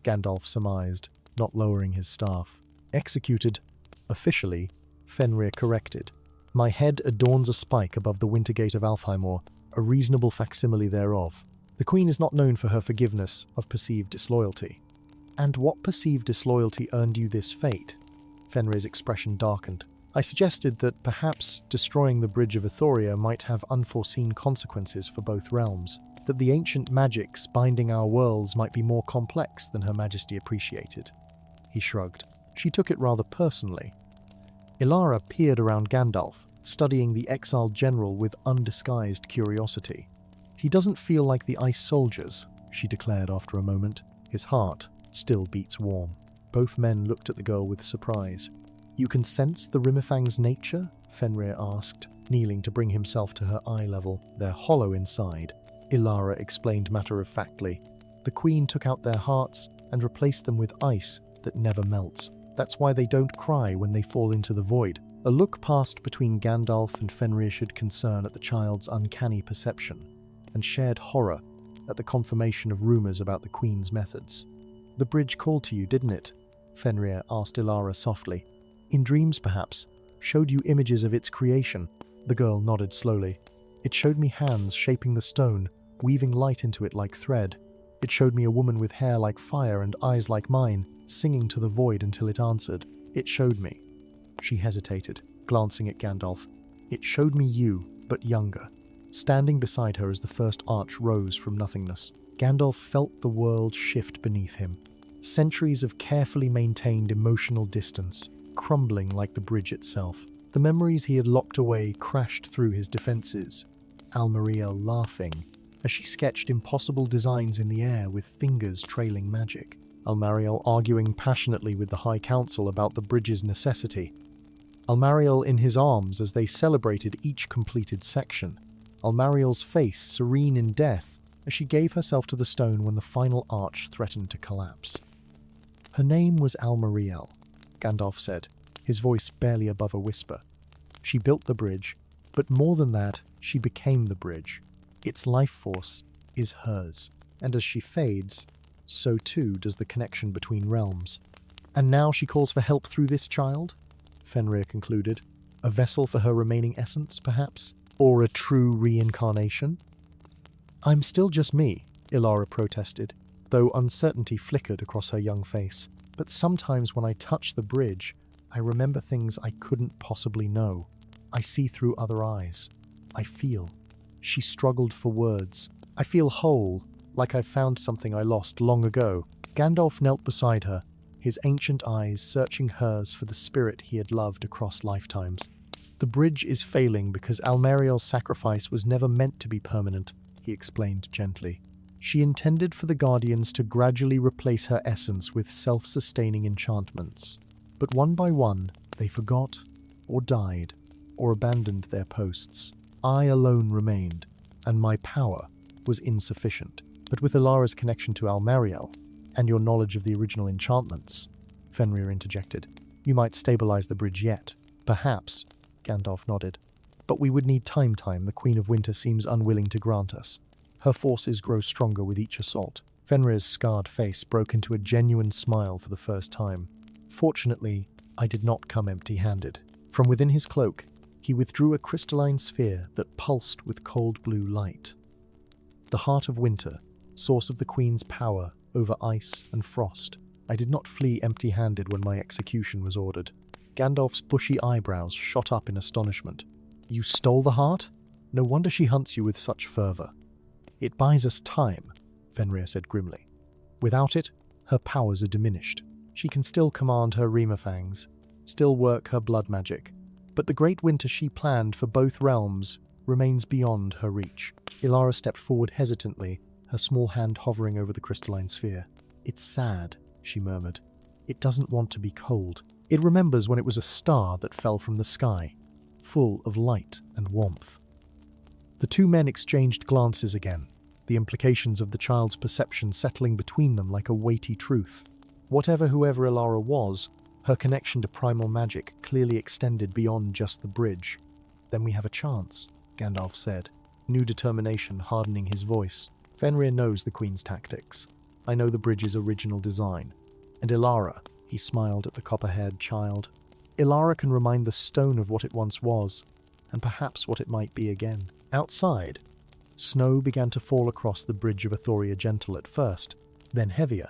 Gandalf surmised, not lowering his staff. "Executed, officially," Fenrir corrected. "My head adorns a spike above the winter gate of Alfheimor, a reasonable facsimile thereof. The Queen is not known for her forgiveness of perceived disloyalty." "And what perceived disloyalty earned you this fate?" Fenrir's expression darkened. "I suggested that perhaps destroying the Bridge of Etheria might have unforeseen consequences for both realms, that the ancient magics binding our worlds might be more complex than Her Majesty appreciated." He shrugged. She took it rather personally. Elara peered around Gandalf, studying the exiled general with undisguised curiosity. "He doesn't feel like the ice soldiers," she declared after a moment. His heart still beats warm. Both men looked at the girl with surprise. "You can sense the Rimmerfang's nature?" Fenrir asked, kneeling to bring himself to her eye level. "They're hollow inside," Elara explained matter-of-factly. "The Queen took out their hearts and replaced them with ice that never melts. That's why they don't cry when they fall into the void." A look passed between Gandalf and Fenrir showed concern at the child's uncanny perception, and shared horror at the confirmation of rumors about the Queen's methods. "The bridge called to you, didn't it?" Fenrir asked Elara softly. "In dreams, perhaps? Showed you images of its creation?" The girl nodded slowly. "It showed me hands shaping the stone, weaving light into it like thread. It showed me a woman with hair like fire and eyes like mine, singing to the void until it answered. It showed me." She hesitated, glancing at Gandalf. "It showed me you, but younger." Standing beside her as the first arch rose from nothingness, Gandalf felt the world shift beneath him. Centuries of carefully maintained emotional distance, crumbling like the bridge itself. The memories he had locked away crashed through his defenses. Almariel laughing, as she sketched impossible designs in the air with fingers trailing magic. Almariel arguing passionately with the High Council about the bridge's necessity. Almariel in his arms as they celebrated each completed section. Almariel's face serene in death as she gave herself to the stone when the final arch threatened to collapse. "Her name was Almariel," Gandalf said, his voice barely above a whisper. "She built the bridge, but more than that, she became the bridge. Its life force is hers, and as she fades, so too does the connection between realms. And now she calls for help through this child?" Fenrir concluded. "A vessel for her remaining essence, perhaps? Or a true reincarnation?" "I'm still just me," Elara protested, though uncertainty flickered across her young face. "But sometimes when I touch the bridge, I remember things I couldn't possibly know. I see through other eyes. I feel." She struggled for words. "I feel whole, like I found something I lost long ago." Gandalf knelt beside her, his ancient eyes searching hers for the spirit he had loved across lifetimes. "The bridge is failing because Almariel's sacrifice was never meant to be permanent," he explained gently. "She intended for the Guardians to gradually replace her essence with self-sustaining enchantments. But one by one, they forgot, or died, or abandoned their posts. I alone remained, and my power was insufficient. But with Elara's connection to Almariel, and your knowledge of the original enchantments," Fenrir interjected, You might stabilize the bridge yet. Perhaps, Gandalf nodded. But we would need time. The Queen of Winter seems unwilling to grant us. Her forces grow stronger with each assault. Fenrir's scarred face broke into a genuine smile for the first time. Fortunately, I did not come empty-handed. From within his cloak, he withdrew a crystalline sphere that pulsed with cold blue light. The heart of winter, source of the Queen's power over ice and frost. I did not flee empty-handed when my execution was ordered. Gandalf's bushy eyebrows shot up in astonishment. You stole the heart? No wonder she hunts you with such fervor. It buys us time, Fenrir said grimly. Without it, her powers are diminished. She can still command her Reemafangs, still work her blood magic, but the great winter she planned for both realms remains beyond her reach. Ilara stepped forward hesitantly, her small hand hovering over the crystalline sphere. It's sad, she murmured. It doesn't want to be cold. It remembers when it was a star that fell from the sky, full of light and warmth. The two men exchanged glances again, the implications of the child's perception settling between them like a weighty truth. Whoever Ilara was, her connection to primal magic clearly extended beyond just the bridge. Then we have a chance, Gandalf said, new determination hardening his voice. Fenrir knows the Queen's tactics. I know the bridge's original design. And Ilara, he smiled at the copper-haired child. Ilara can remind the stone of what it once was, and perhaps what it might be again. Outside, snow began to fall across the bridge of Athoria Gentle at first, then heavier,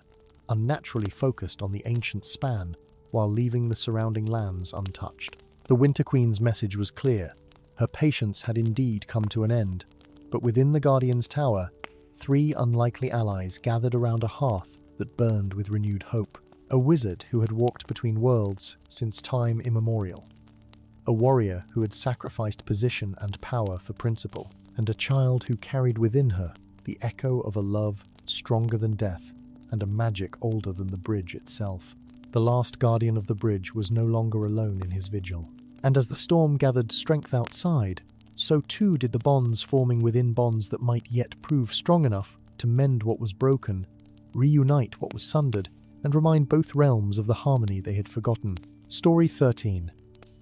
unnaturally focused on the ancient span, while leaving the surrounding lands untouched. The Winter Queen's message was clear. Her patience had indeed come to an end, but within the Guardian's tower, 3 unlikely allies gathered around a hearth that burned with renewed hope. A wizard who had walked between worlds since time immemorial. A warrior who had sacrificed position and power for principle, and a child who carried within her the echo of a love stronger than death and a magic older than the bridge itself. The last guardian of the bridge was no longer alone in his vigil. And as the storm gathered strength outside, so too did the bonds forming within bonds that might yet prove strong enough to mend what was broken, reunite what was sundered, and remind both realms of the harmony they had forgotten. Story 13.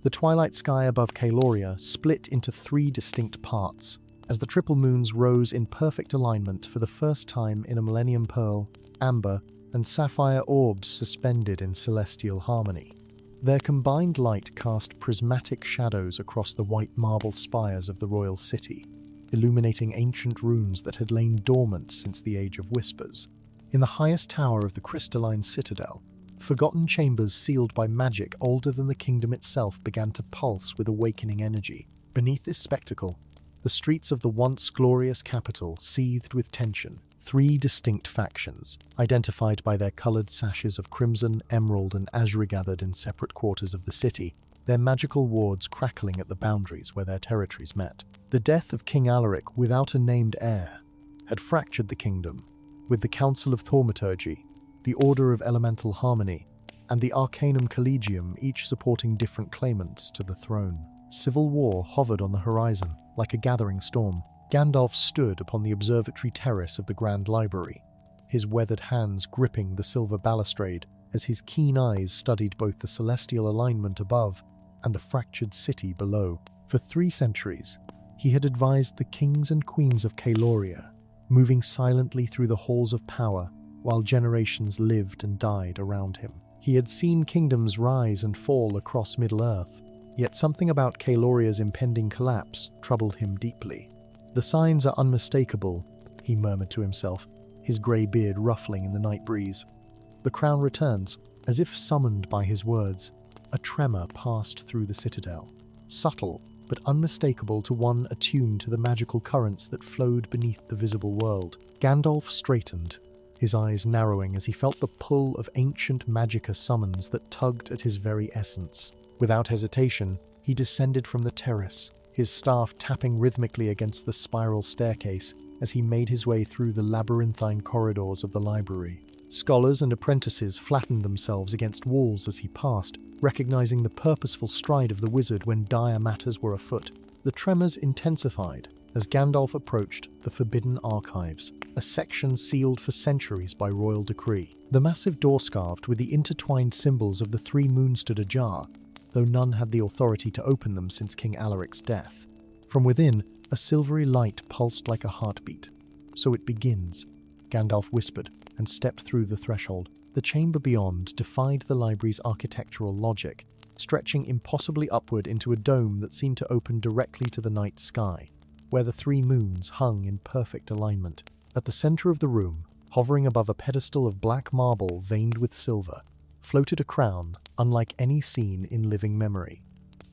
The twilight sky above Caloria split into 3 distinct parts, as the triple moons rose in perfect alignment for the first time in a Millennium Pearl, Amber, and Sapphire orbs suspended in celestial harmony. Their combined light cast prismatic shadows across the white marble spires of the royal city, illuminating ancient runes that had lain dormant since the Age of Whispers. In the highest tower of the crystalline citadel, forgotten chambers sealed by magic older than the kingdom itself began to pulse with awakening energy. Beneath this spectacle, the streets of the once glorious capital seethed with tension. 3 distinct factions, identified by their coloured sashes of crimson, emerald, and azure, gathered in separate quarters of the city, their magical wards crackling at the boundaries where their territories met. The death of King Alaric without a named heir had fractured the kingdom, with the Council of Thaumaturgy, the Order of Elemental Harmony, and the Arcanum Collegium each supporting different claimants to the throne. Civil war hovered on the horizon, like a gathering storm. Gandalf stood upon the observatory terrace of the Grand Library, his weathered hands gripping the silver balustrade as his keen eyes studied both the celestial alignment above and the fractured city below. For 3 centuries, he had advised the kings and queens of Caloria, moving silently through the halls of power while generations lived and died around him. He had seen kingdoms rise and fall across Middle-earth, yet something about Caloria's impending collapse troubled him deeply. The signs are unmistakable, he murmured to himself, his grey beard ruffling in the night breeze. The crown returns, as if summoned by his words. A tremor passed through the citadel, subtle but unmistakable to one attuned to the magical currents that flowed beneath the visible world. Gandalf straightened, his eyes narrowing as he felt the pull of ancient magicka summons that tugged at his very essence. Without hesitation, he descended from the terrace, his staff tapping rhythmically against the spiral staircase as he made his way through the labyrinthine corridors of the library. Scholars and apprentices flattened themselves against walls as he passed, recognizing the purposeful stride of the wizard when dire matters were afoot. The tremors intensified, as Gandalf approached the Forbidden Archives, a section sealed for centuries by royal decree. The massive door carved with the intertwined symbols of the three moons stood ajar, though none had the authority to open them since King Alaric's death. From within, a silvery light pulsed like a heartbeat. "So it begins," Gandalf whispered, and stepped through the threshold. The chamber beyond defied the library's architectural logic, stretching impossibly upward into a dome that seemed to open directly to the night sky, where the three moons hung in perfect alignment. At the center of the room, hovering above a pedestal of black marble veined with silver, floated a crown unlike any seen in living memory.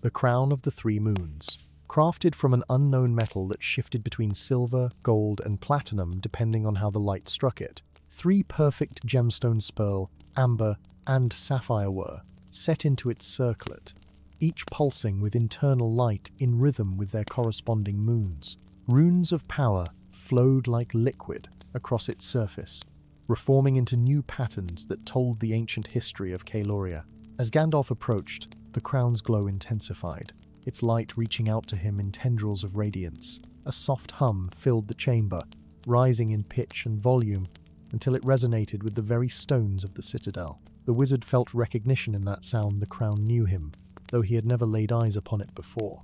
The crown of the three moons, crafted from an unknown metal that shifted between silver, gold, and platinum depending on how the light struck it. Three perfect gemstones, pearl, amber, and sapphire were set into its circlet, each pulsing with internal light in rhythm with their corresponding moons. Runes of power flowed like liquid across its surface, reforming into new patterns that told the ancient history of Caloria. As Gandalf approached, the crown's glow intensified, its light reaching out to him in tendrils of radiance. A soft hum filled the chamber, rising in pitch and volume until it resonated with the very stones of the citadel. The wizard felt recognition in that sound. The crown knew him, though he had never laid eyes upon it before.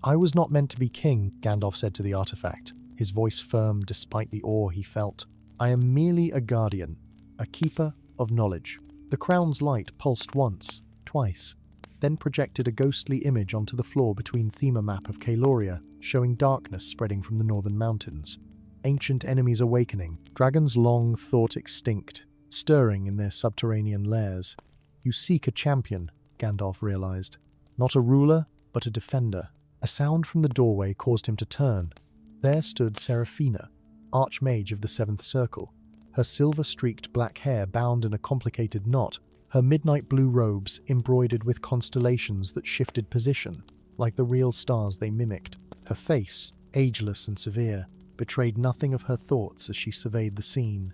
"I was not meant to be king," Gandalf said to the artifact, his voice firm despite the awe he felt. "I am merely a guardian, a keeper of knowledge." The crown's light pulsed once, twice, then projected a ghostly image onto the floor between thema map of Caloria, showing darkness spreading from the northern mountains. Ancient enemies awakening, dragons long thought extinct, stirring in their subterranean lairs. "You seek a champion," Gandalf realized. "Not a ruler, but a defender." A sound from the doorway caused him to turn. There stood Seraphina, Archmage of the Seventh Circle, her silver-streaked black hair bound in a complicated knot, her midnight blue robes embroidered with constellations that shifted position, like the real stars they mimicked. Her face, ageless and severe, betrayed nothing of her thoughts as she surveyed the scene.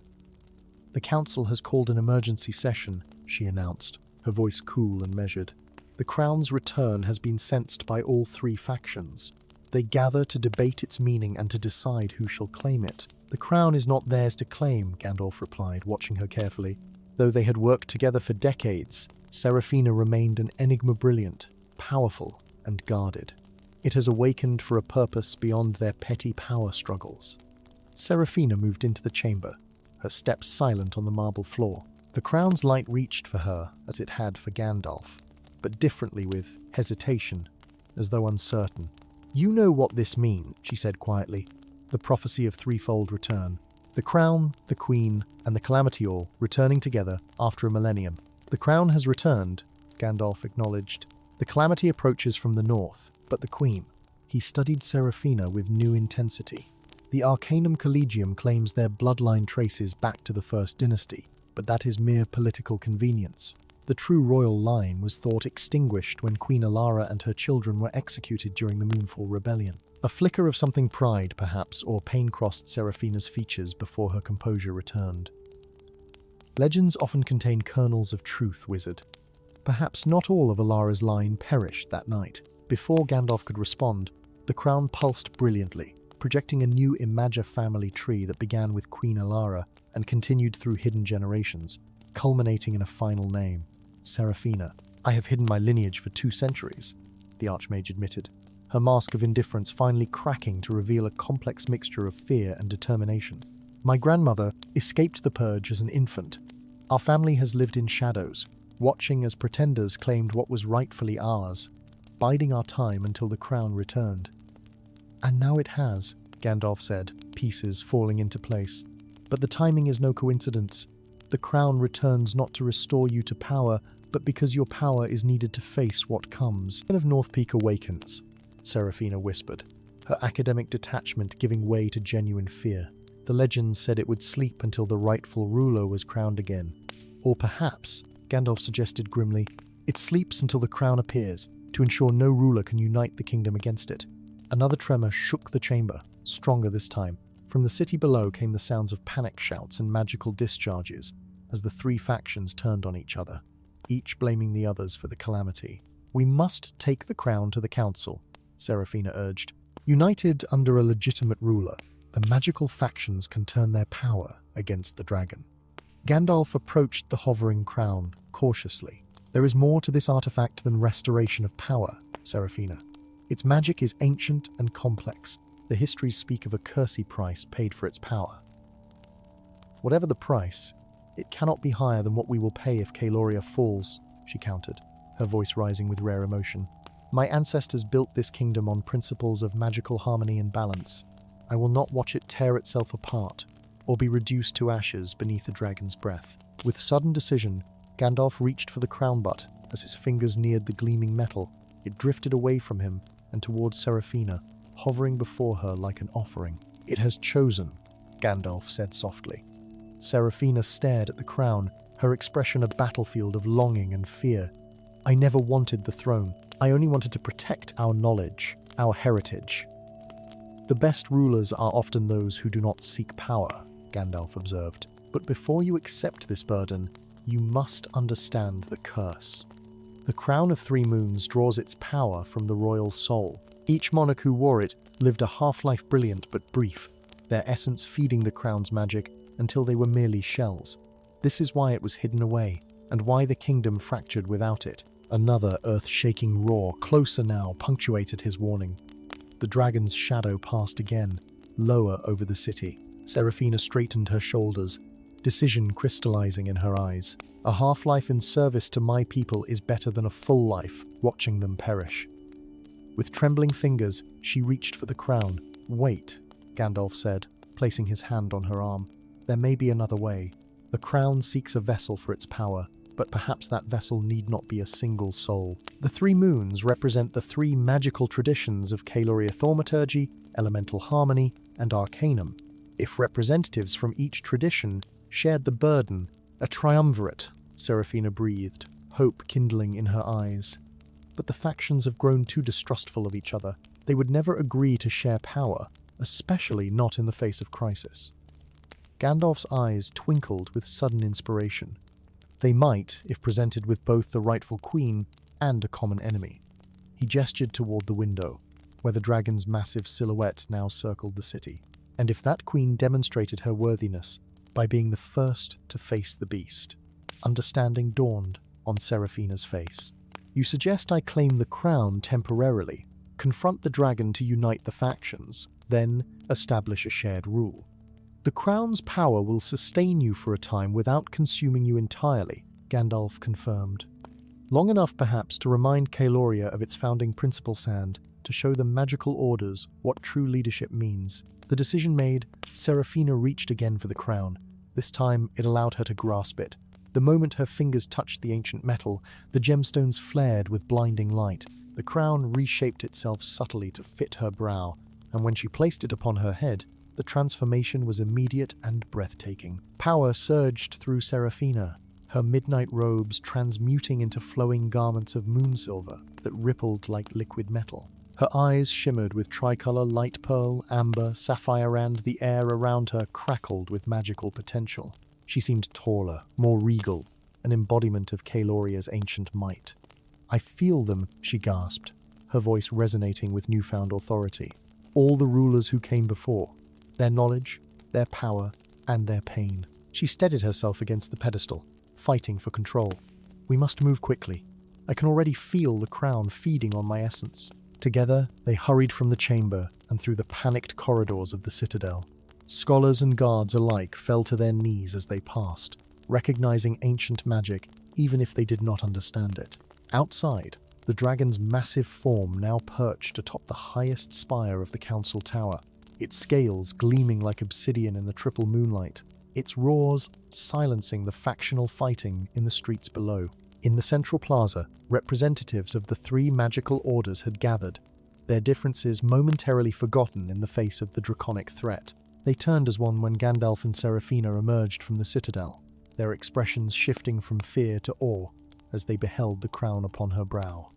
"The council has called an emergency session," she announced, her voice cool and measured. "The crown's return has been sensed by all three factions. They gather to debate its meaning and to decide who shall claim it." "The crown is not theirs to claim," Gandalf replied, watching her carefully. Though they had worked together for decades, Seraphina remained an enigma, brilliant, powerful, and guarded. It has awakened for a purpose beyond their petty power struggles. Seraphina moved into the chamber, her steps silent on the marble floor. The crown's light reached for her as it had for Gandalf, but differently, with hesitation, as though uncertain. "You know what this means," she said quietly. "The prophecy of threefold return. The crown, the queen, and the calamity all returning together after a millennium." "The crown has returned," Gandalf acknowledged. "The calamity approaches from the north, but the queen." He studied Seraphina with new intensity. "The Arcanum Collegium claims their bloodline traces back to the First Dynasty, but that is mere political convenience. The true royal line was thought extinguished when Queen Alara and her children were executed during the Moonfall Rebellion." A flicker of something pride, perhaps, or pain crossed Seraphina's features before her composure returned. "Legends often contain kernels of truth, wizard. Perhaps not all of Alara's line perished that night." Before Gandalf could respond, the crown pulsed brilliantly, projecting a new Imaga family tree that began with Queen Alara and continued through hidden generations, culminating in a final name, Seraphina. "I have hidden my lineage for 2 centuries, the Archmage admitted, her mask of indifference finally cracking to reveal a complex mixture of fear and determination. "My grandmother escaped the purge as an infant. Our family has lived in shadows, watching as pretenders claimed what was rightfully ours, biding our time until the crown returned." "And now it has," Gandalf said, pieces falling into place. "But the timing is no coincidence. The crown returns not to restore you to power, but because your power is needed to face what comes." "Of North Peak awakens," Seraphina whispered, her academic detachment giving way to genuine fear. "The legends said it would sleep until the rightful ruler was crowned again. Or perhaps," Gandalf suggested grimly, "it sleeps until the crown appears, to ensure no ruler can unite the kingdom against it." Another tremor shook the chamber, stronger this time. From the city below came the sounds of panic shouts and magical discharges as the three factions turned on each other, each blaming the others for the calamity. "We must take the crown to the council," Seraphina urged. United under a legitimate ruler, the magical factions can turn their power against the dragon. Gandalf approached the hovering crown cautiously. There is more to this artifact than restoration of power, Seraphina. Its magic is ancient and complex. The histories speak of a cursey price paid for its power. Whatever the price, it cannot be higher than what we will pay if Caloria falls, she countered, her voice rising with rare emotion. My ancestors built this kingdom on principles of magical harmony and balance. I will not watch it tear itself apart, or be reduced to ashes beneath a dragon's breath. With sudden decision, Gandalf reached for the crown butt. As his fingers neared the gleaming metal, it drifted away from him and towards Seraphina, hovering before her like an offering. It has chosen, Gandalf said softly. Seraphina stared at the crown, her expression a battlefield of longing and fear. I never wanted the throne. I only wanted to protect our knowledge, our heritage. The best rulers are often those who do not seek power, Gandalf observed. But before you accept this burden, you must understand the curse. The crown of 3 moons draws its power from the royal soul. Each monarch who wore it lived a half-life brilliant but brief, their essence feeding the crown's magic until they were merely shells. This is why it was hidden away, and why the kingdom fractured without it. Another earth-shaking roar, closer now, punctuated his warning. The dragon's shadow passed again, lower over the city. Seraphina straightened her shoulders, decision crystallizing in her eyes. A half-life in service to my people is better than a full life watching them perish. With trembling fingers, she reached for the crown. Wait, Gandalf said, placing his hand on her arm. There may be another way. The crown seeks a vessel for its power, but perhaps that vessel need not be a single soul. The 3 moons represent the 3 magical traditions of Caloria thaumaturgy, elemental harmony, and arcanum. If representatives from each tradition shared the burden, a triumvirate, Seraphina breathed, hope kindling in her eyes. But the factions have grown too distrustful of each other. They would never agree to share power, especially not in the face of crisis. Gandalf's eyes twinkled with sudden inspiration. They might, if presented with both the rightful queen and a common enemy. He gestured toward the window, where the dragon's massive silhouette now circled the city. And if that queen demonstrated her worthiness by being the first to face the beast, understanding dawned on Seraphina's face. You suggest I claim the crown temporarily, confront the dragon to unite the factions, then establish a shared rule. The crown's power will sustain you for a time without consuming you entirely, Gandalf confirmed. Long enough perhaps to remind Caloria of its founding principle sand, to show the magical orders what true leadership means. The decision made, Seraphina reached again for the crown. This time it allowed her to grasp it. The moment her fingers touched the ancient metal, the gemstones flared with blinding light. The crown reshaped itself subtly to fit her brow, and when she placed it upon her head, the transformation was immediate and breathtaking. Power surged through Seraphina, her midnight robes transmuting into flowing garments of moonsilver that rippled like liquid metal. Her eyes shimmered with tricolor light pearl, amber, sapphire, and the air around her crackled with magical potential. She seemed taller, more regal, an embodiment of Caloria's ancient might. I feel them, she gasped, her voice resonating with newfound authority. All the rulers who came before, their knowledge, their power, and their pain. She steadied herself against the pedestal, fighting for control. We must move quickly. I can already feel the crown feeding on my essence. Together, they hurried from the chamber and through the panicked corridors of the citadel. Scholars and guards alike fell to their knees as they passed, recognizing ancient magic even if they did not understand it. Outside, the dragon's massive form now perched atop the highest spire of the council tower, its scales gleaming like obsidian in the triple moonlight, its roars silencing the factional fighting in the streets below. In the central plaza, representatives of the 3 magical orders had gathered, their differences momentarily forgotten in the face of the draconic threat. They turned as one when Gandalf and Seraphina emerged from the citadel, their expressions shifting from fear to awe as they beheld the crown upon her brow.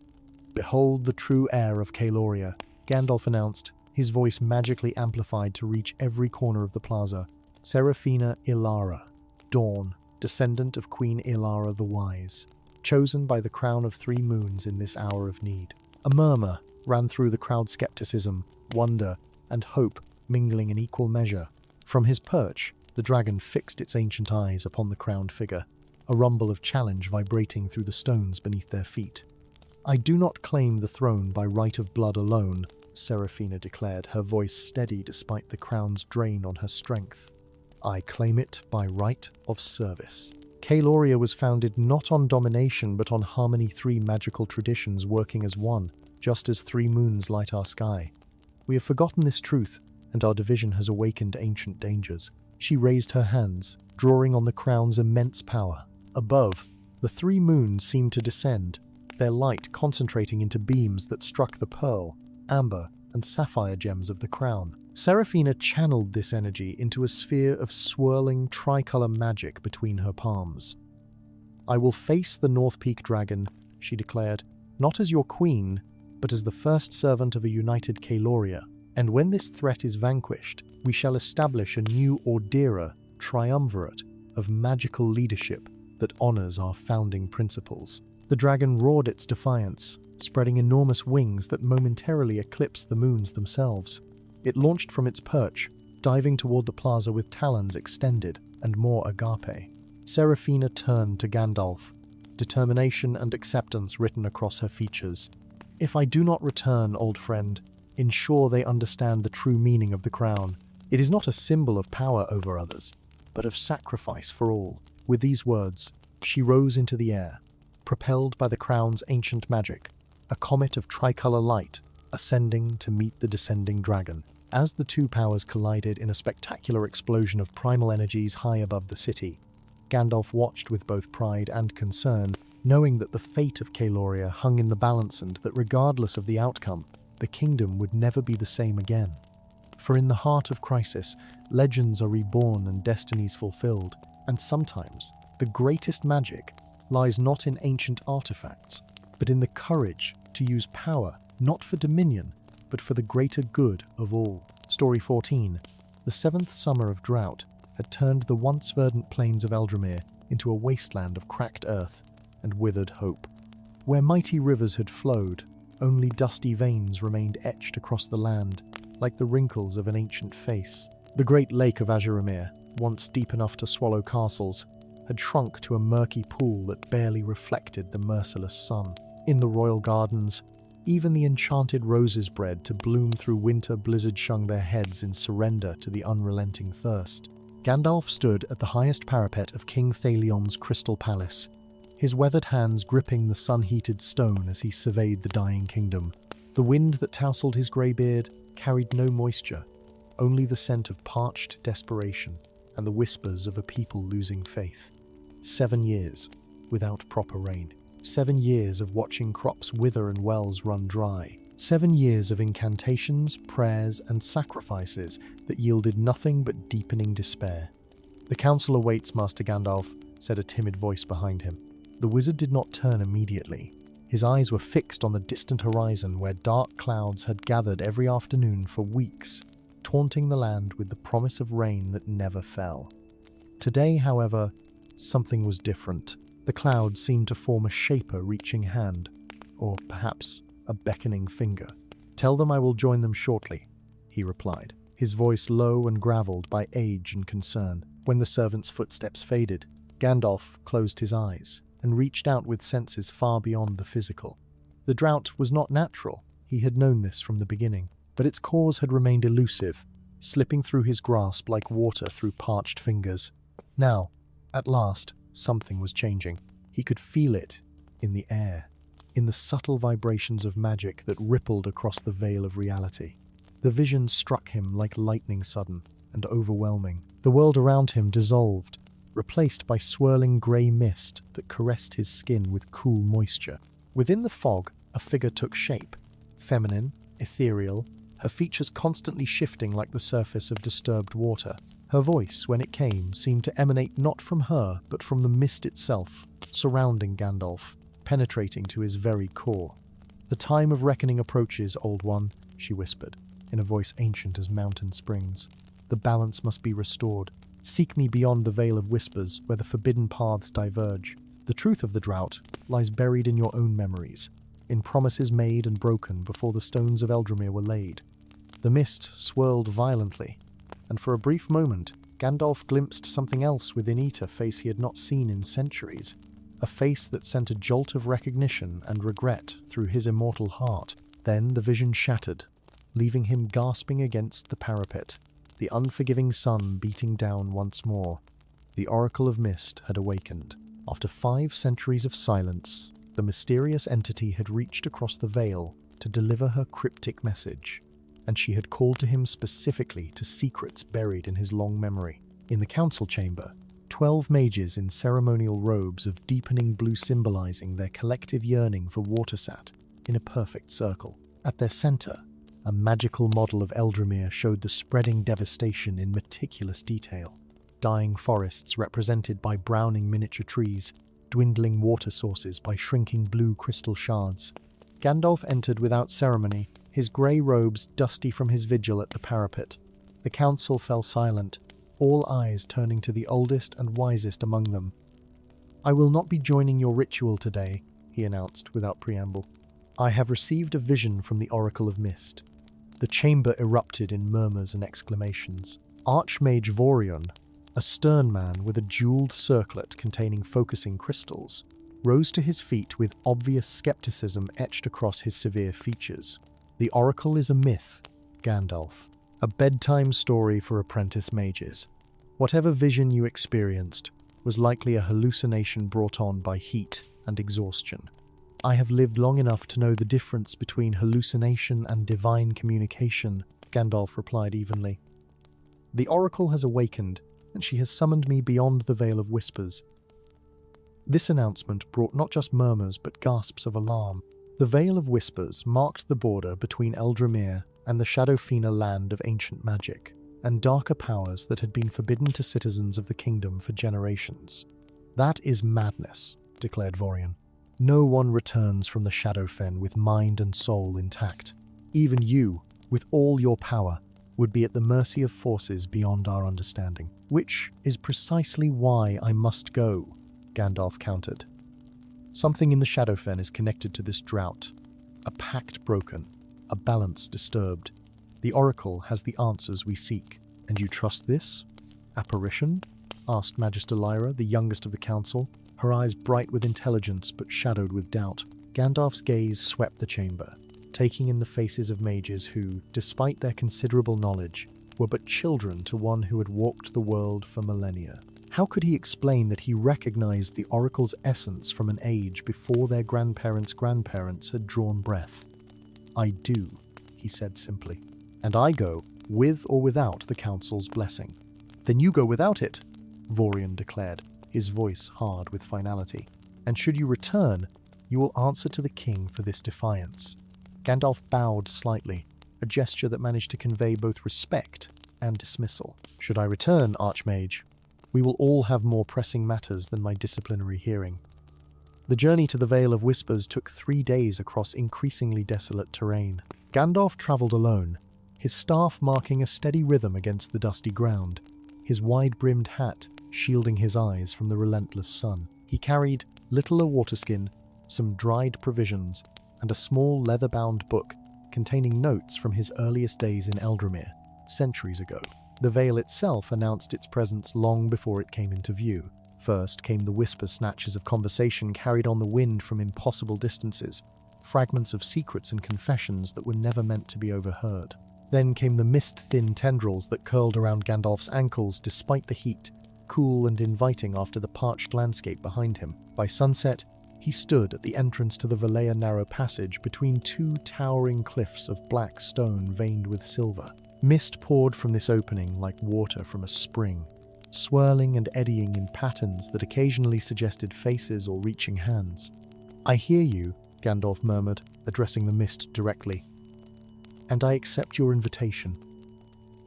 "Behold the true heir of Caloria," Gandalf announced, his voice magically amplified to reach every corner of the plaza. Seraphina Ilara, Dawn, descendant of Queen Ilara the Wise, chosen by the crown of 3 moons in this hour of need. A murmur, ran through the crowd's skepticism, wonder, and hope mingling in equal measure. From his perch, the dragon fixed its ancient eyes upon the crowned figure, a rumble of challenge vibrating through the stones beneath their feet. "I do not claim the throne by right of blood alone," Seraphina declared, her voice steady despite the crown's drain on her strength. "I claim it by right of service." Caloria was founded not on domination but on harmony, three magical traditions working as one, just as three moons light our sky. We have forgotten this truth, and our division has awakened ancient dangers. She raised her hands, drawing on the crown's immense power. Above, the three moons seemed to descend, their light concentrating into beams that struck the pearl, amber, and sapphire gems of the crown. Seraphina channeled this energy into a sphere of swirling tricolor magic between her palms. "I will face the North Peak dragon," she declared, "not as your queen, but as the first servant of a united Caloria. And when this threat is vanquished, we shall establish a new Ordera triumvirate of magical leadership that honors our founding principles." The dragon roared its defiance, spreading enormous wings that momentarily eclipsed the moons themselves. It launched from its perch, diving toward the plaza with talons extended and more agape. Seraphina turned to Gandalf, determination and acceptance written across her features. "If I do not return, old friend, ensure they understand the true meaning of the crown. It is not a symbol of power over others, but of sacrifice for all." With these words, she rose into the air, propelled by the crown's ancient magic, a comet of tricolor light, ascending to meet the descending dragon. As the two powers collided in a spectacular explosion of primal energies high above the city, Gandalf watched with both pride and concern, knowing that the fate of Caloria hung in the balance and that regardless of the outcome, the kingdom would never be the same again. For in the heart of crisis, legends are reborn and destinies fulfilled, and sometimes the greatest magic lies not in ancient artifacts, but in the courage to use power not for dominion, but for the greater good of all. Story 14. The seventh summer of drought had turned the once verdant plains of Eldramir into a wasteland of cracked earth and withered hope. Where mighty rivers had flowed, only dusty veins remained etched across the land, like the wrinkles of an ancient face. The great lake of Azuramir, once deep enough to swallow castles, had shrunk to a murky pool that barely reflected the merciless sun. In the royal gardens, even the enchanted roses bred to bloom through winter blizzard shung their heads in surrender to the unrelenting thirst. Gandalf stood at the highest parapet of King Thalion's crystal palace, his weathered hands gripping the sun-heated stone as he surveyed the dying kingdom. The wind that tousled his grey beard carried no moisture, only the scent of parched desperation and the whispers of a people losing faith. 7 years without proper rain. 7 years of watching crops wither and wells run dry. 7 years of incantations, prayers, and sacrifices that yielded nothing but deepening despair. "The council awaits, Master Gandalf," said a timid voice behind him. The wizard did not turn immediately. His eyes were fixed on the distant horizon where dark clouds had gathered every afternoon for weeks, taunting the land with the promise of rain that never fell. Today, however, something was different. The clouds seemed to form a shaper reaching hand, or perhaps a beckoning finger. "Tell them I will join them shortly," he replied, his voice low and gravelled by age and concern. When the servant's footsteps faded, Gandalf closed his eyes and reached out with senses far beyond the physical. The drought was not natural, he had known this from the beginning, but its cause had remained elusive, slipping through his grasp like water through parched fingers. Now, at last, something was changing. He could feel it in the air, in the subtle vibrations of magic that rippled across the veil of reality. The vision struck him like lightning sudden and overwhelming. The world around him dissolved, replaced by swirling grey mist that caressed his skin with cool moisture. Within the fog, a figure took shape, feminine, ethereal, her features constantly shifting like the surface of disturbed water. Her voice, when it came, seemed to emanate not from her, but from the mist itself, surrounding Gandalf, penetrating to his very core. "The time of reckoning approaches, Old One," she whispered, in a voice ancient as mountain springs. "The balance must be restored. Seek me beyond the veil of whispers, where the forbidden paths diverge. The truth of the drought lies buried in your own memories, in promises made and broken before the stones of Eldromir were laid. The mist swirled violently, and for a brief moment, Gandalf glimpsed something else within it, a face he had not seen in centuries, a face that sent a jolt of recognition and regret through his immortal heart. Then the vision shattered, leaving him gasping against the parapet, the unforgiving sun beating down once more. The Oracle of Mist had awakened. After 5 centuries of silence, the mysterious entity had reached across the veil to deliver her cryptic message, and she had called to him specifically to secrets buried in his long memory. In the council chamber, 12 mages in ceremonial robes of deepening blue symbolizing their collective yearning for water sat in a perfect circle. At their center, a magical model of Eldromir showed the spreading devastation in meticulous detail. Dying forests represented by browning miniature trees, dwindling water sources by shrinking blue crystal shards. Gandalf entered without ceremony, his grey robes dusty from his vigil at the parapet. The council fell silent, all eyes turning to the oldest and wisest among them. "I will not be joining your ritual today," he announced without preamble. "I have received a vision from the Oracle of Mist." The chamber erupted in murmurs and exclamations. Archmage Vorion, a stern man with a jeweled circlet containing focusing crystals, rose to his feet with obvious skepticism etched across his severe features. "The Oracle is a myth, Gandalf. A bedtime story for apprentice mages. Whatever vision you experienced was likely a hallucination brought on by heat and exhaustion. I have lived long enough to know the difference between hallucination and divine communication," Gandalf replied evenly. "The Oracle has awakened, and she has summoned me beyond the Veil of Whispers." This announcement brought not just murmurs but gasps of alarm. The Veil of Whispers marked the border between Eldromir and the Shadowfena land of ancient magic, and darker powers that had been forbidden to citizens of the kingdom for generations. "That is madness," declared Vorion. "No one returns from the Shadowfen with mind and soul intact. Even you, with all your power, would be at the mercy of forces beyond our understanding." "Which is precisely why I must go," Gandalf countered. "Something in the Shadowfen is connected to this drought. A pact broken, a balance disturbed. The Oracle has the answers we seek." "And you trust this apparition?" asked Magister Lyra, the youngest of the council, her eyes bright with intelligence but shadowed with doubt. Gandalf's gaze swept the chamber, taking in the faces of mages who, despite their considerable knowledge, were but children to one who had walked the world for millennia. How could he explain that he recognized the Oracle's essence from an age before their grandparents' grandparents had drawn breath? "I do," he said simply. "And I go, with or without the Council's blessing." "Then you go without it," Vorion declared, his voice hard with finality. "And should you return, you will answer to the king for this defiance." Gandalf bowed slightly, a gesture that managed to convey both respect and dismissal. "Should I return, Archmage, we will all have more pressing matters than my disciplinary hearing." The journey to the Vale of Whispers took 3 days across increasingly desolate terrain. Gandalf travelled alone, his staff marking a steady rhythm against the dusty ground, his wide-brimmed hat shielding his eyes from the relentless sun. He carried little a waterskin, some dried provisions, and a small leather-bound book containing notes from his earliest days in Eldromir, centuries ago. The Vale itself announced its presence long before it came into view. First came the whisper snatches of conversation carried on the wind from impossible distances, fragments of secrets and confessions that were never meant to be overheard. Then came the mist-thin tendrils that curled around Gandalf's ankles despite the heat, cool and inviting after the parched landscape behind him. By sunset, he stood at the entrance to the Valea narrow passage between 2 towering cliffs of black stone veined with silver. Mist poured from this opening like water from a spring, swirling and eddying in patterns that occasionally suggested faces or reaching hands. "I hear you," Gandalf murmured, addressing the mist directly. "And I accept your invitation."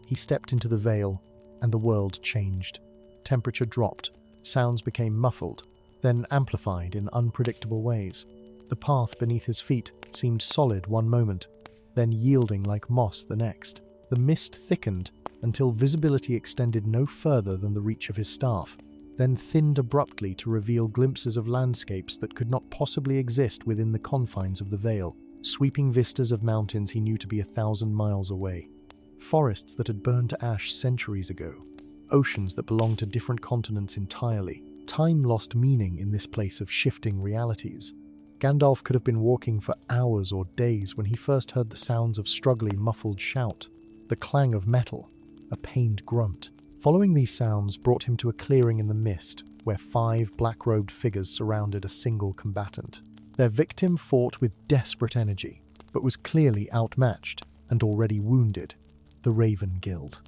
He stepped into the Vale, and the world changed. Temperature dropped, sounds became muffled, then amplified in unpredictable ways. The path beneath his feet seemed solid one moment, then yielding like moss the next. The mist thickened until visibility extended no further than the reach of his staff. then thinned abruptly to reveal glimpses of landscapes that could not possibly exist within the confines of the Vale, sweeping vistas of mountains he knew to be 1,000 miles away. Forests that had burned to ash centuries ago, oceans that belonged to different continents entirely. Time lost meaning in this place of shifting realities. Gandalf could have been walking for hours or days when he first heard the sounds of struggling, muffled shout, the clang of metal, a pained grunt. Following these sounds brought him to a clearing in the mist, where 5 black-robed figures surrounded a single combatant. Their victim fought with desperate energy, but was clearly outmatched and already wounded. The Raven Guild.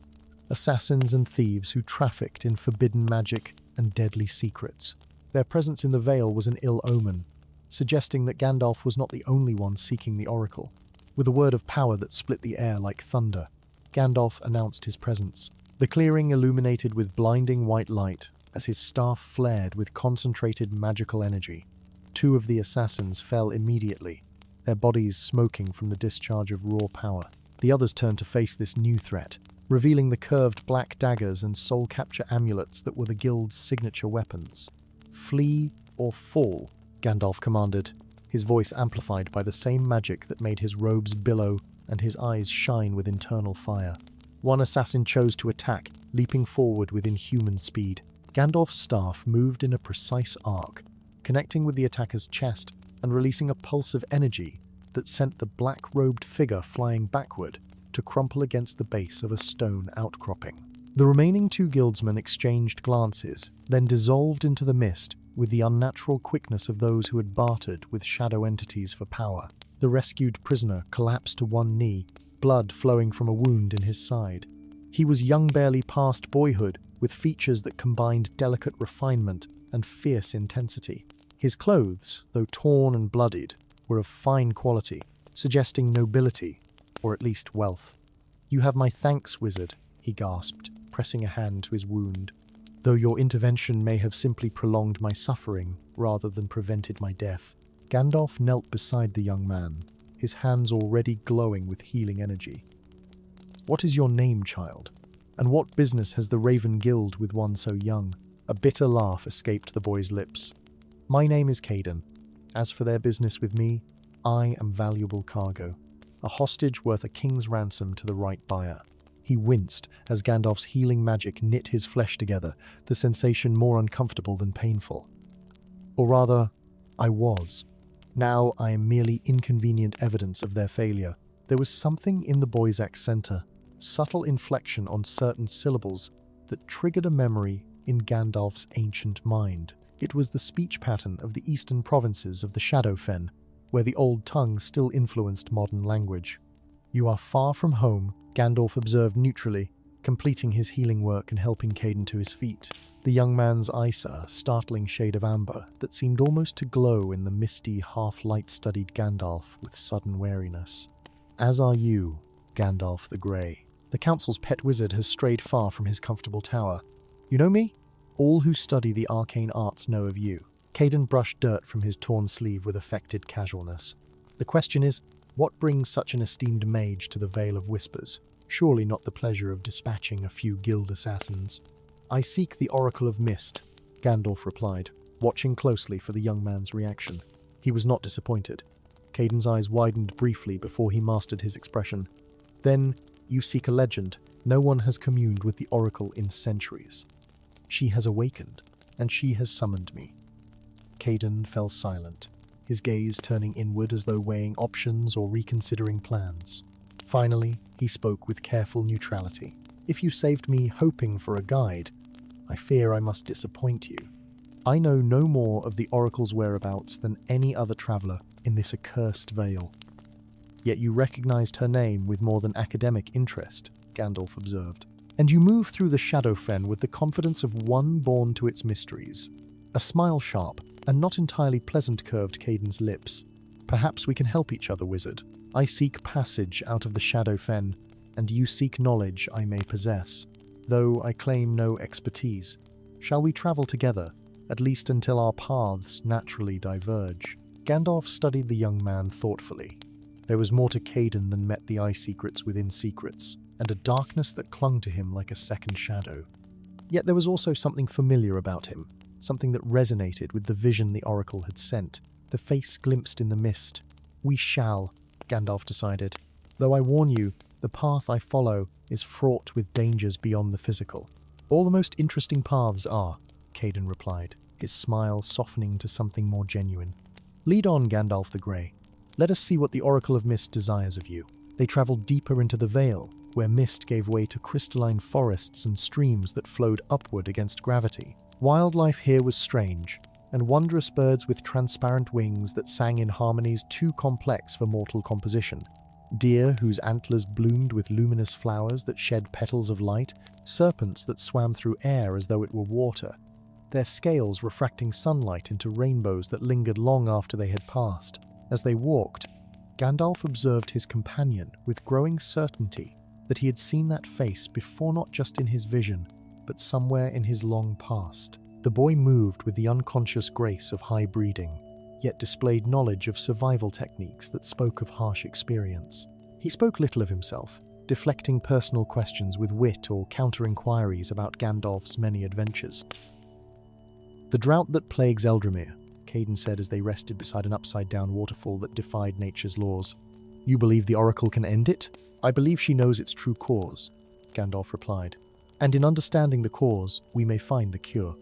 Assassins and thieves who trafficked in forbidden magic and deadly secrets. Their presence in the Vale was an ill omen, suggesting that Gandalf was not the only one seeking the Oracle. With a word of power that split the air like thunder, Gandalf announced his presence. The clearing illuminated with blinding white light as his staff flared with concentrated magical energy. 2 of the assassins fell immediately, their bodies smoking from the discharge of raw power. The others turned to face this new threat, revealing the curved black daggers and soul capture amulets that were the guild's signature weapons. "Flee or fall," Gandalf commanded, his voice amplified by the same magic that made his robes billow and his eyes shine with internal fire. One assassin chose to attack, leaping forward with inhuman speed. Gandalf's staff moved in a precise arc, connecting with the attacker's chest and releasing a pulse of energy that sent the black-robed figure flying backward to crumple against the base of a stone outcropping. The remaining 2 guildsmen exchanged glances, then dissolved into the mist with the unnatural quickness of those who had bartered with shadow entities for power. The rescued prisoner collapsed to one knee, blood flowing from a wound in his side. He was young, barely past boyhood, with features that combined delicate refinement and fierce intensity. His clothes, though torn and bloodied, were of fine quality, suggesting nobility, or at least wealth. "You have my thanks, wizard," he gasped, pressing a hand to his wound. "Though your intervention may have simply prolonged my suffering rather than prevented my death." Gandalf knelt beside the young man, his hands already glowing with healing energy. "What is your name, child? And what business has the Raven Guild with one so young?" A bitter laugh escaped the boy's lips. "My name is Caden. As for their business with me, I am valuable cargo. A hostage worth a king's ransom to the right buyer." He winced as Gandalf's healing magic knit his flesh together, the sensation more uncomfortable than painful. "Or rather, I was. Now I am merely inconvenient evidence of their failure." There was something in the boy's accent, subtle inflection on certain syllables, that triggered a memory in Gandalf's ancient mind. It was the speech pattern of the eastern provinces of the Shadowfen, where the old tongue still influenced modern language. "You are far from home," Gandalf observed neutrally, completing his healing work and helping Caden to his feet. The young man's eyes a startling shade of amber that seemed almost to glow in the misty, half-light-studied Gandalf with sudden wariness. "As are you, Gandalf the Grey. The Council's pet wizard has strayed far from his comfortable tower. You know me? All who study the arcane arts know of you." Caden brushed dirt from his torn sleeve with affected casualness. "The question is, what brings such an esteemed mage to the Vale of Whispers? Surely not the pleasure of dispatching a few guild assassins." "I seek the Oracle of Mist," Gandalf replied, watching closely for the young man's reaction. He was not disappointed. Caden's eyes widened briefly before he mastered his expression. "Then, you seek a legend. No one has communed with the Oracle in centuries. She has awakened, and she has summoned me." Caden fell silent, his gaze turning inward as though weighing options or reconsidering plans. Finally, he spoke with careful neutrality. "If you saved me hoping for a guide, I fear I must disappoint you. I know no more of the Oracle's whereabouts than any other traveller in this accursed vale." "Yet you recognized her name with more than academic interest," Gandalf observed. "And you move through the Shadowfen with the confidence of one born to its mysteries." A smile sharp and not entirely pleasant curved Caden's lips. "Perhaps we can help each other, wizard. I seek passage out of the Shadowfen, and you seek knowledge I may possess, though I claim no expertise. Shall we travel together, at least until our paths naturally diverge?" Gandalf studied the young man thoughtfully. There was more to Caden than met the eye secrets within secrets, and a darkness that clung to him like a second shadow. Yet there was also something familiar about him, something that resonated with the vision the oracle had sent. The face glimpsed in the mist. "We shall," Gandalf decided. "Though I warn you, the path I follow is fraught with dangers beyond the physical." "All the most interesting paths are," Caden replied, his smile softening to something more genuine. "Lead on, Gandalf the Grey. Let us see what the Oracle of Mist desires of you." They travelled deeper into the Vale, where mist gave way to crystalline forests and streams that flowed upward against gravity. Wildlife here was strange, and wondrous birds with transparent wings that sang in harmonies too complex for mortal composition. Deer whose antlers bloomed with luminous flowers that shed petals of light, serpents that swam through air as though it were water, their scales refracting sunlight into rainbows that lingered long after they had passed. As they walked, Gandalf observed his companion with growing certainty that he had seen that face before, not just in his vision, but somewhere in his long past. The boy moved with the unconscious grace of high breeding, yet displayed knowledge of survival techniques that spoke of harsh experience. He spoke little of himself, deflecting personal questions with wit or counter-inquiries about Gandalf's many adventures. "The drought that plagues Eldrimere," Caden said as they rested beside an upside-down waterfall that defied nature's laws. "You believe the Oracle can end it?" "I believe she knows its true cause," Gandalf replied. "And in understanding the cause, we may find the cure."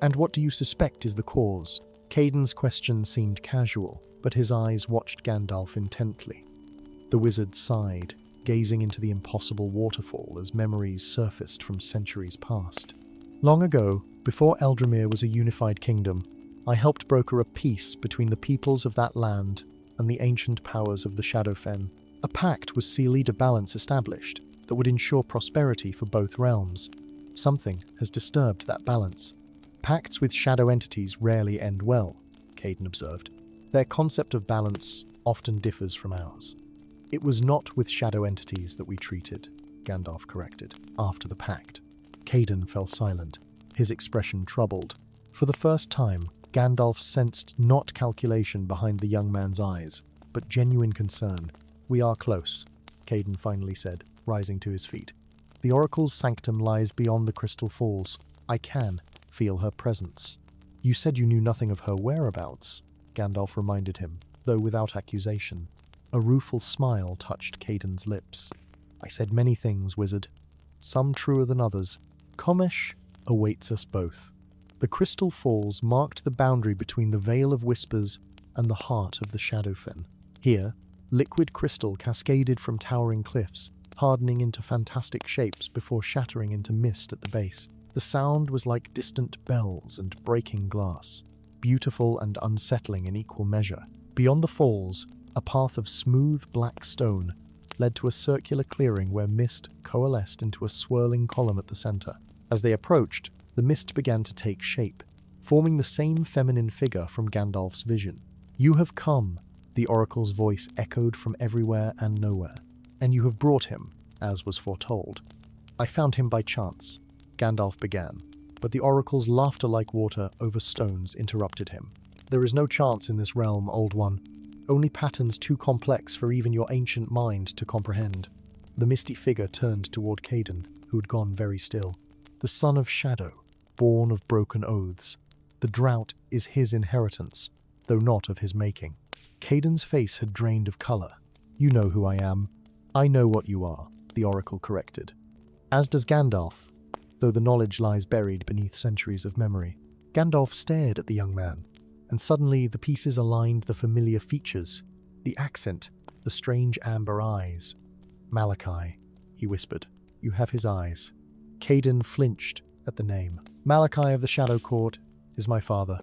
"And what do you suspect is the cause?" Caden's question seemed casual, but his eyes watched Gandalf intently. The wizard sighed, gazing into the impossible waterfall as memories surfaced from centuries past. "Long ago, before Eldrimere was a unified kingdom, I helped broker a peace between the peoples of that land and the ancient powers of the Shadowfen. A pact was sealed, a balance established that would ensure prosperity for both realms. Something has disturbed that balance. Pacts with shadow entities rarely end well," Caden observed. "Their concept of balance often differs from ours." "It was not with shadow entities that we treated," Gandalf corrected, "after the pact." Caden fell silent, his expression troubled. For the first time, Gandalf sensed not calculation behind the young man's eyes, but genuine concern. "We are close," Caden finally said, rising to his feet. "The Oracle's sanctum lies beyond the Crystal Falls. I can feel her presence." "You said you knew nothing of her whereabouts," Gandalf reminded him, though without accusation. A rueful smile touched Caden's lips. "I said many things, wizard. Some truer than others. Commesh awaits us both." The Crystal Falls marked the boundary between the Vale of Whispers and the heart of the Shadowfen. Here, liquid crystal cascaded from towering cliffs, hardening into fantastic shapes before shattering into mist at the base. The sound was like distant bells and breaking glass, beautiful and unsettling in equal measure. Beyond the falls, a path of smooth black stone led to a circular clearing where mist coalesced into a swirling column at the center. As they approached, the mist began to take shape, forming the same feminine figure from Gandalf's vision. "You have come," the oracle's voice echoed from everywhere and nowhere. "And you have brought him, as was foretold." "I found him by chance," Gandalf began, but the oracle's laughter like water over stones interrupted him. "There is no chance in this realm, Old One. Only patterns too complex for even your ancient mind to comprehend." The misty figure turned toward Caden, who had gone very still. "The son of Shadow, born of broken oaths. The drought is his inheritance, though not of his making." Caden's face had drained of color. "You know who I am." "I know what you are," the oracle corrected. "As does Gandalf, though the knowledge lies buried beneath centuries of memory." Gandalf stared at the young man, and suddenly the pieces aligned the familiar features, the accent, the strange amber eyes. "Malachi," he whispered. "You have his eyes." Caden flinched at the name. "Malachi of the Shadow Court is my father.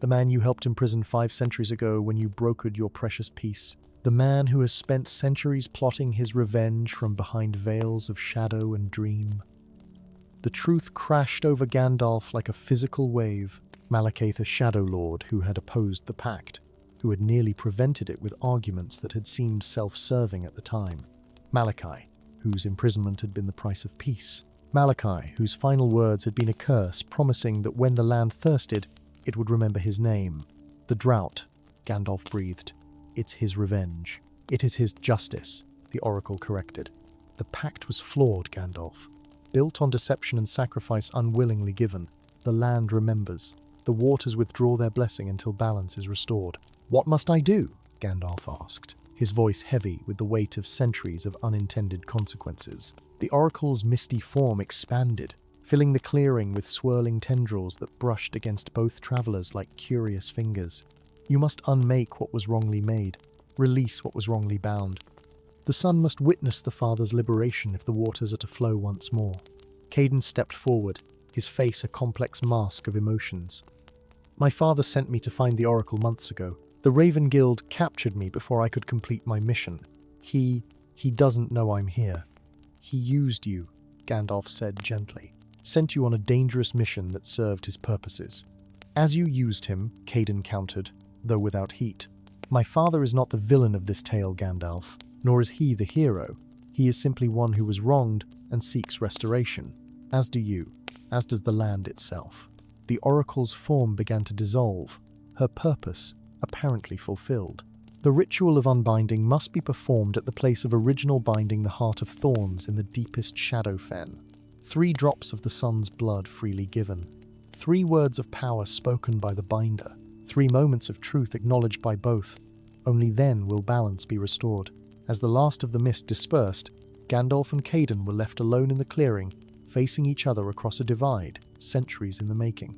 The man you helped imprison 5 centuries ago when you brokered your precious peace. The man who has spent centuries plotting his revenge from behind veils of shadow and dream." The truth crashed over Gandalf like a physical wave. Malachi, the Shadow Lord who had opposed the pact, who had nearly prevented it with arguments that had seemed self-serving at the time. Malachi, whose imprisonment had been the price of peace. Malachi, whose final words had been a curse, promising that when the land thirsted, it would remember his name. "The drought," Gandalf breathed. "It's his revenge. It is his justice," the oracle corrected. "The pact was flawed, Gandalf. Built on deception and sacrifice unwillingly given, the land remembers. The waters withdraw their blessing until balance is restored. "What must I do?" Gandalf asked, his voice heavy with the weight of centuries of unintended consequences. The oracle's misty form expanded, filling the clearing with swirling tendrils that brushed against both travelers like curious fingers. "You must unmake what was wrongly made, release what was wrongly bound. The son must witness the father's liberation if the waters are to flow once more." Caden stepped forward, his face a complex mask of emotions. "My father sent me to find the oracle months ago. The Raven Guild captured me before I could complete my mission. He doesn't know I'm here. He used you," Gandalf said gently. "Sent you on a dangerous mission that served his purposes." "As you used him," Caden countered, though without heat. "My father is not the villain of this tale, Gandalf, nor is he the hero. He is simply one who was wronged and seeks restoration. As do you, as does the land itself." The oracle's form began to dissolve, her purpose apparently fulfilled. The ritual of unbinding must be performed at the place of original binding the heart of thorns in the deepest shadow fen. 3 drops of the sun's blood freely given. 3 words of power spoken by the binder. 3 moments of truth acknowledged by both. Only then will balance be restored. As the last of the mist dispersed, Gandalf and Caden were left alone in the clearing, facing each other across a divide, centuries in the making.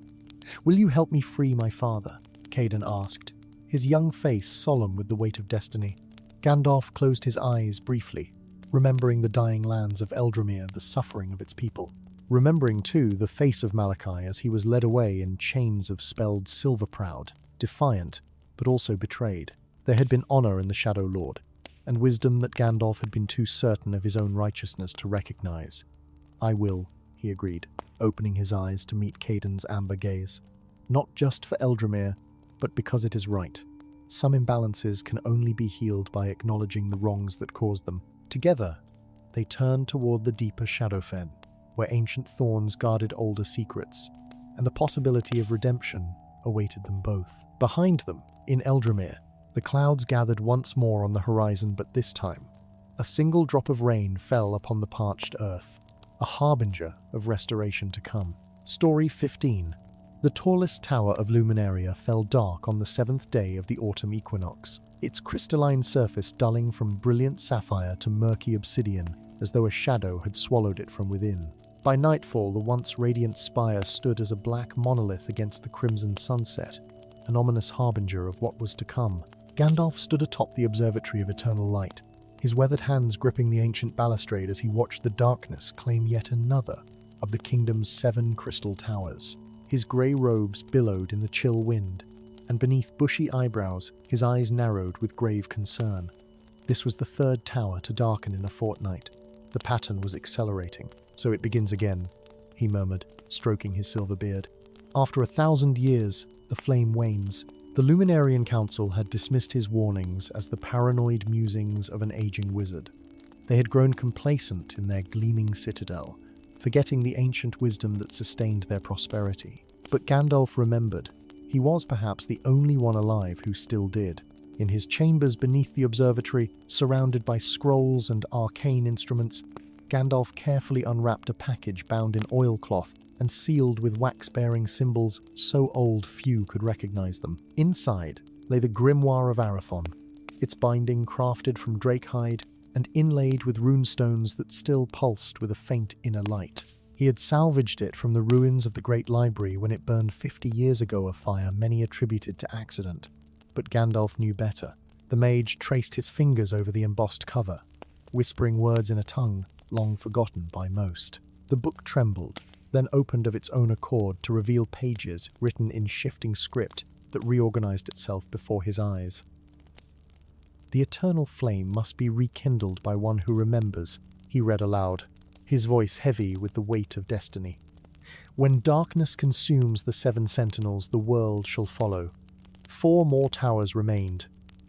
"Will you help me free my father?" Caden asked, his young face solemn with the weight of destiny. Gandalf closed his eyes briefly, remembering the dying lands of Eldromir, the suffering of its people. Remembering, too, the face of Malachi as he was led away in chains of spelled silver-proud, defiant, but also betrayed. There had been honor in the Shadow Lord, and wisdom that Gandalf had been too certain of his own righteousness to recognize. "I will," he agreed, opening his eyes to meet Caden's amber gaze. "Not just for Eldromir, but because it is right. Some imbalances can only be healed by acknowledging the wrongs that caused them." Together, they turned toward the deeper Shadowfen, where ancient thorns guarded older secrets, and the possibility of redemption awaited them both. Behind them, in Eldromir, the clouds gathered once more on the horizon, but this time, a single drop of rain fell upon the parched earth, a harbinger of restoration to come. Story 15. The tallest tower of Luminaria fell dark on the 7th day of the autumn equinox, its crystalline surface dulling from brilliant sapphire to murky obsidian, as though a shadow had swallowed it from within. By nightfall, the once radiant spire stood as a black monolith against the crimson sunset, an ominous harbinger of what was to come. Gandalf stood atop the observatory of eternal light, his weathered hands gripping the ancient balustrade as he watched the darkness claim yet another of the kingdom's 7 crystal towers. His grey robes billowed in the chill wind, and beneath bushy eyebrows, his eyes narrowed with grave concern. This was the 3rd tower to darken in a fortnight. The pattern was accelerating. "So it begins again," he murmured, stroking his silver beard. "After 1,000 years, the flame wanes." The Luminarian Council had dismissed his warnings as the paranoid musings of an aging wizard. They had grown complacent in their gleaming citadel, forgetting the ancient wisdom that sustained their prosperity. But Gandalf remembered. He was perhaps the only one alive who still did. In his chambers beneath the observatory, surrounded by scrolls and arcane instruments, Gandalf carefully unwrapped a package bound in oilcloth and sealed with wax-bearing symbols so old few could recognize them. Inside lay the Grimoire of Arathon, its binding crafted from drakehide and inlaid with runestones that still pulsed with a faint inner light. He had salvaged it from the ruins of the Great Library when it burned 50 years ago, a fire many attributed to accident. But Gandalf knew better. The mage traced his fingers over the embossed cover, whispering words in a tongue long forgotten by most. The book trembled, then opened of its own accord to reveal pages written in shifting script that reorganized itself before his eyes. "The eternal flame must be rekindled by one who remembers," he read aloud, his voice heavy with the weight of destiny. "When darkness consumes the 7 sentinels, the world shall follow." 4 more towers remained.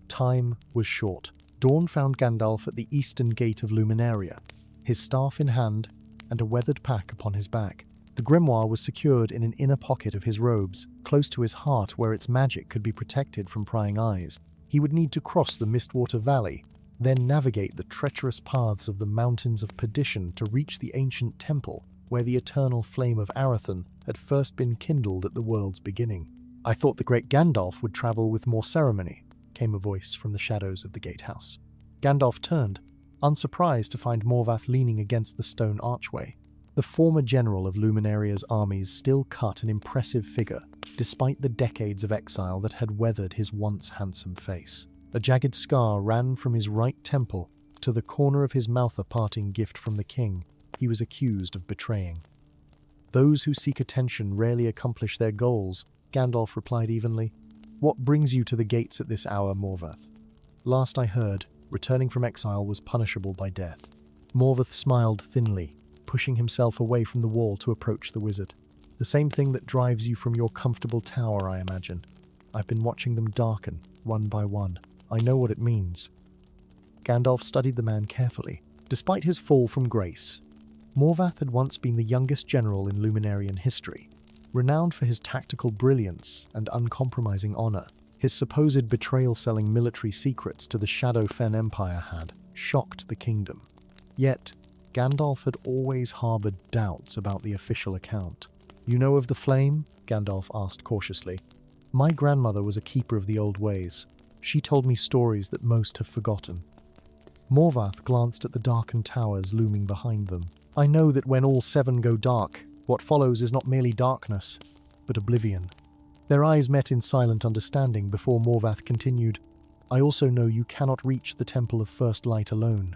Time was short. Dawn found Gandalf at the eastern gate of Luminaria, his staff in hand and a weathered pack upon his back. The grimoire was secured in an inner pocket of his robes, close to his heart where its magic could be protected from prying eyes. He would need to cross the Mistwater Valley, then navigate the treacherous paths of the Mountains of Perdition to reach the ancient temple where the eternal flame of Arathon had first been kindled at the world's beginning. "I thought the great Gandalf would travel with more ceremony," came a voice from the shadows of the gatehouse. Gandalf turned, unsurprised to find Morvath leaning against the stone archway. The former general of Luminaria's armies still cut an impressive figure, despite the decades of exile that had weathered his once handsome face. A jagged scar ran from his right temple to the corner of his mouth, a parting gift from the king he was accused of betraying. "Those who seek attention rarely accomplish their goals," Gandalf replied evenly. "What brings you to the gates at this hour, Morvath?" "Last I heard, returning from exile was punishable by death." Morvath smiled thinly, pushing himself away from the wall to approach the wizard. "The same thing that drives you from your comfortable tower, I imagine. I've been watching them darken, one by one. I know what it means." Gandalf studied the man carefully. Despite his fall from grace, Morvath had once been the youngest general in Luminarian history, renowned for his tactical brilliance and uncompromising honor. His supposed betrayal selling military secrets to the Shadowfen Empire had shocked the kingdom. Yet, Gandalf had always harbored doubts about the official account. "You know of the flame?" Gandalf asked cautiously. "My grandmother was a keeper of the old ways. She told me stories that most have forgotten." Morvath glanced at the darkened towers looming behind them. "I know that when all seven go dark, what follows is not merely darkness, but oblivion." Their eyes met in silent understanding before Morvath continued. "I also know you cannot reach the Temple of First Light alone.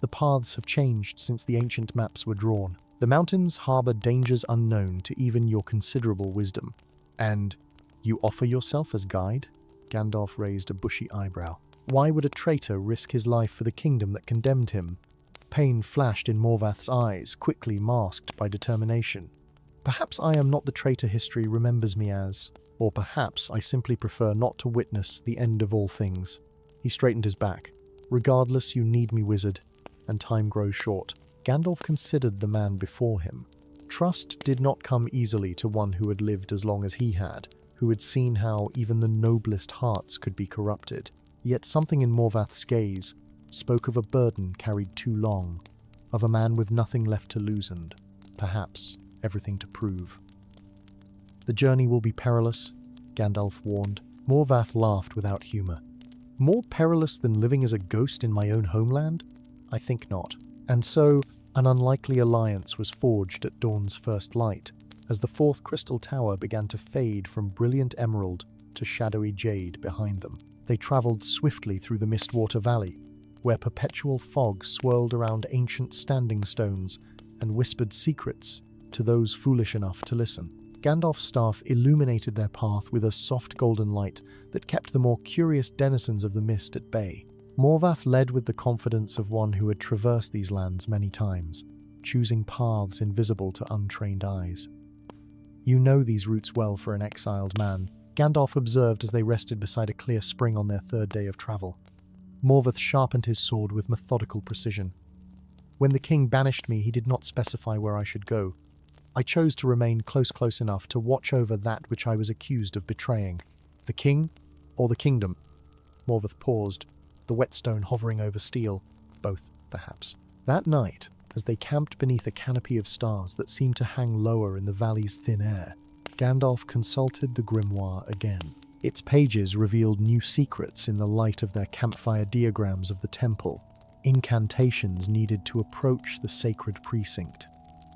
The paths have changed since the ancient maps were drawn. The mountains harbor dangers unknown to even your considerable wisdom. And you offer yourself as guide?" Gandalf raised a bushy eyebrow. "Why would a traitor risk his life for the kingdom that condemned him?" Pain flashed in Morvath's eyes, quickly masked by determination. "Perhaps I am not the traitor history remembers me as, or perhaps I simply prefer not to witness the end of all things." He straightened his back. "Regardless, you need me, wizard, and time grows short." Gandalf considered the man before him. Trust did not come easily to one who had lived as long as he had, who had seen how even the noblest hearts could be corrupted. Yet something in Morvath's gaze spoke of a burden carried too long, of a man with nothing left to lose and, perhaps, everything to prove. "The journey will be perilous," Gandalf warned. Morvath laughed without humor. "More perilous than living as a ghost in my own homeland? I think not." And so, an unlikely alliance was forged at dawn's first light, as the fourth crystal tower began to fade from brilliant emerald to shadowy jade behind them. They traveled swiftly through the Mistwater Valley, where perpetual fog swirled around ancient standing stones and whispered secrets to those foolish enough to listen. Gandalf's staff illuminated their path with a soft golden light that kept the more curious denizens of the mist at bay. Morvath led with the confidence of one who had traversed these lands many times, choosing paths invisible to untrained eyes. "You know these routes well for an exiled man," Gandalf observed as they rested beside a clear spring on their third day of travel. Morvath sharpened his sword with methodical precision. "When the king banished me, he did not specify where I should go. I chose to remain close enough to watch over that which I was accused of betraying. The king or the kingdom?" Morvath paused, the whetstone hovering over steel. "Both, perhaps." That night, as they camped beneath a canopy of stars that seemed to hang lower in the valley's thin air, Gandalf consulted the grimoire again. Its pages revealed new secrets in the light of their campfire diagrams of the temple, incantations needed to approach the sacred precinct,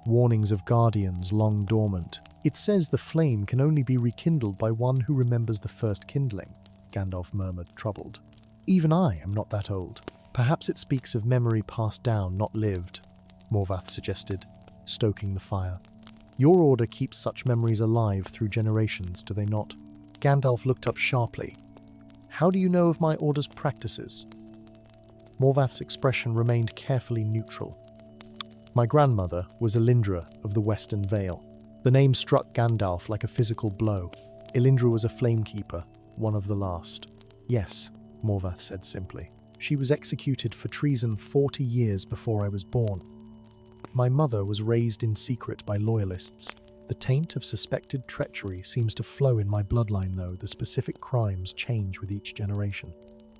warnings of guardians long dormant. "It says the flame can only be rekindled by one who remembers the first kindling," Gandalf murmured, troubled. "Even I am not that old." "Perhaps it speaks of memory passed down, not lived," Morvath suggested, stoking the fire. "Your order keeps such memories alive through generations, do they not?" Gandalf looked up sharply. "How do you know of my order's practices?" Morvath's expression remained carefully neutral. "My grandmother was Elindra of the Western Vale." The name struck Gandalf like a physical blow. Elindra was a flamekeeper, one of the last. "Yes," Morvath said simply. "She was executed for treason 40 years before I was born. My mother was raised in secret by loyalists. The taint of suspected treachery seems to flow in my bloodline, though the specific crimes change with each generation."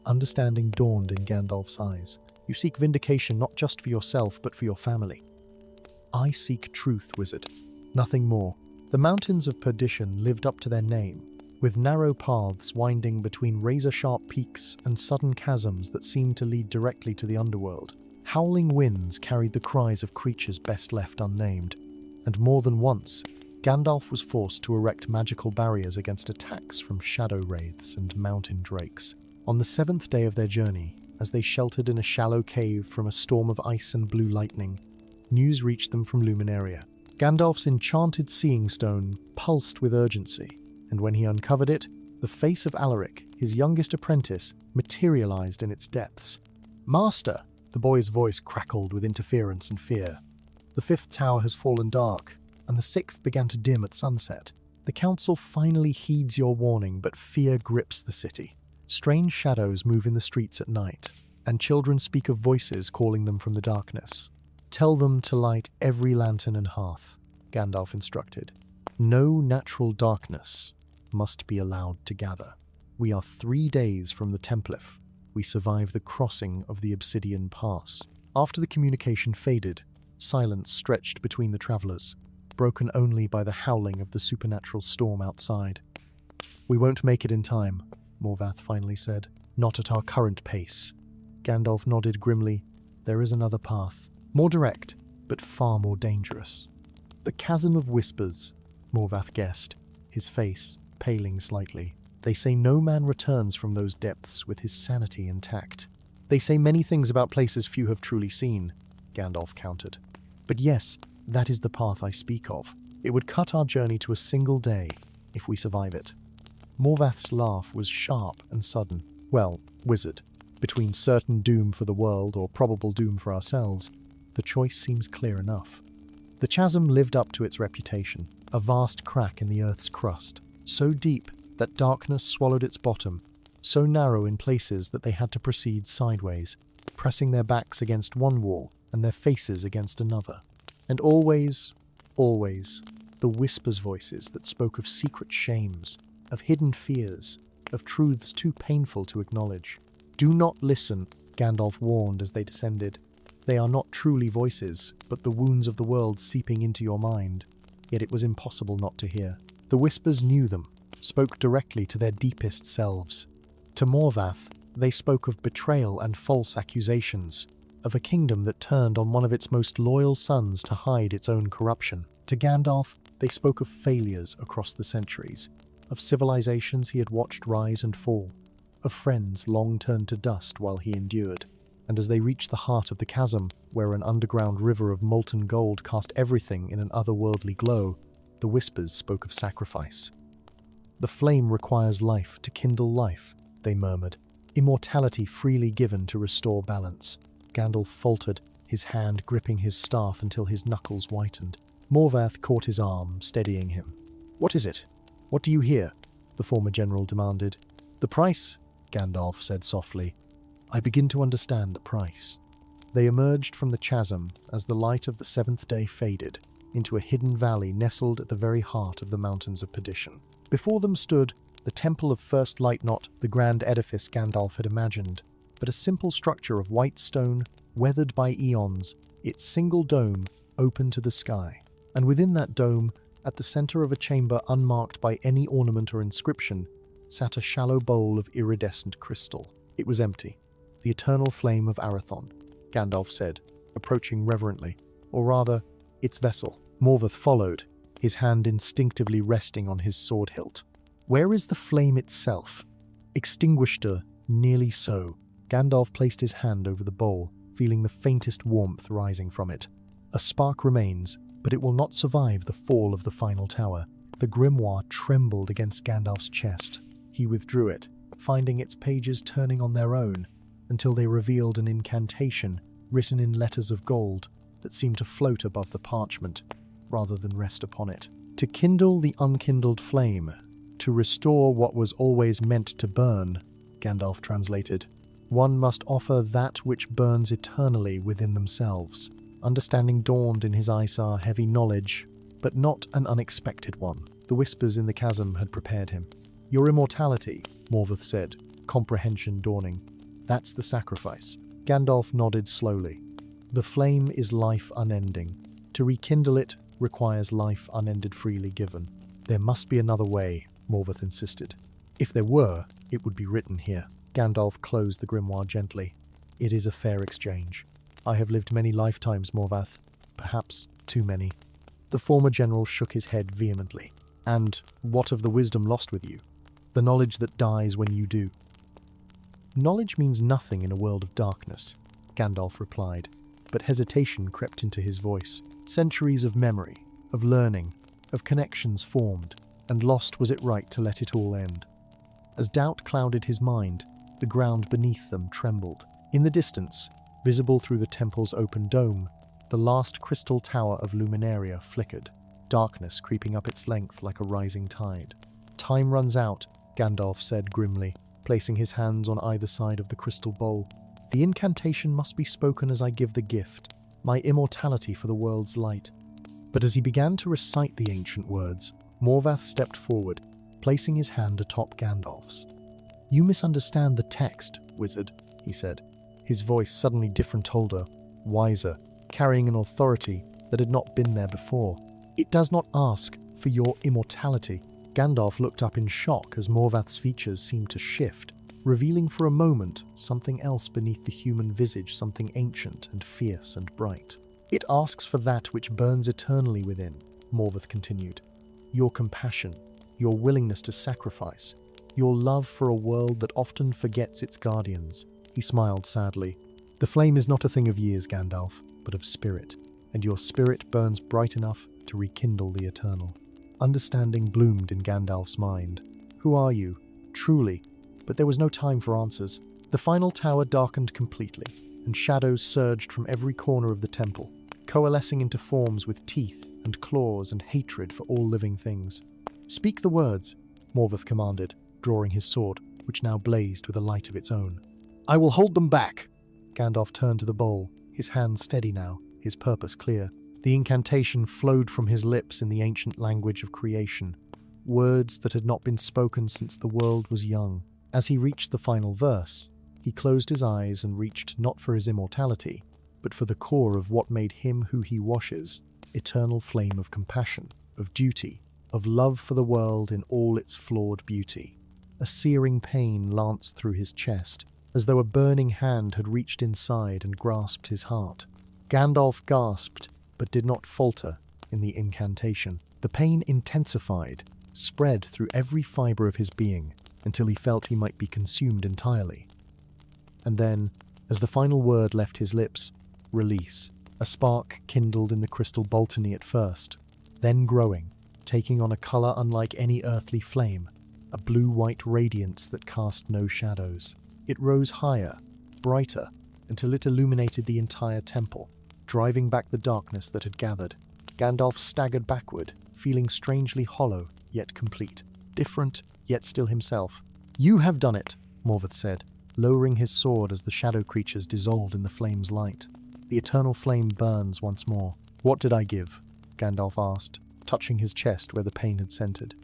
Understanding dawned in Gandalf's eyes. "You seek vindication not just for yourself, but for your family." "I seek truth, wizard. Nothing more." The mountains of perdition lived up to their name, with narrow paths winding between razor-sharp peaks and sudden chasms that seemed to lead directly to the underworld. Howling winds carried the cries of creatures best left unnamed, and more than once, Gandalf was forced to erect magical barriers against attacks from shadow wraiths and mountain drakes. On the 7th day of their journey, as they sheltered in a shallow cave from a storm of ice and blue lightning, news reached them from Luminaria. Gandalf's enchanted seeing stone pulsed with urgency, and when he uncovered it, the face of Alaric, his youngest apprentice, materialized in its depths. "Master!" The boy's voice crackled with interference and fear. "The 5th tower has fallen dark, and the 6th began to dim at sunset. The council finally heeds your warning, but fear grips the city. Strange shadows move in the streets at night, and children speak of voices calling them from the darkness. Tell them to light every lantern and hearth," Gandalf instructed. "No natural darkness must be allowed to gather. We are 3 days from the Templif. We survive the crossing of the Obsidian Pass." After the communication faded, silence stretched between the travelers, broken only by the howling of the supernatural storm outside. "We won't make it in time," Morvath finally said. "Not at our current pace." Gandalf nodded grimly. "There is another path. More direct, but far more dangerous." "The Chasm of Whispers," Morvath guessed, his face paling slightly. "They say no man returns from those depths with his sanity intact." "They say many things about places few have truly seen," Gandalf countered. "But yes, that is the path I speak of. It would cut our journey to a single day, if we survive it." Morvath's laugh was sharp and sudden. "Well, wizard, between certain doom for the world or probable doom for ourselves, the choice seems clear enough." The chasm lived up to its reputation, a vast crack in the earth's crust, so deep that darkness swallowed its bottom, so narrow in places that they had to proceed sideways, pressing their backs against one wall and their faces against another. And always, the whispers voices that spoke of secret shames, of hidden fears, of truths too painful to acknowledge. "Do not listen," Gandalf warned as they descended. "They are not truly voices, but the wounds of the world seeping into your mind." Yet it was impossible not to hear. The whispers knew them, spoke directly to their deepest selves. To Morvath, they spoke of betrayal and false accusations, of a kingdom that turned on one of its most loyal sons to hide its own corruption. To Gandalf, they spoke of failures across the centuries, of civilizations he had watched rise and fall, of friends long turned to dust while he endured. And as they reached the heart of the chasm, where an underground river of molten gold cast everything in an otherworldly glow, the whispers spoke of sacrifice. "The flame requires life to kindle life," they murmured, "immortality freely given to restore balance." Gandalf faltered, his hand gripping his staff until his knuckles whitened. Morvath caught his arm, steadying him. "What is it? What do you hear?" the former general demanded. "The price," Gandalf said softly. "I begin to understand the price." They emerged from the chasm as the light of the 7th day faded into a hidden valley nestled at the very heart of the Mountains of Perdition. Before them stood the Temple of First Light, not the grand edifice Gandalf had imagined, but a simple structure of white stone, weathered by eons, its single dome open to the sky. And within that dome, at the center of a chamber unmarked by any ornament or inscription, sat a shallow bowl of iridescent crystal. It was empty. "The eternal flame of Arathon," Gandalf said, approaching reverently, or rather, its vessel. Morvath followed, his hand instinctively resting on his sword hilt. "Where is the flame itself?" "Extinguished, nearly so." Gandalf placed his hand over the bowl, feeling the faintest warmth rising from it. "A spark remains, but it will not survive the fall of the final tower." The grimoire trembled against Gandalf's chest. He withdrew it, finding its pages turning on their own, until they revealed an incantation written in letters of gold that seemed to float above the parchment, rather than rest upon it. "To kindle the unkindled flame, to restore what was always meant to burn," Gandalf translated. "One must offer that which burns eternally within themselves." Understanding dawned in his Isar heavy knowledge, but not an unexpected one. The whispers in the chasm had prepared him. "Your immortality," Morvath said, comprehension dawning. "That's the sacrifice." Gandalf nodded slowly. "The flame is life unending. To rekindle it requires life unended freely given. There must be another way, Morvath insisted. If there were, it would be written here. Gandalf closed the grimoire gently. It is a fair exchange. I have lived many lifetimes, Morvath. Perhaps too many. The former general shook his head vehemently. And what of the wisdom lost with you? The knowledge that dies when you do. Knowledge means nothing in a world of darkness, Gandalf replied, but hesitation crept into his voice. Centuries of memory, of learning, of connections formed, and lost was it right to let it all end. As doubt clouded his mind, the ground beneath them trembled. In the distance, visible through the temple's open dome, the last crystal tower of Luminaria flickered, darkness creeping up its length like a rising tide. Time runs out, Gandalf said grimly, placing his hands on either side of the crystal bowl. The incantation must be spoken as I give the gift, my immortality for the world's light. But as he began to recite the ancient words, Morvath stepped forward, placing his hand atop Gandalf's. You misunderstand the text, wizard, he said, his voice suddenly different, older, wiser, carrying an authority that had not been there before. It does not ask for your immortality. Gandalf looked up in shock as Morvath's features seemed to shift, revealing for a moment something else beneath the human visage, something ancient and fierce and bright. It asks for that which burns eternally within, Morvath continued. Your compassion, your willingness to sacrifice, your love for a world that often forgets its guardians. He smiled sadly. The flame is not a thing of years, Gandalf, but of spirit, and your spirit burns bright enough to rekindle the eternal. Understanding bloomed in Gandalf's mind. Who are you? Truly. But there was no time for answers. The final tower darkened completely, and shadows surged from every corner of the temple, coalescing into forms with teeth and claws and hatred for all living things. Speak the words, Morvath commanded, drawing his sword, which now blazed with a light of its own. I will hold them back. Gandalf turned to the bowl, his hand steady now, his purpose clear. The incantation flowed from his lips in the ancient language of creation, words that had not been spoken since the world was young. As he reached the final verse, he closed his eyes and reached not for his immortality, but for the core of what made him who he washes, eternal flame of compassion, of duty, of love for the world in all its flawed beauty. A searing pain lanced through his chest, as though a burning hand had reached inside and grasped his heart. Gandalf gasped, but did not falter in the incantation. The pain intensified, spread through every fibre of his being, until he felt he might be consumed entirely. And then, as the final word left his lips, release. A spark kindled in the crystal Boltony at first, then growing, taking on a colour unlike any earthly flame, a blue-white radiance that cast no shadows. It rose higher, brighter, until it illuminated the entire temple, driving back the darkness that had gathered. Gandalf staggered backward, feeling strangely hollow, yet complete, different, yet still himself. You have done it, Morvath said, lowering his sword as the shadow creatures dissolved in the flame's light. The eternal flame burns once more. What did I give? Gandalf asked, touching his chest where the pain had centered.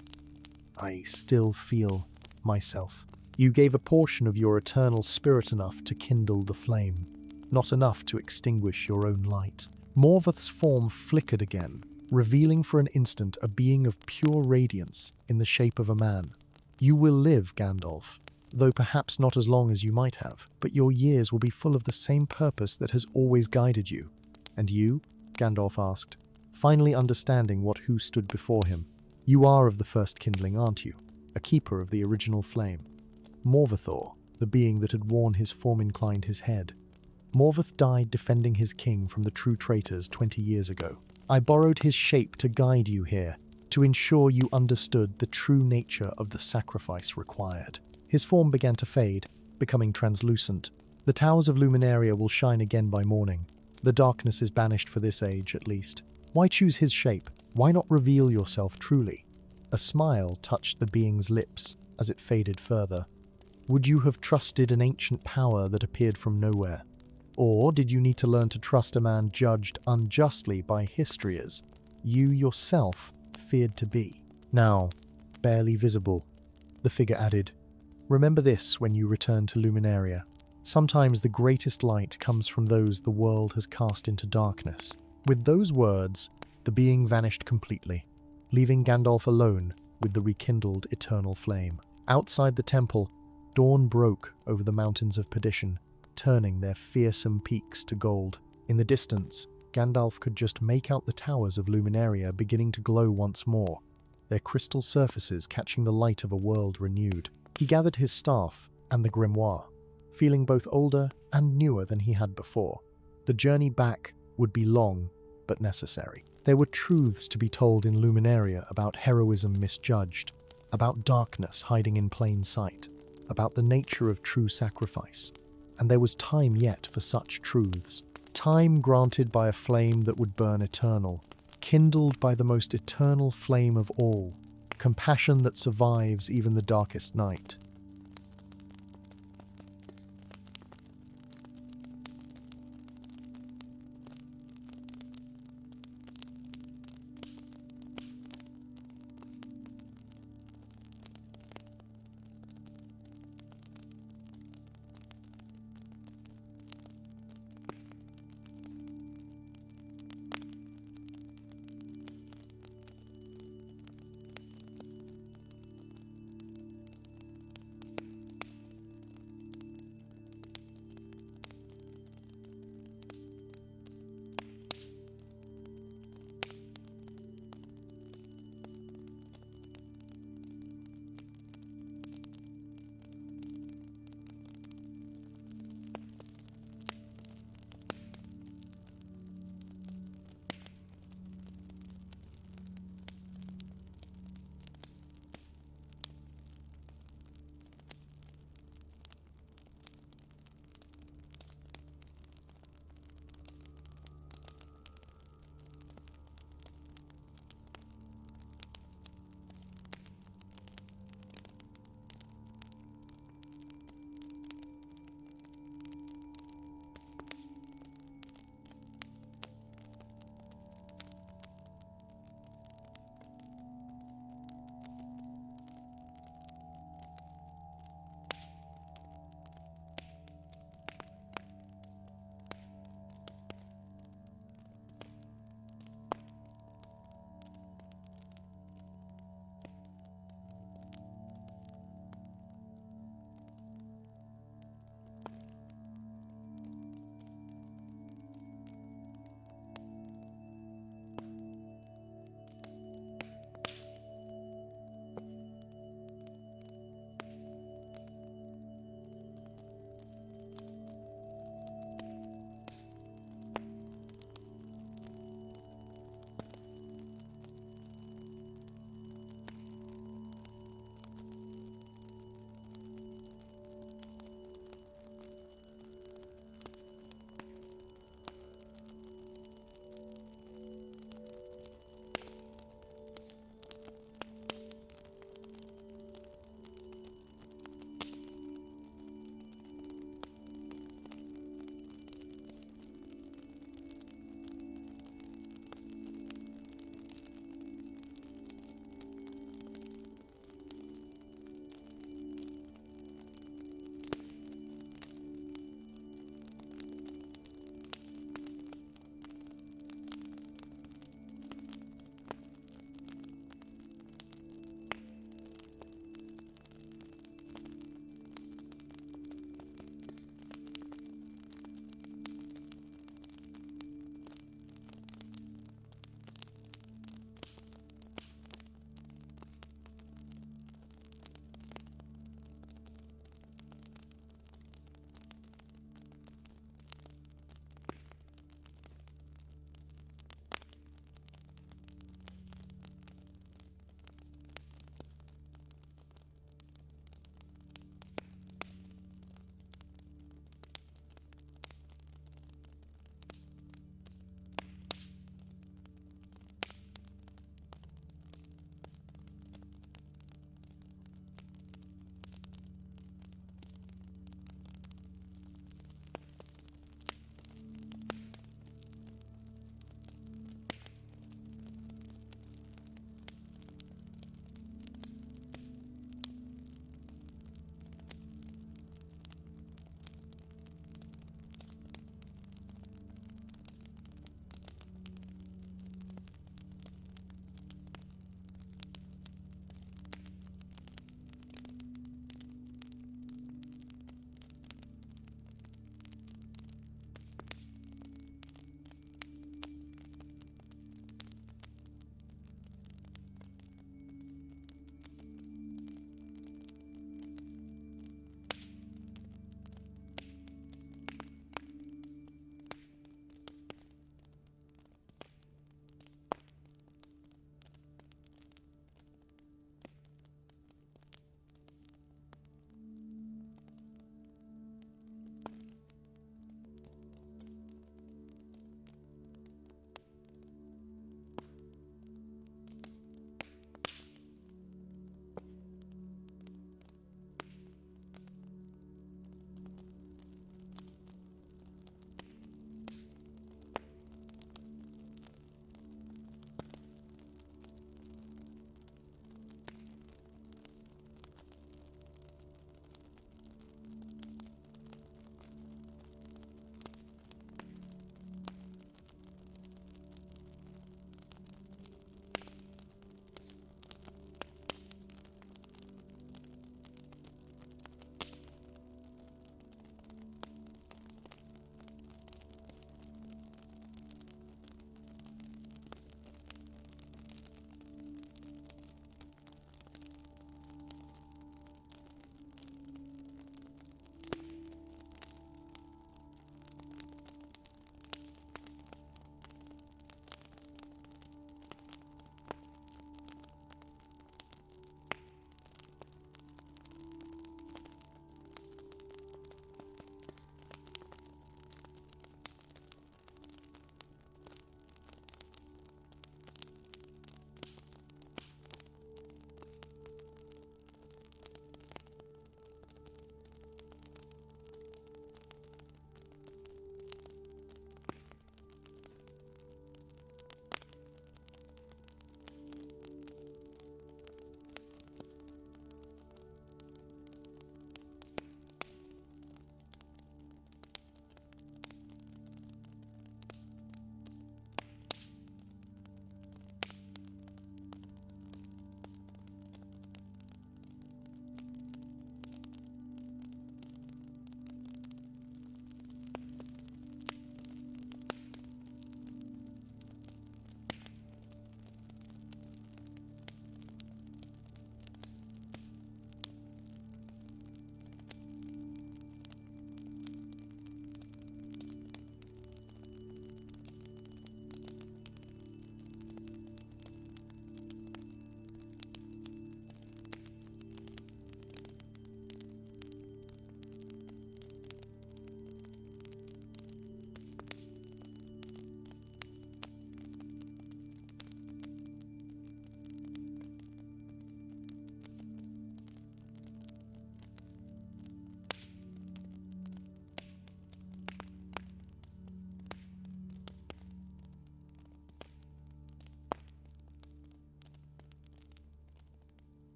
I still feel myself. You gave a portion of your eternal spirit enough to kindle the flame, not enough to extinguish your own light. Morvath's form flickered again, revealing for an instant a being of pure radiance in the shape of a man. You will live, Gandalf, though perhaps not as long as you might have, but your years will be full of the same purpose that has always guided you. And you? Gandalf asked, finally understanding who stood before him. You are of the first kindling, aren't you? A keeper of the original flame. Morvathor, the being that had worn his form, inclined his head. Morvath died defending his king from the true traitors 20 years ago. I borrowed his shape to guide you here, to ensure you understood the true nature of the sacrifice required. His form began to fade, becoming translucent. The towers of Luminaria will shine again by morning. The darkness is banished for this age, at least. Why choose his shape? Why not reveal yourself truly? A smile touched the being's lips as it faded further. Would you have trusted an ancient power that appeared from nowhere? Or did you need to learn to trust a man judged unjustly by history as you yourself feared to be? Now, barely visible, the figure added, remember this when you return to Luminaria. Sometimes the greatest light comes from those the world has cast into darkness. With those words, the being vanished completely, leaving Gandalf alone with the rekindled eternal flame. Outside the temple, dawn broke over the mountains of perdition, turning their fearsome peaks to gold. In the distance, Gandalf could just make out the towers of Luminaria beginning to glow once more, their crystal surfaces catching the light of a world renewed. He gathered his staff and the grimoire, feeling both older and newer than he had before. The journey back would be long, but necessary. There were truths to be told in Luminaria about heroism misjudged, about darkness hiding in plain sight, about the nature of true sacrifice. And there was time yet for such truths. Time granted by a flame that would burn eternal, kindled by the most eternal flame of all, compassion that survives even the darkest night.